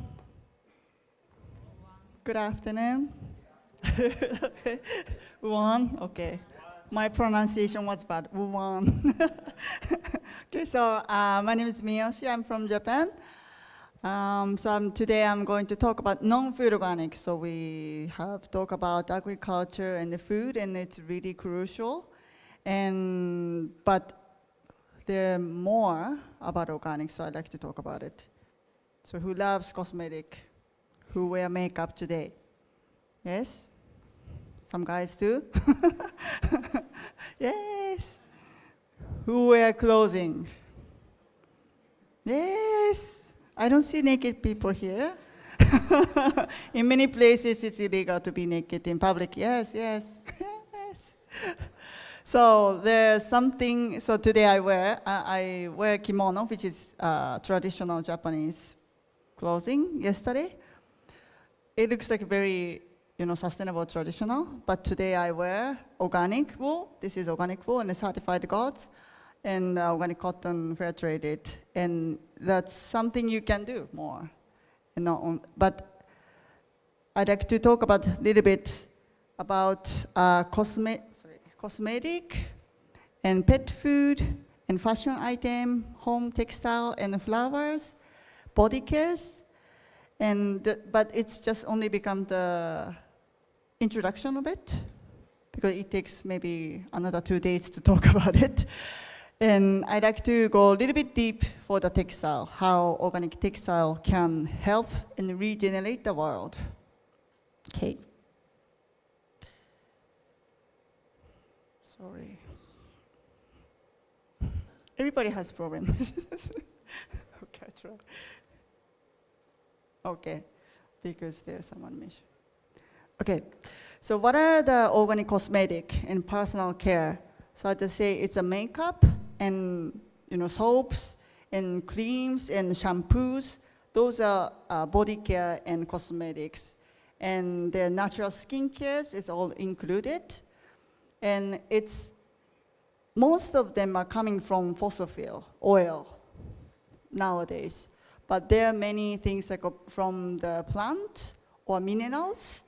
Good afternoon. Uwon, okay. My pronunciation was bad, Uwon. Okay, so my name is Miyoshi, I'm from Japan. Today I'm going to talk about non-food organic. So we have talked about agriculture and the food, and it's really crucial. But there are more about organic, so I'd like to talk about it. So who loves cosmetic? Who wear makeup today? Yes? Some guys do? Yes. Who wear clothing? Yes. I don't see naked people here. In many places, it's illegal to be naked in public. Yes, yes, yes. So there's something, so today I wear kimono, which is traditional Japanese clothing yesterday. It looks like very, sustainable, traditional, but today I wear organic wool. This is organic wool and certified goods, and organic cotton, fair traded, and that's something you can do more. But I'd like to talk about a little bit about cosmetic and pet food and fashion item, home textile and flowers, body cares, but it's just only become the introduction of it, because it takes maybe another 2 days to talk about it. And I'd like to go a little bit deep for the textile, how organic textile can help and regenerate the world. Okay. Sorry. Everybody has problems. Okay, I try. Okay, because there's someone mentioned. Okay, so what are the organic cosmetic and personal care? So I have to say it's a makeup and soaps and creams and shampoos. Those are body care and cosmetics. And their natural skin cares, it's all included. And most of them are coming from fossil fuel, oil, nowadays. But there are many things like from the plant or minerals,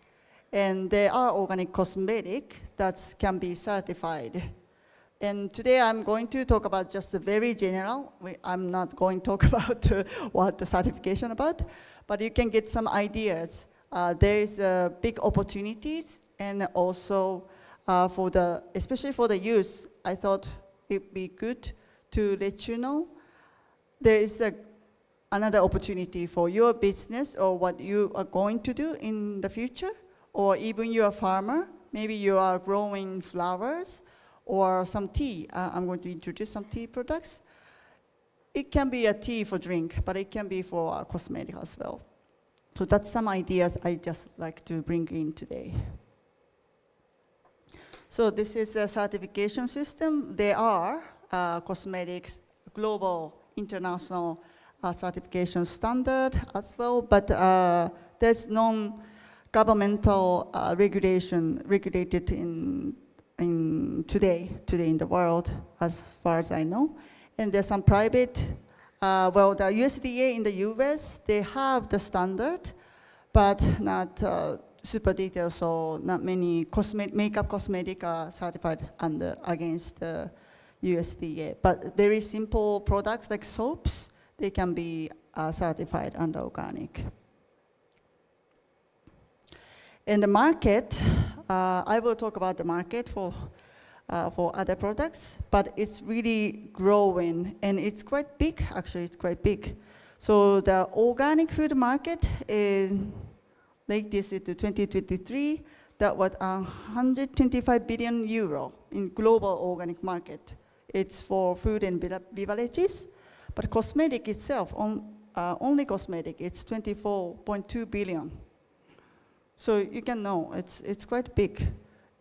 and there are organic cosmetic that can be certified. And today I'm going to talk about just the very general. I'm not going to talk about what the certification about, but you can get some ideas. There is big opportunities, and also especially for the youth, I thought it'd be good to let you know there is another opportunity for your business or what you are going to do in the future, or even you're a farmer, maybe you are growing flowers or some tea. I'm going to introduce some tea products. It can be a tea for drink, but it can be for cosmetic as well. So that's some ideas I just like to bring in today. So this is a certification system. There are cosmetics, global, international certification standard as well, but there's non-governmental regulation regulated in today in the world, as far as I know. And there's some private, the USDA in the US, they have the standard, but not super detailed, so not many makeup cosmetic are certified against the USDA. But very simple products like soaps, they can be certified under organic. In the market, I will talk about the market for other products, but it's really growing, and it's quite big, actually it's quite big. So the organic food market is, like this is 2023, that was 125 billion euro in global organic market. It's for food and beverages, but cosmetic itself, only cosmetic, it's 24.2 billion. So you can know, it's quite big,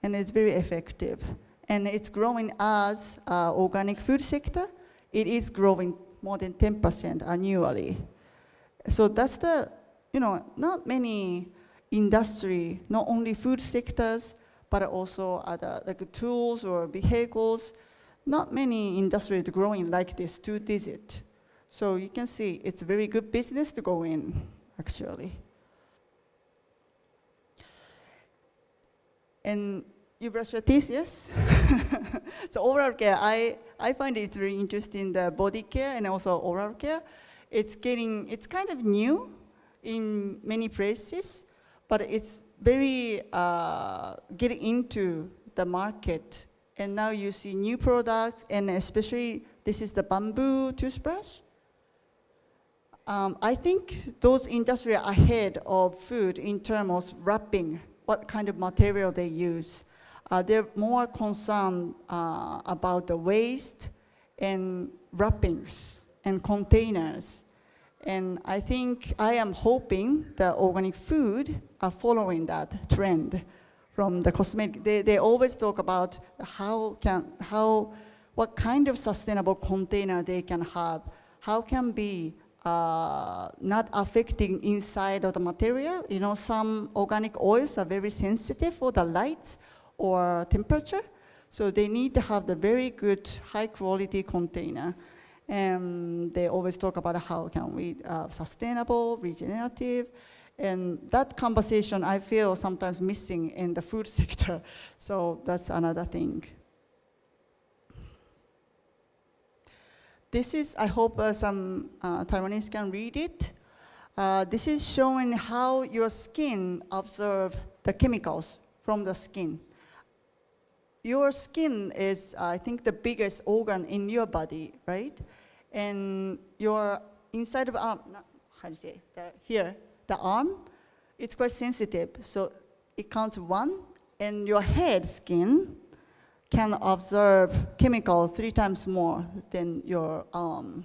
and it's very effective. And it's growing as organic food sector. It is growing more than 10% annually. So that's the, not many industry, not only food sectors, but also other like tools or vehicles. Not many industries growing like this, 2-digit. So you can see it's a very good business to go in, actually. And you brush your teeth, yes? So oral care, I find it very interesting, the body care and also oral care. It's kind of new in many places, but it's very getting into the market. And now you see new products, and especially this is the bamboo toothbrush. I think those industries are ahead of food in terms of wrapping, what kind of material they use. They're more concerned about the waste and wrappings and containers. And I am hoping the organic food are following that trend from the cosmetic. They always talk about what kind of sustainable container they can have, how can be not affecting inside of the material. Some organic oils are very sensitive for the light or temperature, so they need to have the very good high quality container. And they always talk about how can we sustainable, regenerative, and that conversation I feel sometimes missing in the food sector. So that's another thing. This is, I hope some Taiwanese can read it. This is showing how your skin absorbs the chemicals from the skin. Your skin is, I think, the biggest organ in your body, right? And your inside of arm, how do you say, the arm, it's quite sensitive. So it counts 1, and your head skin can absorb chemical 3 times more than your arm.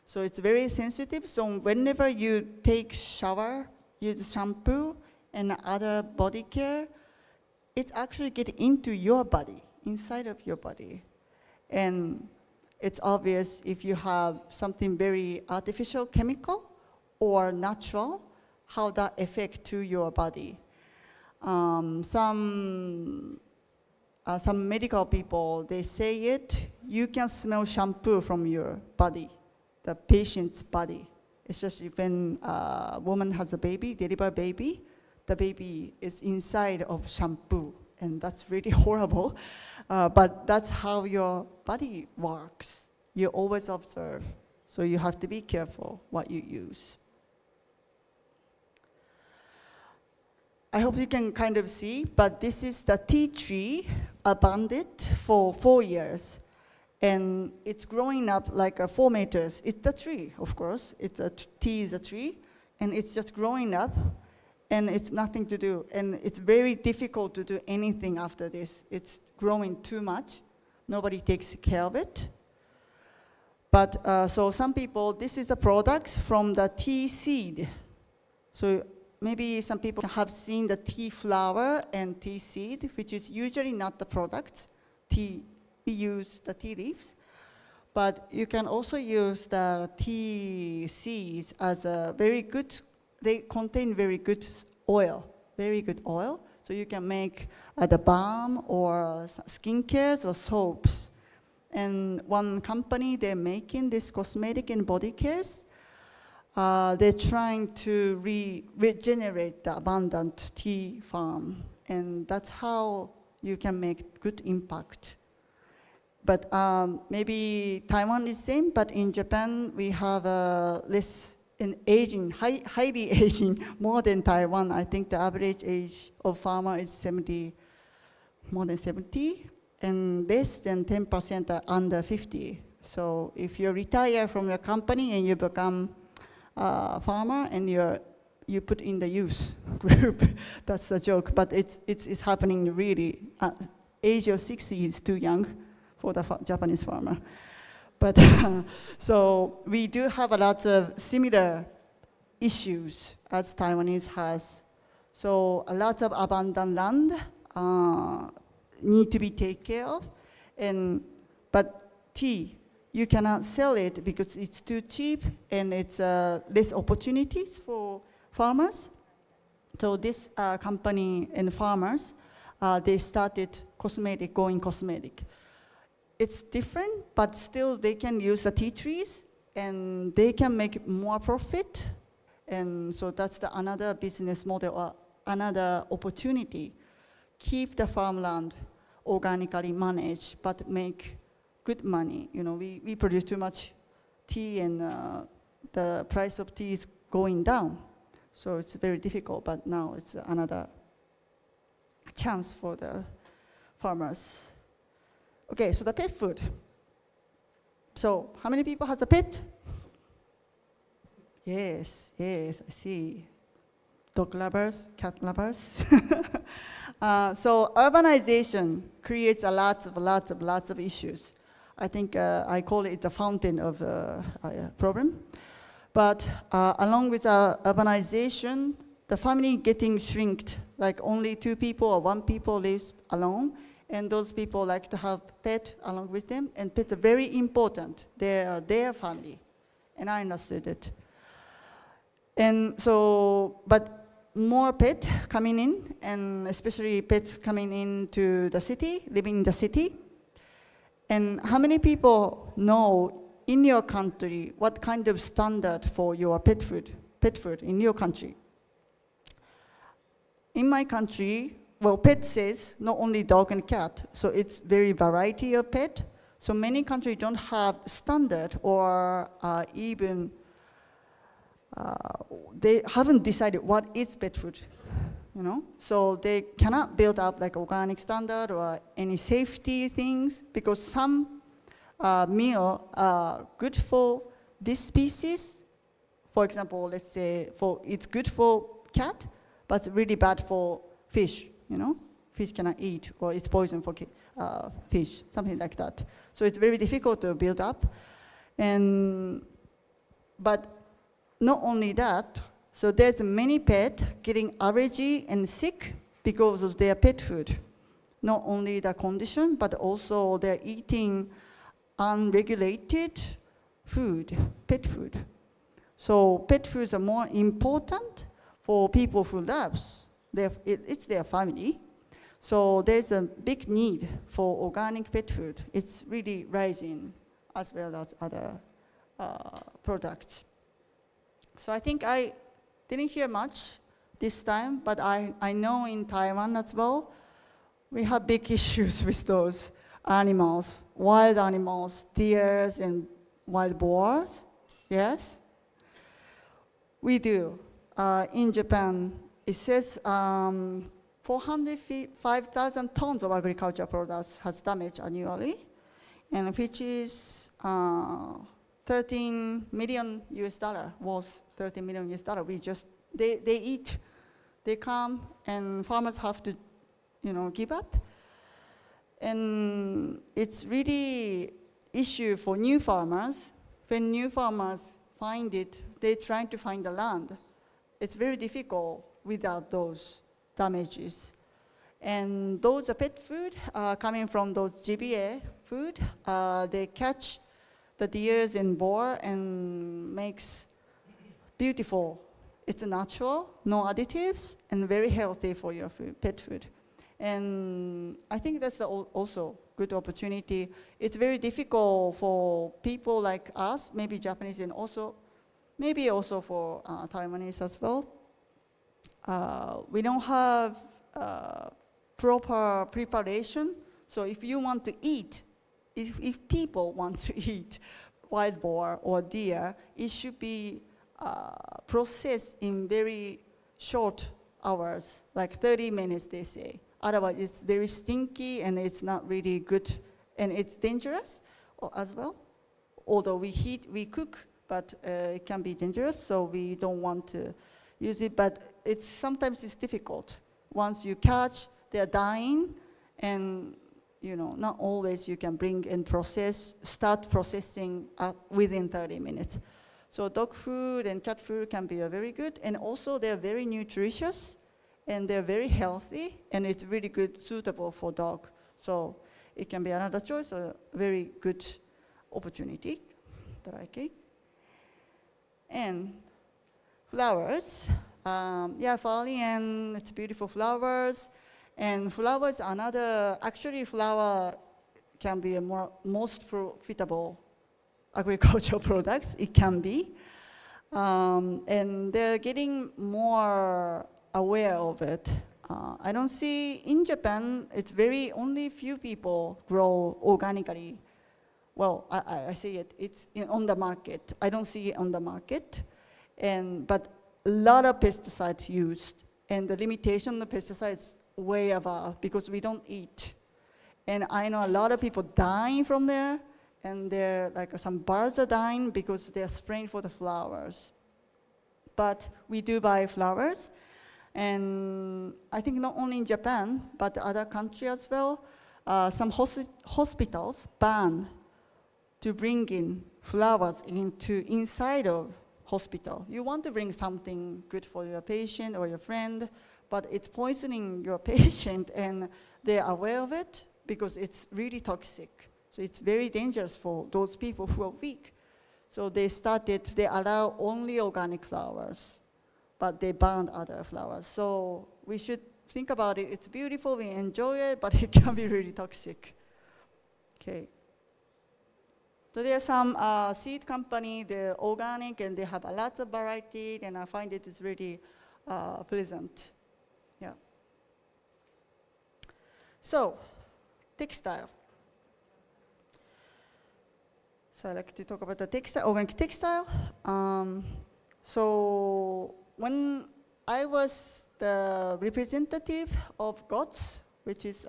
So it's very sensitive. So whenever you take shower, use shampoo and other body care, it actually gets into your body, inside of your body. And it's obvious if you have something very artificial chemical or natural, how that affects to your body. Some medical people, they say it, you can smell shampoo from your body, the patient's body, especially when a woman has a baby, deliver baby, the baby is inside of shampoo, and that's really horrible. But that's how your body works. You always observe, so you have to be careful what you use. I hope you can kind of see, but this is the tea tree abandoned for 4 years. And it's growing up like 4 meters. It's the tree, of course. Tea is a tree, and it's just growing up, and it's nothing to do. And it's very difficult to do anything after this. It's growing too much. Nobody takes care of it. But so some people, this is a product from the tea seed. So maybe some people have seen the tea flower and tea seed, which is usually not the product. We use the tea leaves. But you can also use the tea seeds as a very good, they contain very good oil. So you can make the balm or skincares or soaps. And one company, they're making this cosmetic and body cares. They're trying to regenerate the abundant tea farm. And that's how you can make good impact. But maybe Taiwan is the same, but in Japan, we have less in aging, highly aging, more than Taiwan. I think the average age of farmer is more than 70, and less than 10% are under 50. So if you retire from your company and you become a farmer and you put in the youth group, that's a joke, but it's happening really. Age of 60 is too young for the Japanese farmer. But so we do have a lot of similar issues as Taiwanese has. So a lot of abandoned land need to be taken care of. But tea you cannot sell it because it's too cheap and it's less opportunities for farmers. So this company and farmers, they started going cosmetic. It's different, but still they can use the tea trees and they can make more profit. And so that's another business model, another opportunity. Keep the farmland organically managed, but make good money. You know, we produce too much tea and the price of tea is going down. So it's very difficult, but now it's another chance for the farmers. Okay, so the pet food. So how many people has a pet? Yes, I see. Dog lovers, cat lovers. So urbanization creates lots of issues. I think I call it the fountain of problem. But along with urbanization, the family getting shrinked, like only 2 people or 1 people lives alone, and those people like to have pet along with them, and pets are very important. They are their family, and I understood it. And so, but more pets coming in, and especially pets coming into the city, living in the city. And how many people know in your country what kind of standard for your pet food in your country? In my country, well, pet says not only dog and cat, so it's very variety of pet. So many countries don't have standard or even they haven't decided what is pet food, you know? So they cannot build up like organic standard or any safety things, because some meal are good for this species. For example, let's say it's good for cat, but really bad for fish, you know? Fish cannot eat, or it's poison for fish, something like that. So it's very difficult to build up. But not only that, so there's many pets getting allergy and sick because of their pet food. Not only the condition, but also they're eating unregulated food, pet food. So pet foods are more important for people who loves. It's their family. So there's a big need for organic pet food. It's really rising, as well as other products. So I think I didn't hear much this time, but I know in Taiwan as well, we have big issues with those animals, wild animals, deers and wild boars. Yes? We do. In Japan, it says 405,000 tons of agricultural products has damaged annually, and which is $13 million was $13 million. They eat, they come, and farmers have to, give up. And it's really issue for new farmers. When new farmers find it, they're trying to find the land. It's very difficult without those damages. And those pet food coming from those GBA food, they catch the deers and boar and makes beautiful. It's natural, no additives, and very healthy for your pet food. And I think that's also good opportunity. It's very difficult for people like us, maybe Japanese, and also maybe also for Taiwanese as well. We don't have proper preparation. So if you want to eat, if people want to eat wild boar or deer, it should be processed in very short hours, like 30 minutes, they say. Otherwise, it's very stinky and it's not really good, and it's dangerous as well. Although we cook, but it can be dangerous, so we don't want to use it. But sometimes it's difficult. Once you catch, they're dying, and not always you can bring and start processing within 30 minutes. So dog food and cat food can be very good, and also they're very nutritious, and they're very healthy, and it's really good, suitable for dog. So it can be another choice, a very good opportunity that I get. And flowers. Yeah, Hualien, it's beautiful flowers. And flowers, actually flower can be a most profitable agricultural products. It can be. And they're getting more aware of it. I don't see, in Japan, it's only few people grow organically. Well, I see it, it's on the market. I don't see it on the market. But a lot of pesticides used. And the limitation of pesticides way above because we don't eat. And I know a lot of people dying from there. And some birds are dying because they're spraying for the flowers. But we do buy flowers. And I think not only in Japan, but other countries as well, some hospitals ban to bring in flowers inside of hospital. You want to bring something good for your patient or your friend, but it's poisoning your patient and they're aware of it because it's really toxic. So it's very dangerous for those people who are weak. So they allow only organic flowers, but they banned other flowers. So we should think about it. It's beautiful, we enjoy it, but it can be really toxic. Okay. So there are some seed company, they're organic and they have lots of variety, and I find it is really pleasant. Yeah. So, textile. So I like to talk about the textile, organic textile. So when I was the representative of GOTS, which is,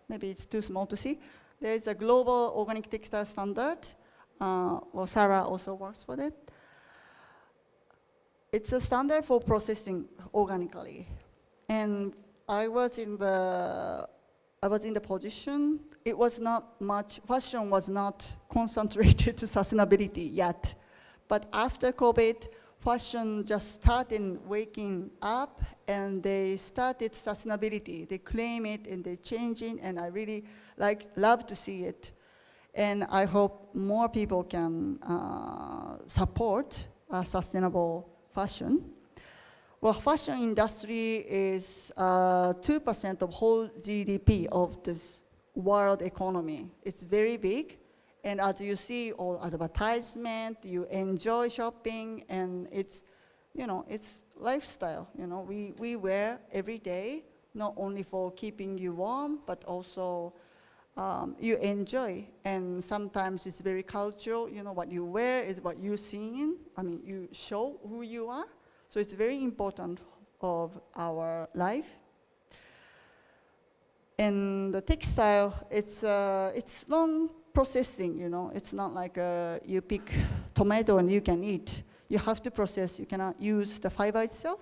maybe it's too small to see, there is a global organic textile standard. Well, Sarah also works for that. It's a standard for processing organically. And I was in the position, it was not much, fashion was not concentrated to sustainability yet. But after COVID, fashion just started waking up and they started sustainability. They claim it and they change it, and I really love to see it. And I hope more people can support sustainable fashion. Well, fashion industry is 2% of whole GDP of this world economy. It's very big. And as you see all advertisement, you enjoy shopping, and it's, it's lifestyle. We wear every day, not only for keeping you warm, but also you enjoy. And sometimes it's very cultural. What you wear is what you're seeing. You show who you are. So it's very important of our life. And the textile, it's long processing, It's not like you pick tomato and you can eat. You have to process. You cannot use the fiber itself.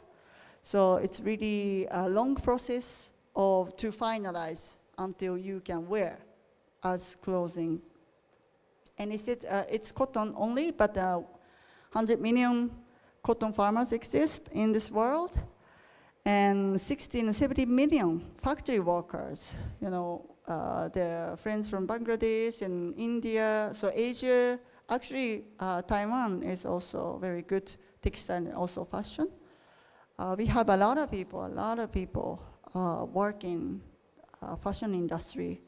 So it's really a long process to finalize until you can wear as clothing. And it's cotton only, but 100 million cotton farmers exist in this world, and 60 and 70 million factory workers. They're friends from Bangladesh and India. So Asia, actually Taiwan is also very good textile and also fashion. We have a lot of people working fashion industry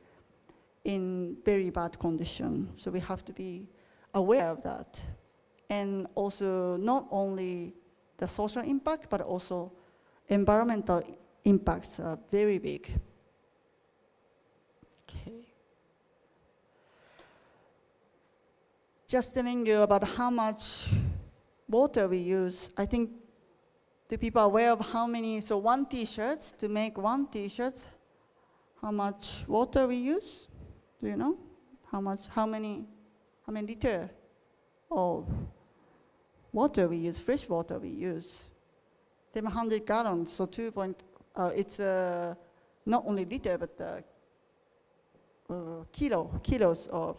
in very bad condition. So we have to be aware of that. And also not only the social impact, but also environmental impacts are very big. Okay. Just telling you about how much water we use. I think the people are aware of how many, so one t-shirt, to make one t-shirt, how much water we use? Do you know? How many liter of water we use, fresh water we use? 700 gallons, so it's not only liter, but kilos of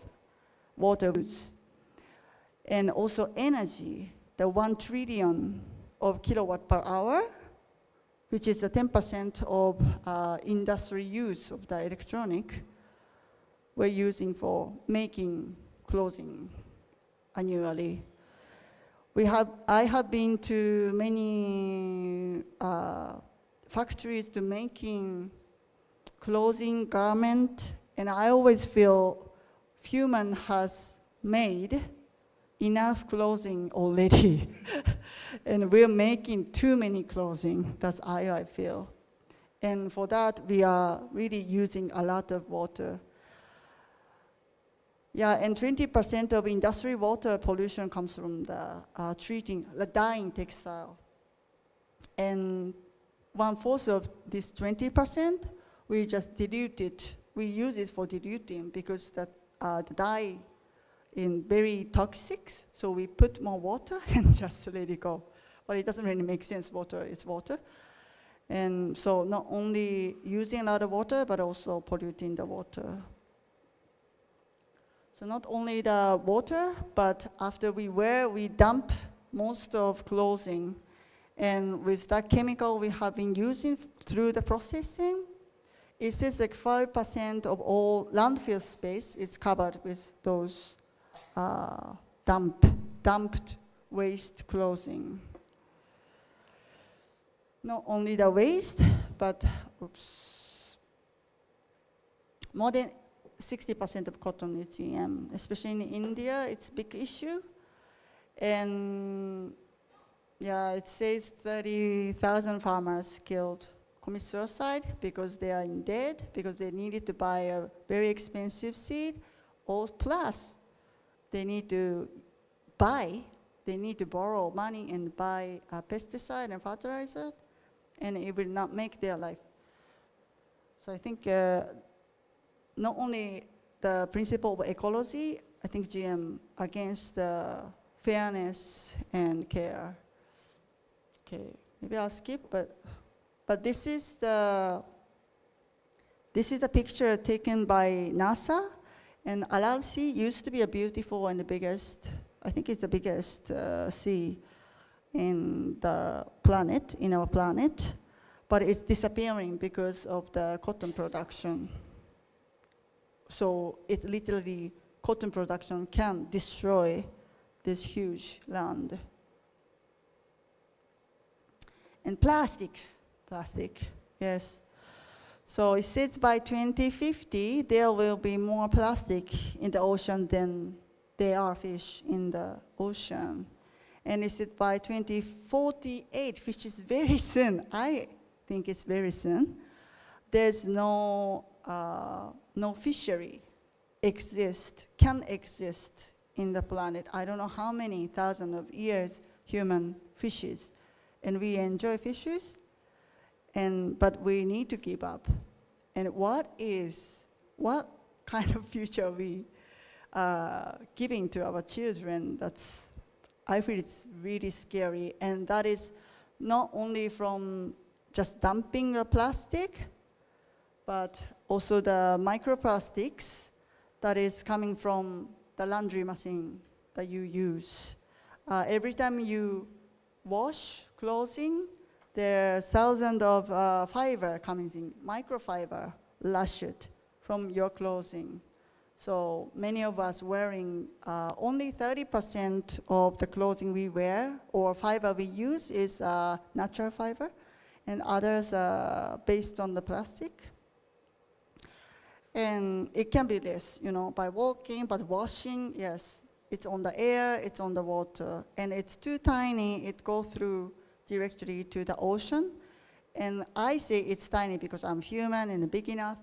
water use. And also energy, the 1 trillion of kilowatt per hour, which is the 10% of industry use of the electronic we're using for making clothing annually. I have been to many factories to making clothing, garment, and I always feel human has made enough clothing already. And we're making too many clothing. That's how I feel. And for that, we are really using a lot of water. Yeah, and 20% of industry water pollution comes from the dyeing textile. And 1/4 of this 20%, we just dilute it. We use it for diluting because the dye is very toxic, so we put more water and just let it go. But it doesn't really make sense, water is water. And so not only using a lot of water, but also polluting the water. So not only the water, but after we wear, we dump most of clothing. And with that chemical we have been using through the processing, it says like 5% of all landfill space is covered with those dumped waste clothing. Not only the waste, but more than 60% of cotton is GM, especially in India, it's a big issue. And yeah, it says 30,000 farmers killed, commit suicide because they are in debt, because they needed to buy a very expensive seed, or plus they need to borrow money and buy pesticide and fertilizer, and it will not make their life. So I think not only the principle of ecology, I think GM against fairness and care. Okay, maybe I'll skip, but this is the picture taken by NASA, and Aral Sea used to be a beautiful and the biggest, I think it's the biggest sea in the planet, in our planet, but it's disappearing because of the cotton production. So it literally, cotton production can destroy this huge land. And plastic, yes. So it says by 2050, there will be more plastic in the ocean than there are fish in the ocean. And it said by 2048, which is very soon, I think it's very soon, there's no fishery can exist in the planet. I don't know how many thousands of years human fishes. And we enjoy fishes, but we need to keep up. And what kind of future are we giving to our children? I feel it's really scary. And that is not only from just dumping the plastic, but also the microplastics that is coming from the laundry machine that you use. Every time you wash clothing, there are thousands of fiber coming in, microfiber lashed from your clothing. So many of us wearing only 30% of the clothing we wear or fiber we use is natural fiber, and others are based on the plastic. And it can be less, by walking, but washing, yes. It's on the air, it's on the water, and it's too tiny, it goes through directly to the ocean. And I say it's tiny because I'm human and big enough,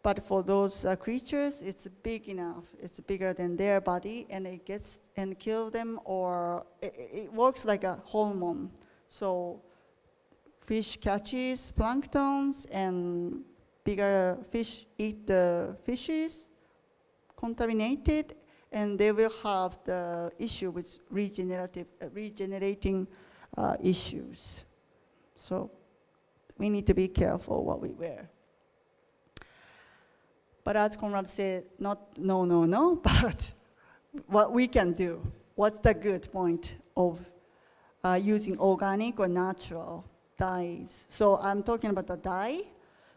but for those creatures, it's big enough. It's bigger than their body, and it gets and kill them, or it works like a hormone. So fish catches planktons, and bigger fish eat the fishes, contaminated, and they will have the issue with regenerating issues. So we need to be careful what we wear. But as Conrad said, no, but what we can do, what's the good point of using organic or natural dyes? So I'm talking about the dye.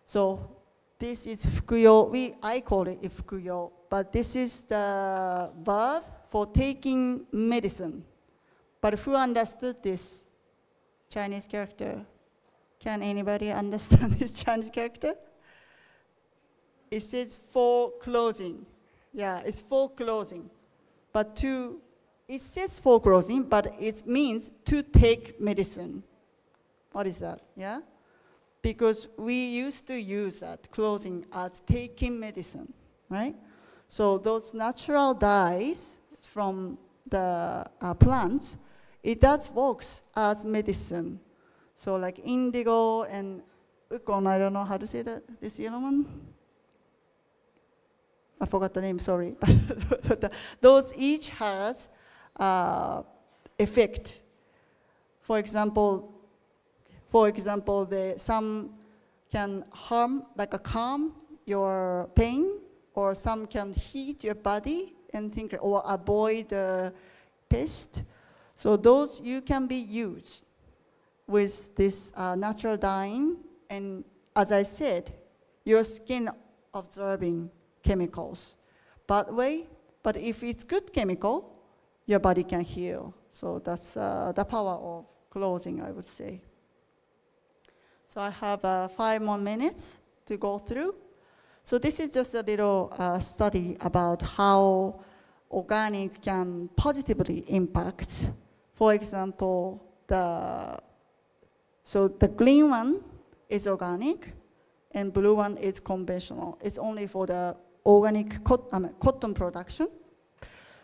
So this is fukuyo, I call it fukuyo but this is the verb for taking medicine. But who understood this Chinese character? Can anybody understand this Chinese character? It says for closing. Yeah, it's for closing. But it says for closing, but it means to take medicine. What is that? Yeah? Because we used to use that closing as taking medicine, right? So those natural dyes from the plants, it does works as medicine. So like indigo and ukon, I don't know how to say that, this yellow one. I forgot the name, sorry. Those each has effect. For example, some can harm, like calm your pain, or some can heat your body and think, or avoid the pest. So those you can be used with this natural dyeing, and as I said, your skin absorbing chemicals. Bad way, but if it's good chemical, your body can heal. So that's the power of closing, I would say. So I have 5 more minutes to go through. So this is just a little study about how organic can positively impact. For example, the green one is organic, and blue one is conventional. It's only for the organic cotton production.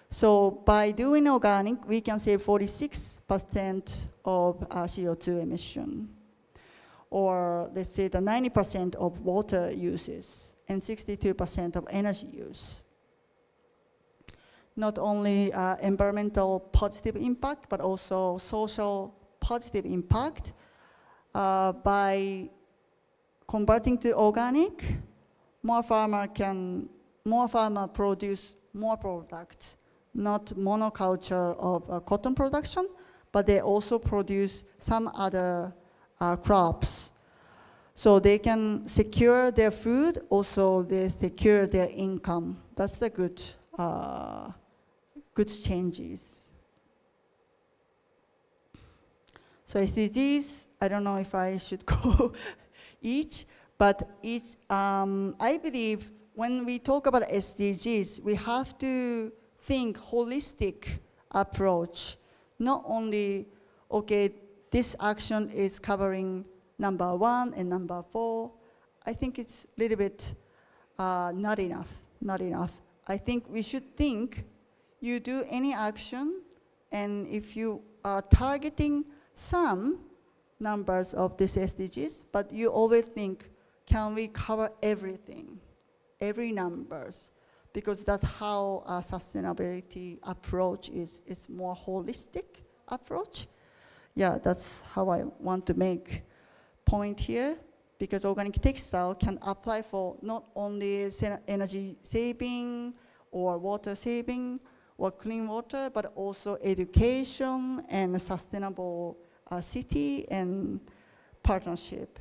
So by doing organic, we can save 46% of CO2 emission. Or let's say the 90% of water uses and 62% of energy use. Not only environmental positive impact, but also social positive impact. By converting to organic, more farmer produce more products, not monoculture of cotton production, but they also produce some other crops. So they can secure their food, also they secure their income. That's the good changes. So SDGs, I don't know if I should go each, but I believe when we talk about SDGs, we have to think holistic approach, not only, okay, this action is covering number 1 and number 4. I think it's a little bit not enough. I think we should think, you do any action, and if you are targeting some numbers of these SDGs, but you always think, can we cover everything, every numbers? Because that's how a sustainability approach is. It's more holistic approach. Yeah, that's how I want to make point here, because organic textile can apply for not only energy saving or water saving or clean water, but also education and sustainable city and partnership.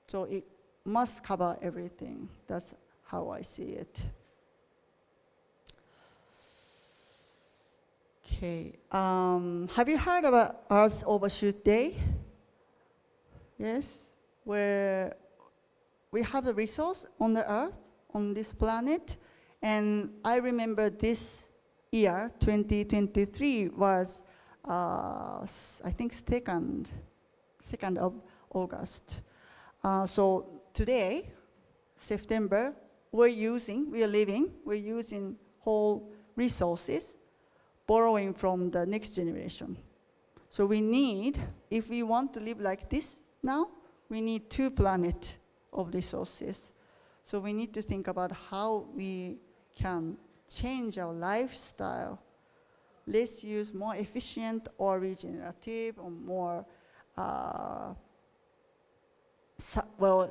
So it must cover everything. That's how I see it. Okay, have you heard about Earth Overshoot Day? Yes, where we have a resource on the Earth, on this planet, and I remember this year, 2023, was I think 2nd of August. So today, September, we're using whole resources, borrowing from the next generation. So we need, if we want to live like this now, we need 2 planets of resources. So we need to think about how we can change our lifestyle. Let's use more efficient or regenerative or more, well,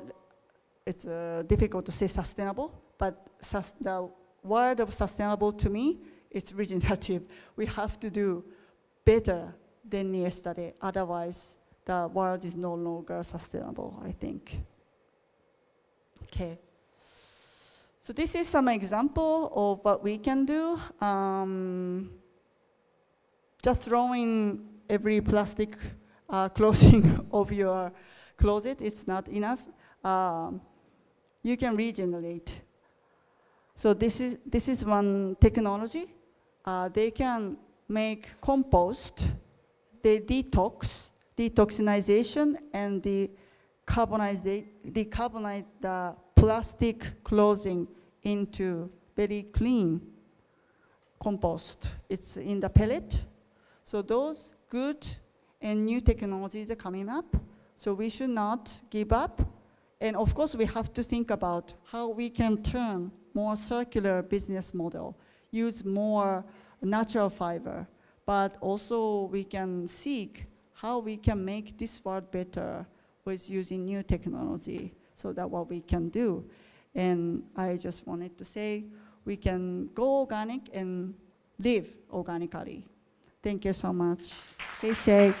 it's difficult to say sustainable, but the word of sustainable to me, it's regenerative. We have to do better than yesterday, otherwise the world is no longer sustainable, I think. Okay. So this is some example of what we can do. Just throwing every plastic clothing of your closet is not enough. You can regenerate. So this is one technology. They can make compost, they detoxinization, and decarbonate the plastic clothing into very clean compost. It's in the pellet. So those good and new technologies are coming up. So we should not give up. And of course, we have to think about how we can turn more circular business model, use more natural fiber, but also we can seek how we can make this world better with using new technology. So that's what we can do. And I just wanted to say we can go organic and live organically. Thank you so much. Stay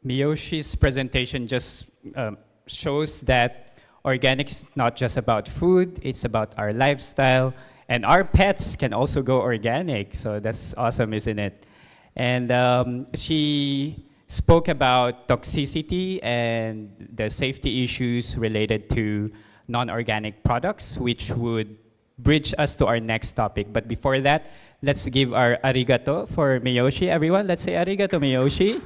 Miyoshi's presentation just shows that organic is not just about food, it's about our lifestyle, and our pets can also go organic, so that's awesome, isn't it? And she spoke about toxicity and the safety issues related to non-organic products, which would bridge us to our next topic. But before that, let's give our arigato for Miyoshi. Everyone, let's say arigato, Miyoshi.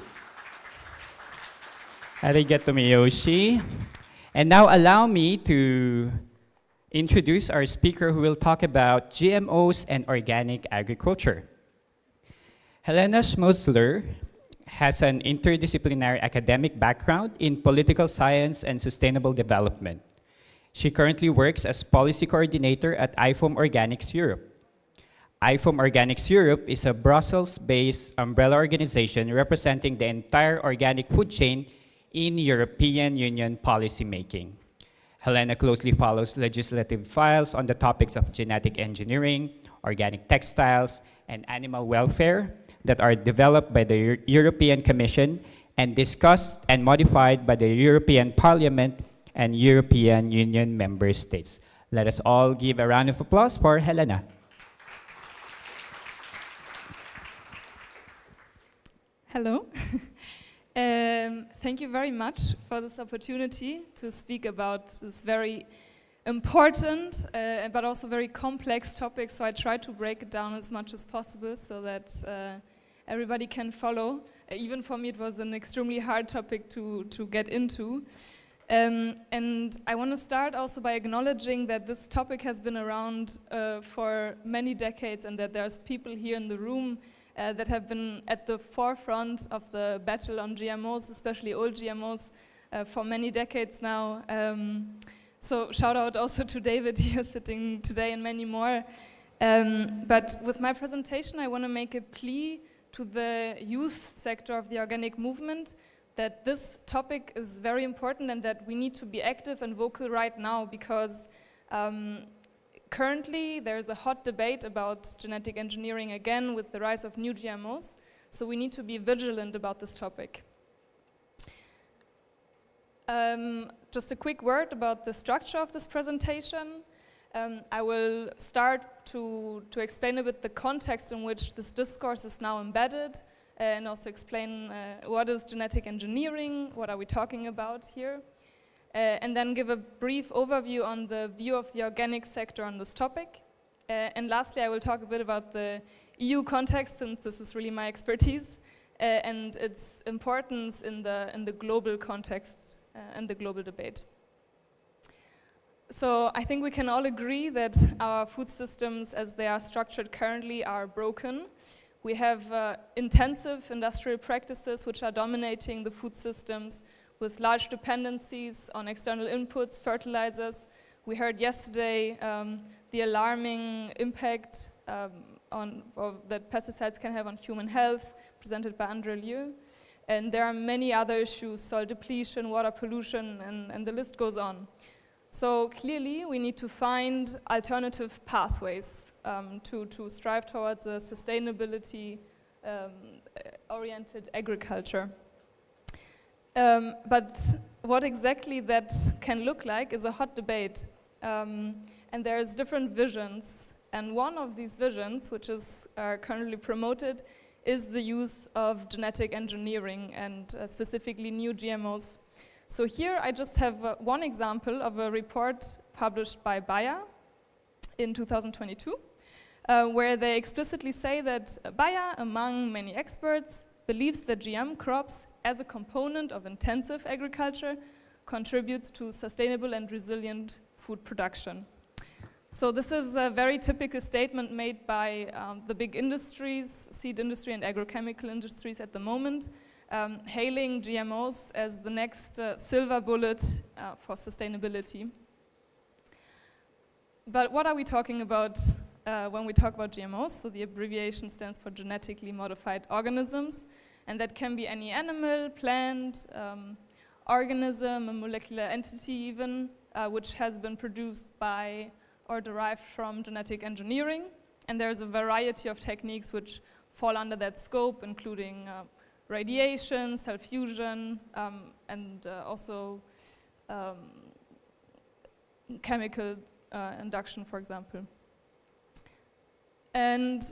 Arigato, Miyoshi. And now allow me to introduce our speaker who will talk about GMOs and organic agriculture. Helena Schmoesler has an interdisciplinary academic background in political science and sustainable development. She currently works as policy coordinator at IFOAM Organics Europe. IFOAM Organics Europe is a Brussels-based umbrella organization representing the entire organic food chain in European Union policymaking. Helena closely follows legislative files on the topics of genetic engineering, organic textiles, and animal welfare that are developed by the European Commission and discussed and modified by the European Parliament and European Union member states. Let us all give a round of applause for Helena. Hello. Thank you very much for this opportunity to speak about this very important but also very complex topic. So I try to break it down as much as possible so that everybody can follow. Even for me, it was an extremely hard topic to get into. And I want to start also by acknowledging that this topic has been around for many decades, and that there's people here in the room that have been at the forefront of the battle on GMOs, especially old GMOs, for many decades now. So shout out also to David here sitting today and many more. But with my presentation, I want to make a plea to the youth sector of the organic movement that this topic is very important and that we need to be active and vocal right now, because currently there's a hot debate about genetic engineering again with the rise of new GMOs. So we need to be vigilant about this topic. Just a quick word about the structure of this presentation. I will start to explain a bit the context in which this discourse is now embedded, and also explain what is genetic engineering, what are we talking about here, and then give a brief overview on the view of the organic sector on this topic. And lastly, I will talk a bit about the EU context, since this is really my expertise, and its importance in the global context and the global debate. So I think we can all agree that our food systems as they are structured currently are broken. We have intensive industrial practices which are dominating the food systems, with large dependencies on external inputs, fertilizers. We heard yesterday the alarming impact that pesticides can have on human health, presented by André Lieu. And there are many other issues, soil depletion, water pollution, and the list goes on. So clearly, we need to find alternative pathways to strive towards a sustainability-oriented agriculture. But what exactly that can look like is a hot debate. And there's different visions. And one of these visions, which is currently promoted, is the use of genetic engineering and specifically new GMOs. So here I just have one example of a report published by Bayer in 2022, where they explicitly say that Bayer, among many experts, believes that GM crops as a component of intensive agriculture contributes to sustainable and resilient food production. So this is a very typical statement made by the big industries, seed industry and agrochemical industries at the moment, hailing GMOs as the next silver bullet for sustainability. But what are we talking about when we talk about GMOs? So the abbreviation stands for genetically modified organisms, and that can be any animal, plant, organism, a molecular entity even, which has been produced by or derived from genetic engineering. And there's a variety of techniques which fall under that scope, including radiation, cell fusion, and also chemical induction, for example. And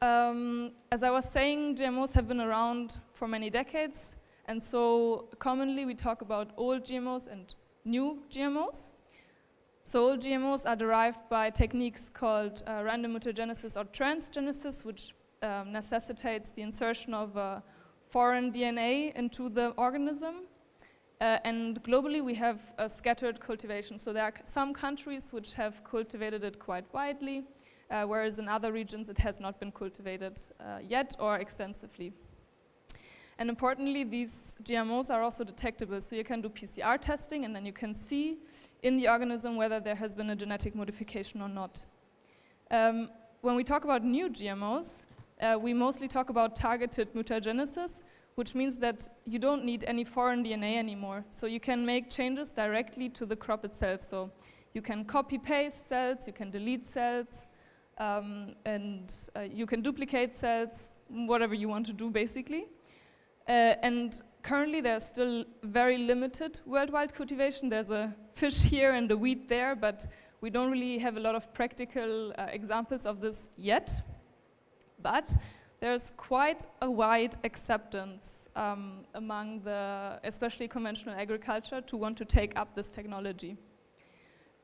as I was saying, GMOs have been around for many decades, and so commonly we talk about old GMOs and new GMOs. So old GMOs are derived by techniques called random mutagenesis or transgenesis, which necessitates the insertion of foreign DNA into the organism. And globally we have a scattered cultivation. So there are some countries which have cultivated it quite widely, whereas in other regions it has not been cultivated yet or extensively. And importantly, these GMOs are also detectable. So you can do PCR testing and then you can see in the organism whether there has been a genetic modification or not. When we talk about new GMOs, we mostly talk about targeted mutagenesis, which means that you don't need any foreign DNA anymore. So you can make changes directly to the crop itself. So you can copy-paste cells, you can delete cells, and you can duplicate cells, whatever you want to do basically. And currently there's still very limited worldwide cultivation. There's a fish here and a wheat there, but we don't really have a lot of practical examples of this yet. But there's quite a wide acceptance among the, especially conventional agriculture, to want to take up this technology.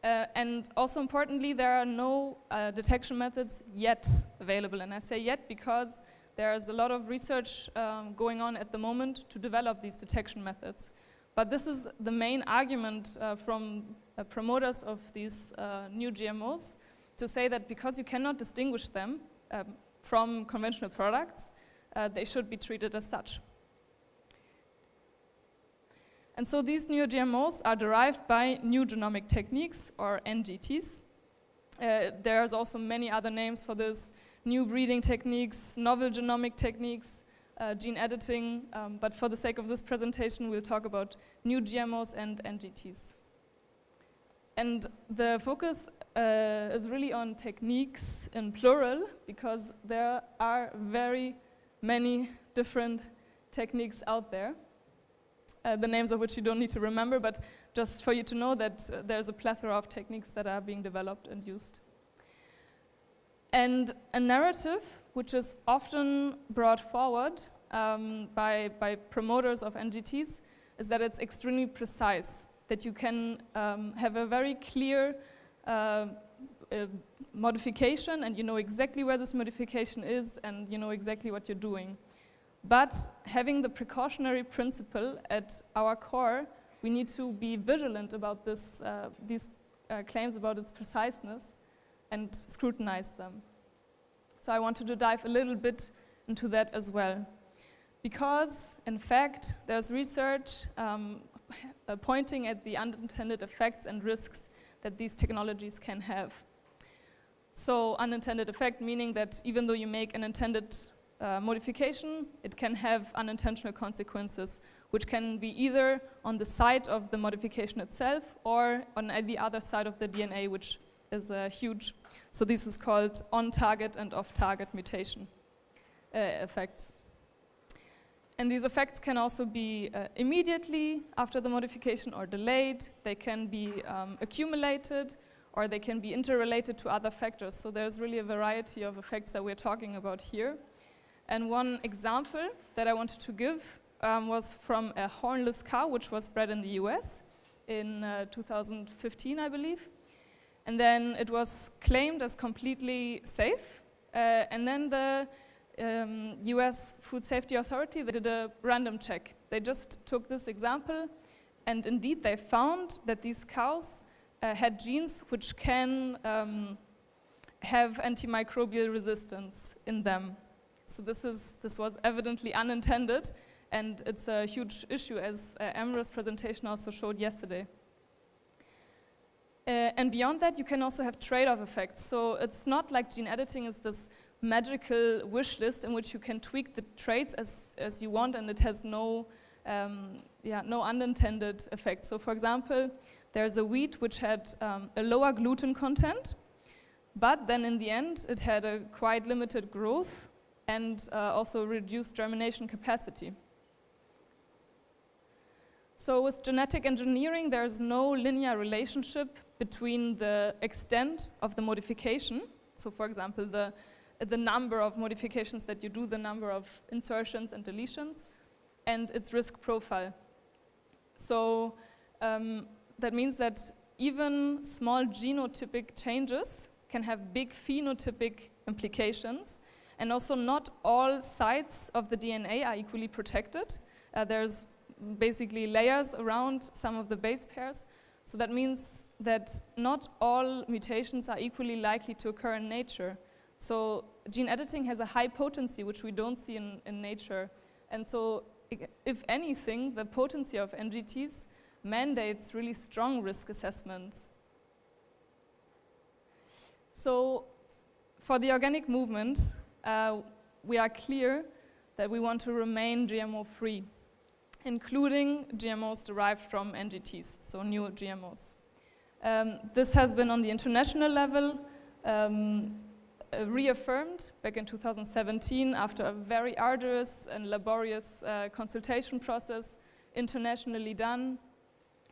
And also importantly, there are no detection methods yet available. And I say yet because there's a lot of research going on at the moment to develop these detection methods. But this is the main argument from promoters of these new GMOs, to say that because you cannot distinguish them from conventional products, they should be treated as such. And so these new GMOs are derived by new genomic techniques, or NGTs. There's also many other names for this: new breeding techniques, novel genomic techniques, gene editing, but for the sake of this presentation we'll talk about new GMOs and NGTs. And the focus is really on techniques in plural, because there are very many different techniques out there, the names of which you don't need to remember, but just for you to know that there's a plethora of techniques that are being developed and used. And a narrative which is often brought forward by promoters of NGTs is that it's extremely precise, that you can have a very clear modification, and you know exactly where this modification is, and you know exactly what you're doing. But having the precautionary principle at our core, we need to be vigilant about this, these claims about its preciseness and scrutinize them. So I wanted to dive a little bit into that as well. Because, in fact, there's research pointing at the unintended effects and risks that these technologies can have. So unintended effect meaning that even though you make an intended modification, it can have unintentional consequences, which can be either on the side of the modification itself or on the other side of the DNA, which is huge. So this is called on-target and off-target mutation effects. And these effects can also be immediately after the modification or delayed. They can be accumulated, or they can be interrelated to other factors. So there's really a variety of effects that we're talking about here. And one example that I wanted to give was from a hornless cow, which was bred in the US in 2015, I believe. And then it was claimed as completely safe. And then the US Food Safety Authority, they did a random check. They just took this example, and indeed they found that these cows had genes which can have antimicrobial resistance in them. So this was evidently unintended, and it's a huge issue, as Amra's presentation also showed yesterday. And beyond that, you can also have trade-off effects. So it's not like gene editing is this magical wish list in which you can tweak the traits as you want, and it has no unintended effects. So for example, there's a wheat which had a lower gluten content, but then in the end it had a quite limited growth and also reduced germination capacity. So with genetic engineering, there's no linear relationship between the extent of the modification. So for example, the number of modifications that you do, the number of insertions and deletions, and its risk profile. So that means that even small genotypic changes can have big phenotypic implications, and also not all sites of the DNA are equally protected. There's basically layers around some of the base pairs, so that means that not all mutations are equally likely to occur in nature. So gene editing has a high potency, which we don't see in nature. And so if anything, the potency of NGTs mandates really strong risk assessments. So for the organic movement, we are clear that we want to remain GMO-free, including GMOs derived from NGTs, so new GMOs. This has been on the international level reaffirmed back in 2017 after a very arduous and laborious consultation process internationally done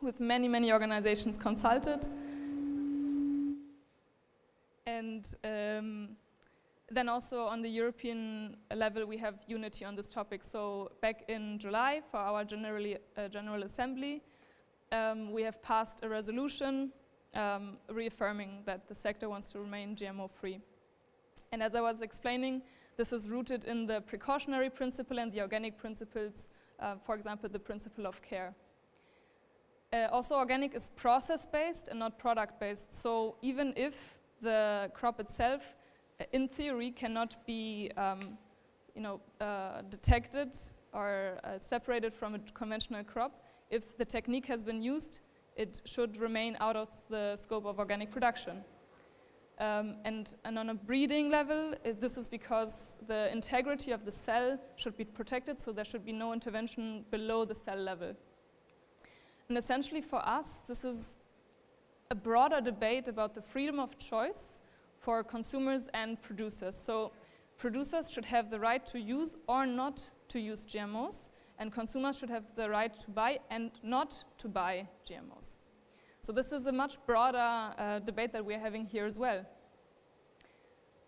with many, many organizations consulted. And then also on the European level, we have unity on this topic. So back in July, for our General Assembly, we have passed a resolution reaffirming that the sector wants to remain GMO-free. And as I was explaining, this is rooted in the precautionary principle and the organic principles, for example, the principle of care. Also, organic is process-based and not product-based. So even if the crop itself, in theory, cannot be detected or separated from a conventional crop, if the technique has been used, it should remain out of the scope of organic production. And on a breeding level, this is because the integrity of the cell should be protected, so there should be no intervention below the cell level. And essentially for us, this is a broader debate about the freedom of choice for consumers and producers. So producers should have the right to use or not to use GMOs, and consumers should have the right to buy and not to buy GMOs. So this is a much broader debate that we're having here as well.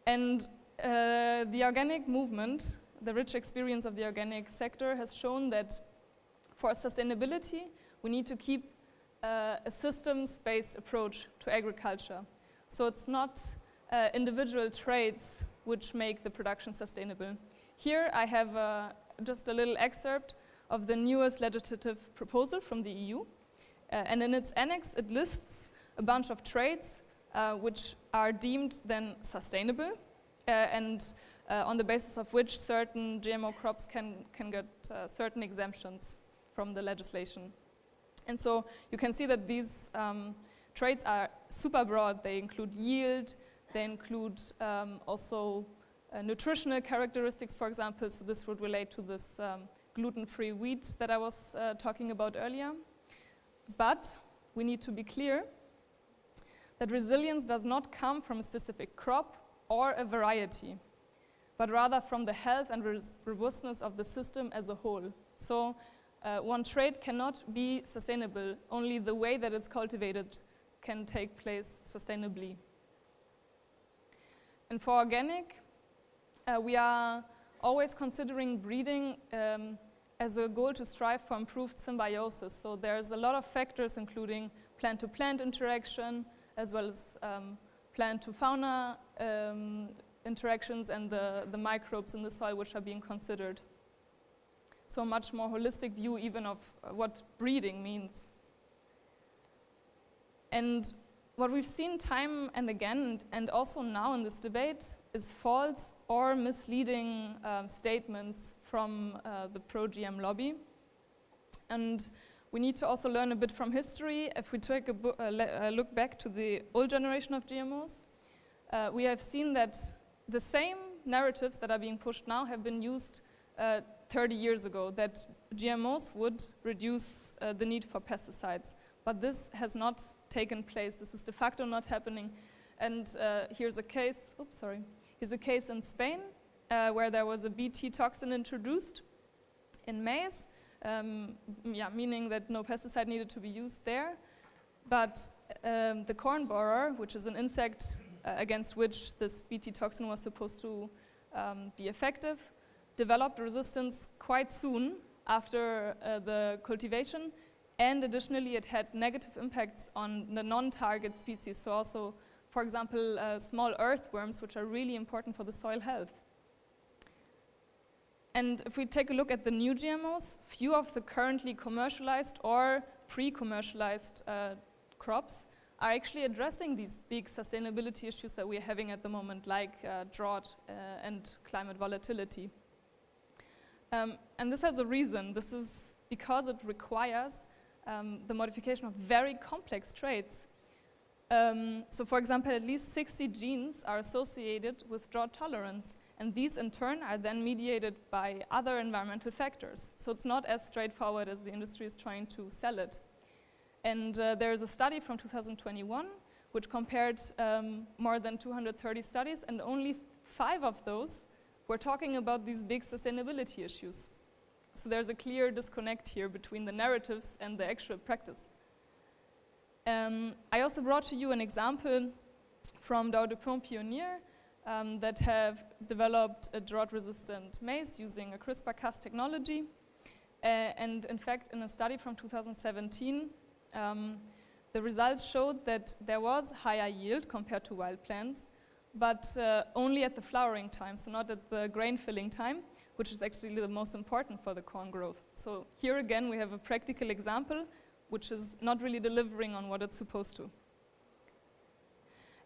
And the organic movement, the rich experience of the organic sector has shown that for sustainability, we need to keep a systems-based approach to agriculture. So it's not individual traits which make the production sustainable. Here I have just a little excerpt of the newest legislative proposal from the EU. And in its annex, it lists a bunch of traits which are deemed then sustainable and on the basis of which certain GMO crops can get certain exemptions from the legislation. And so you can see that these traits are super broad. They include yield, they include also nutritional characteristics, for example. So this would relate to this gluten-free wheat that I was talking about earlier. But we need to be clear that resilience does not come from a specific crop or a variety. but rather from the health and robustness of the system as a whole. So one trait cannot be sustainable, only the way that it's cultivated can take place sustainably. And for organic, we are always considering breeding as a goal to strive for improved symbiosis. So there's a lot of factors, including plant-to-plant interaction, as well as plant-to-fauna interactions and the microbes in the soil which are being considered. So a much more holistic view even of what breeding means. And what we've seen time and again, and also now in this debate, is false or misleading statements from the pro-GM lobby. And we need to also learn a bit from history. If we take a look back to the old generation of GMOs, we have seen that the same narratives that are being pushed now have been used 30 years ago, that GMOs would reduce the need for pesticides. But this has not taken place. This is de facto not happening. And here's a case, here's a case in Spain where there was a Bt toxin introduced in maize, meaning that no pesticide needed to be used there. But the corn borer, which is an insect against which this Bt toxin was supposed to be effective, developed resistance quite soon after the cultivation, and additionally it had negative impacts on the non-target species, so also, for example, small earthworms, which are really important for the soil health. And if we take a look at the new GMOs, few of the currently commercialized or pre-commercialized crops are actually addressing these big sustainability issues that we're having at the moment, like drought and climate volatility. And this has a reason. This is because it requires the modification of very complex traits. So for example, at least 60 genes are associated with drought tolerance, and these in turn are then mediated by other environmental factors. So it's not as straightforward as the industry is trying to sell it. And there's a study from 2021 which compared more than 230 studies, and only 5 of those were talking about these big sustainability issues. So there's a clear disconnect here between the narratives and the actual practice. I also brought to you an example from Dow DuPont Pioneer that have developed a drought-resistant maize using a CRISPR-Cas technology. And in fact, in a study from 2017, the results showed that there was higher yield compared to wild plants, but only at the flowering time, so not at the grain filling time, which is actually the most important for the corn growth. So here again, we have a practical example which is not really delivering on what it's supposed to.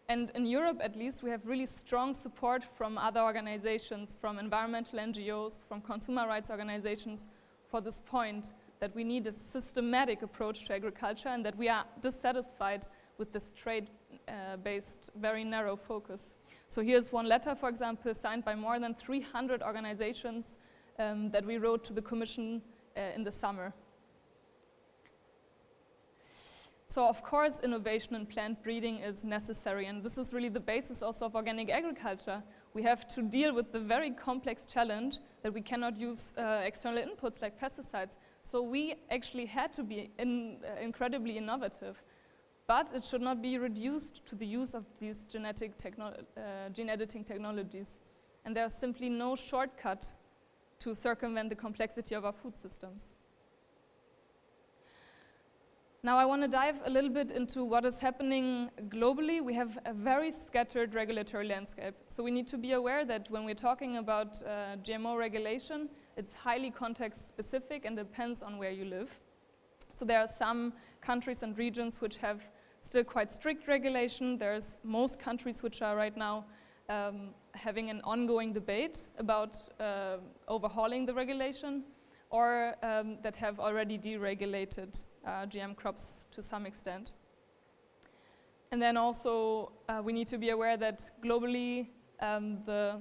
And in Europe, at least, we have really strong support from other organizations, from environmental NGOs, from consumer rights organizations, for this point that we need a systematic approach to agriculture and that we are dissatisfied with this trade-based, very narrow focus. So here's one letter, for example, signed by more than 300 organizations that we wrote to the Commission in the summer. So of course, innovation in plant breeding is necessary, and this is really the basis also of organic agriculture. We have to deal with the very complex challenge that we cannot use external inputs like pesticides. So we actually had to be incredibly innovative. But it should not be reduced to the use of these gene editing technologies. And there's simply no shortcut to circumvent the complexity of our food systems. Now I want to dive a little bit into what is happening globally. We have a very scattered regulatory landscape. So we need to be aware that when we're talking about GMO regulation, it's highly context specific and depends on where you live. So there are some countries and regions which have still quite strict regulation. There's most countries which are right now having an ongoing debate about overhauling the regulation, or that have already deregulated GM crops to some extent. And then also we need to be aware that globally the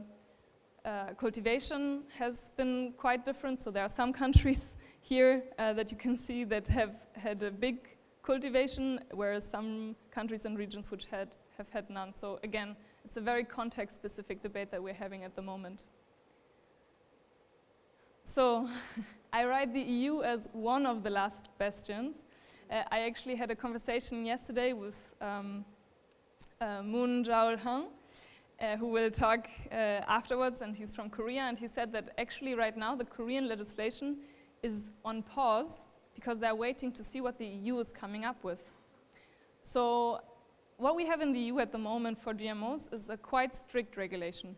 cultivation has been quite different. So there are some countries here that you can see that have had a big cultivation, whereas some countries and regions which have had none. So again, it's a very context-specific debate that we're having at the moment. So I write the EU as one of the last bastions. I actually had a conversation yesterday with Moon Jae-hang, who will talk afterwards, and he's from Korea, and he said that actually right now the Korean legislation is on pause because they're waiting to see what the EU is coming up with. So what we have in the EU at the moment for GMOs is a quite strict regulation.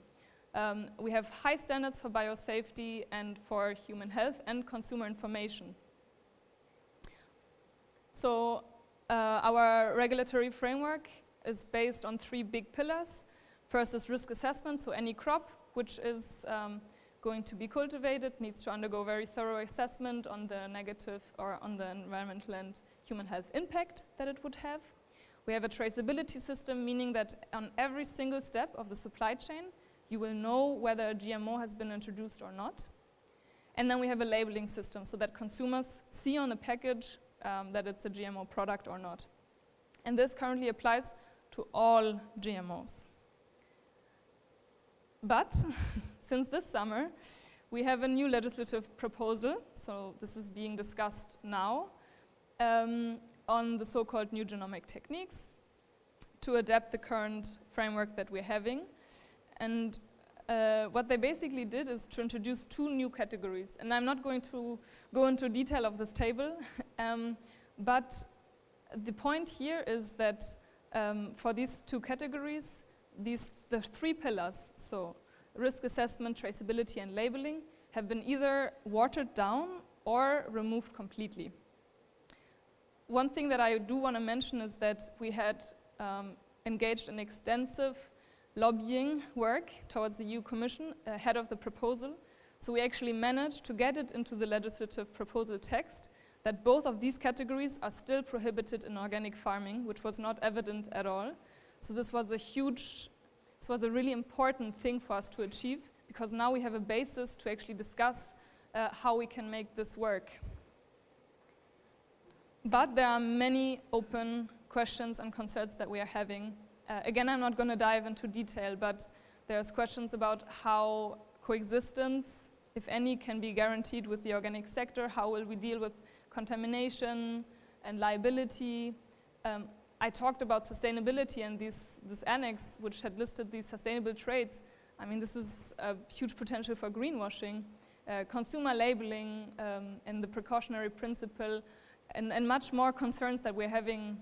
We have high standards for biosafety and for human health and consumer information. So our regulatory framework is based on 3 big pillars. First is risk assessment, so any crop which is going to be cultivated needs to undergo very thorough assessment on the negative or on the environmental and human health impact that it would have. We have a traceability system, meaning that on every single step of the supply chain, you will know whether a GMO has been introduced or not. And then we have a labeling system so that consumers see on the package that it's a GMO product or not. And this currently applies to all GMOs. But since this summer, we have a new legislative proposal, so this is being discussed now, on the so-called new genomic techniques to adapt the current framework that we're having. And what they basically did is to introduce 2 new categories. And I'm not going to go into detail of this table, but the point here is that for these 2 categories, the 3 pillars, so risk assessment, traceability, and labeling, have been either watered down or removed completely. One thing that I do want to mention is that we had engaged in extensive lobbying work towards the EU Commission ahead of the proposal. So we actually managed to get it into the legislative proposal text that both of these categories are still prohibited in organic farming, which was not evident at all. So this was a really important thing for us to achieve, because now we have a basis to actually discuss how we can make this work. But there are many open questions and concerns that we are having. Again, I'm not going to dive into detail, but there's questions about how coexistence, if any, can be guaranteed with the organic sector. How will we deal with contamination and liability? I talked about sustainability and this annex, which had listed these sustainable traits. I mean, this is a huge potential for greenwashing. Consumer labeling and the precautionary principle, and much more concerns that we're having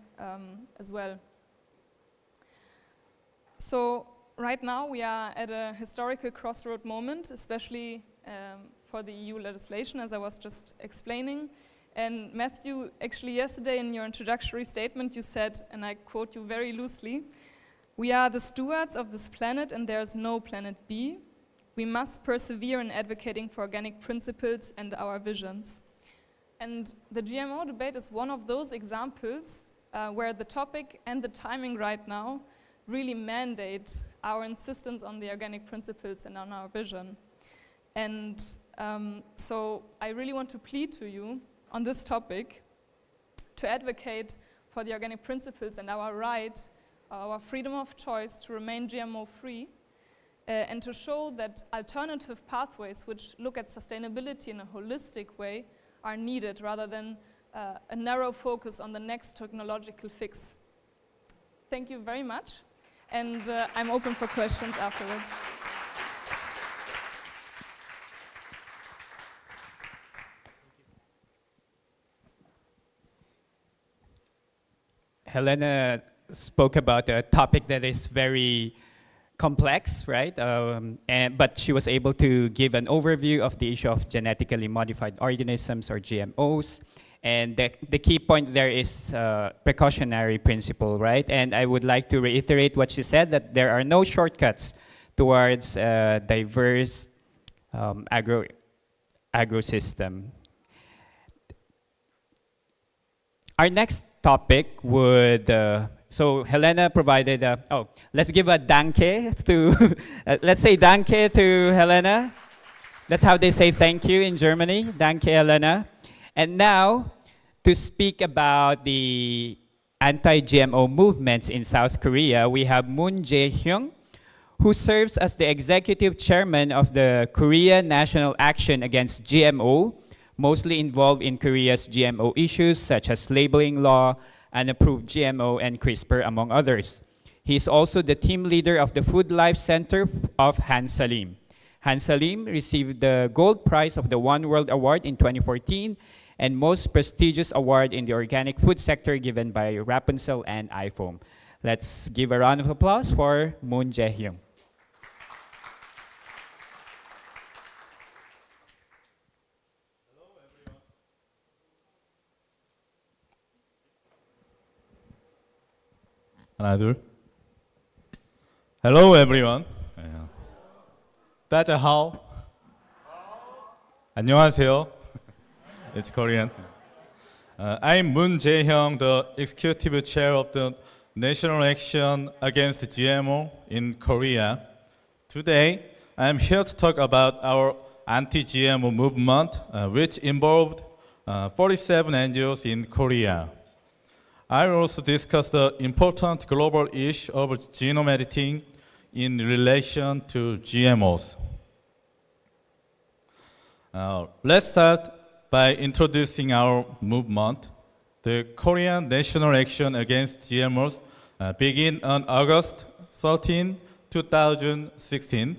as well. So right now we are at a historical crossroad moment, especially for the EU legislation, as I was just explaining. And Matthew, actually yesterday in your introductory statement you said, and I quote you very loosely, "We are the stewards of this planet and there is no planet B. We must persevere in advocating for organic principles and our visions." And the GMO debate is one of those examples where the topic and the timing right now really mandate our insistence on the organic principles and on our vision. And so I really want to plead to you on this topic to advocate for the organic principles and our right, our freedom of choice to remain GMO-free, and to show that alternative pathways which look at sustainability in a holistic way are needed rather than a narrow focus on the next technological fix. Thank you very much, and I'm open for questions afterwards. Helena spoke about a topic that is very complex, right? But she was able to give an overview of the issue of genetically modified organisms, or GMOs. And the key point there is precautionary principle, right? And I would like to reiterate what she said, that there are no shortcuts towards a diverse agro-system. Our next topic would, so Helena provided, let's give a danke to, let's say danke to Helena. That's how they say thank you in Germany, danke Helena. And now, to speak about the anti-GMO movements in South Korea, we have Moon Jae-hyung, who serves as the executive chairman of the Korea National Action Against GMO, mostly involved in Korea's GMO issues such as labeling law, unapproved GMO, and CRISPR, among others. He is also the team leader of the Food Life Center of Han Salim. Han Salim received the Gold Prize of the One World Award in 2014 and most prestigious award in the organic food sector given by Rapunzel and IFOAM. Let's give a round of applause for Moon Jae-hyung. 하나, 둘. Hello, everyone. 다자하오. 안녕하세요. It's Korean. I'm Moon Jae-hyung, the executive chair of the National Action Against GMO in Korea. Today, I'm here to talk about our anti-GMO movement, which involved 47 NGOs in Korea. I will also discuss the important global issue of genome editing in relation to GMOs. Let's start by introducing our movement. The Korean National Action Against GMOs began on August 13, 2016.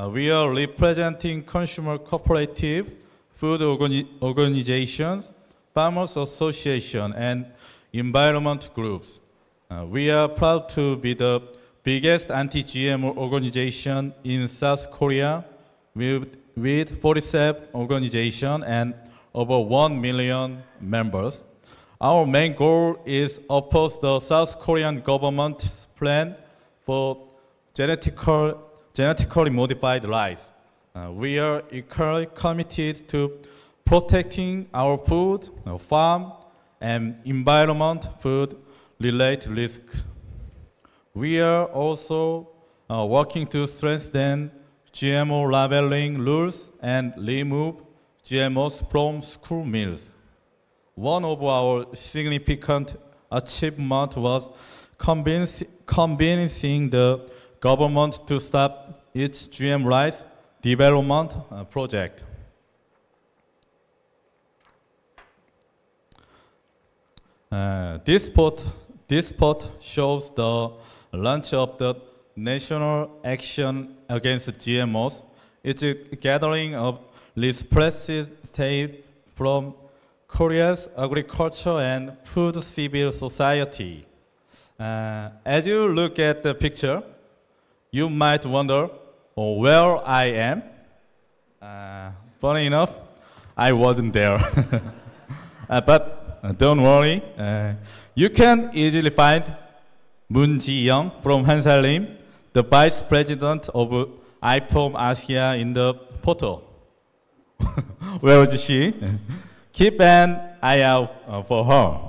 We are representing consumer cooperative, food organizations, farmers association, and environment groups. We are proud to be the biggest anti-GMO organization in South Korea with 47 organizations and over 1 million members. Our main goal is oppose the South Korean government's plan for genetically modified rice. We are equally committed to protecting our food, farm, and environment food-related risk. We are also working to strengthen GMO labeling rules and remove GMOs from school meals. One of our significant achievements was convincing the government to stop its GM rice development project. This spot shows the launch of the National Action Against GMOs. It's a gathering of representatives from Korea's agriculture and food civil society. As you look at the picture, you might wonder where I am. Funny enough, I wasn't there. But don't worry, you can easily find Moon Jae-hyung from Han Salim, the Vice President of IFOAM Asia, in the photo. Where is she? Keep an eye out for her.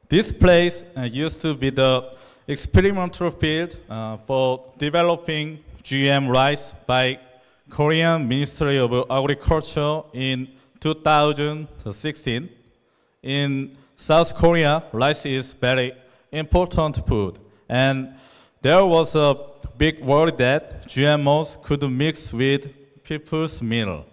This place used to be the experimental field for developing GM rice by Korean Ministry of Agriculture in 2016. In South Korea, rice is very important food, and there was a big worry that GMOs could mix with people's meal.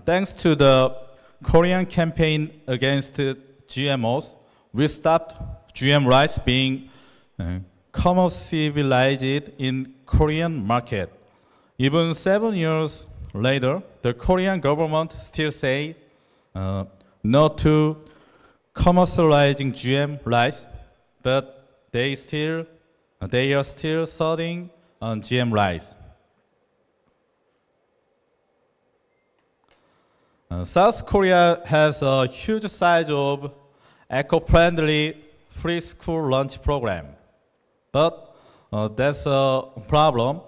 Thanks to the Korean campaign against GMOs, we stopped GM rice being commercialized in Korean market. Even 7 years later, the Korean government still say no to commercializing GM rice, but they are still studying on GM rice. South Korea has a huge size of eco-friendly free school lunch program, but that's a problem.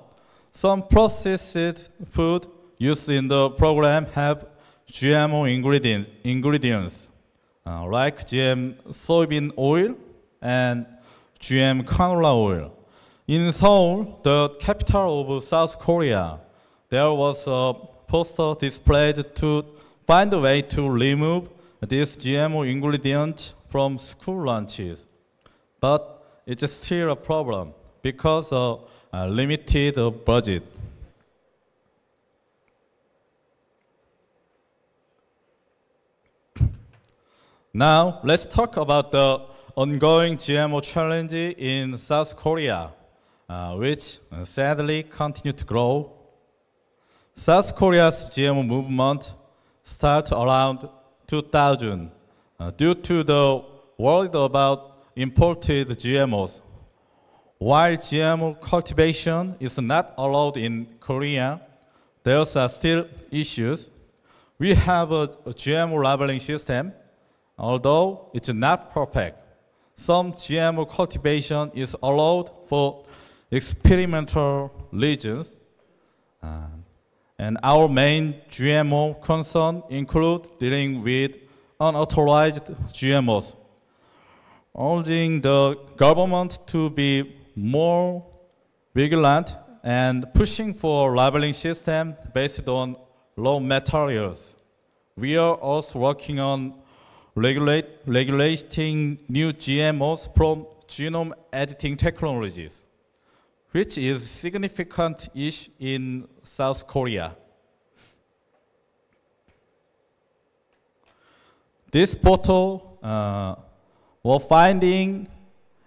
Some processed food used in the program have GMO ingredients like GM soybean oil and GM canola oil. In Seoul, the capital of South Korea, there was a poster displayed to find a way to remove these GMO ingredients from school lunches. But it's still a problem because of a limited budget. Now, let's talk about the ongoing GMO challenge in South Korea, which sadly continue to grow. South Korea's GMO movement started around 2000 due to the worry about imported GMOs. While GMO cultivation is not allowed in Korea, there are still issues. We have a GMO labeling system, although it's not perfect. Some GMO cultivation is allowed for experimental regions. And our main GMO concern include dealing with unauthorized GMOs, urging the government to be more vigilant and pushing for a labeling system based on raw materials. We are also working on regulating new GMOs from genome editing technologies, which is a significant issue in South Korea. This photo will finding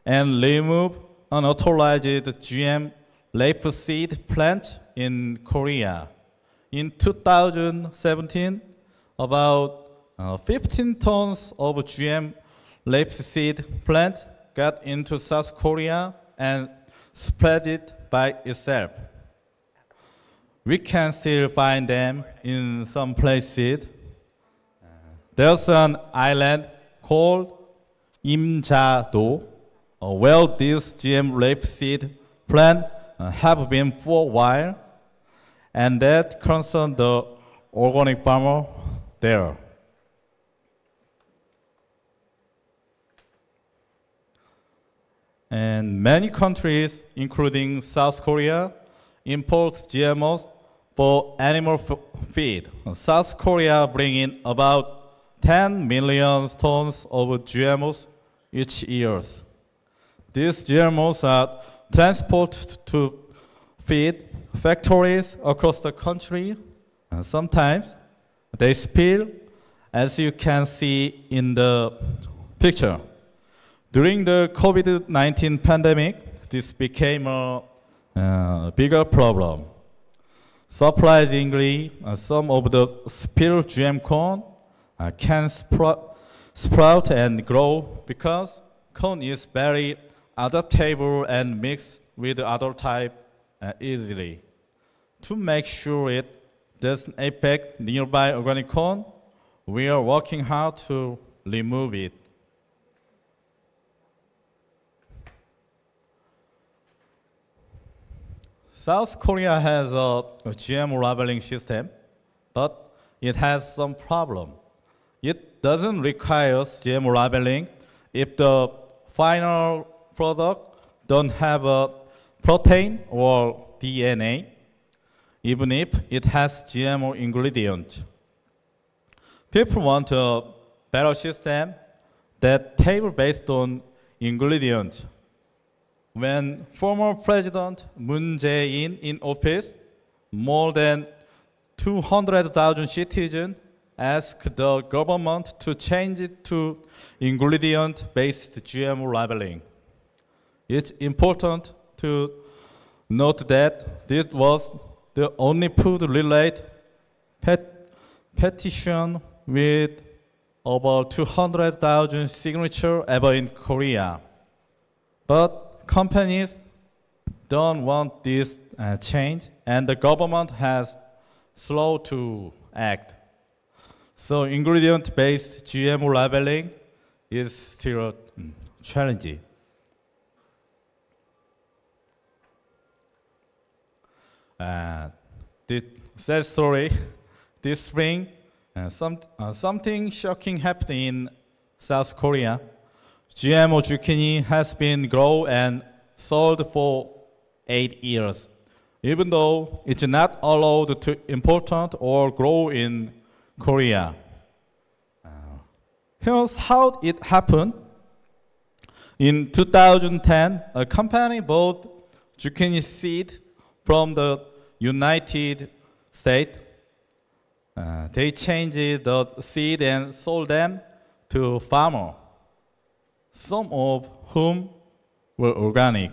and remove unauthorized GM rapeseed plant in Korea. In 2017, about 15 tons of GM rapeseed plant got into South Korea and spread it by itself. We can still find them in some places. There's an island called Imja-do, where these GM rapeseed plants have been for a while, and that concerns the organic farmer there. And many countries, including South Korea, import GMOs for animal feed. South Korea brings in about 10 million tons of GMOs each year. These GMOs are transported to feed factories across the country, and sometimes they spill, as you can see in the picture. During the COVID-19 pandemic, this became a bigger problem. Surprisingly, some of the spilled GM corn can sprout and grow because corn is very adaptable and mixed with other types easily. To make sure it doesn't affect nearby organic corn, we are working hard to remove it. South Korea has a GMO labeling system, but it has some problem. It doesn't require GMO labeling if the final product don't have a protein or DNA, even if it has GMO ingredient. People want a better system that table based on ingredients. When former President Moon Jae-in in office, more than 200,000 citizens asked the government to change it to ingredient-based GMO labeling. It's important to note that this was the only food-related petition with over 200,000 signatures ever in Korea. But companies don't want this change, and the government has slow to act. So ingredient-based GMO labeling is still challenging. This sad story. This spring, something shocking happened in South Korea. GMO zucchini has been grown and sold for 8 years, even though it's not allowed to import or grow in Korea. Here's how it happened. In 2010, a company bought zucchini seed from the United States. They changed the seed and sold them to farmers, some of whom were organic.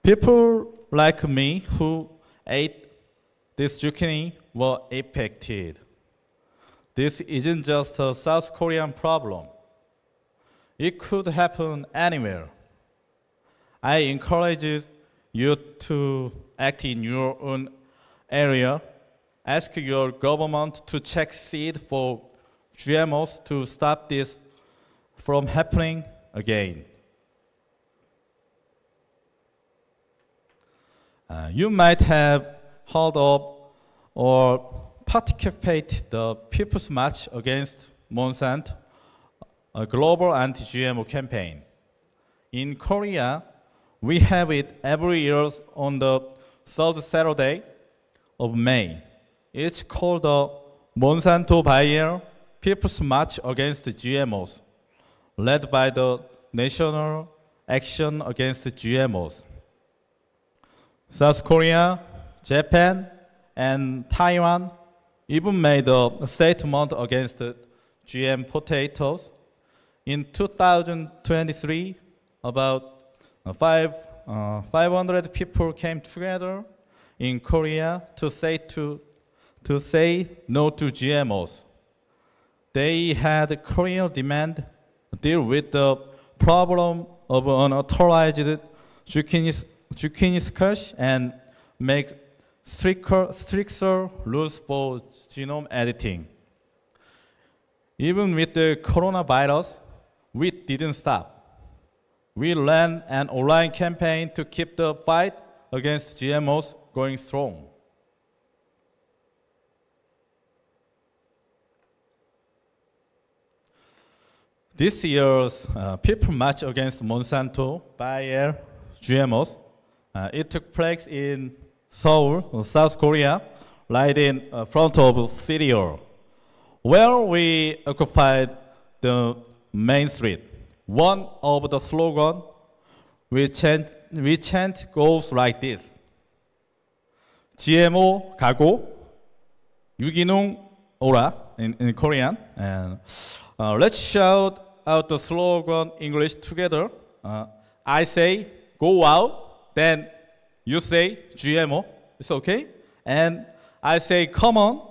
People like me who ate this zucchini were affected. This isn't just a South Korean problem. It could happen anywhere. I encourage you to act in your own area. Ask your government to check seed for GMOs to stop this from happening again. You might have heard of or participated the People's March Against Monsanto, a global anti-GMO campaign. In Korea, we have it every year on the third Saturday of May. It's called the Monsanto Buyer People's March Against GMOs, led by the National Action Against GMOs. South Korea, Japan, and Taiwan even made a statement against GM potatoes. In 2023, about 500 people came together in Korea to say no to GMOs. They had Korean demand deal with the problem of unauthorized zucchini squash and make stricter rules for genome editing. Even with the coronavirus, we didn't stop. We ran an online campaign to keep the fight against GMOs going strong. This year's People March Against Monsanto Bayer GMOs, it took place in Seoul, South Korea, right in front of City Hall, where we occupied the main street. One of the slogans we chant goes like this: GMO 가고, 유기농 오라 in Korean. And let's shout out the slogan English together. I say go out, then you say GMO. It's okay. And I say come on,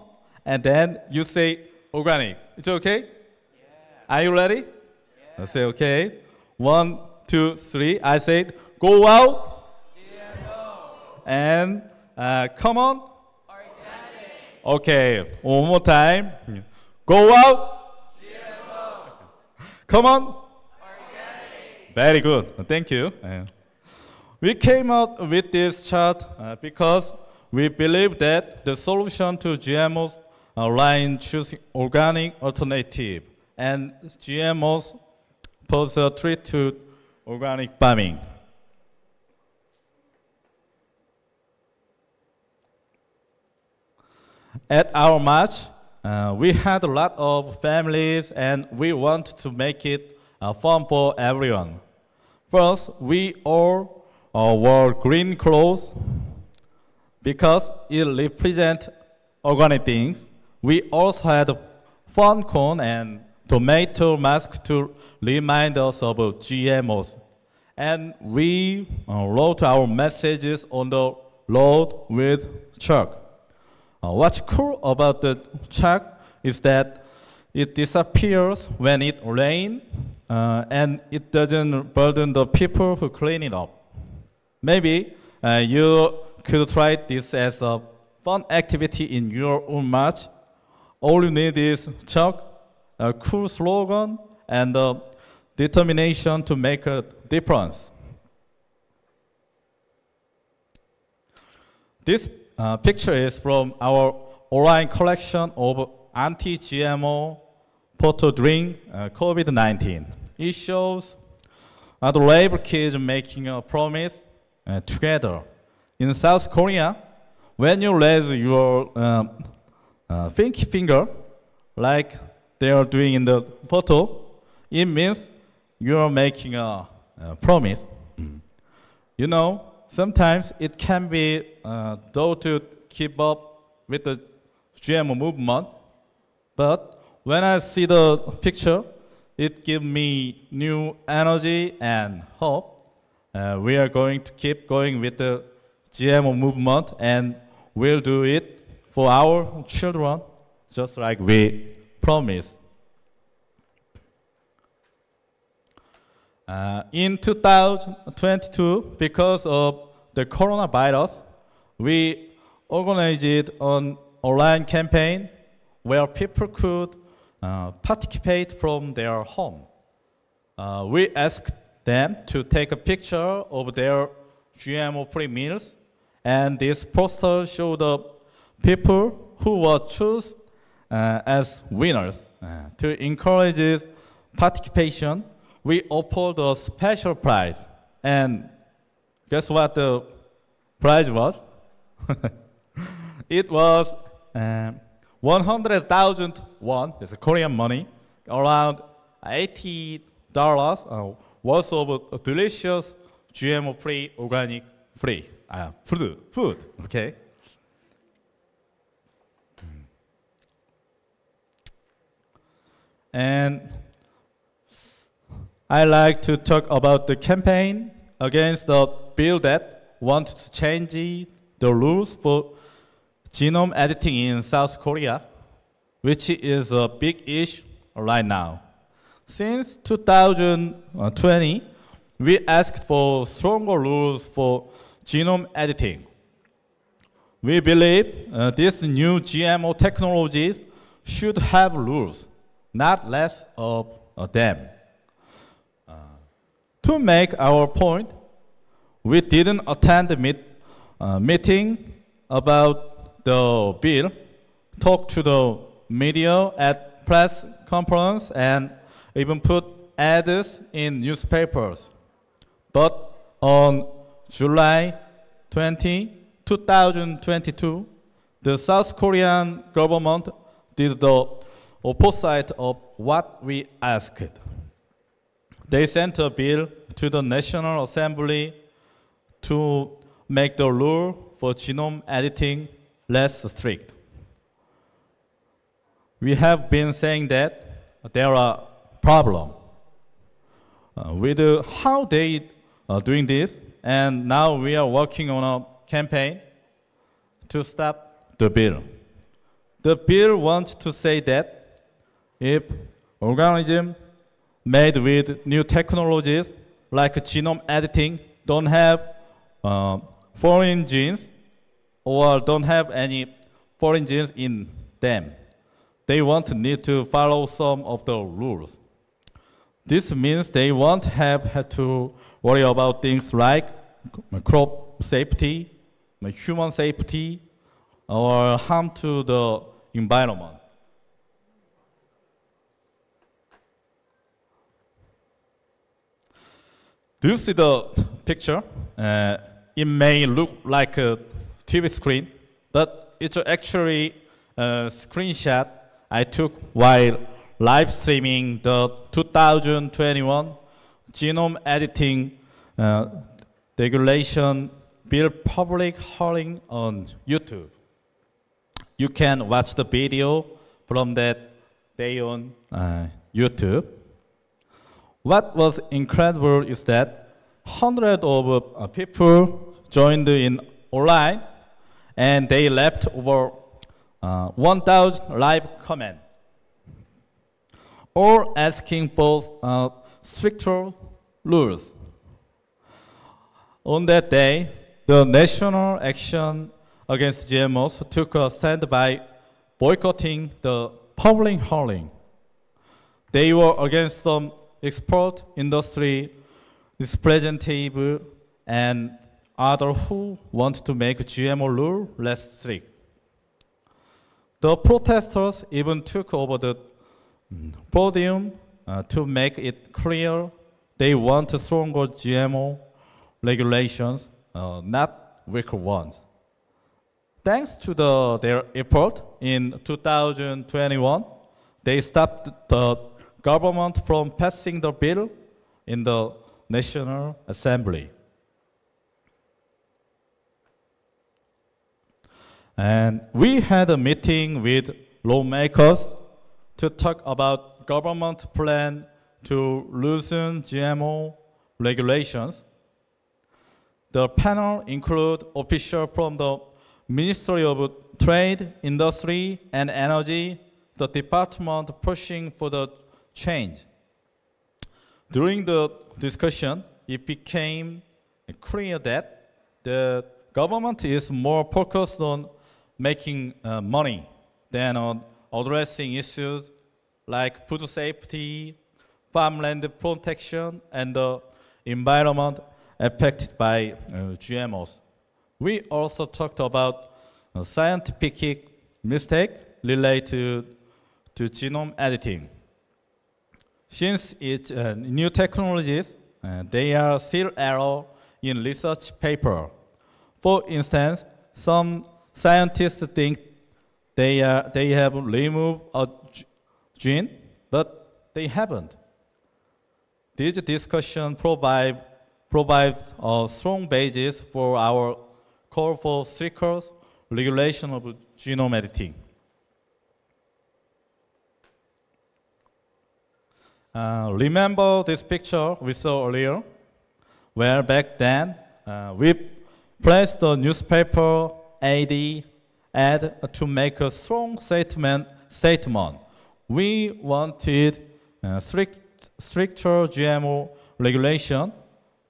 and then you say organic. It's okay? Yeah. Are you ready? Yeah. I say okay. 1, 2, 3. I say go out. GMO. And come on. Organic. Okay. One more time. Go out. GMO. Come on. Organic. Very good. Thank you. We came up with this chart because we believe that the solution to GMOs lie in choosing organic alternative, and GMOs pose a threat to organic farming. At our march, we had a lot of families, and we want to make it fun for everyone. First, we all wore green clothes because it represents organic things. We also had a fun cone and tomato mask to remind us of GMOs. And we wrote our messages on the road with chalk. What's cool about the chalk is that it disappears when it rains, and it doesn't burden the people who clean it up. Maybe you could try this as a fun activity in your own march. All you need is chalk, a cool slogan, and determination to make a difference. This picture is from our online collection of anti-GMO photo during COVID-19. It shows adorable kids making a promise together. In South Korea, when you raise your pinky finger, like they are doing in the photo, it means you're making a promise. You know, sometimes it can be though to keep up with the GMO movement, but when I see the picture, it gives me new energy and hope. We are going to keep going with the GMO movement, and we'll do it for our children, just like we promised. In 2022, because of the coronavirus, we organized an online campaign where people could participate from their home. We asked them to take a picture of their GMO-free meals, and this poster showed the people who were chosen as winners. To encourage participation, we offered a special prize, and guess what the prize was? It was 100,000 won, it's Korean money, around $80 worth of delicious GMO-free, organic-free food, okay? And I like to talk about the campaign against the bill that wants to change the rules for genome editing in South Korea, which is a big issue right now. Since 2020, we asked for stronger rules for genome editing. We believe these new GMO technologies should have rules, not less of them. To make our point, we didn't attend the meeting about the bill, talk to the media at press conference, and even put ads in newspapers. But on July 20, 2022, the South Korean government did the opposite of what we asked. They sent a bill to the National Assembly to make the rule for genome editing less strict. We have been saying that there are problems with how they are doing this, and now we are working on a campaign to stop the bill. The bill wants to say that if organisms made with new technologies like genome editing don't have foreign genes or don't have any foreign genes in them, they won't need to follow some of the rules. This means they won't have to worry about things like crop safety, human safety, or harm to the environment. Do you see the picture? It may look like a TV screen, but it's actually a screenshot I took while live streaming the 2021 genome editing regulation bill public hearing on YouTube. You can watch the video from that day on YouTube. What was incredible is that hundreds of people joined in online, and they left over 1,000 live comments, all asking for stricter rules. On that day, the National Action Against GMOs took a stand by boycotting the public hearing. They were against some export industry representative and others who want to make GMO rule less strict. The protesters even took over the podium to make it clear they want stronger GMO regulations, not weaker ones. Thanks to their effort in 2021, they stopped the government from passing the bill in the National Assembly. And we had a meeting with lawmakers to talk about government plan to loosen GMO regulations. The panel include officials from the Ministry of Trade, Industry, and Energy, the department pushing for the change. During the discussion, it became clear that the government is more focused on making money than on addressing issues like food safety, farmland protection, and the environment affected by GMOs. We also talked about scientific mistake related to genome editing. Since it's new technologies, there are still errors in research paper. For instance, some scientists think they have removed a gene, but they haven't. This discussion provides a strong basis for our call for stricter regulation of genome editing. Remember this picture we saw earlier? Where back then, we placed the newspaper ad to make a strong statement. We wanted stricter GMO regulation,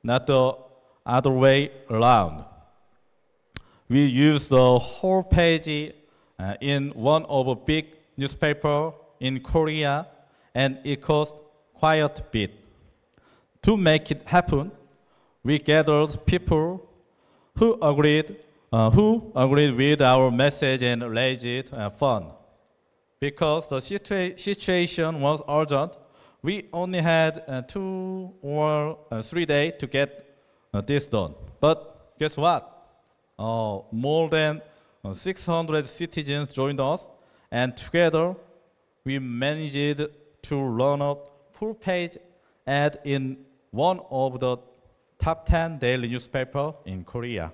not the other way around. We used the whole page in one of a big newspaper in Korea, and it cost quite a bit. To make it happen, we gathered people who agreed with our message and raised fund. Because the situation was urgent, we only had 2 or 3 days to get this done. But guess what? More than 600 citizens joined us, and together we managed to run a full-page ad in one of the top 10 daily newspapers in Korea.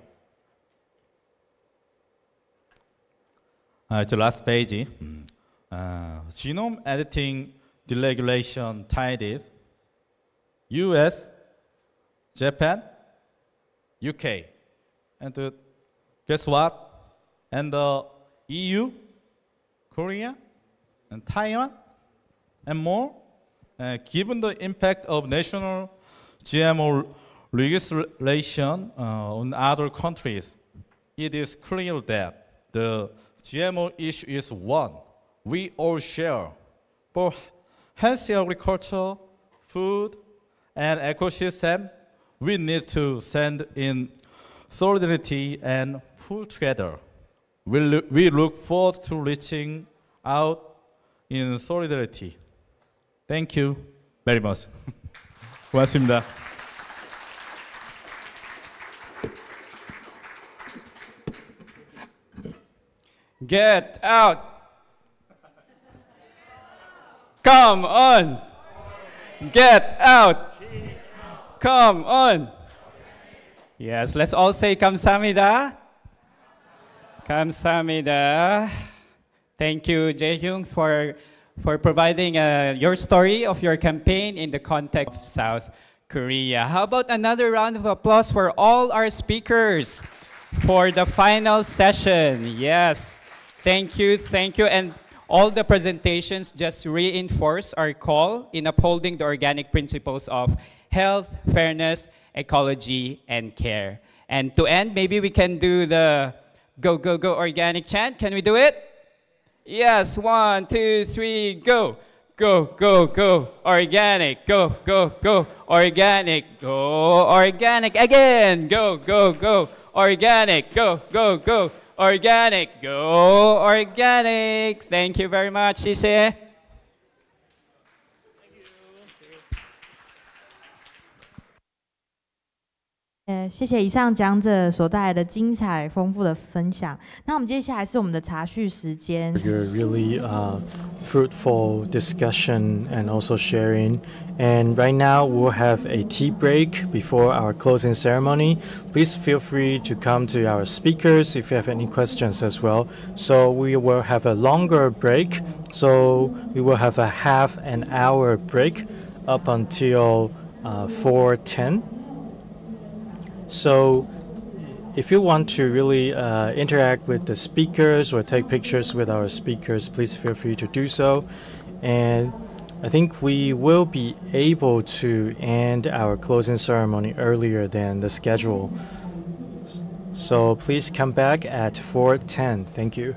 It's the last page. Genome editing deregulation tied is US, Japan, UK, and guess what? And the EU, Korea, and Taiwan, and more. Given the impact of national GMO legislation on other countries, it is clear that the GMO issue is one we all share. For healthy agriculture, food, and ecosystem, we need to stand in solidarity and pull together. We look forward to reaching out in solidarity. Thank you very much. 고맙습니다. Get out. Come on. Get out. Come on. Yes, let's all say 감사합니다. 감사합니다. Thank you, Jae-hyung, for providing your story of your campaign in the context of South Korea. How about another round of applause for all our speakers for the final session? Yes, thank you, and all the presentations just reinforce our call in upholding the organic principles of health, fairness, ecology, and care. And to end, maybe we can do the go, go, go organic chant. Can we do it? Yes, 1, 2, 3, go. Go, go, go, organic, go, go, go, organic, go, organic, again, go, go, go, organic, go, go, go, organic, go, organic. Thank you very much, Ise. 谢谢以上讲者所带来的精彩丰富的分享。那我们接下来是我们的茶叙时间。 Your really fruitful discussion and also sharing. And right now we'll have a tea break before our closing ceremony. Please feel free to come to our speakers if you have any questions as well. So we will have a longer break. So we will have a half an hour break up until 4:10. So if you want to really interact with the speakers or take pictures with our speakers, please feel free to do so. And I think we will be able to end our closing ceremony earlier than the schedule. So please come back at 4:10. Thank you.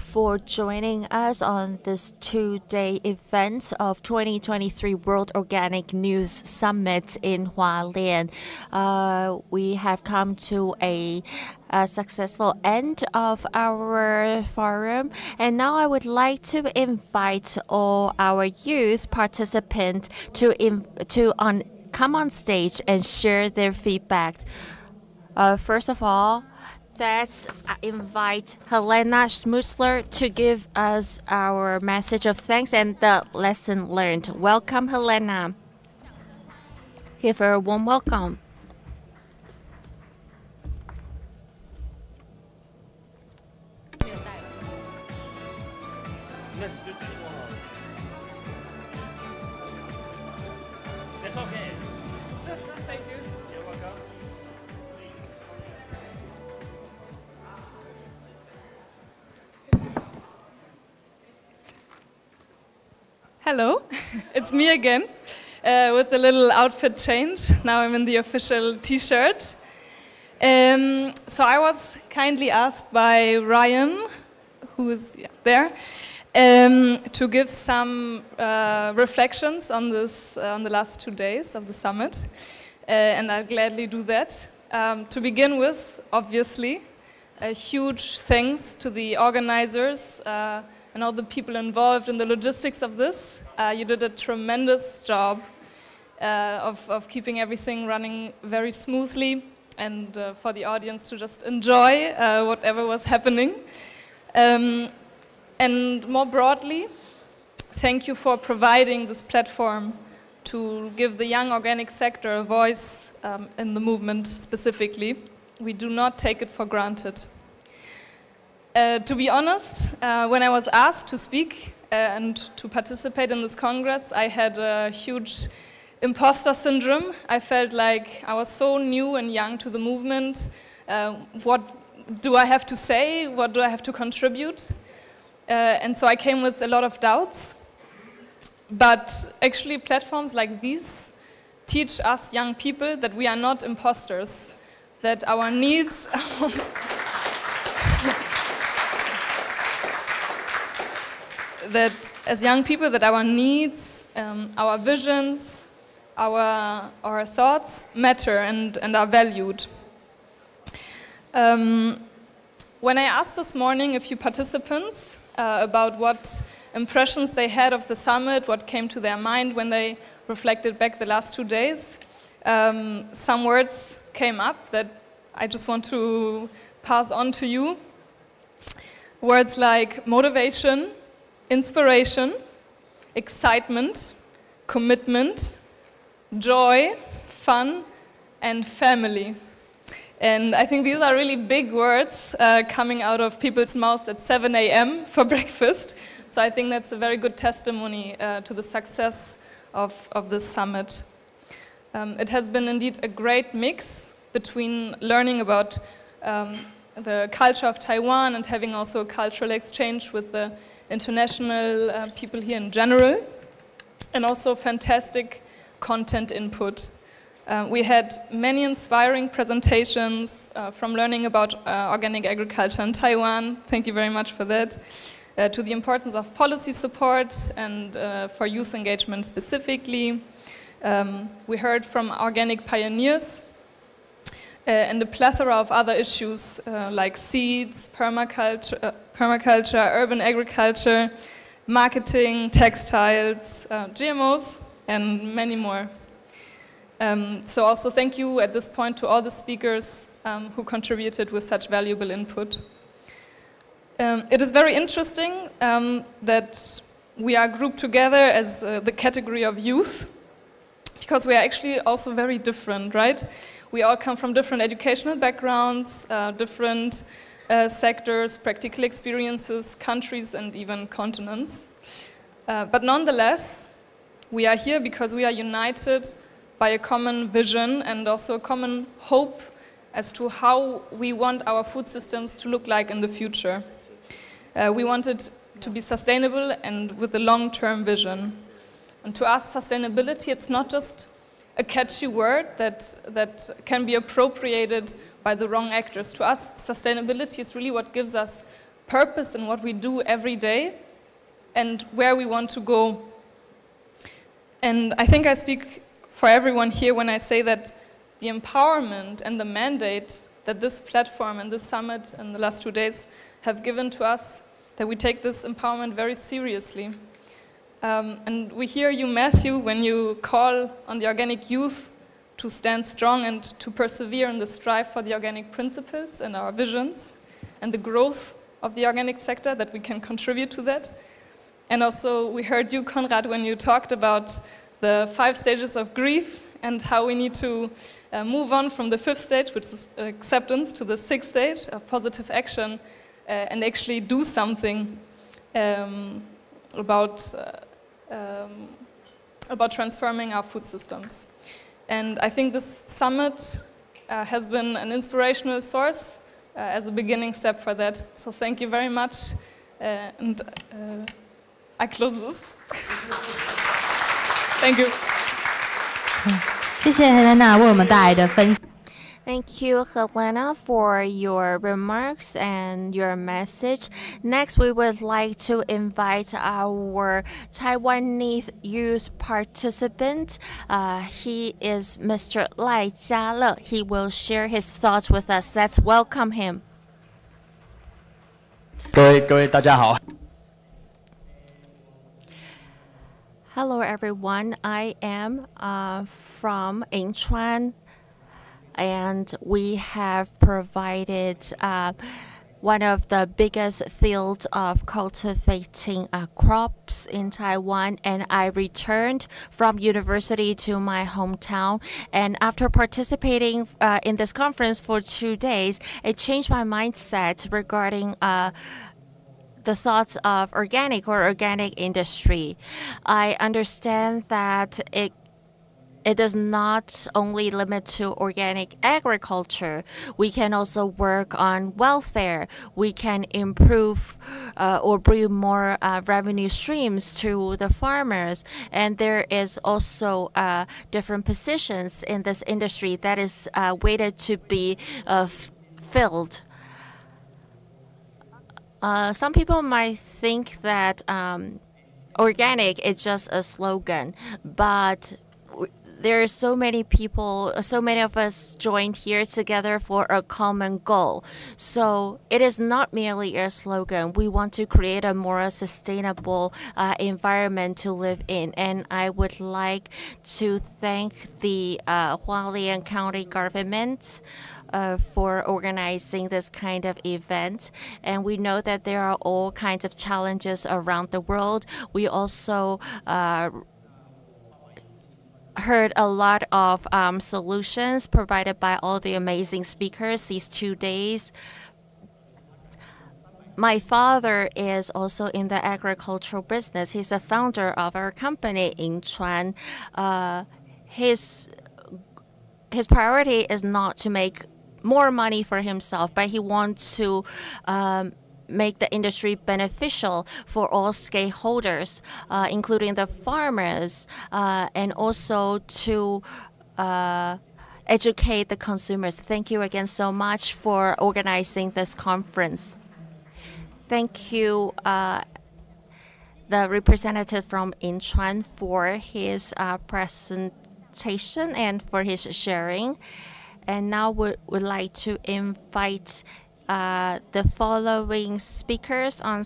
for joining us on this two-day event of 2023 World Organic News Summit in Hualien. We have come to a successful end of our forum, and now I would like to invite all our youth participants to come on stage and share their feedback. First of all, let's invite Helena Schmutzler to give us our message of thanks and the lesson learned. Welcome, Helena. Give her a warm welcome. That's okay. Thank you. You're welcome. Hello, it's me again with a little outfit change. Now I'm in the official t-shirt. So I was kindly asked by Ryan, who is there, to give some reflections on this on the last 2 days of the summit, and I'll gladly do that. To begin with, obviously, a huge thanks to the organizers and all the people involved in the logistics of this. You did a tremendous job of keeping everything running very smoothly, and for the audience to just enjoy whatever was happening. And more broadly, thank you for providing this platform to give the young organic sector a voice in the movement specifically. We do not take it for granted. To be honest, when I was asked to speak and to participate in this Congress, I had a huge imposter syndrome. I felt like I was so new and young to the movement. What do I have to say? What do I have to contribute? And so I came with a lot of doubts. But actually platforms like these teach us young people that we are not imposters, that our needs that as young people, that our needs, our visions, our thoughts matter and are valued. When I asked this morning a few participants about what impressions they had of the summit, what came to their mind when they reflected back the last 2 days, some words came up that I just want to pass on to you. Words like motivation, inspiration, excitement, commitment, joy, fun, and family. And I think these are really big words coming out of people's mouths at 7 a.m. for breakfast. So I think that's a very good testimony to the success of this summit. It has been indeed a great mix between learning about the culture of Taiwan and having also a cultural exchange with the international people here in general, and also fantastic content input. We had many inspiring presentations from learning about organic agriculture in Taiwan. Thank you very much for that. To the importance of policy support and for youth engagement specifically. We heard from organic pioneers and a plethora of other issues like seeds, permaculture, urban agriculture, marketing, textiles, GMOs, and many more. So also thank you at this point to all the speakers who contributed with such valuable input. It is very interesting that we are grouped together as the category of youth, because we are actually also very different, right? We all come from different educational backgrounds, different sectors, practical experiences, countries, and even continents. But nonetheless, we are here because we are united by a common vision and also a common hope as to how we want our food systems to look like in the future. We want it to be sustainable and with a long-term vision. And to us, sustainability, it's not just a catchy word that can be appropriated by the wrong actors. To us, sustainability is really what gives us purpose in what we do every day and where we want to go. And I think I speak for everyone here when I say that the empowerment and the mandate that this platform and this summit in the last 2 days have given to us, that we take this empowerment very seriously. And we hear you, Matthew, when you call on the organic youth to stand strong and to persevere in the strive for the organic principles and our visions and the growth of the organic sector, that we can contribute to that. And also we heard you, Konrad, when you talked about the 5 stages of grief and how we need to move on from the 5th stage, which is acceptance, to the 6th stage of positive action and actually do something about transforming our food systems. And I think this summit has been an inspirational source as a beginning step for that. So thank you very much. And I close this. Thank you. 谢谢 Helena 为我们带来的分享。Thank you, Helena, for your remarks and your message. Next, we would like to invite our Taiwanese youth participant. He is Mr. Lai Jiale. He will share his thoughts with us. Let's welcome him. 各位大家好。Hello, everyone. I am from Yingchuan, and we have provided one of the biggest fields of cultivating crops in Taiwan. And I returned from university to my hometown. And after participating in this conference for 2 days, it changed my mindset regarding the thoughts of organic industry. I understand that it does not only limit to organic agriculture. We can also work on welfare. We can improve or bring more revenue streams to the farmers. And there is also different positions in this industry that is waited to be filled. Some people might think that organic is just a slogan, but there are so many people, so many of us joined here together for a common goal. So it is not merely a slogan. We want to create a more sustainable environment to live in. And I would like to thank the Hualien County government for organizing this kind of event. And we know that there are all kinds of challenges around the world. We also heard a lot of solutions provided by all the amazing speakers these 2 days. My father is also in the agricultural business. He's the founder of our company in Chuan. His priority is not to make more money for himself, but he wants to make the industry beneficial for all stakeholders, including the farmers, and also to educate the consumers. Thank you again so much for organizing this conference. Thank you, the representative from Yingchuan, for his presentation and for his sharing. And now we would like to invite the following speakers on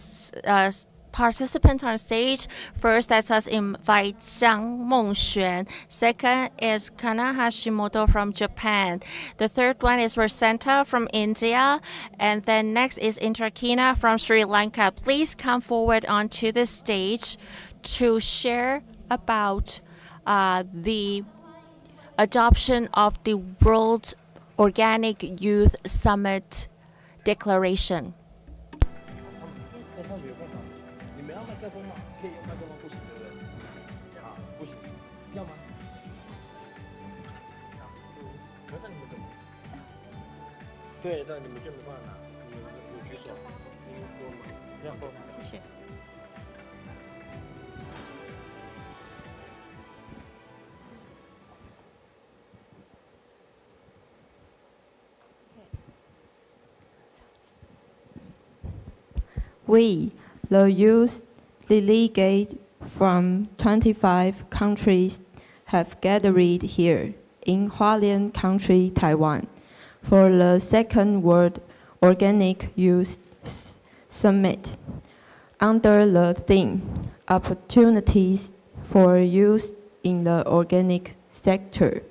participants on stage. First, let us invite Jiang Mengxuan. Second is Kana Hashimoto from Japan. The third one is Rosenta from India. And then next is Intrakina from Sri Lanka. Please come forward onto the stage to share about the adoption of the World Organic Youth Summit Declaration. We, the youth delegate from 25 countries, have gathered here in Hualien Country, Taiwan, for the second World Organic Youth Summit, under the theme, Opportunities for Youth in the Organic Sector.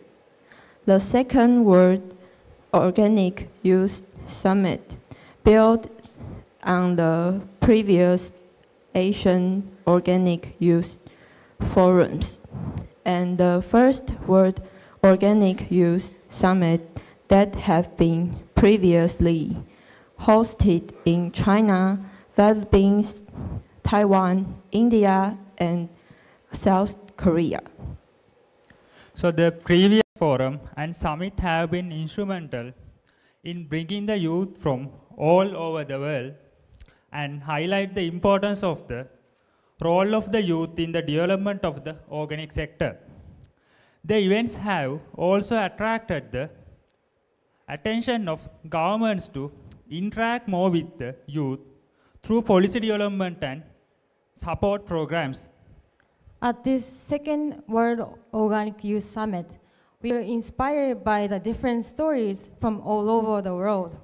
The second World Organic Youth Summit built on the previous Asian Organic Youth Forums and the first World Organic Youth Summit that have been previously hosted in China, Philippines, Taiwan, India, and South Korea. So the previous forum and summit have been instrumental in bringing the youth from all over the world and highlight the importance of the role of the youth in the development of the organic sector. The events have also attracted the attention of governments to interact more with the youth through policy development and support programs. At this second World Organic Youth Summit, we are inspired by the different stories from all over the world.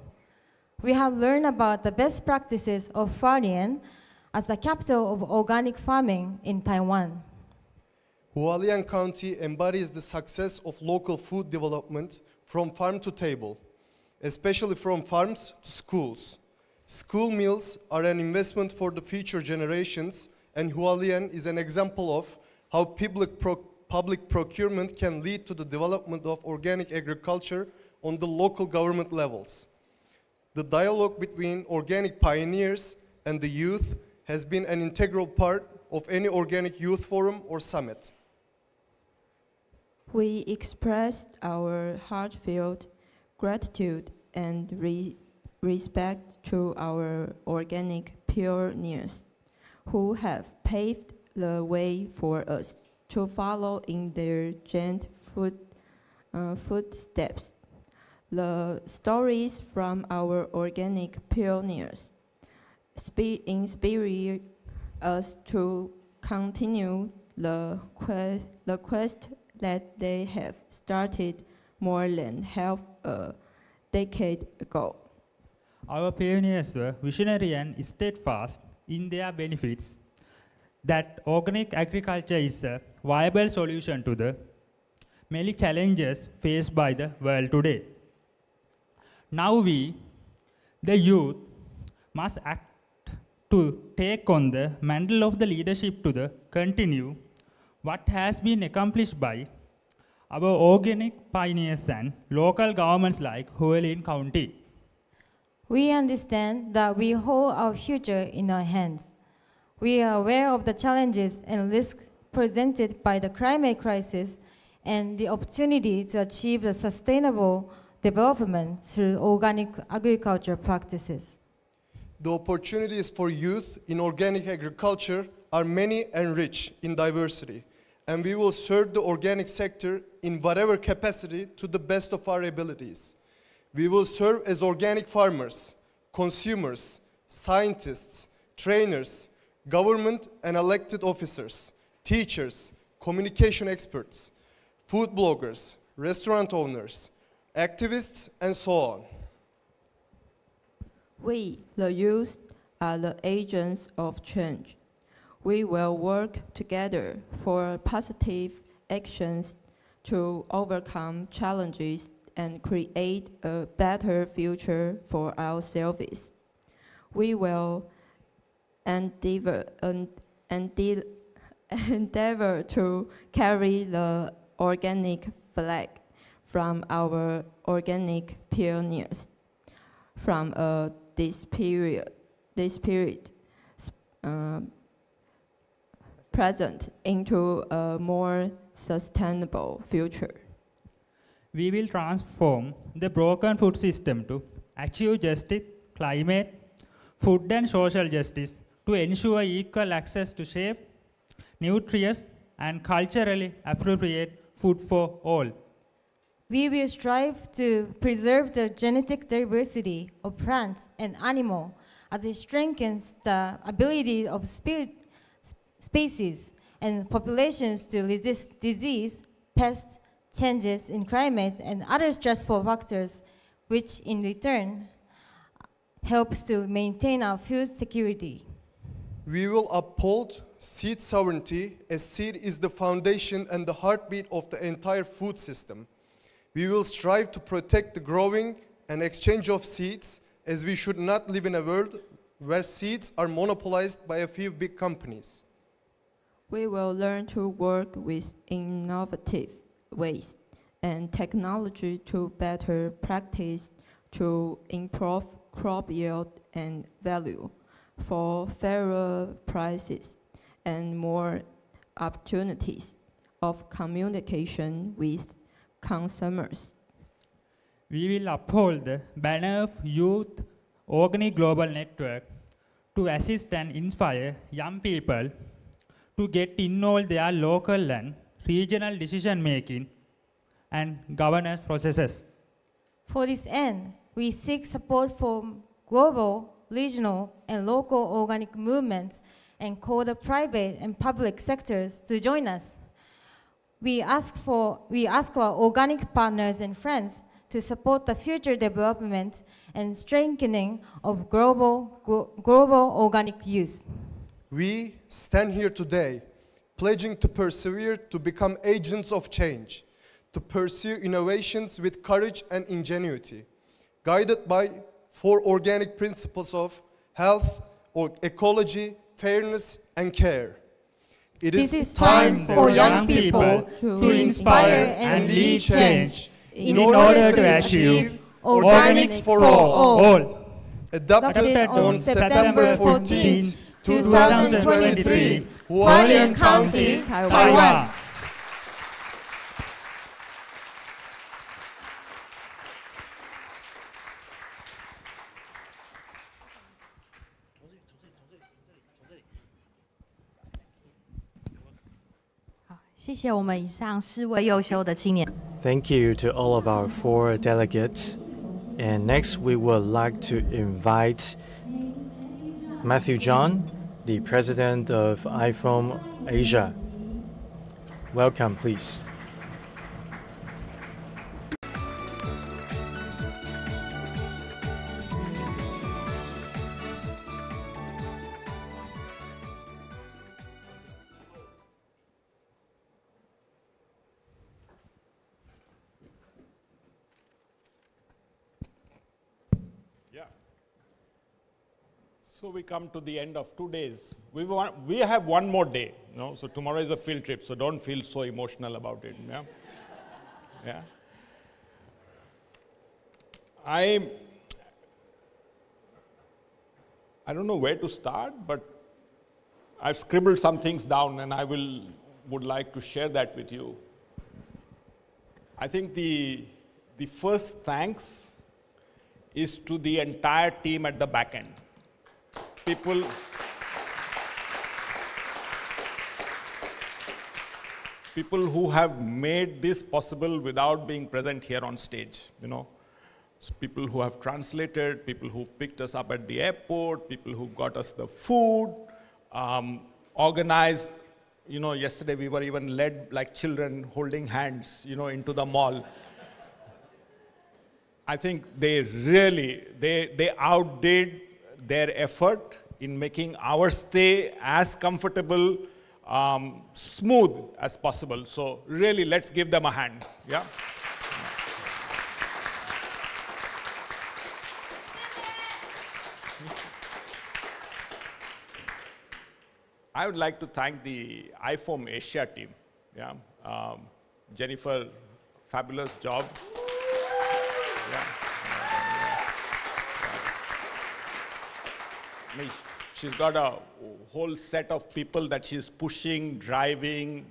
We have learned about the best practices of Hualien as the capital of organic farming in Taiwan. Hualien County embodies the success of local food development from farm to table, especially from farms to schools. School meals are an investment for the future generations, and Hualien is an example of how public procurement can lead to the development of organic agriculture on the local government levels. The dialogue between organic pioneers and the youth has been an integral part of any organic youth forum or summit. We expressed our heartfelt gratitude and respect to our organic pioneers who have paved the way for us to follow in their giant footsteps. The stories from our organic pioneers inspire us to continue the quest that they have started more than half a decade ago. Our pioneers were visionary and steadfast in their benefits that organic agriculture is a viable solution to the many challenges faced by the world today. Now we, the youth, must act to take on the mantle of the leadership to continue what has been accomplished by our organic pioneers and local governments like Hualien County. We understand that we hold our future in our hands. We are aware of the challenges and risks presented by the climate crisis and the opportunity to achieve a sustainable development through organic agriculture practices. The opportunities for youth in organic agriculture are many and rich in diversity, and we will serve the organic sector in whatever capacity to the best of our abilities. We will serve as organic farmers, consumers, scientists, trainers, government and elected officers, teachers, communication experts, food bloggers, restaurant owners, activists, and so on. We, the youth, are the agents of change. We will work together for positive actions to overcome challenges and create a better future for ourselves. We will endeavor to carry the organic flag from our organic pioneers from this period present into a more sustainable future. We will transform the broken food system to achieve justice, climate, food and social justice to ensure equal access to safe, nutritious, and culturally appropriate food for all. We will strive to preserve the genetic diversity of plants and animals as it strengthens the ability of species and populations to resist disease, pests, changes in climate, and other stressful factors, which in return helps to maintain our food security. We will uphold seed sovereignty, as seed is the foundation and the heartbeat of the entire food system. We will strive to protect the growing and exchange of seeds, as we should not live in a world where seeds are monopolized by a few big companies. We will learn to work with innovative ways and technology to better practice to improve crop yield and value, for fairer prices and more opportunities of communication with consumers. We will uphold the banner of Youth Organic Global Network to assist and inspire young people to get involved their local and regional decision making and governance processes. For this end, we seek support from global, regional, and local organic movements and call the private and public sectors to join us. We ask our organic partners and friends to support the future development and strengthening of global organic use. We stand here today pledging to persevere to become agents of change, to pursue innovations with courage and ingenuity, guided by 4 organic principles of health, ecology, fairness, and care. It is time for young people to inspire and lead change in order to achieve organics for all. Adopted on September 14, 2023, Hualien County, Taiwan. Thank you to all of our 4 delegates. And next, we would like to invite Matthew John, the president of IFOAM Asia. Welcome, please. So we come to the end of 2 days. We have one more day, so tomorrow is a field trip, so don't feel so emotional about it. Yeah? Yeah. I don't know where to start, but I've scribbled some things down and I would like to share that with you. I think the first thanks is to the entire team at the back end. People who have made this possible without being present here on stage, So people who have translated, people who picked us up at the airport, people who got us the food, organized, yesterday we were even led like children holding hands, into the mall. I think they really, they outdid their effort in making our stay as comfortable, smooth as possible. So really, let's give them a hand. Yeah. I would like to thank the IFOAM Asia team. Yeah. Jennifer, fabulous job. Yeah. She's got a whole set of people that she's pushing, driving,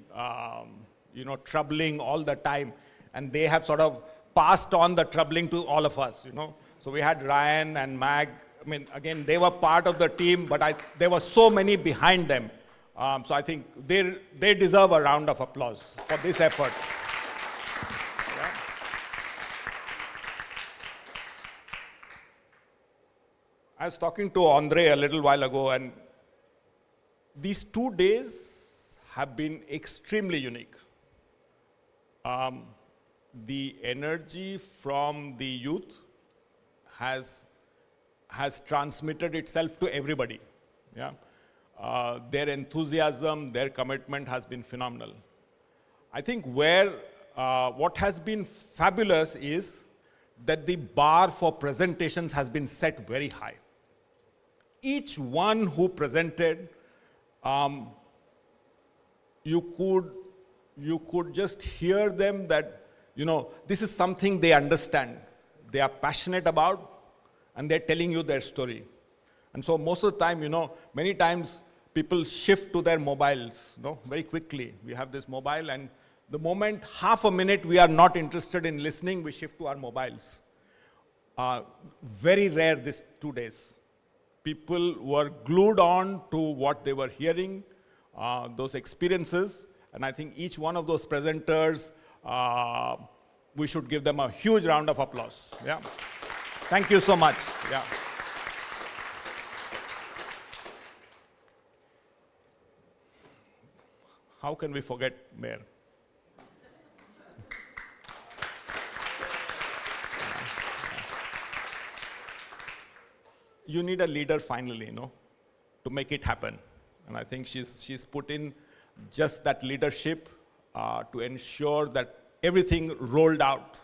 troubling all the time. And they have sort of passed on the troubling to all of us, So we had Ryan and Mag. I mean, again, they were part of the team, but there were so many behind them. So I think they deserve a round of applause for this effort. I was talking to Andre a little while ago, and these 2 days have been extremely unique. The energy from the youth has transmitted itself to everybody. Yeah? Their enthusiasm, their commitment has been phenomenal. I think what has been fabulous is that the bar for presentations has been set very high. Each one who presented, you could just hear them that, this is something they understand, they are passionate about, and they're telling you their story. And so most of the time, many times people shift to their mobiles, very quickly. We have this mobile, and the moment half a minute we are not interested in listening, we shift to our mobiles. Very rare these 2 days. People were glued on to what they were hearing, those experiences, and I think each one of those presenters, we should give them a huge round of applause. Yeah. Thank you so much. Yeah. How can we forget Mayor? You need a leader finally, to make it happen. And I think she's put in just that leadership to ensure that everything rolled out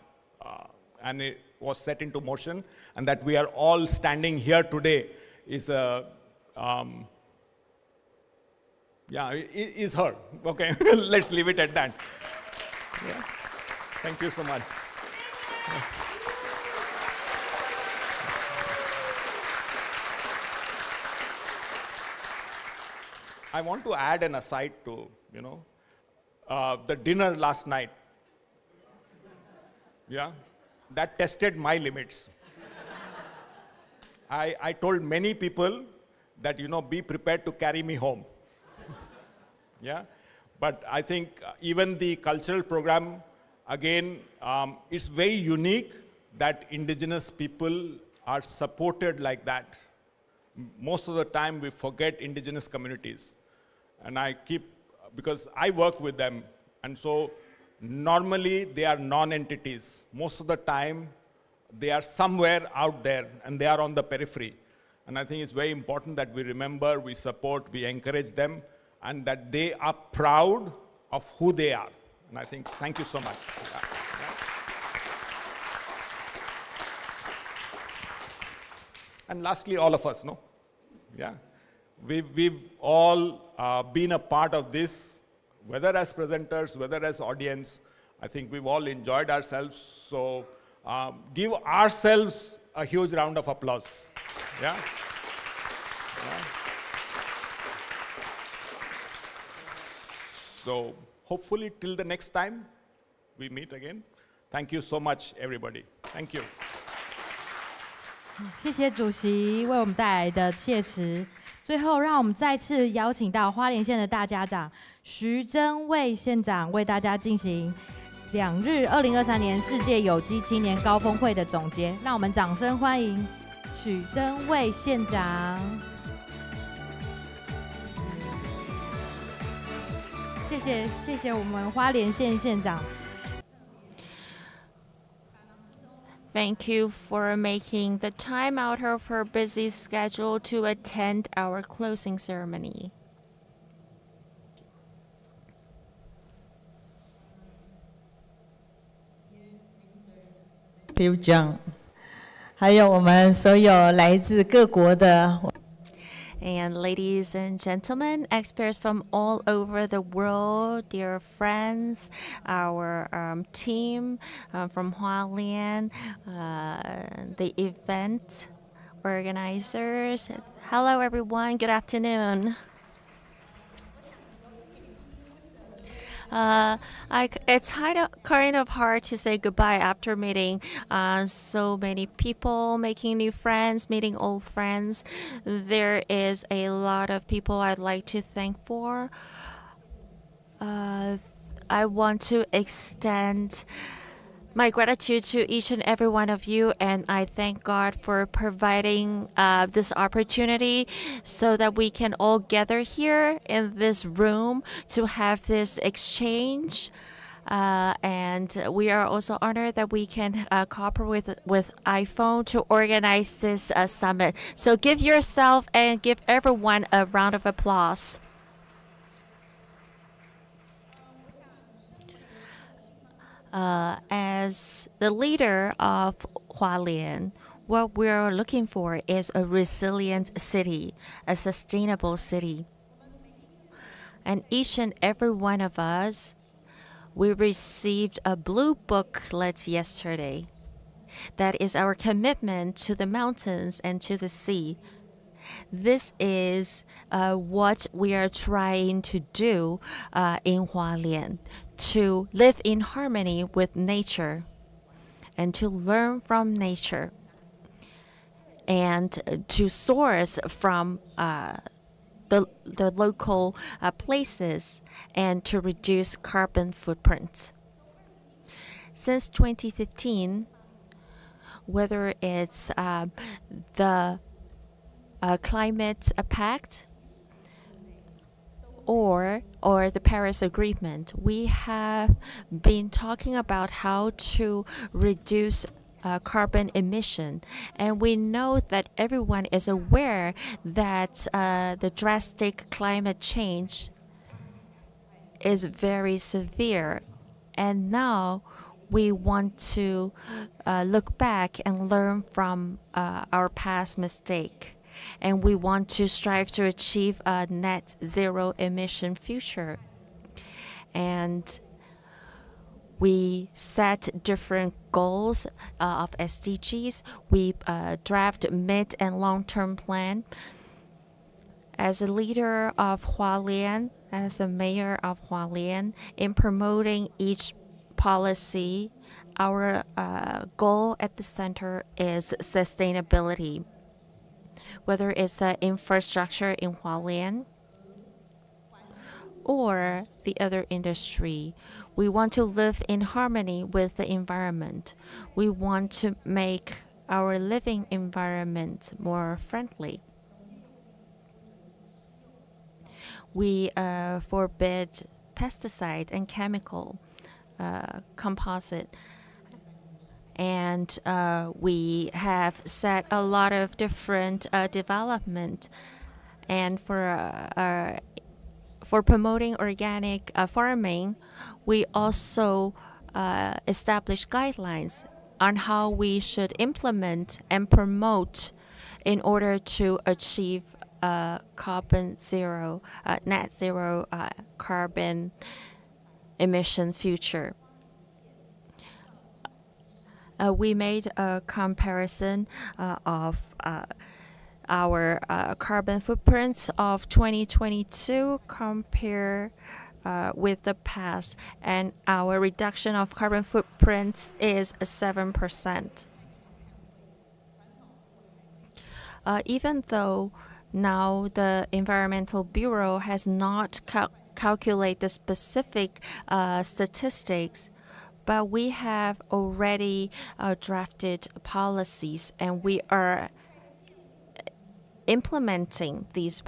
and it was set into motion, and that we are all standing here today is is her. Okay, let's leave it at that. Yeah. Thank you so much. Yeah. I want to add an aside to, the dinner last night. Yeah, that tested my limits. I told many people that, be prepared to carry me home. Yeah, but I think even the cultural program, again, it's very unique that indigenous people are supported like that. Most of the time we forget indigenous communities. And because I work with them, and so normally they are non-entities. Most of the time they are somewhere out there and they are on the periphery. And I think it's very important that we remember, we support, we encourage them, and that they are proud of who they are. And I think, thank you so much. Yeah. And lastly, all of us, Yeah. We've all been a part of this, whether as presenters, whether as audience. I think we've all enjoyed ourselves. So give ourselves a huge round of applause. Yeah? Yeah. So hopefully till the next time we meet again. Thank you so much, everybody. Thank you. 谢谢主席为我们带来的谢词。最后，让我们再次邀请到花莲县的大家长徐祯卫县长为大家进行2日2023年世界有机青年高峰会的总结。让我们掌声欢迎许祯卫县长。谢谢我们花莲县县长。Thank you for making the time out of her busy schedule to attend our closing ceremony. 比如讲，还有我们所有来自各国的。 And ladies and gentlemen, experts from all over the world, dear friends, our team from Hualien, the event organizers. Hello everyone, good afternoon. It's kind of hard to say goodbye after meeting so many people, making new friends, meeting old friends. There is a lot of people I'd like to thank for. I want to extend my gratitude to each and every one of you, and I thank God for providing this opportunity so that we can all gather here in this room to have this exchange. And we are also honored that we can cooperate with IFOAM to organize this summit. So give yourself and give everyone a round of applause. As the leader of Hualien, what we're looking for is a resilient city, a sustainable city. And each and every one of us, we received a blue booklet yesterday. That is our commitment to the mountains and to the sea. This is what we are trying to do in Hualien, to live in harmony with nature and to learn from nature and to source from the local places and to reduce carbon footprint. Since 2015, whether it's the Climate Pact or the Paris Agreement, we have been talking about how to reduce carbon emission, and we know that everyone is aware that the drastic climate change is very severe, and now we want to look back and learn from our past mistake. And we want to strive to achieve a net zero emission future. And we set different goals of SDGs. We draft mid and long-term plan. As a leader of Hualien, as a mayor of Hualien, in promoting each policy, our goal at the center is sustainability. Whether it's the infrastructure in Hualien or the other industry, we want to live in harmony with the environment. We want to make our living environment more friendly. We forbid pesticide and chemical composite. And we have set a lot of different development. And for promoting organic farming, we also established guidelines on how we should implement and promote in order to achieve carbon zero, net zero carbon emission future. We made a comparison of our carbon footprints of 2022 compared with the past, and our reduction of carbon footprints is 7%. Even though now the Environmental Bureau has not calculated the specific statistics, but we have already drafted policies, and we are implementing these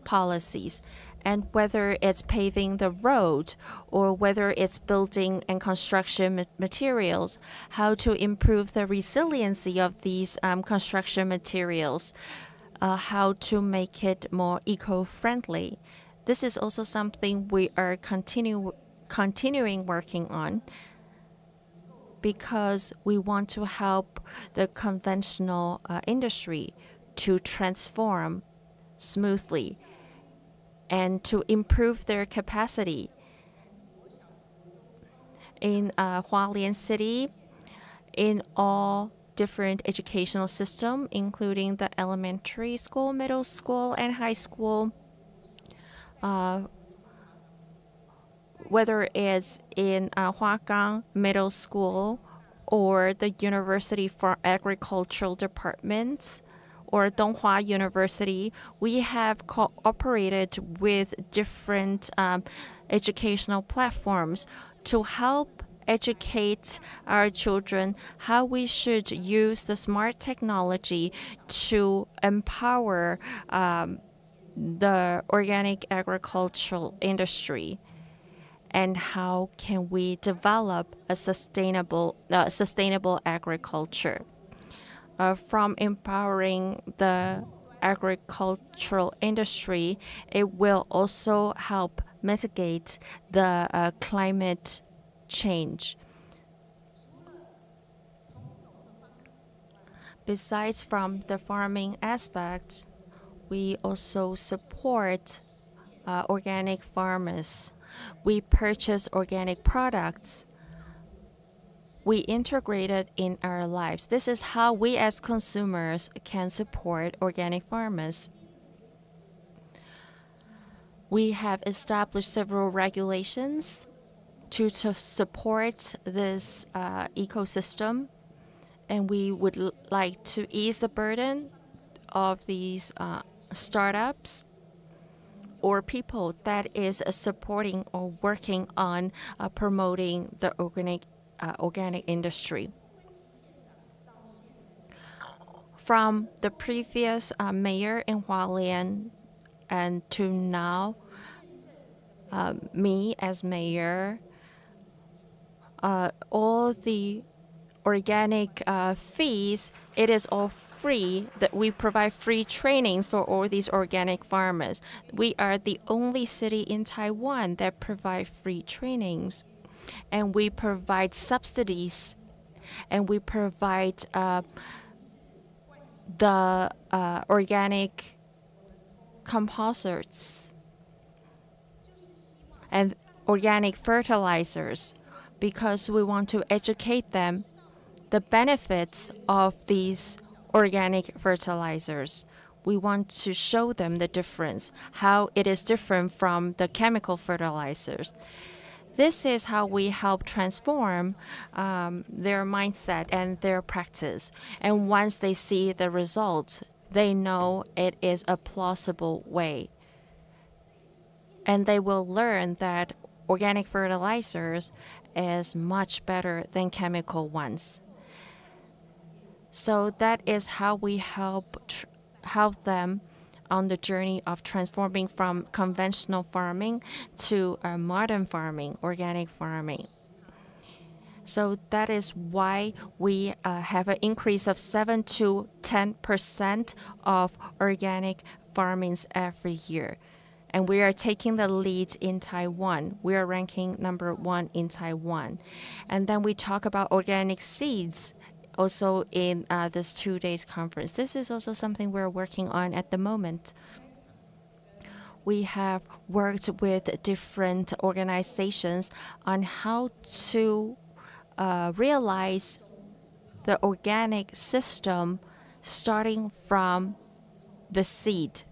policies. And whether it's paving the road or whether it's building and construction materials, how to improve the resiliency of these construction materials, how to make it more eco-friendly. This is also something we are continuing working on, because we want to help the conventional industry to transform smoothly and to improve their capacity. In Hualien City, in all different educational systems, including the elementary school, middle school, and high school, whether it's in Huagang Middle School or the University for Agricultural Departments or Donghua University, we have cooperated with different educational platforms to help educate our children how we should use the smart technology to empower the organic agricultural industry, and how can we develop a sustainable agriculture. From empowering the agricultural industry, it will also help mitigate the climate change. Besides from the farming aspect, we also support organic farmers. We purchase organic products. We integrate it in our lives. This is how we as consumers can support organic farmers. We have established several regulations to support this ecosystem, and we would like to ease the burden of these startups or people that is supporting or working on promoting the organic industry. From the previous mayor in Hualien and to now, me as mayor, all the organic fees, it is all free, that we provide free trainings for all these organic farmers. We are the only city in Taiwan that provide free trainings. And we provide subsidies, and we provide the organic composites and organic fertilizers, because we want to educate them the benefits of these organic fertilizers. We want to show them the difference, how it is different from the chemical fertilizers. This is how we help transform their mindset and their practice. And once they see the results, they know it is a plausible way. And they will learn that organic fertilizers is much better than chemical ones. So that is how we help them on the journey of transforming from conventional farming to modern farming, organic farming. So that is why we have an increase of 7 to 10% of organic farmings every year. And we are taking the lead in Taiwan. We are ranking #1 in Taiwan. And then we talk about organic seeds also in this 2 days conference. This is also something we're working on at the moment. We have worked with different organizations on how to realize the organic system starting from the seed.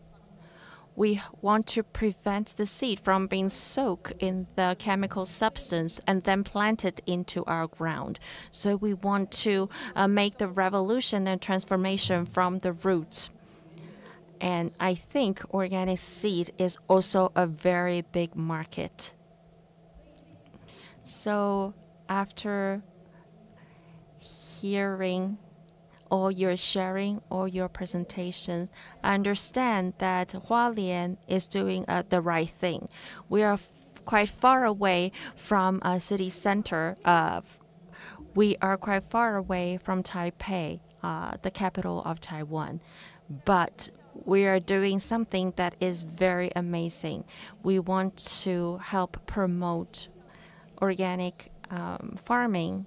We want to prevent the seed from being soaked in the chemical substance and then planted into our ground. So we want to make the revolution and transformation from the roots. And I think organic seed is also a very big market. So after hearing all your sharing, all your presentation, I understand that Hualien is doing the right thing. We are quite far away from a city center. We are quite far away from Taipei, the capital of Taiwan. But we are doing something that is very amazing. We want to help promote organic farming.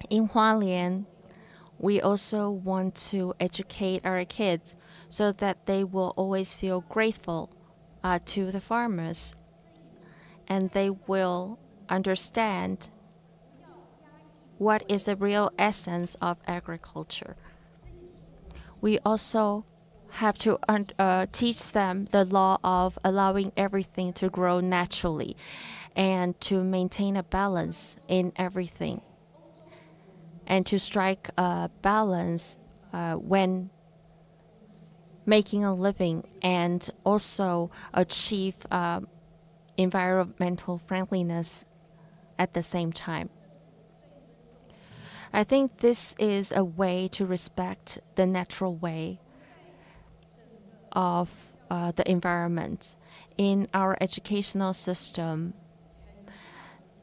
In Hualien, we also want to educate our kids so that they will always feel grateful to the farmers, and they will understand what is the real essence of agriculture. We also have to teach them the law of allowing everything to grow naturally and to maintain a balance in everything, and to strike a balance when making a living and also achieve environmental friendliness at the same time. I think this is a way to respect the natural way of the environment. In our educational system,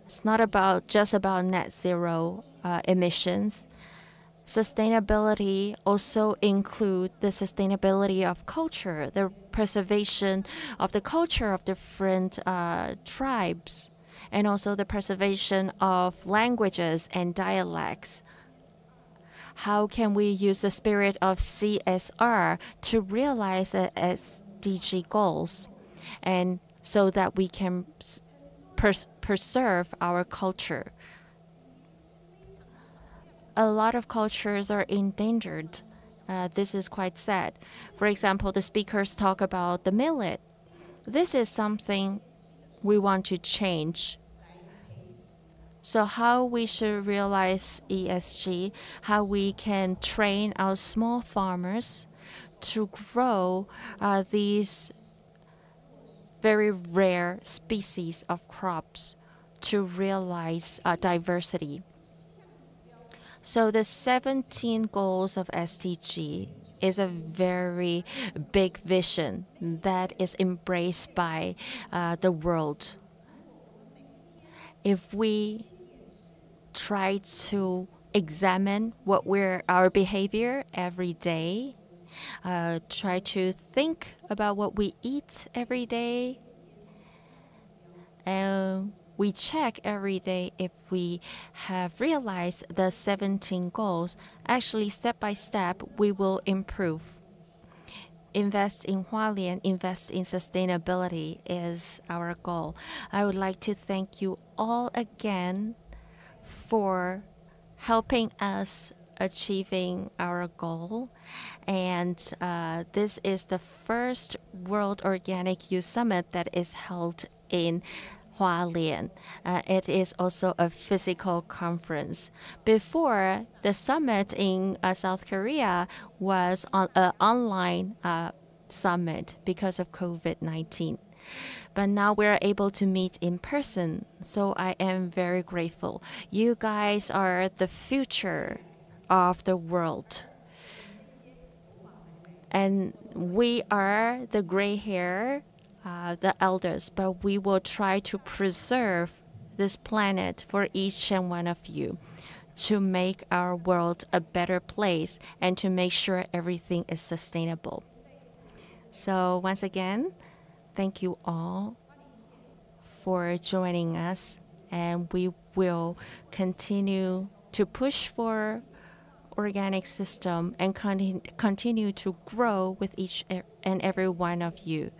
it's not just about net zero emissions. Sustainability also includes the sustainability of culture, the preservation of the culture of different tribes, and also the preservation of languages and dialects. How can we use the spirit of CSR to realize the SDG goals, and so that we can preserve our culture? A lot of cultures are endangered. This is quite sad. For example, the speakers talk about the millet. This is something we want to change. So how we should realize ESG, how we can train our small farmers to grow these very rare species of crops to realize diversity. So the 17 goals of SDG is a very big vision that is embraced by the world. If we try to examine our behavior every day, try to think about what we eat every day, and we check every day if we have realized the 17 goals. Actually, step by step, we will improve. Invest in Hualien, invest in sustainability is our goal. I would like to thank you all again for helping us achieving our goal. And this is the first World Organic Youth Summit that is held in Hualien. It is also a physical conference. Before, the summit in South Korea was an online summit because of COVID-19. But now we're able to meet in person, so I am very grateful. You guys are the future of the world. And we are the gray hair, the elders, but we will try to preserve this planet for each and one of you to make our world a better place and to make sure everything is sustainable. So once again, thank you all for joining us, and we will continue to push for organic system and continue to grow with each and every one of you.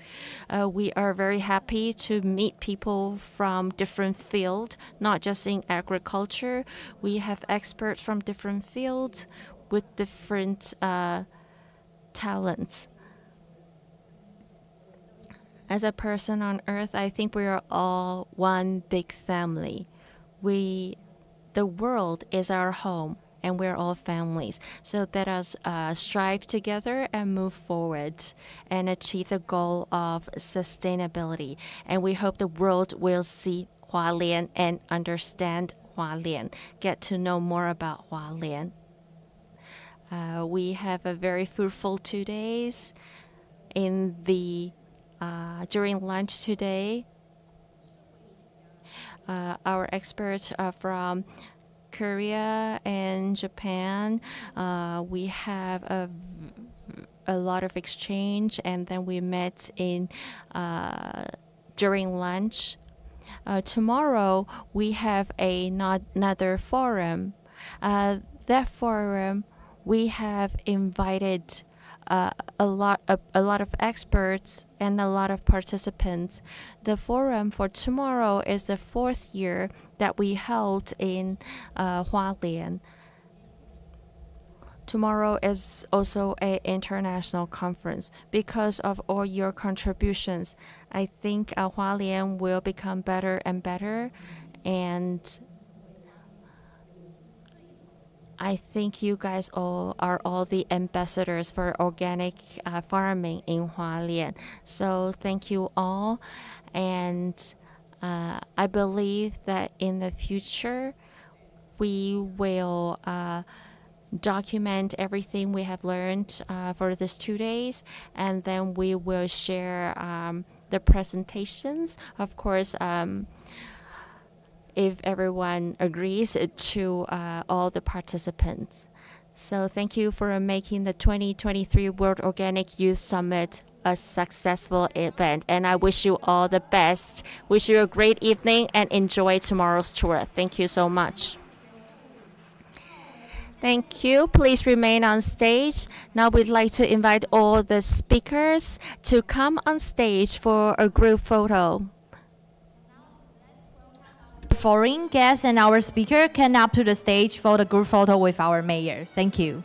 We are very happy to meet people from different fields, not just in agriculture. We have experts from different fields with different talents. As a person on earth, I think we are all one big family. The world is our home, and we're all families. So let us strive together and move forward and achieve the goal of sustainability. And we hope the world will see Hualien and understand Hualien, get to know more about Hualien. We have a very fruitful 2 days. During lunch today, our experts from Korea and Japan, we have a lot of exchange, and then we met during lunch. Tomorrow we have another forum. That forum, we have invited a lot of experts and a lot of participants. The forum for tomorrow is the 4th year that we held in Hualien. Tomorrow is also an international conference. Because of all your contributions, I think Hualien will become better and better, and I think you guys are all the ambassadors for organic farming in Hualien. So thank you all, and I believe that in the future, we will document everything we have learned for these 2 days, and then we will share the presentations. Of course, if everyone agrees, to all the participants. So thank you for making the 2023 World Organic Youth Summit a successful event, and I wish you all the best. Wish you a great evening and enjoy tomorrow's tour. Thank you so much. Thank you. Please remain on stage. Now we'd like to invite all the speakers to come on stage for a group photo. Foreign guests and our speaker can up to the stage for the group photo with our mayor. Thank you.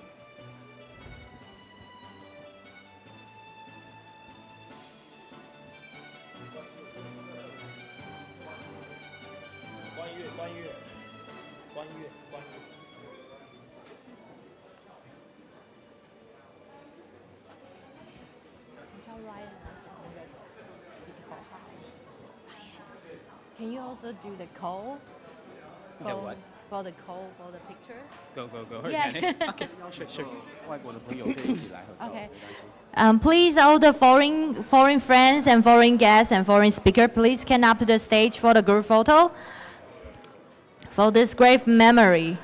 Can you also do the call? The what? For the call for the picture? Go. Yeah. Okay, sure. Okay. Please, all the foreign friends and foreign guests and foreign speaker, please come up to the stage for the group photo for this great memory.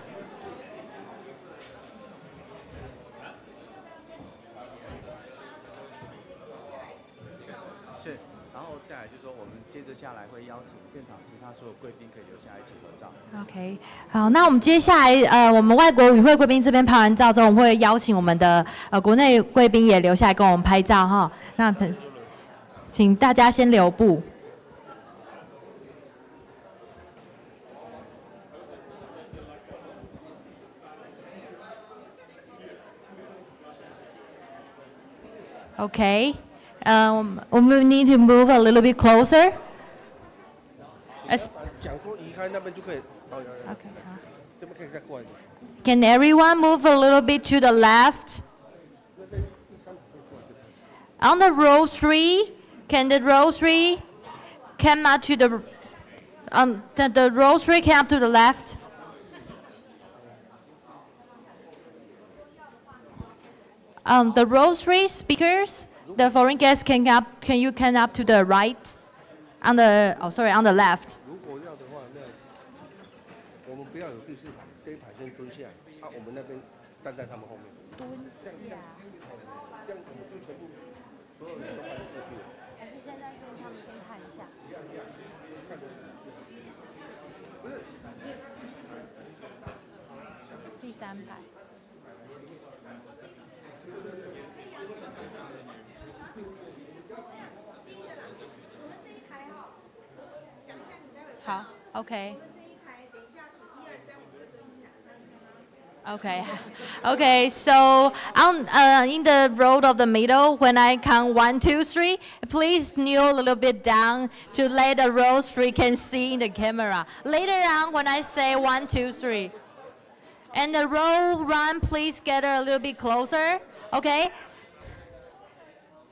OK， 好，那我们接下来我们外国与会贵宾这边拍完照之后，我们会邀请我们的国内贵宾也留下来跟我们拍照哈。那请大家先留步。OK， we need to move a little bit closer. 讲说移开那边就可以。OK， 好。这边可以再过来一点。Can everyone move a little bit to the left? On the row 3, can the row 3 come up to the row 3 come up to the left? The row 3 speakers, the foreign guests can you come up to the right? On the left. 如果要的话，那我们不要有第四排，这一排先蹲下，我们那边站在他们后面。蹲下。这样我们就全部所有人都排过去了。还是现在跟他们先看一下。不是。第3排。好 ，OK。Okay. So in the road of the middle, when I count 1, 2, 3, please kneel a little bit down to let the row 3 can see in the camera. Later on, when I say 1, 2, 3, and the row 1, please get a little bit closer. Okay.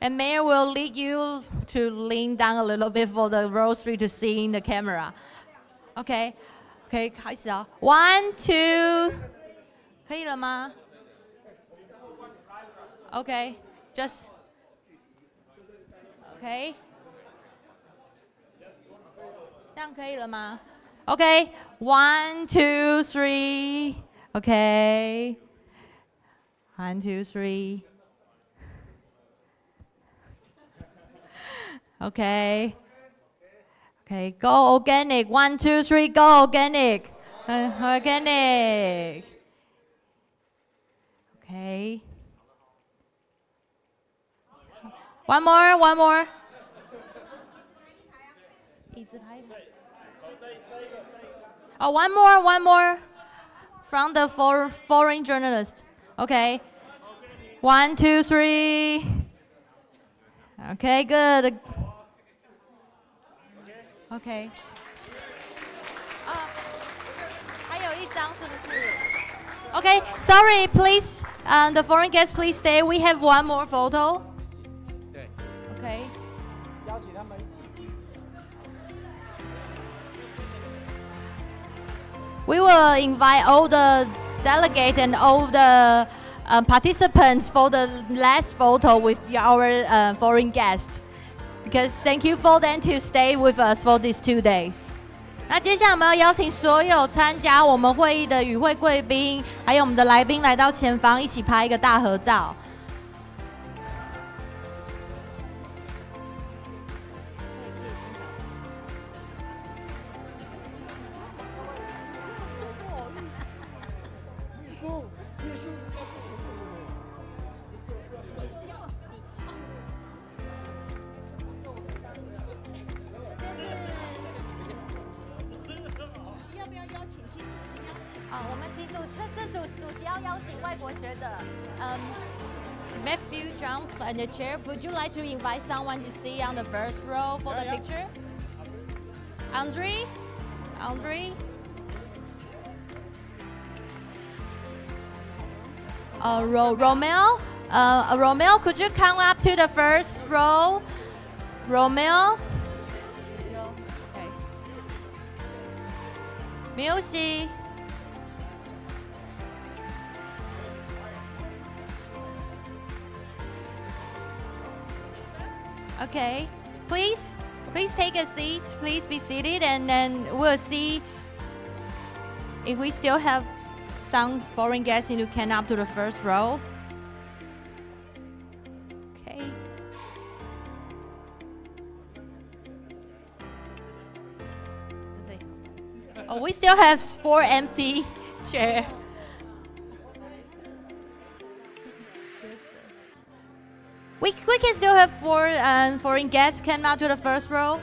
And Mayor will lead you to lean down a little bit for the row 3 to see in the camera. Okay. 开始哦。1, 2， 可以了吗 ？Okay, just okay. 这样可以了吗 ？Okay, 1, 2, 3. Okay. 1, 2, 3. Okay. Okay, go organic. 1, 2, 3, go organic. Organic. Okay. One more. 哦 one more. From the foreign journalist. Okay. 1, 2, 3. Okay, good. Okay. 还有一张是不是 ？Okay, sorry, please. The foreign guests, please stay. We have one more photo. 对。Okay. 邀请他们一起。We will invite all the delegates and all the participants for the last photo with our foreign guests. Because thank you for them to stay with us for these 2 days. 那接下来我们要邀请所有参加我们会议的与会贵宾，还有我们的来宾来到前方，一起拍一个大合照。Matthew, John, and the chair, would you like to invite someone to sit on the first row for the picture? Andre? Romeo? Romeo, could you come up to the first row? Romeo? Okay. Milsi? Okay, please take a seat. Please be seated, and then we'll see if we still have some foreign guests who can up to the first row. Okay. Oh, we still have 4 empty chairs. We can still have 4 foreign guests come out to the first row.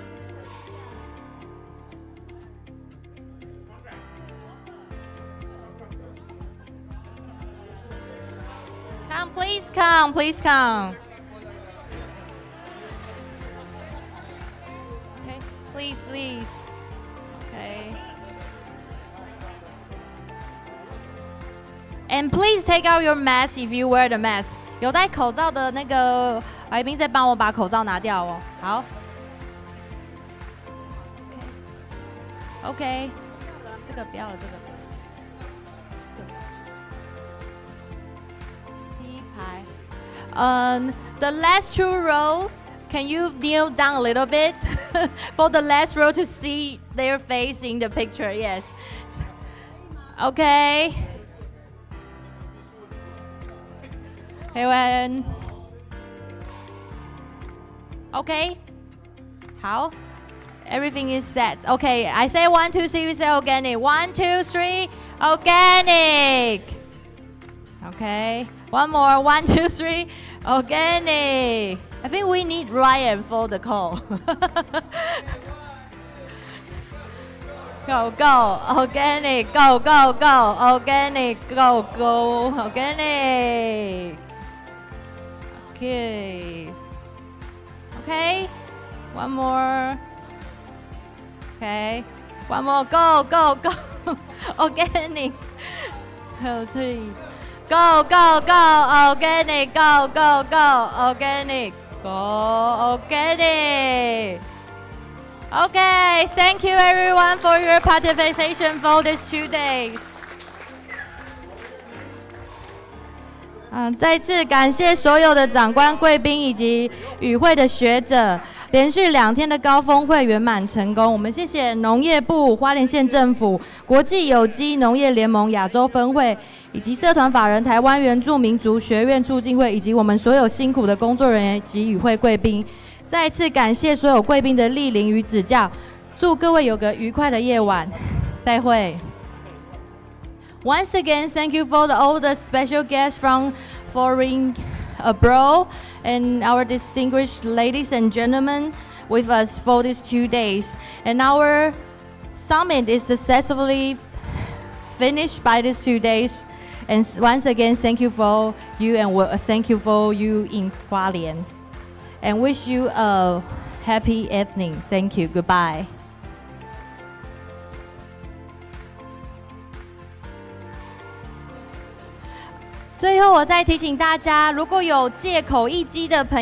Please come. Okay, please. Okay. And please take out your mask if you wear the mask. 有戴口罩的那个来宾，再帮我把口罩拿掉哦。好。OK， 这个不要了，这个。第一排。The last 2 row, can you kneel down a little bit for the last row to see their face in the picture? Yes. Okay. Okay. How? Everything is set. Okay, I say 1, 2, 3, we say organic. 1, 2, 3, organic. Okay, one more. 1, 2, 3, organic. I think we need Ryan for the call. Go, organic, go, organic, go, organic. Okay, one more. Okay, one more, go, organic. 3. Go, organic, go, organic, go, organic. Okay, thank you everyone for your participation for these 2 days. 再次感谢所有的长官、贵宾以及与会的学者，连续2天的高峰会圆满成功。我们谢谢农业部、花莲县政府、国际有机农业联盟亚洲分会，以及社团法人台湾原住民族学院促进会，以及我们所有辛苦的工作人员及与会贵宾。再次感谢所有贵宾的莅临与指教，祝各位有个愉快的夜晚，再会。Once again, thank you for all the special guests from foreign abroad and our distinguished ladies and gentlemen with us for these 2 days. And our summit is successfully finished by these 2 days. And once again, thank you for you and thank you for you in Hualien. And wish you a happy evening. Thank you. Goodbye. 最后，我再提醒大家，如果有借口一机的朋友。